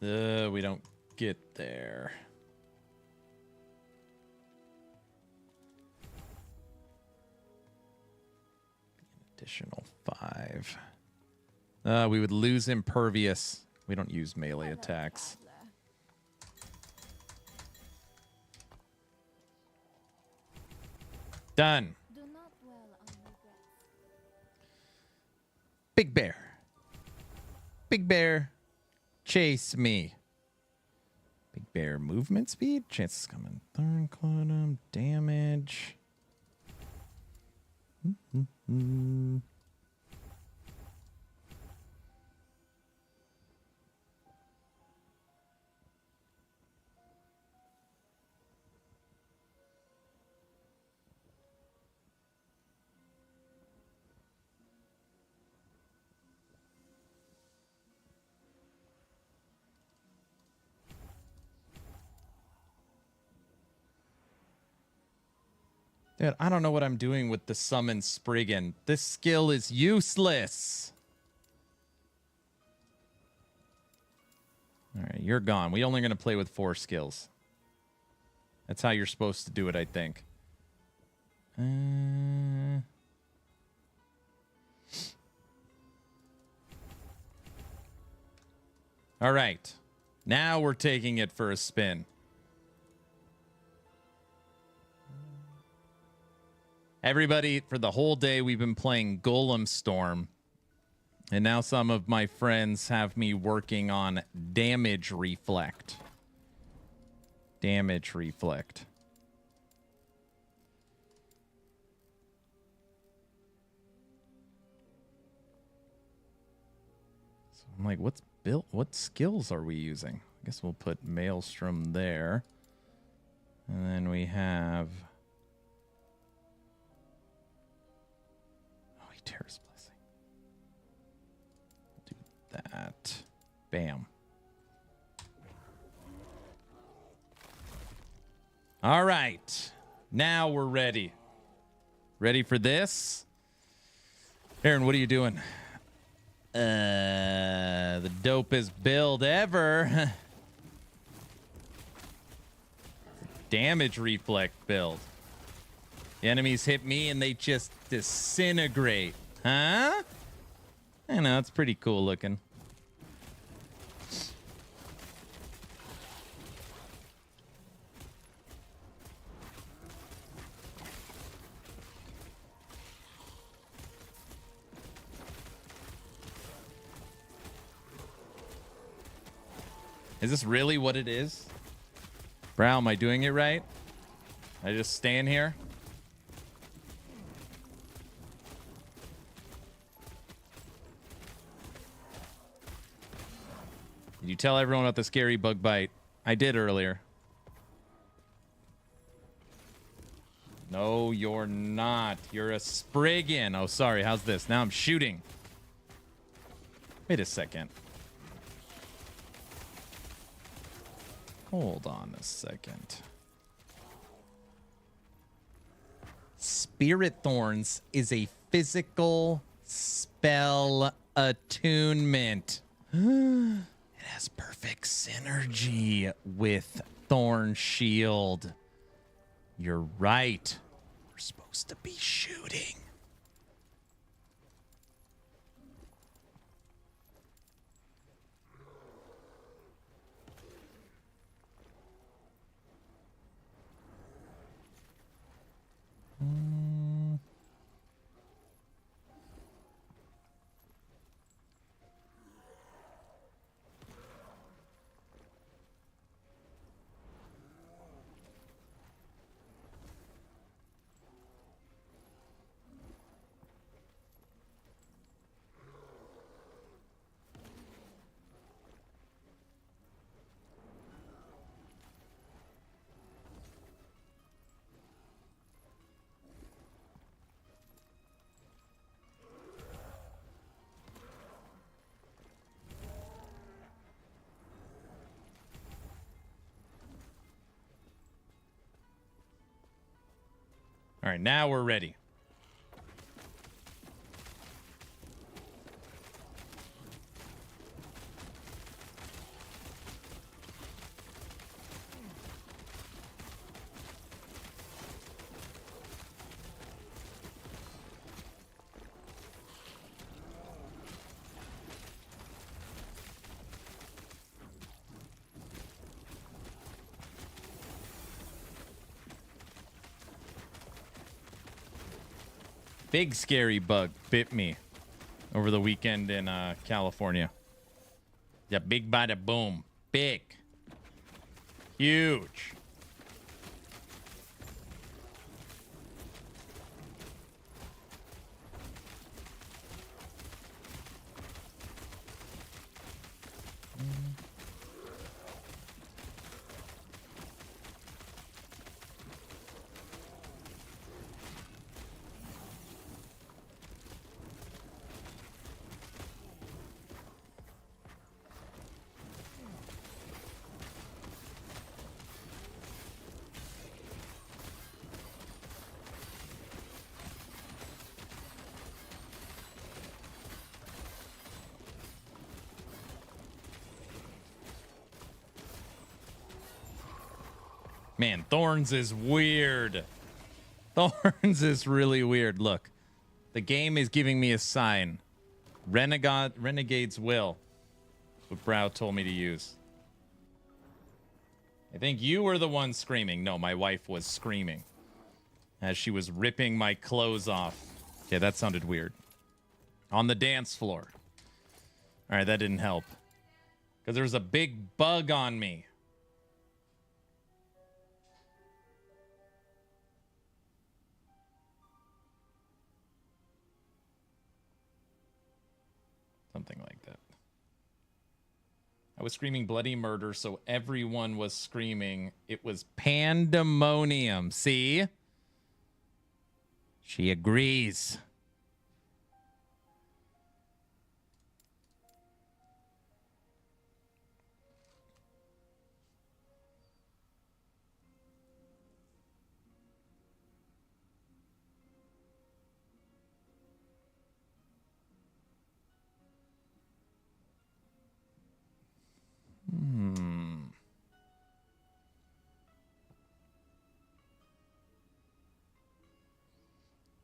[SPEAKER 1] We don't get there. Additional 5. We would lose impervious. We don't use melee attacks. Done.
[SPEAKER 2] Do not dwell on regrets.
[SPEAKER 1] Big bear. Big bear. Chase me. Big bear movement speed. Chances coming. Thorn quantum. Damage. Dude, I don't know what I'm doing with the summon Spriggan. This skill is useless. All right, you're gone. We're only going to play with 4 skills. That's how you're supposed to do it, I think. All right. Now we're taking it for a spin. Everybody, for the whole day, we've been playing Golemstorm. And now some of my friends have me working on damage reflect. Damage reflect. So I'm like, what's built? What skills are we using? I guess we'll put Maelstrom there. And then we have... Terrace Blessing. Do that. Bam. All right. Now we're ready. Ready for this? Aaron, what are you doing? The dopest build ever. Damage reflect build. The enemies hit me and they just disintegrate. Huh? I know, it's pretty cool looking. Is this really what it is? Brow, am I doing it right? I just stand here? Did you tell everyone about the scary bug bite? I did earlier. No, you're not. You're a Spriggan. Oh, sorry. How's this? Now I'm shooting. Wait a second. Hold on a second. Spirit Thorns is a physical spell attunement. It has perfect synergy with Thorn Shield. You're right. We're supposed to be shooting. All right, now we're ready. Big scary bug bit me over the weekend in California. Yeah, big bada boom. Big. Huge. Man, Thorns is weird. Thorns is really weird. Look, the game is giving me a sign. Renegade's Will. What Brow told me to use. I think you were the one screaming. No, my wife was screaming as she was ripping my clothes off. Yeah, that sounded weird. On the dance floor. All right, that didn't help. Because there was a big bug on me. Something like that. I was screaming bloody murder, so everyone was screaming. It was pandemonium. See? She agrees.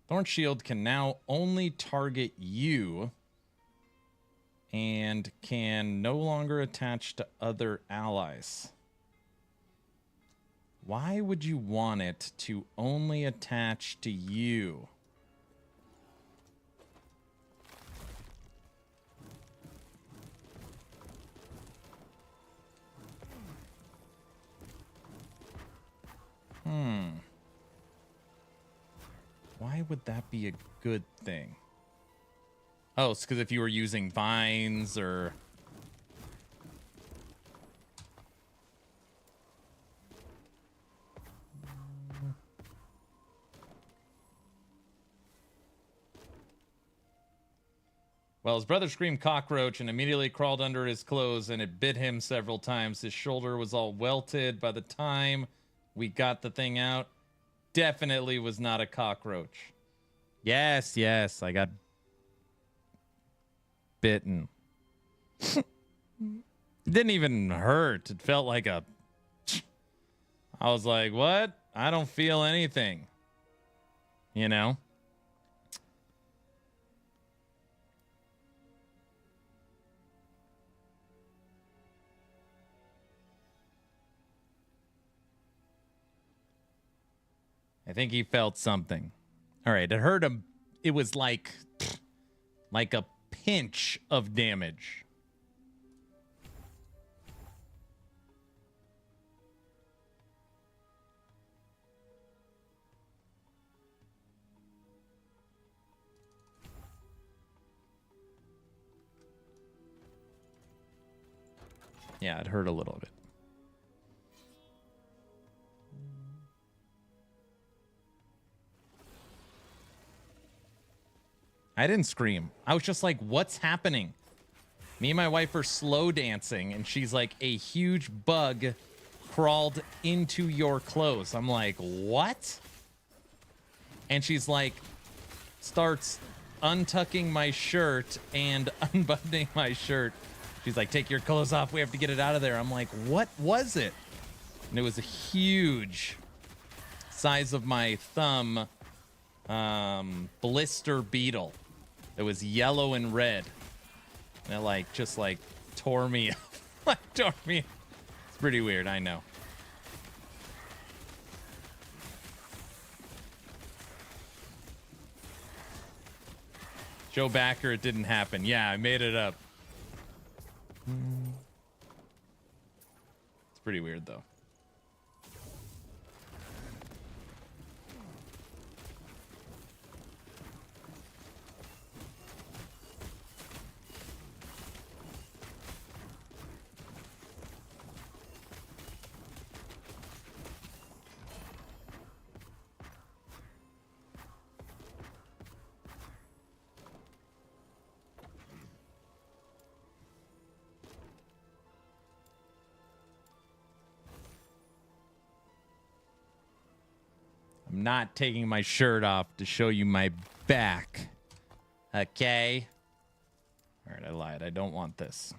[SPEAKER 1] Thorn Shield can now only target you and can no longer attach to other allies. Why would you want it to only attach to you? Why would that be a good thing? Oh, it's because if you were using vines or... Well, his brother screamed cockroach and immediately crawled under his clothes, and it bit him several times. His shoulder was all welted by the time we got the thing out. Definitely was not a cockroach. Yes, yes, I got bitten. It didn't even hurt. It felt like a... I was like, what? I don't feel anything. You know? I think he felt something. All right, it hurt him. It was like a pinch of damage. Yeah, it hurt a little bit. I didn't scream. I was just like, what's happening? Me and my wife are slow dancing, and she's like, a huge bug crawled into your clothes. I'm like, what? And she's like, starts untucking my shirt and unbuttoning my shirt. She's like, take your clothes off. We have to get it out of there. I'm like, what was it? And it was a huge, size of my thumb, blister beetle. It was yellow and red. And it like just like tore me up. Tore me. It's pretty weird, I know. Joe Backer, it didn't happen. Yeah, I made it up. It's pretty weird though. I'm not taking my shirt off to show you my back. Okay? All right, I lied. I don't want this.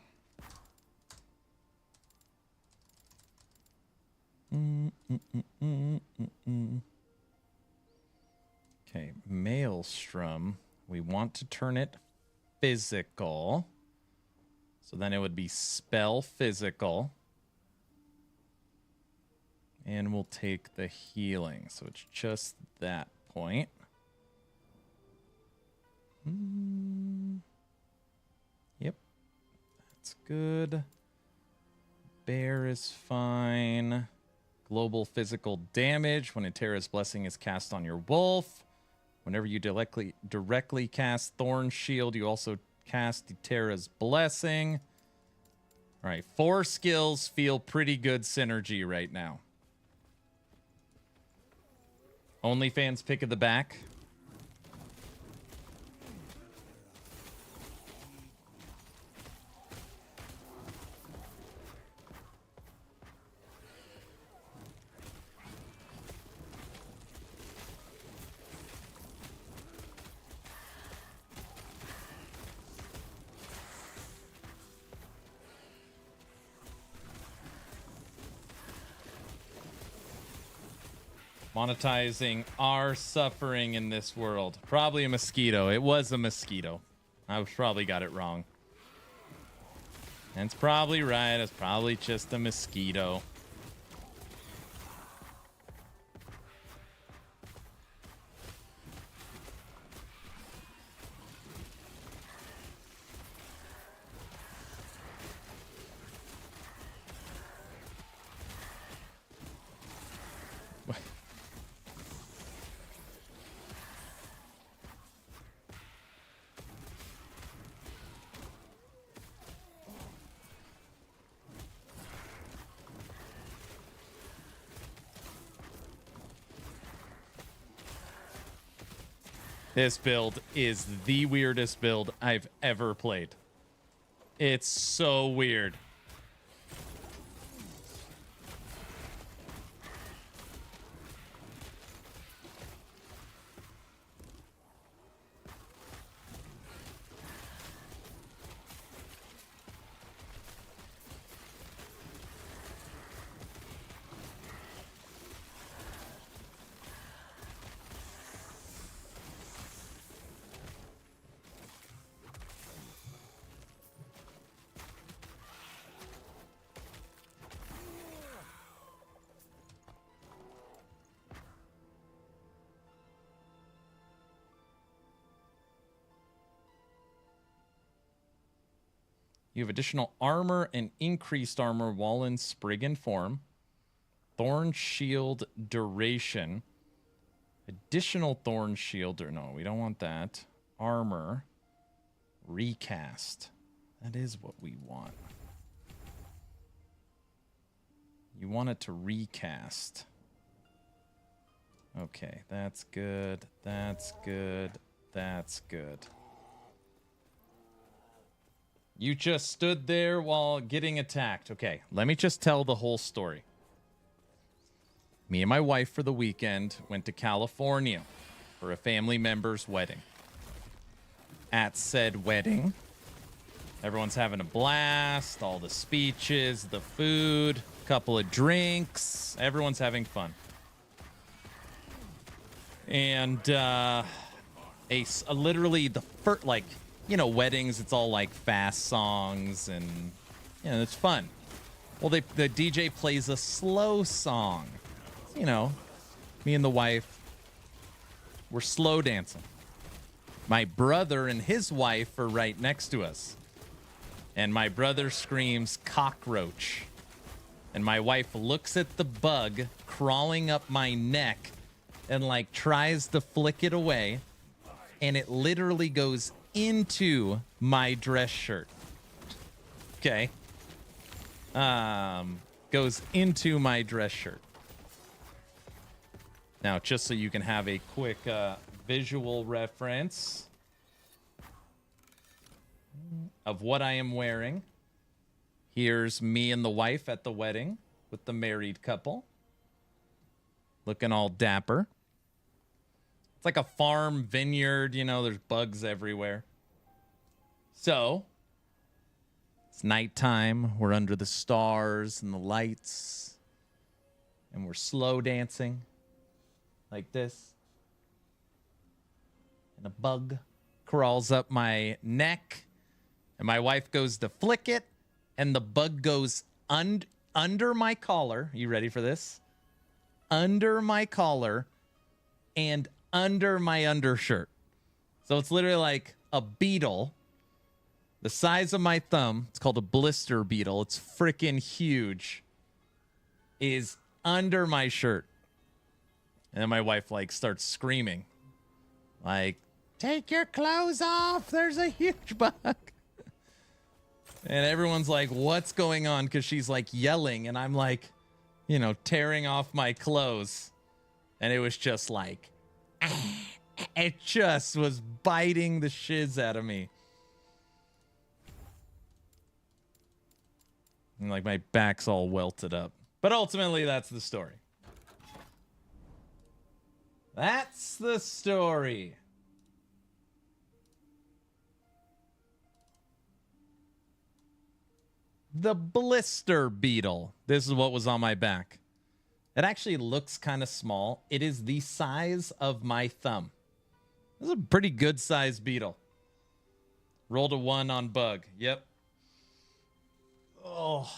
[SPEAKER 1] Okay, Maelstrom. We want to turn it physical. So then it would be spell physical. And we'll take the healing. So it's just that point. Yep. That's good. Bear is fine. Global physical damage. When a Terra's Blessing is cast on your wolf. Whenever you directly cast Thorn Shield, you also cast the Terra's Blessing. All right. 4 skills feel pretty good synergy right now. OnlyFans pick of the back. Monetizing our suffering in this world. Probably a mosquito. It was a mosquito. I probably got it wrong. And it's probably right. It's probably just a mosquito. This build is the weirdest build I've ever played. It's so weird. You have additional armor and increased armor while in Spriggan form. Thorn Shield duration. Additional Thorn Shield. Or no, we don't want that. Armor. Recast. That is what we want. You want it to recast. Okay, that's good. That's good. That's good. You just stood there while getting attacked. Okay, let me just tell the whole story. Me and my wife for the weekend went to California for a family member's wedding. At said wedding, everyone's having a blast, all the speeches, the food, a couple of drinks. Everyone's having fun. And literally the first, like, you know, weddings, it's all like fast songs and, you know, it's fun. Well, the DJ plays a slow song. You know, me and the wife, we're slow dancing. My brother and his wife are right next to us. And my brother screams cockroach. And my wife looks at the bug crawling up my neck and like tries to flick it away. And it literally goes into my dress shirt. Okay. Goes into my dress shirt. Now, just so you can have a quick visual reference of what I am wearing. Here's me and the wife at the wedding with the married couple. Looking all dapper. It's like a farm vineyard, you know, there's bugs everywhere. So, it's nighttime. We're under the stars and the lights. And we're slow dancing like this. And a bug crawls up my neck. And my wife goes to flick it. And the bug goes under my collar. You ready for this? Under my collar and under my undershirt. So it's literally like a beetle the size of my thumb. It's called a blister beetle. It's freaking huge. Is under my shirt. And then my wife like starts screaming. Like, take your clothes off. There's a huge bug. And everyone's like, what's going on? Because she's like yelling. And I'm like, you know, tearing off my clothes. And it was just like, it just was biting the shiz out of me. And like my back's all welted up. But ultimately, that's the story. That's the story. The blister beetle. This is what was on my back. It actually looks kind of small. It is the size of my thumb. This is a pretty good sized beetle. Rolled a 1 on bug. Yep. Oh.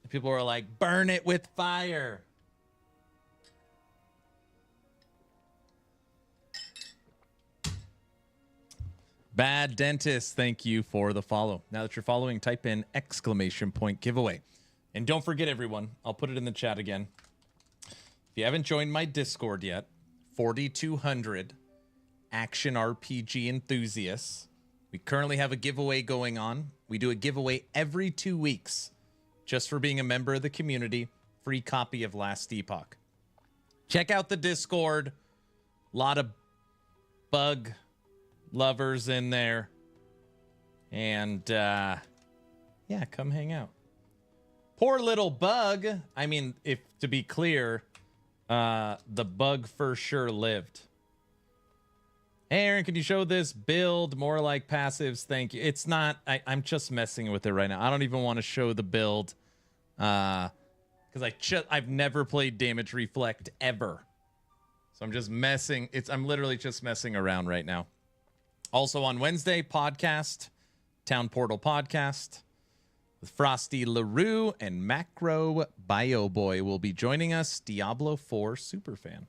[SPEAKER 1] People are like, burn it with fire. Bad Dentist, thank you for the follow. Now that you're following, type in ! giveaway. And don't forget, everyone, I'll put it in the chat again. If you haven't joined my Discord yet, 4,200 action RPG enthusiasts. We currently have a giveaway going on. We do a giveaway every 2 weeks just for being a member of the community. Free copy of Last Epoch. Check out the Discord. A lot of bug lovers in there. And, yeah, come hang out. Poor little bug. I mean, if to be clear, the bug for sure lived. Hey, Aaron, can you show this build more like passives? Thank you. It's not. I'm just messing with it right now. I don't even want to show the build because I've never played Damage Reflect ever. So I'm just messing. I'm literally just messing around right now. Also on Wednesday, podcast, Town Portal podcast with Frosty LaRue and Macro Bio Boy will be joining us. Diablo 4 superfan.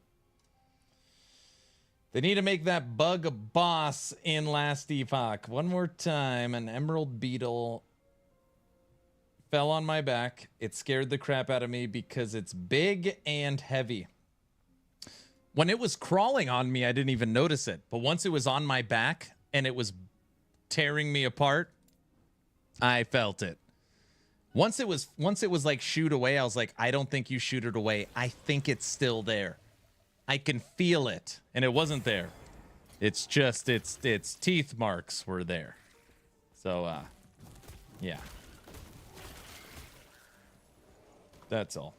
[SPEAKER 1] They need to make that bug a boss in Last Epoch. One more time, an emerald beetle fell on my back. It scared the crap out of me because it's big and heavy. When it was crawling on me, I didn't even notice it. But once it was on my back and it was tearing me apart, I felt it. Once it was like shoot away, I was like, I don't think you shoot it away. I think it's still there. I can feel it, and it wasn't there. It's just its teeth marks were there. So yeah. That's all.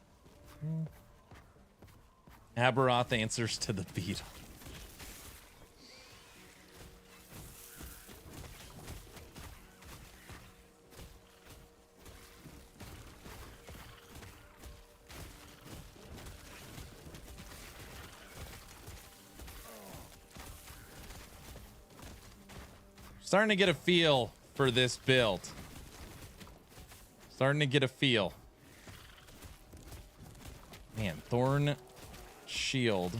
[SPEAKER 1] Aberoth answers to the beetle. Starting to get a feel for this build. Starting to get a feel. Man, Thorn Shield.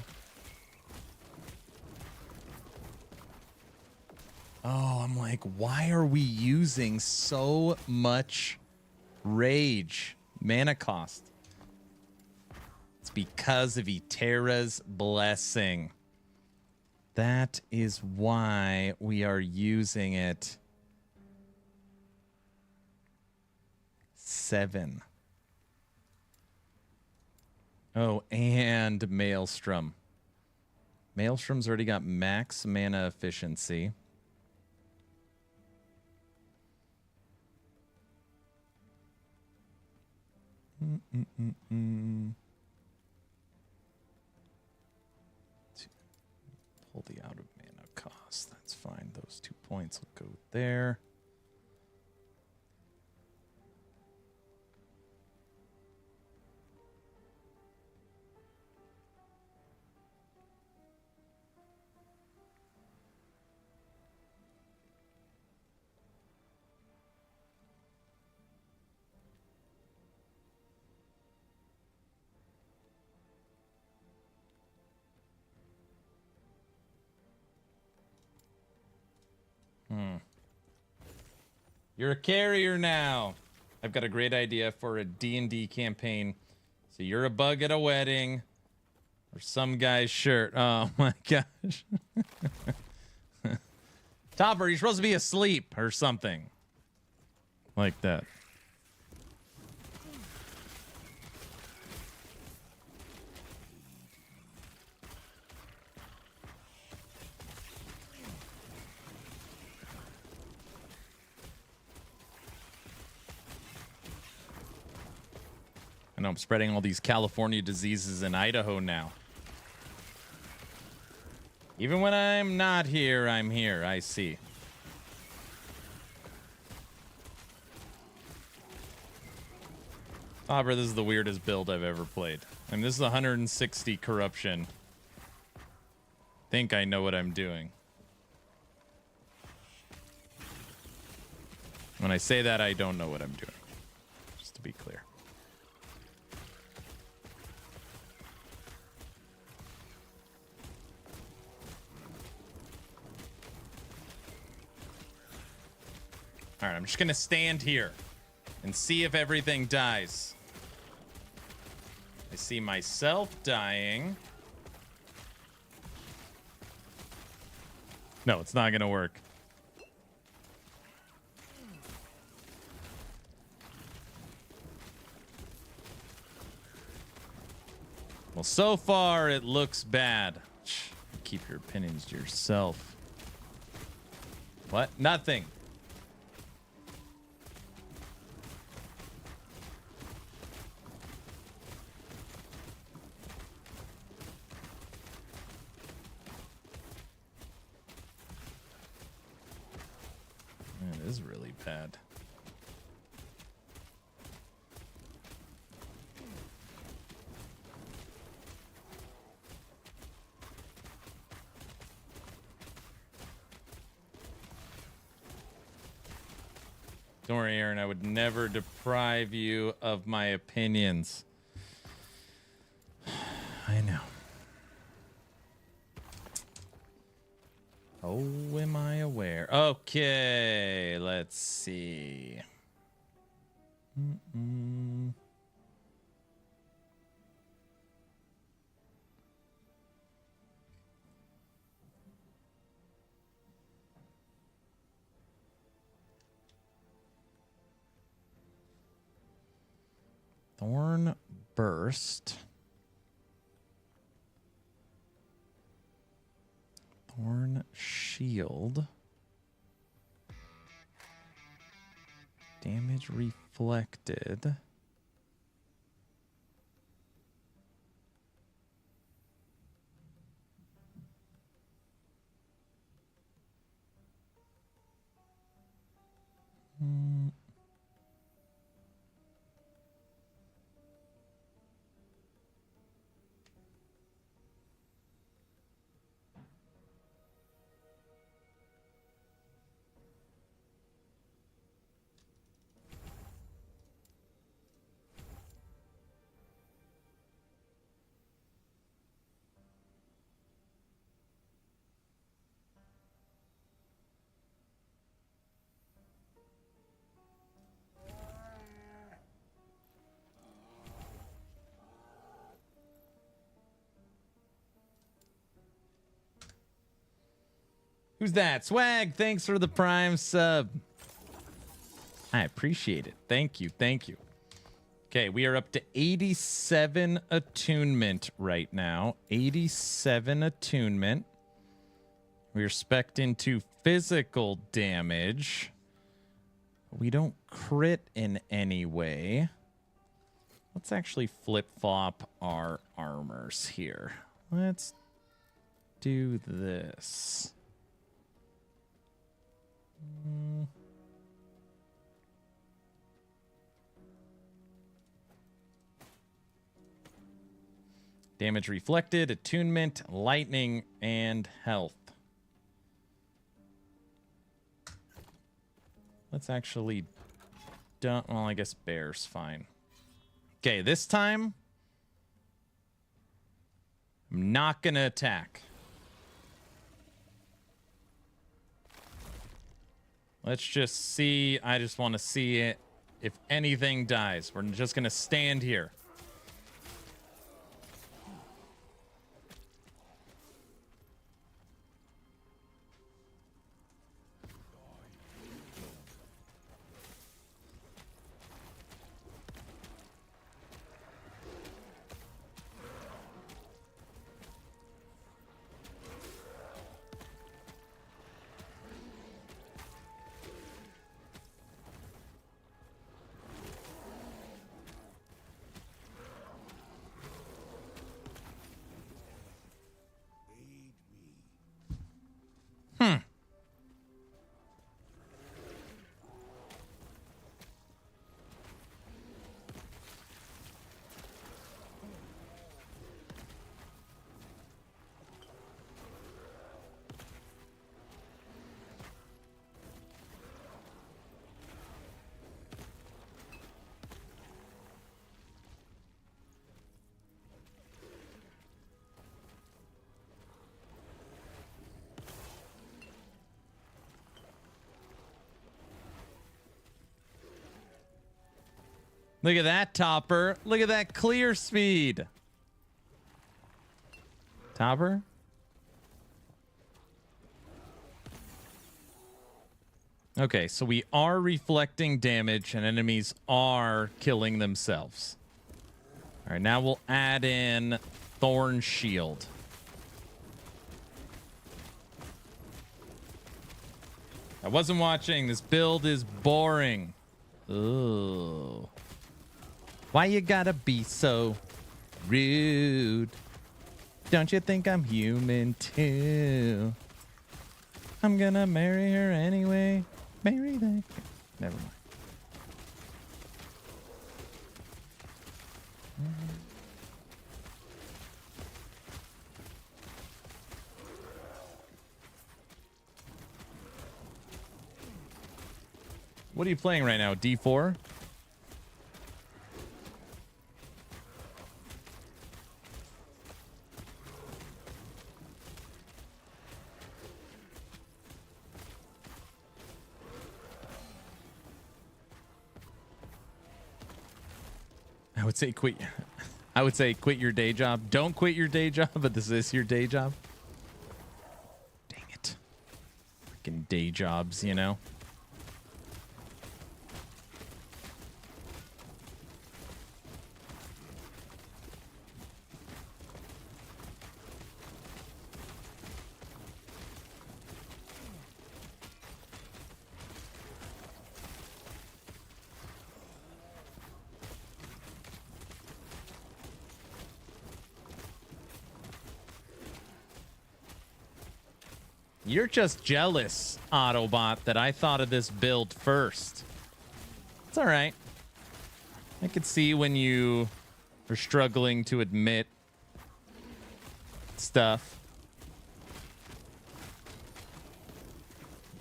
[SPEAKER 1] Oh, I'm like, why are we using so much rage? Mana cost. It's because of Eterra's blessing. That is why we are using it. 7. Oh, and Maelstrom. Maelstrom's already got max mana efficiency. Pull the out of mana cost. That's fine. Those 2 points will go there. You're a carrier now. I've got a great idea for a D&D campaign. So you're a bug at a wedding or some guy's shirt. Oh my gosh. Topper, you're supposed to be asleep or something like that. I know I'm spreading all these California diseases in Idaho now. Even when I'm not here, I'm here. I see.
[SPEAKER 6] Bro, this is the weirdest build I've ever played. I mean, this is 160 corruption. Think I know what I'm doing. When I say that, I don't know what I'm doing. Just to be clear. All right, I'm just going to stand here and see if everything dies. I see myself dying. No, it's not going to work. Well, so far it looks bad. Keep your opinions to yourself. What? Nothing. It is really bad. Don't worry, Aaron. I would never deprive you of my opinions. I know. Oh, am I aware? Okay, let's see. Thorn Burst. Thorn Shield. Damage reflected. Who's that? Swag, thanks for the Prime sub. I appreciate it. Thank you. Thank you. Okay, we are up to 87 attunement right now. 87 attunement. We're spec'd into physical damage. We don't crit in any way. Let's actually flip-flop our armors here. Let's do this. Damage reflected, attunement, lightning, and health. Let's actually well, I guess bear's fine. Okay, this time I'm not gonna attack. Let's just see. I just want to see it. If anything dies, we're just going to stand here. Look at that, Topper. Look at that clear speed. Topper? Okay, so we are reflecting damage and enemies are killing themselves. All right, now we'll add in Thorn Shield. I wasn't watching. This build is boring. Ooh. Why you gotta be so rude? Don't you think I'm human too? I'm gonna marry her anyway. Marry that. Never mind. What are you playing right now? D4? I would say quit. I would say quit your day job. Don't quit your day job, but this is your day job. Dang it. Freaking day jobs, you know? You're just jealous, Autobot, that I thought of this build first. It's all right. I could see when you are struggling to admit stuff.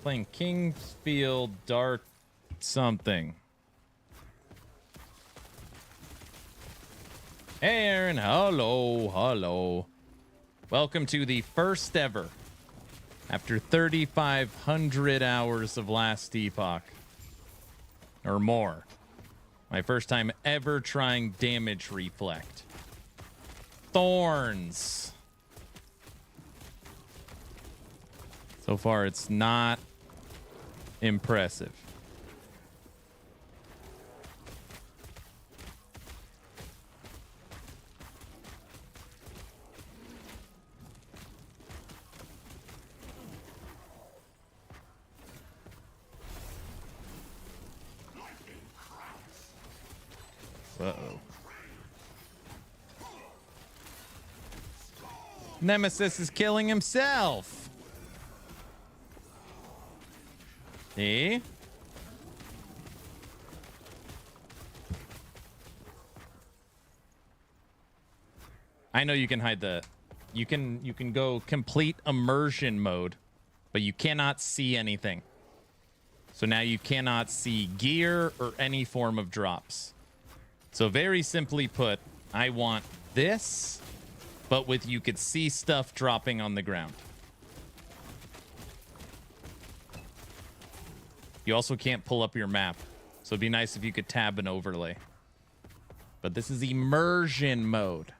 [SPEAKER 6] Playing Kingsfield Dark something. Hey, Aaron. Hello. Hello. Welcome to the first ever. After 3,500 hours of last Epoch. Or more. My first time ever trying damage reflect. Thorns. So far, it's not impressive. Uh-oh. Nemesis is killing himself. See? I know you can hide the... You can go complete immersion mode, but you cannot see anything. So now you cannot see gear or any form of drops. So very simply put, I want this, but with you could see stuff dropping on the ground. You also can't pull up your map. So it'd be nice if you could tab an overlay. But this is immersion mode.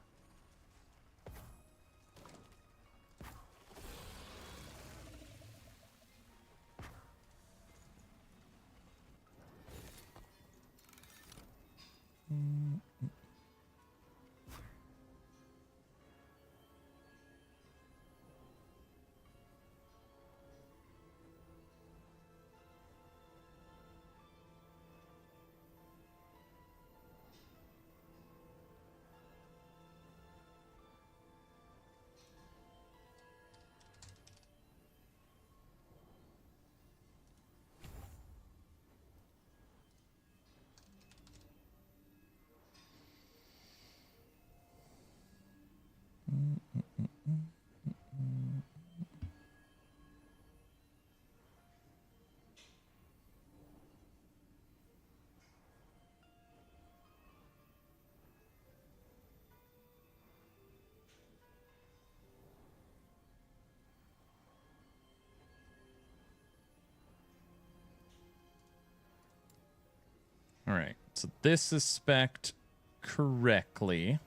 [SPEAKER 6] All right. So this is spec'd correctly.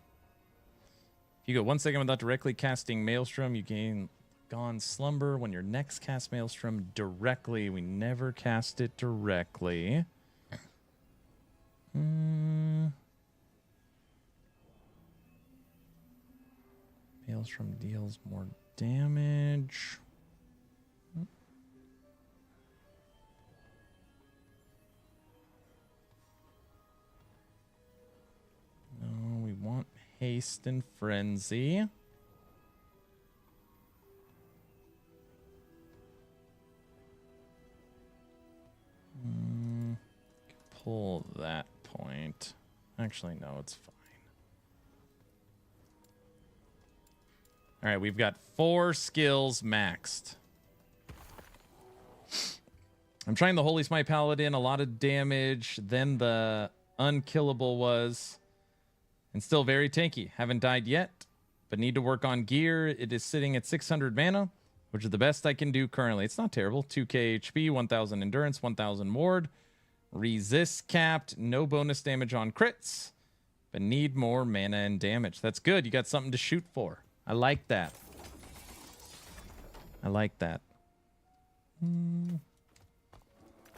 [SPEAKER 6] If you go 1 second without directly casting Maelstrom, you gain Gone Slumber. When your next cast Maelstrom directly, we never cast it directly. Maelstrom deals more damage. No, we want haste and frenzy. Pull that point. Actually, no, it's fine. All right, we've got 4 skills maxed. I'm trying the Holy Smite Paladin, a lot of damage. Then the Unkillable was, and still very tanky. Haven't died yet, but need to work on gear. It is sitting at 600 mana, which is the best I can do currently. It's not terrible. 2k HP, 1000 endurance, 1000 ward. Resist capped, no bonus damage on crits, but need more mana and damage. That's good. You got something to shoot for. I like that. I like that.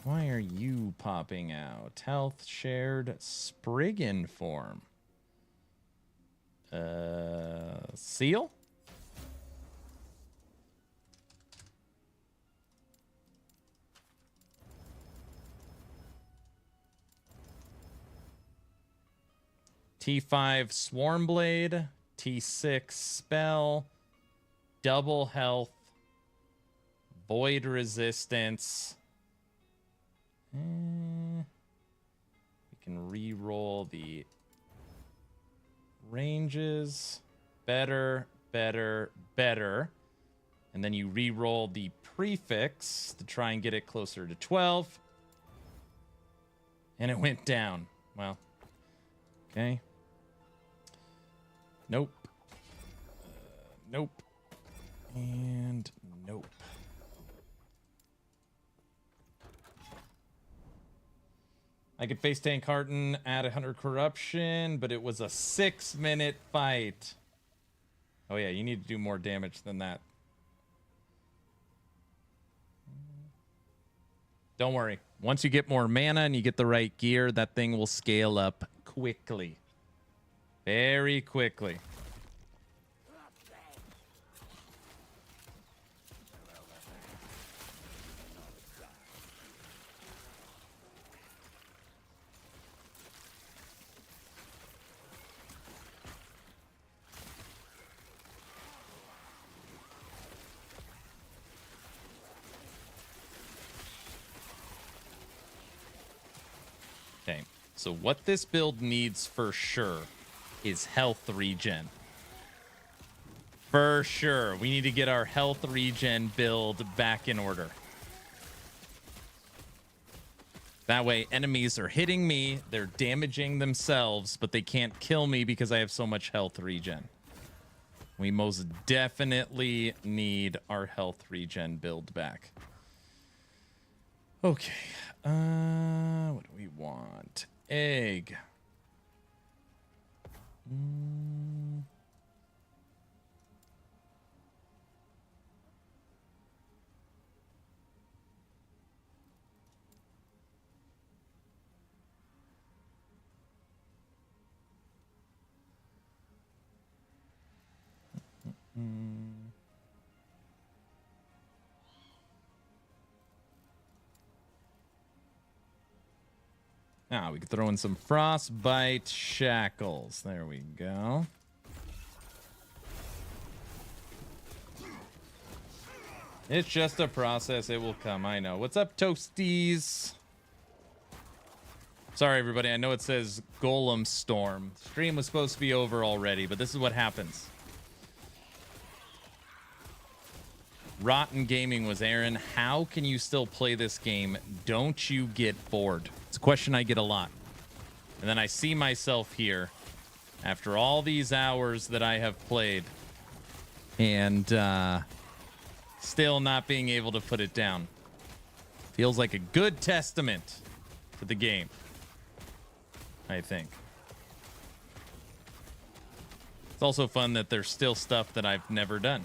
[SPEAKER 6] Why are you popping out? Health shared Spriggan form. Seal? T5 Swarmblade, T6 Spell, double health, void resistance. We can re-roll the ranges. Better, better, better. And then you re-roll the prefix to try and get it closer to 12. And it went down. Well, okay. Nope. Nope. And nope. I could face tank Hearten at 100 corruption, but it was a 6-minute fight. Oh yeah, you need to do more damage than that. Don't worry. Once you get more mana and you get the right gear, that thing will scale up quickly. Very quickly. Okay, so what this build needs for sure is health regen. For sure. We need to get our health regen build back in order. That way, enemies are hitting me, they're damaging themselves, but they can't kill me because I have so much health regen. We most definitely need our health regen build back. Okay. What do we want? Egg. Now we can throw in some frostbite shackles. There we go. It's just a process. It will come. I know. What's up, Toasties? Sorry, everybody. I know it says Golemstorm. Stream was supposed to be over already, but this is what happens. Rotten Gaming was Aaron. How can you still play this game? Don't you get bored? It's a question I get a lot. And then I see myself here after all these hours that I have played and still not being able to put it down. Feels like a good testament to the game. I think. It's also fun that there's still stuff that I've never done.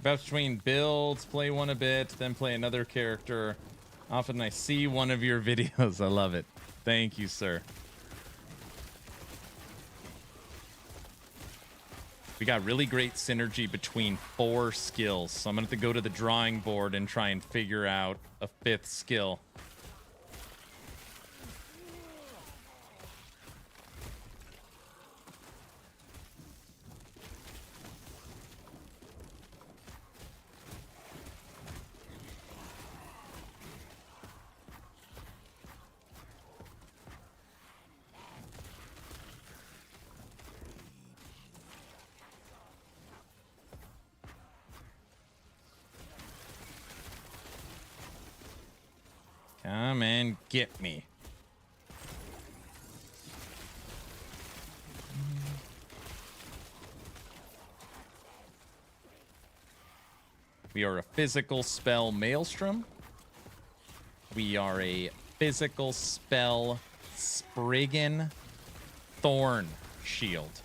[SPEAKER 6] Bounce between builds, play one a bit, then play another character. Often I see one of your videos. I love it. Thank you, sir. We got really great synergy between 4 skills, so I'm going to have to go to the drawing board and try and figure out a 5th skill. Come and get me. We are a physical spell Maelstrom. We are a physical spell Spriggan Thorn Shield.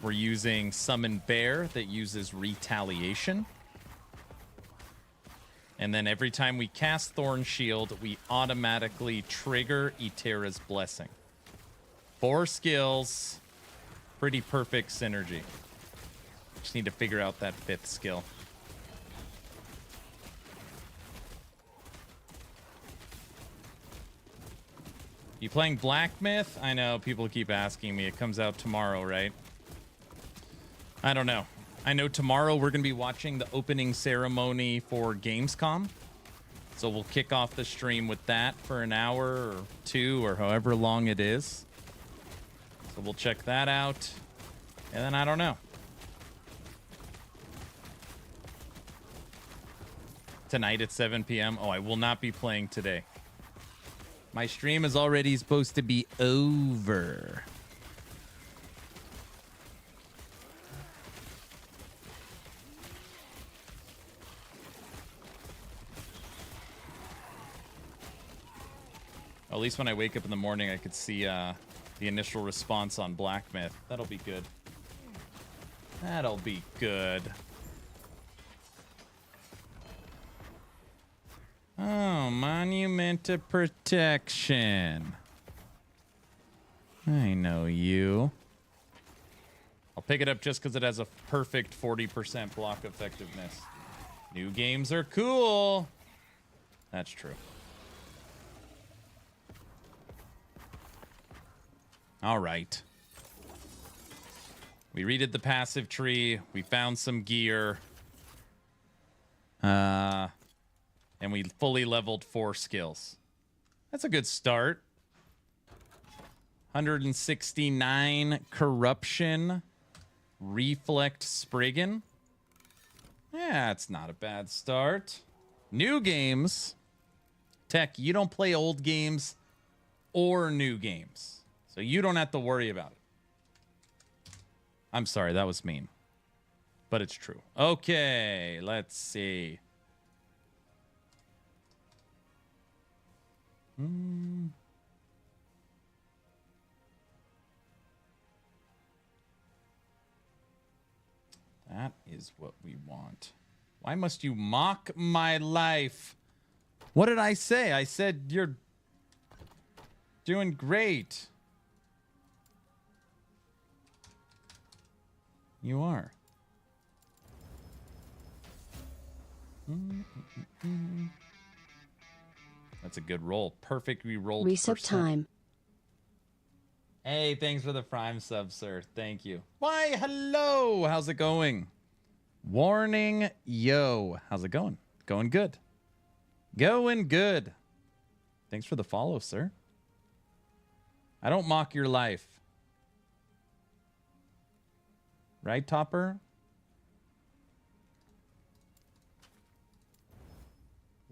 [SPEAKER 6] We're using Summon Bear that uses Retaliation. And then every time we cast Thorn Shield, we automatically trigger Etera's Blessing. 4 skills. Pretty perfect synergy. Just need to figure out that 5th skill. You playing Black Myth? I know, people keep asking me. It comes out tomorrow, right? I don't know. I know tomorrow we're going to be watching the opening ceremony for Gamescom. So we'll kick off the stream with that for an hour or 2 or however long it is. So we'll check that out. And then I don't know. Tonight at 7 p.m. Oh, I will not be playing today. My stream is already supposed to be over. At least when I wake up in the morning, I could see the initial response on Black Myth. That'll be good. That'll be good. Oh, Monument of Protection. I know you. I'll pick it up just because it has a perfect 40% block effectiveness. New games are cool. That's true. All right. We redid the passive tree. We found some gear. And we fully leveled 4 skills. That's a good start. 169 Corruption. Reflect Spriggan. Yeah, it's not a bad start. New games. Tech, you don't play old games or new games. So you don't have to worry about it. I'm sorry, that was mean. But it's true. Okay, let's see. That is what we want. Why must you mock my life? What did I say? I said you're doing great. You are. That's a good roll. Perfectly rolled.
[SPEAKER 3] Resub time.
[SPEAKER 6] Hey, thanks for the Prime sub, sir. Thank you. Why, hello. How's it going? Warning, yo. How's it going? Going good. Going good. Thanks for the follow, sir. I don't mock your life. Right, Topper?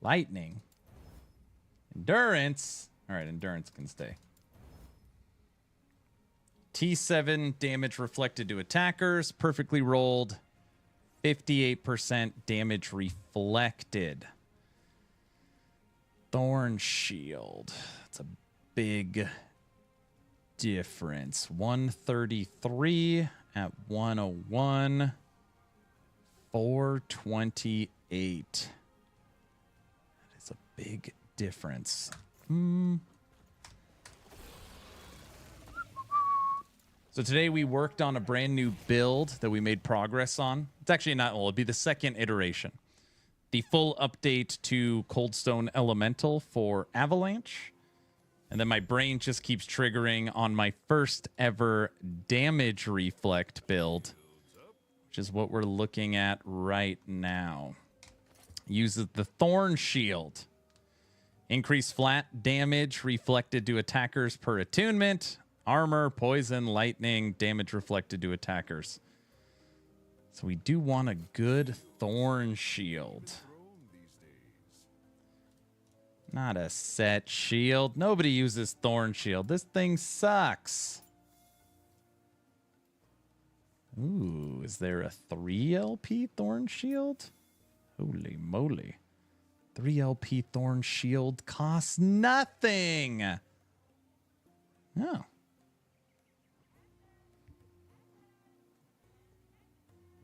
[SPEAKER 6] Lightning. Endurance. All right, endurance can stay. T7 damage reflected to attackers. Perfectly rolled. 58% damage reflected. Thorn Shield. That's a big difference. 133 at 101. 428. That is a big difference. So today we worked on a brand new build that we made progress on. It's actually not, well, it'd be the second iteration. The full update to Coldstone Elemental for Avalanche. And then my brain just keeps triggering on my first ever damage reflect build, which is what we're looking at right now. Uses the Thorn Shield. Increase flat damage reflected to attackers per attunement. Armor, poison, lightning, damage reflected to attackers. So we do want a good Thorn Shield. Not a set shield. Nobody uses Thorn Shield. This thing sucks. Ooh, is there a 3 LP Thorn Shield? Holy moly. 3 LP Thorn Shield costs nothing. Oh.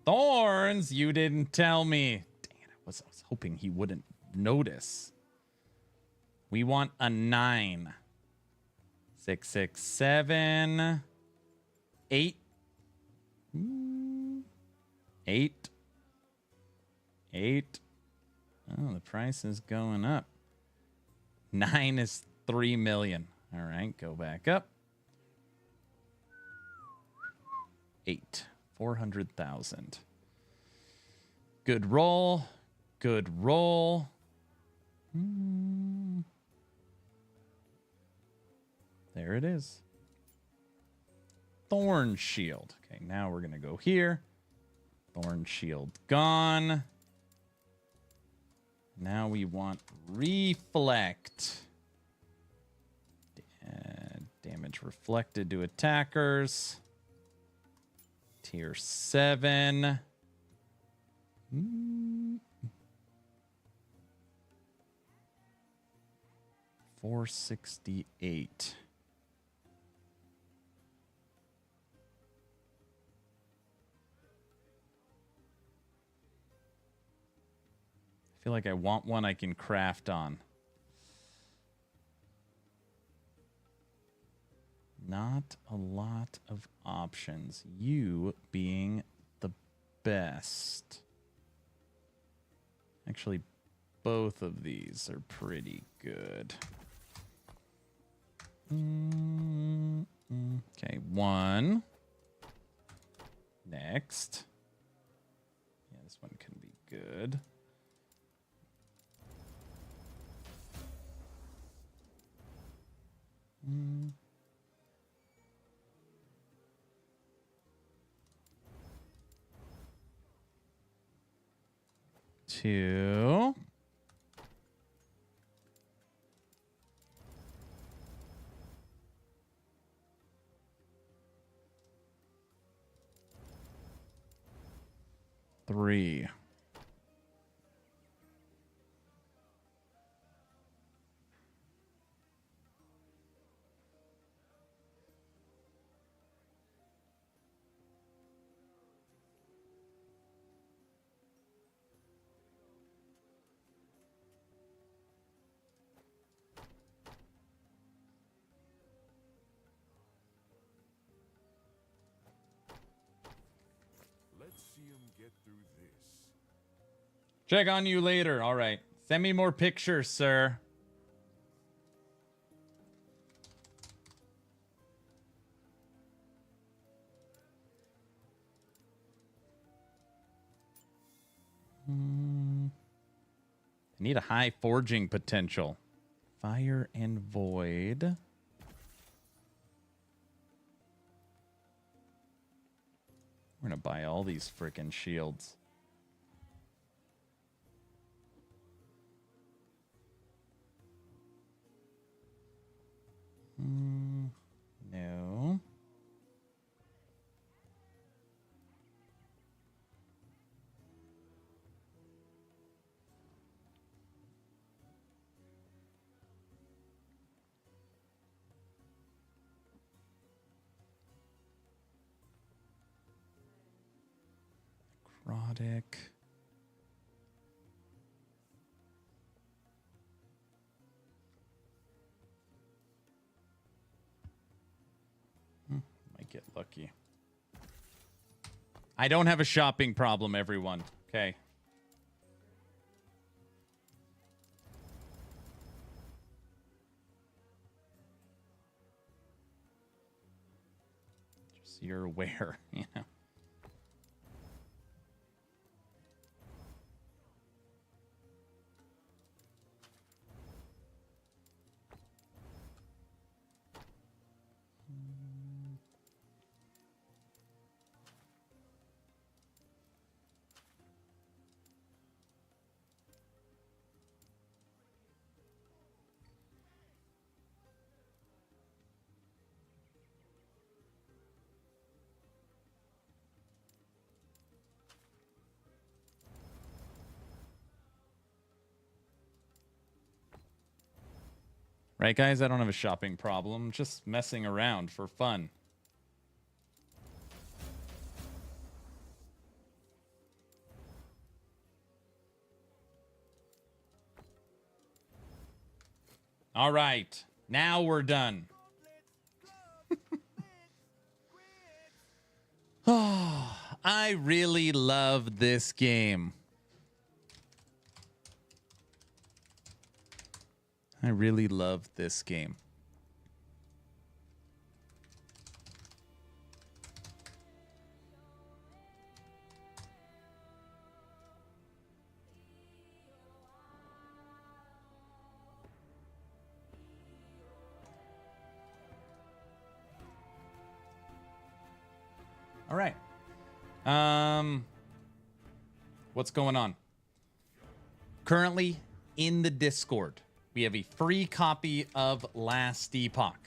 [SPEAKER 6] Thorns, you didn't tell me. Dang it, I was hoping he wouldn't notice. We want a 9. 6, 6, 7. 8. 8. 8. Oh, the price is going up. 9 is 3 million. All right, go back up. 8. 400,000. Good roll. Good roll. There it is. Thorn Shield. Okay, now we're going to go here. Thorn Shield gone. Now we want Reflect. Damage reflected to attackers. Tier 7. 468. I feel like I want one I can craft on. Not a lot of options. You being the best. Actually, both of these are pretty good. Okay, 1. Next. Yeah, this one can be good. Two. Three.
[SPEAKER 5] Let's see him get through this.
[SPEAKER 6] Check on you later. All right. Send me more pictures, sir. need a high forging potential. Fire and Void. We're going to buy all these freaking shields. No. Necrotic. Might get lucky. I don't have a shopping problem, everyone. Okay. Just so you're aware, you know. Right, guys? I don't have a shopping problem. Just messing around for fun. All right. Now we're done. Oh, I really love this game. I really love this game. All right. What's going on? Currently in the Discord, we have a free copy of Last Epoch.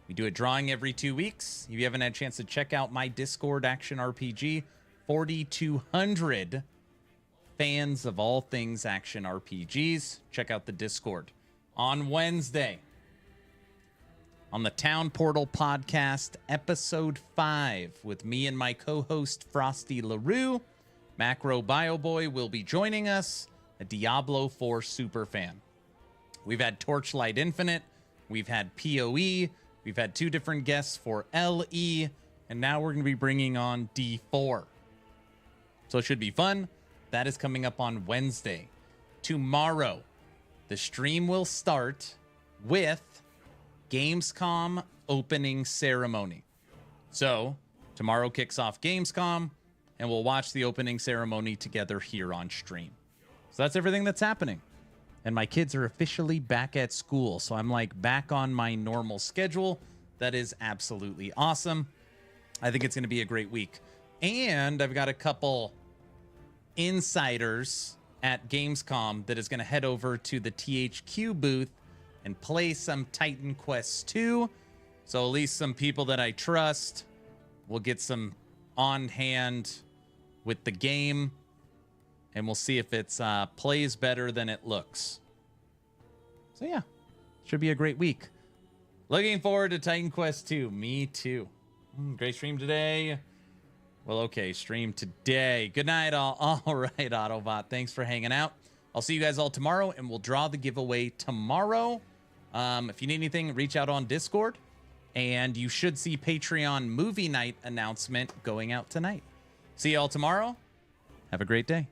[SPEAKER 6] We do a drawing every 2 weeks. If you haven't had a chance to check out my Discord Action RPG, 4,200 fans of all things action RPGs. Check out the Discord. On Wednesday, on the Town Portal Podcast, Episode 5, with me and my co-host Frosty LaRue, Macro BioBoy will be joining us, a Diablo 4 superfan. We've had Torchlight Infinite, we've had PoE, we've had 2 different guests for LE, and now we're going to be bringing on D4. So it should be fun. That is coming up on Wednesday. Tomorrow, the stream will start with Gamescom opening ceremony. So tomorrow kicks off Gamescom, and we'll watch the opening ceremony together here on stream. So that's everything that's happening. And my kids are officially back at school, so I'm like back on my normal schedule. That is absolutely awesome. I think it's going to be a great week. And I've got a couple insiders at Gamescom that is going to head over to the THQ booth and play some Titan Quest 2. So at least some people that I trust will get some on hand with the game, and we'll see if it's plays better than it looks. So yeah, should be a great week. Looking forward to Titan Quest 2. Me too. Great stream today. Well, okay, stream today. Good night, all. All right, Autobot. Thanks for hanging out. I'll see you guys all tomorrow, and we'll draw the giveaway tomorrow. If you need anything, reach out on Discord, and you should see Patreon movie night announcement going out tonight. See you all tomorrow. Have a great day.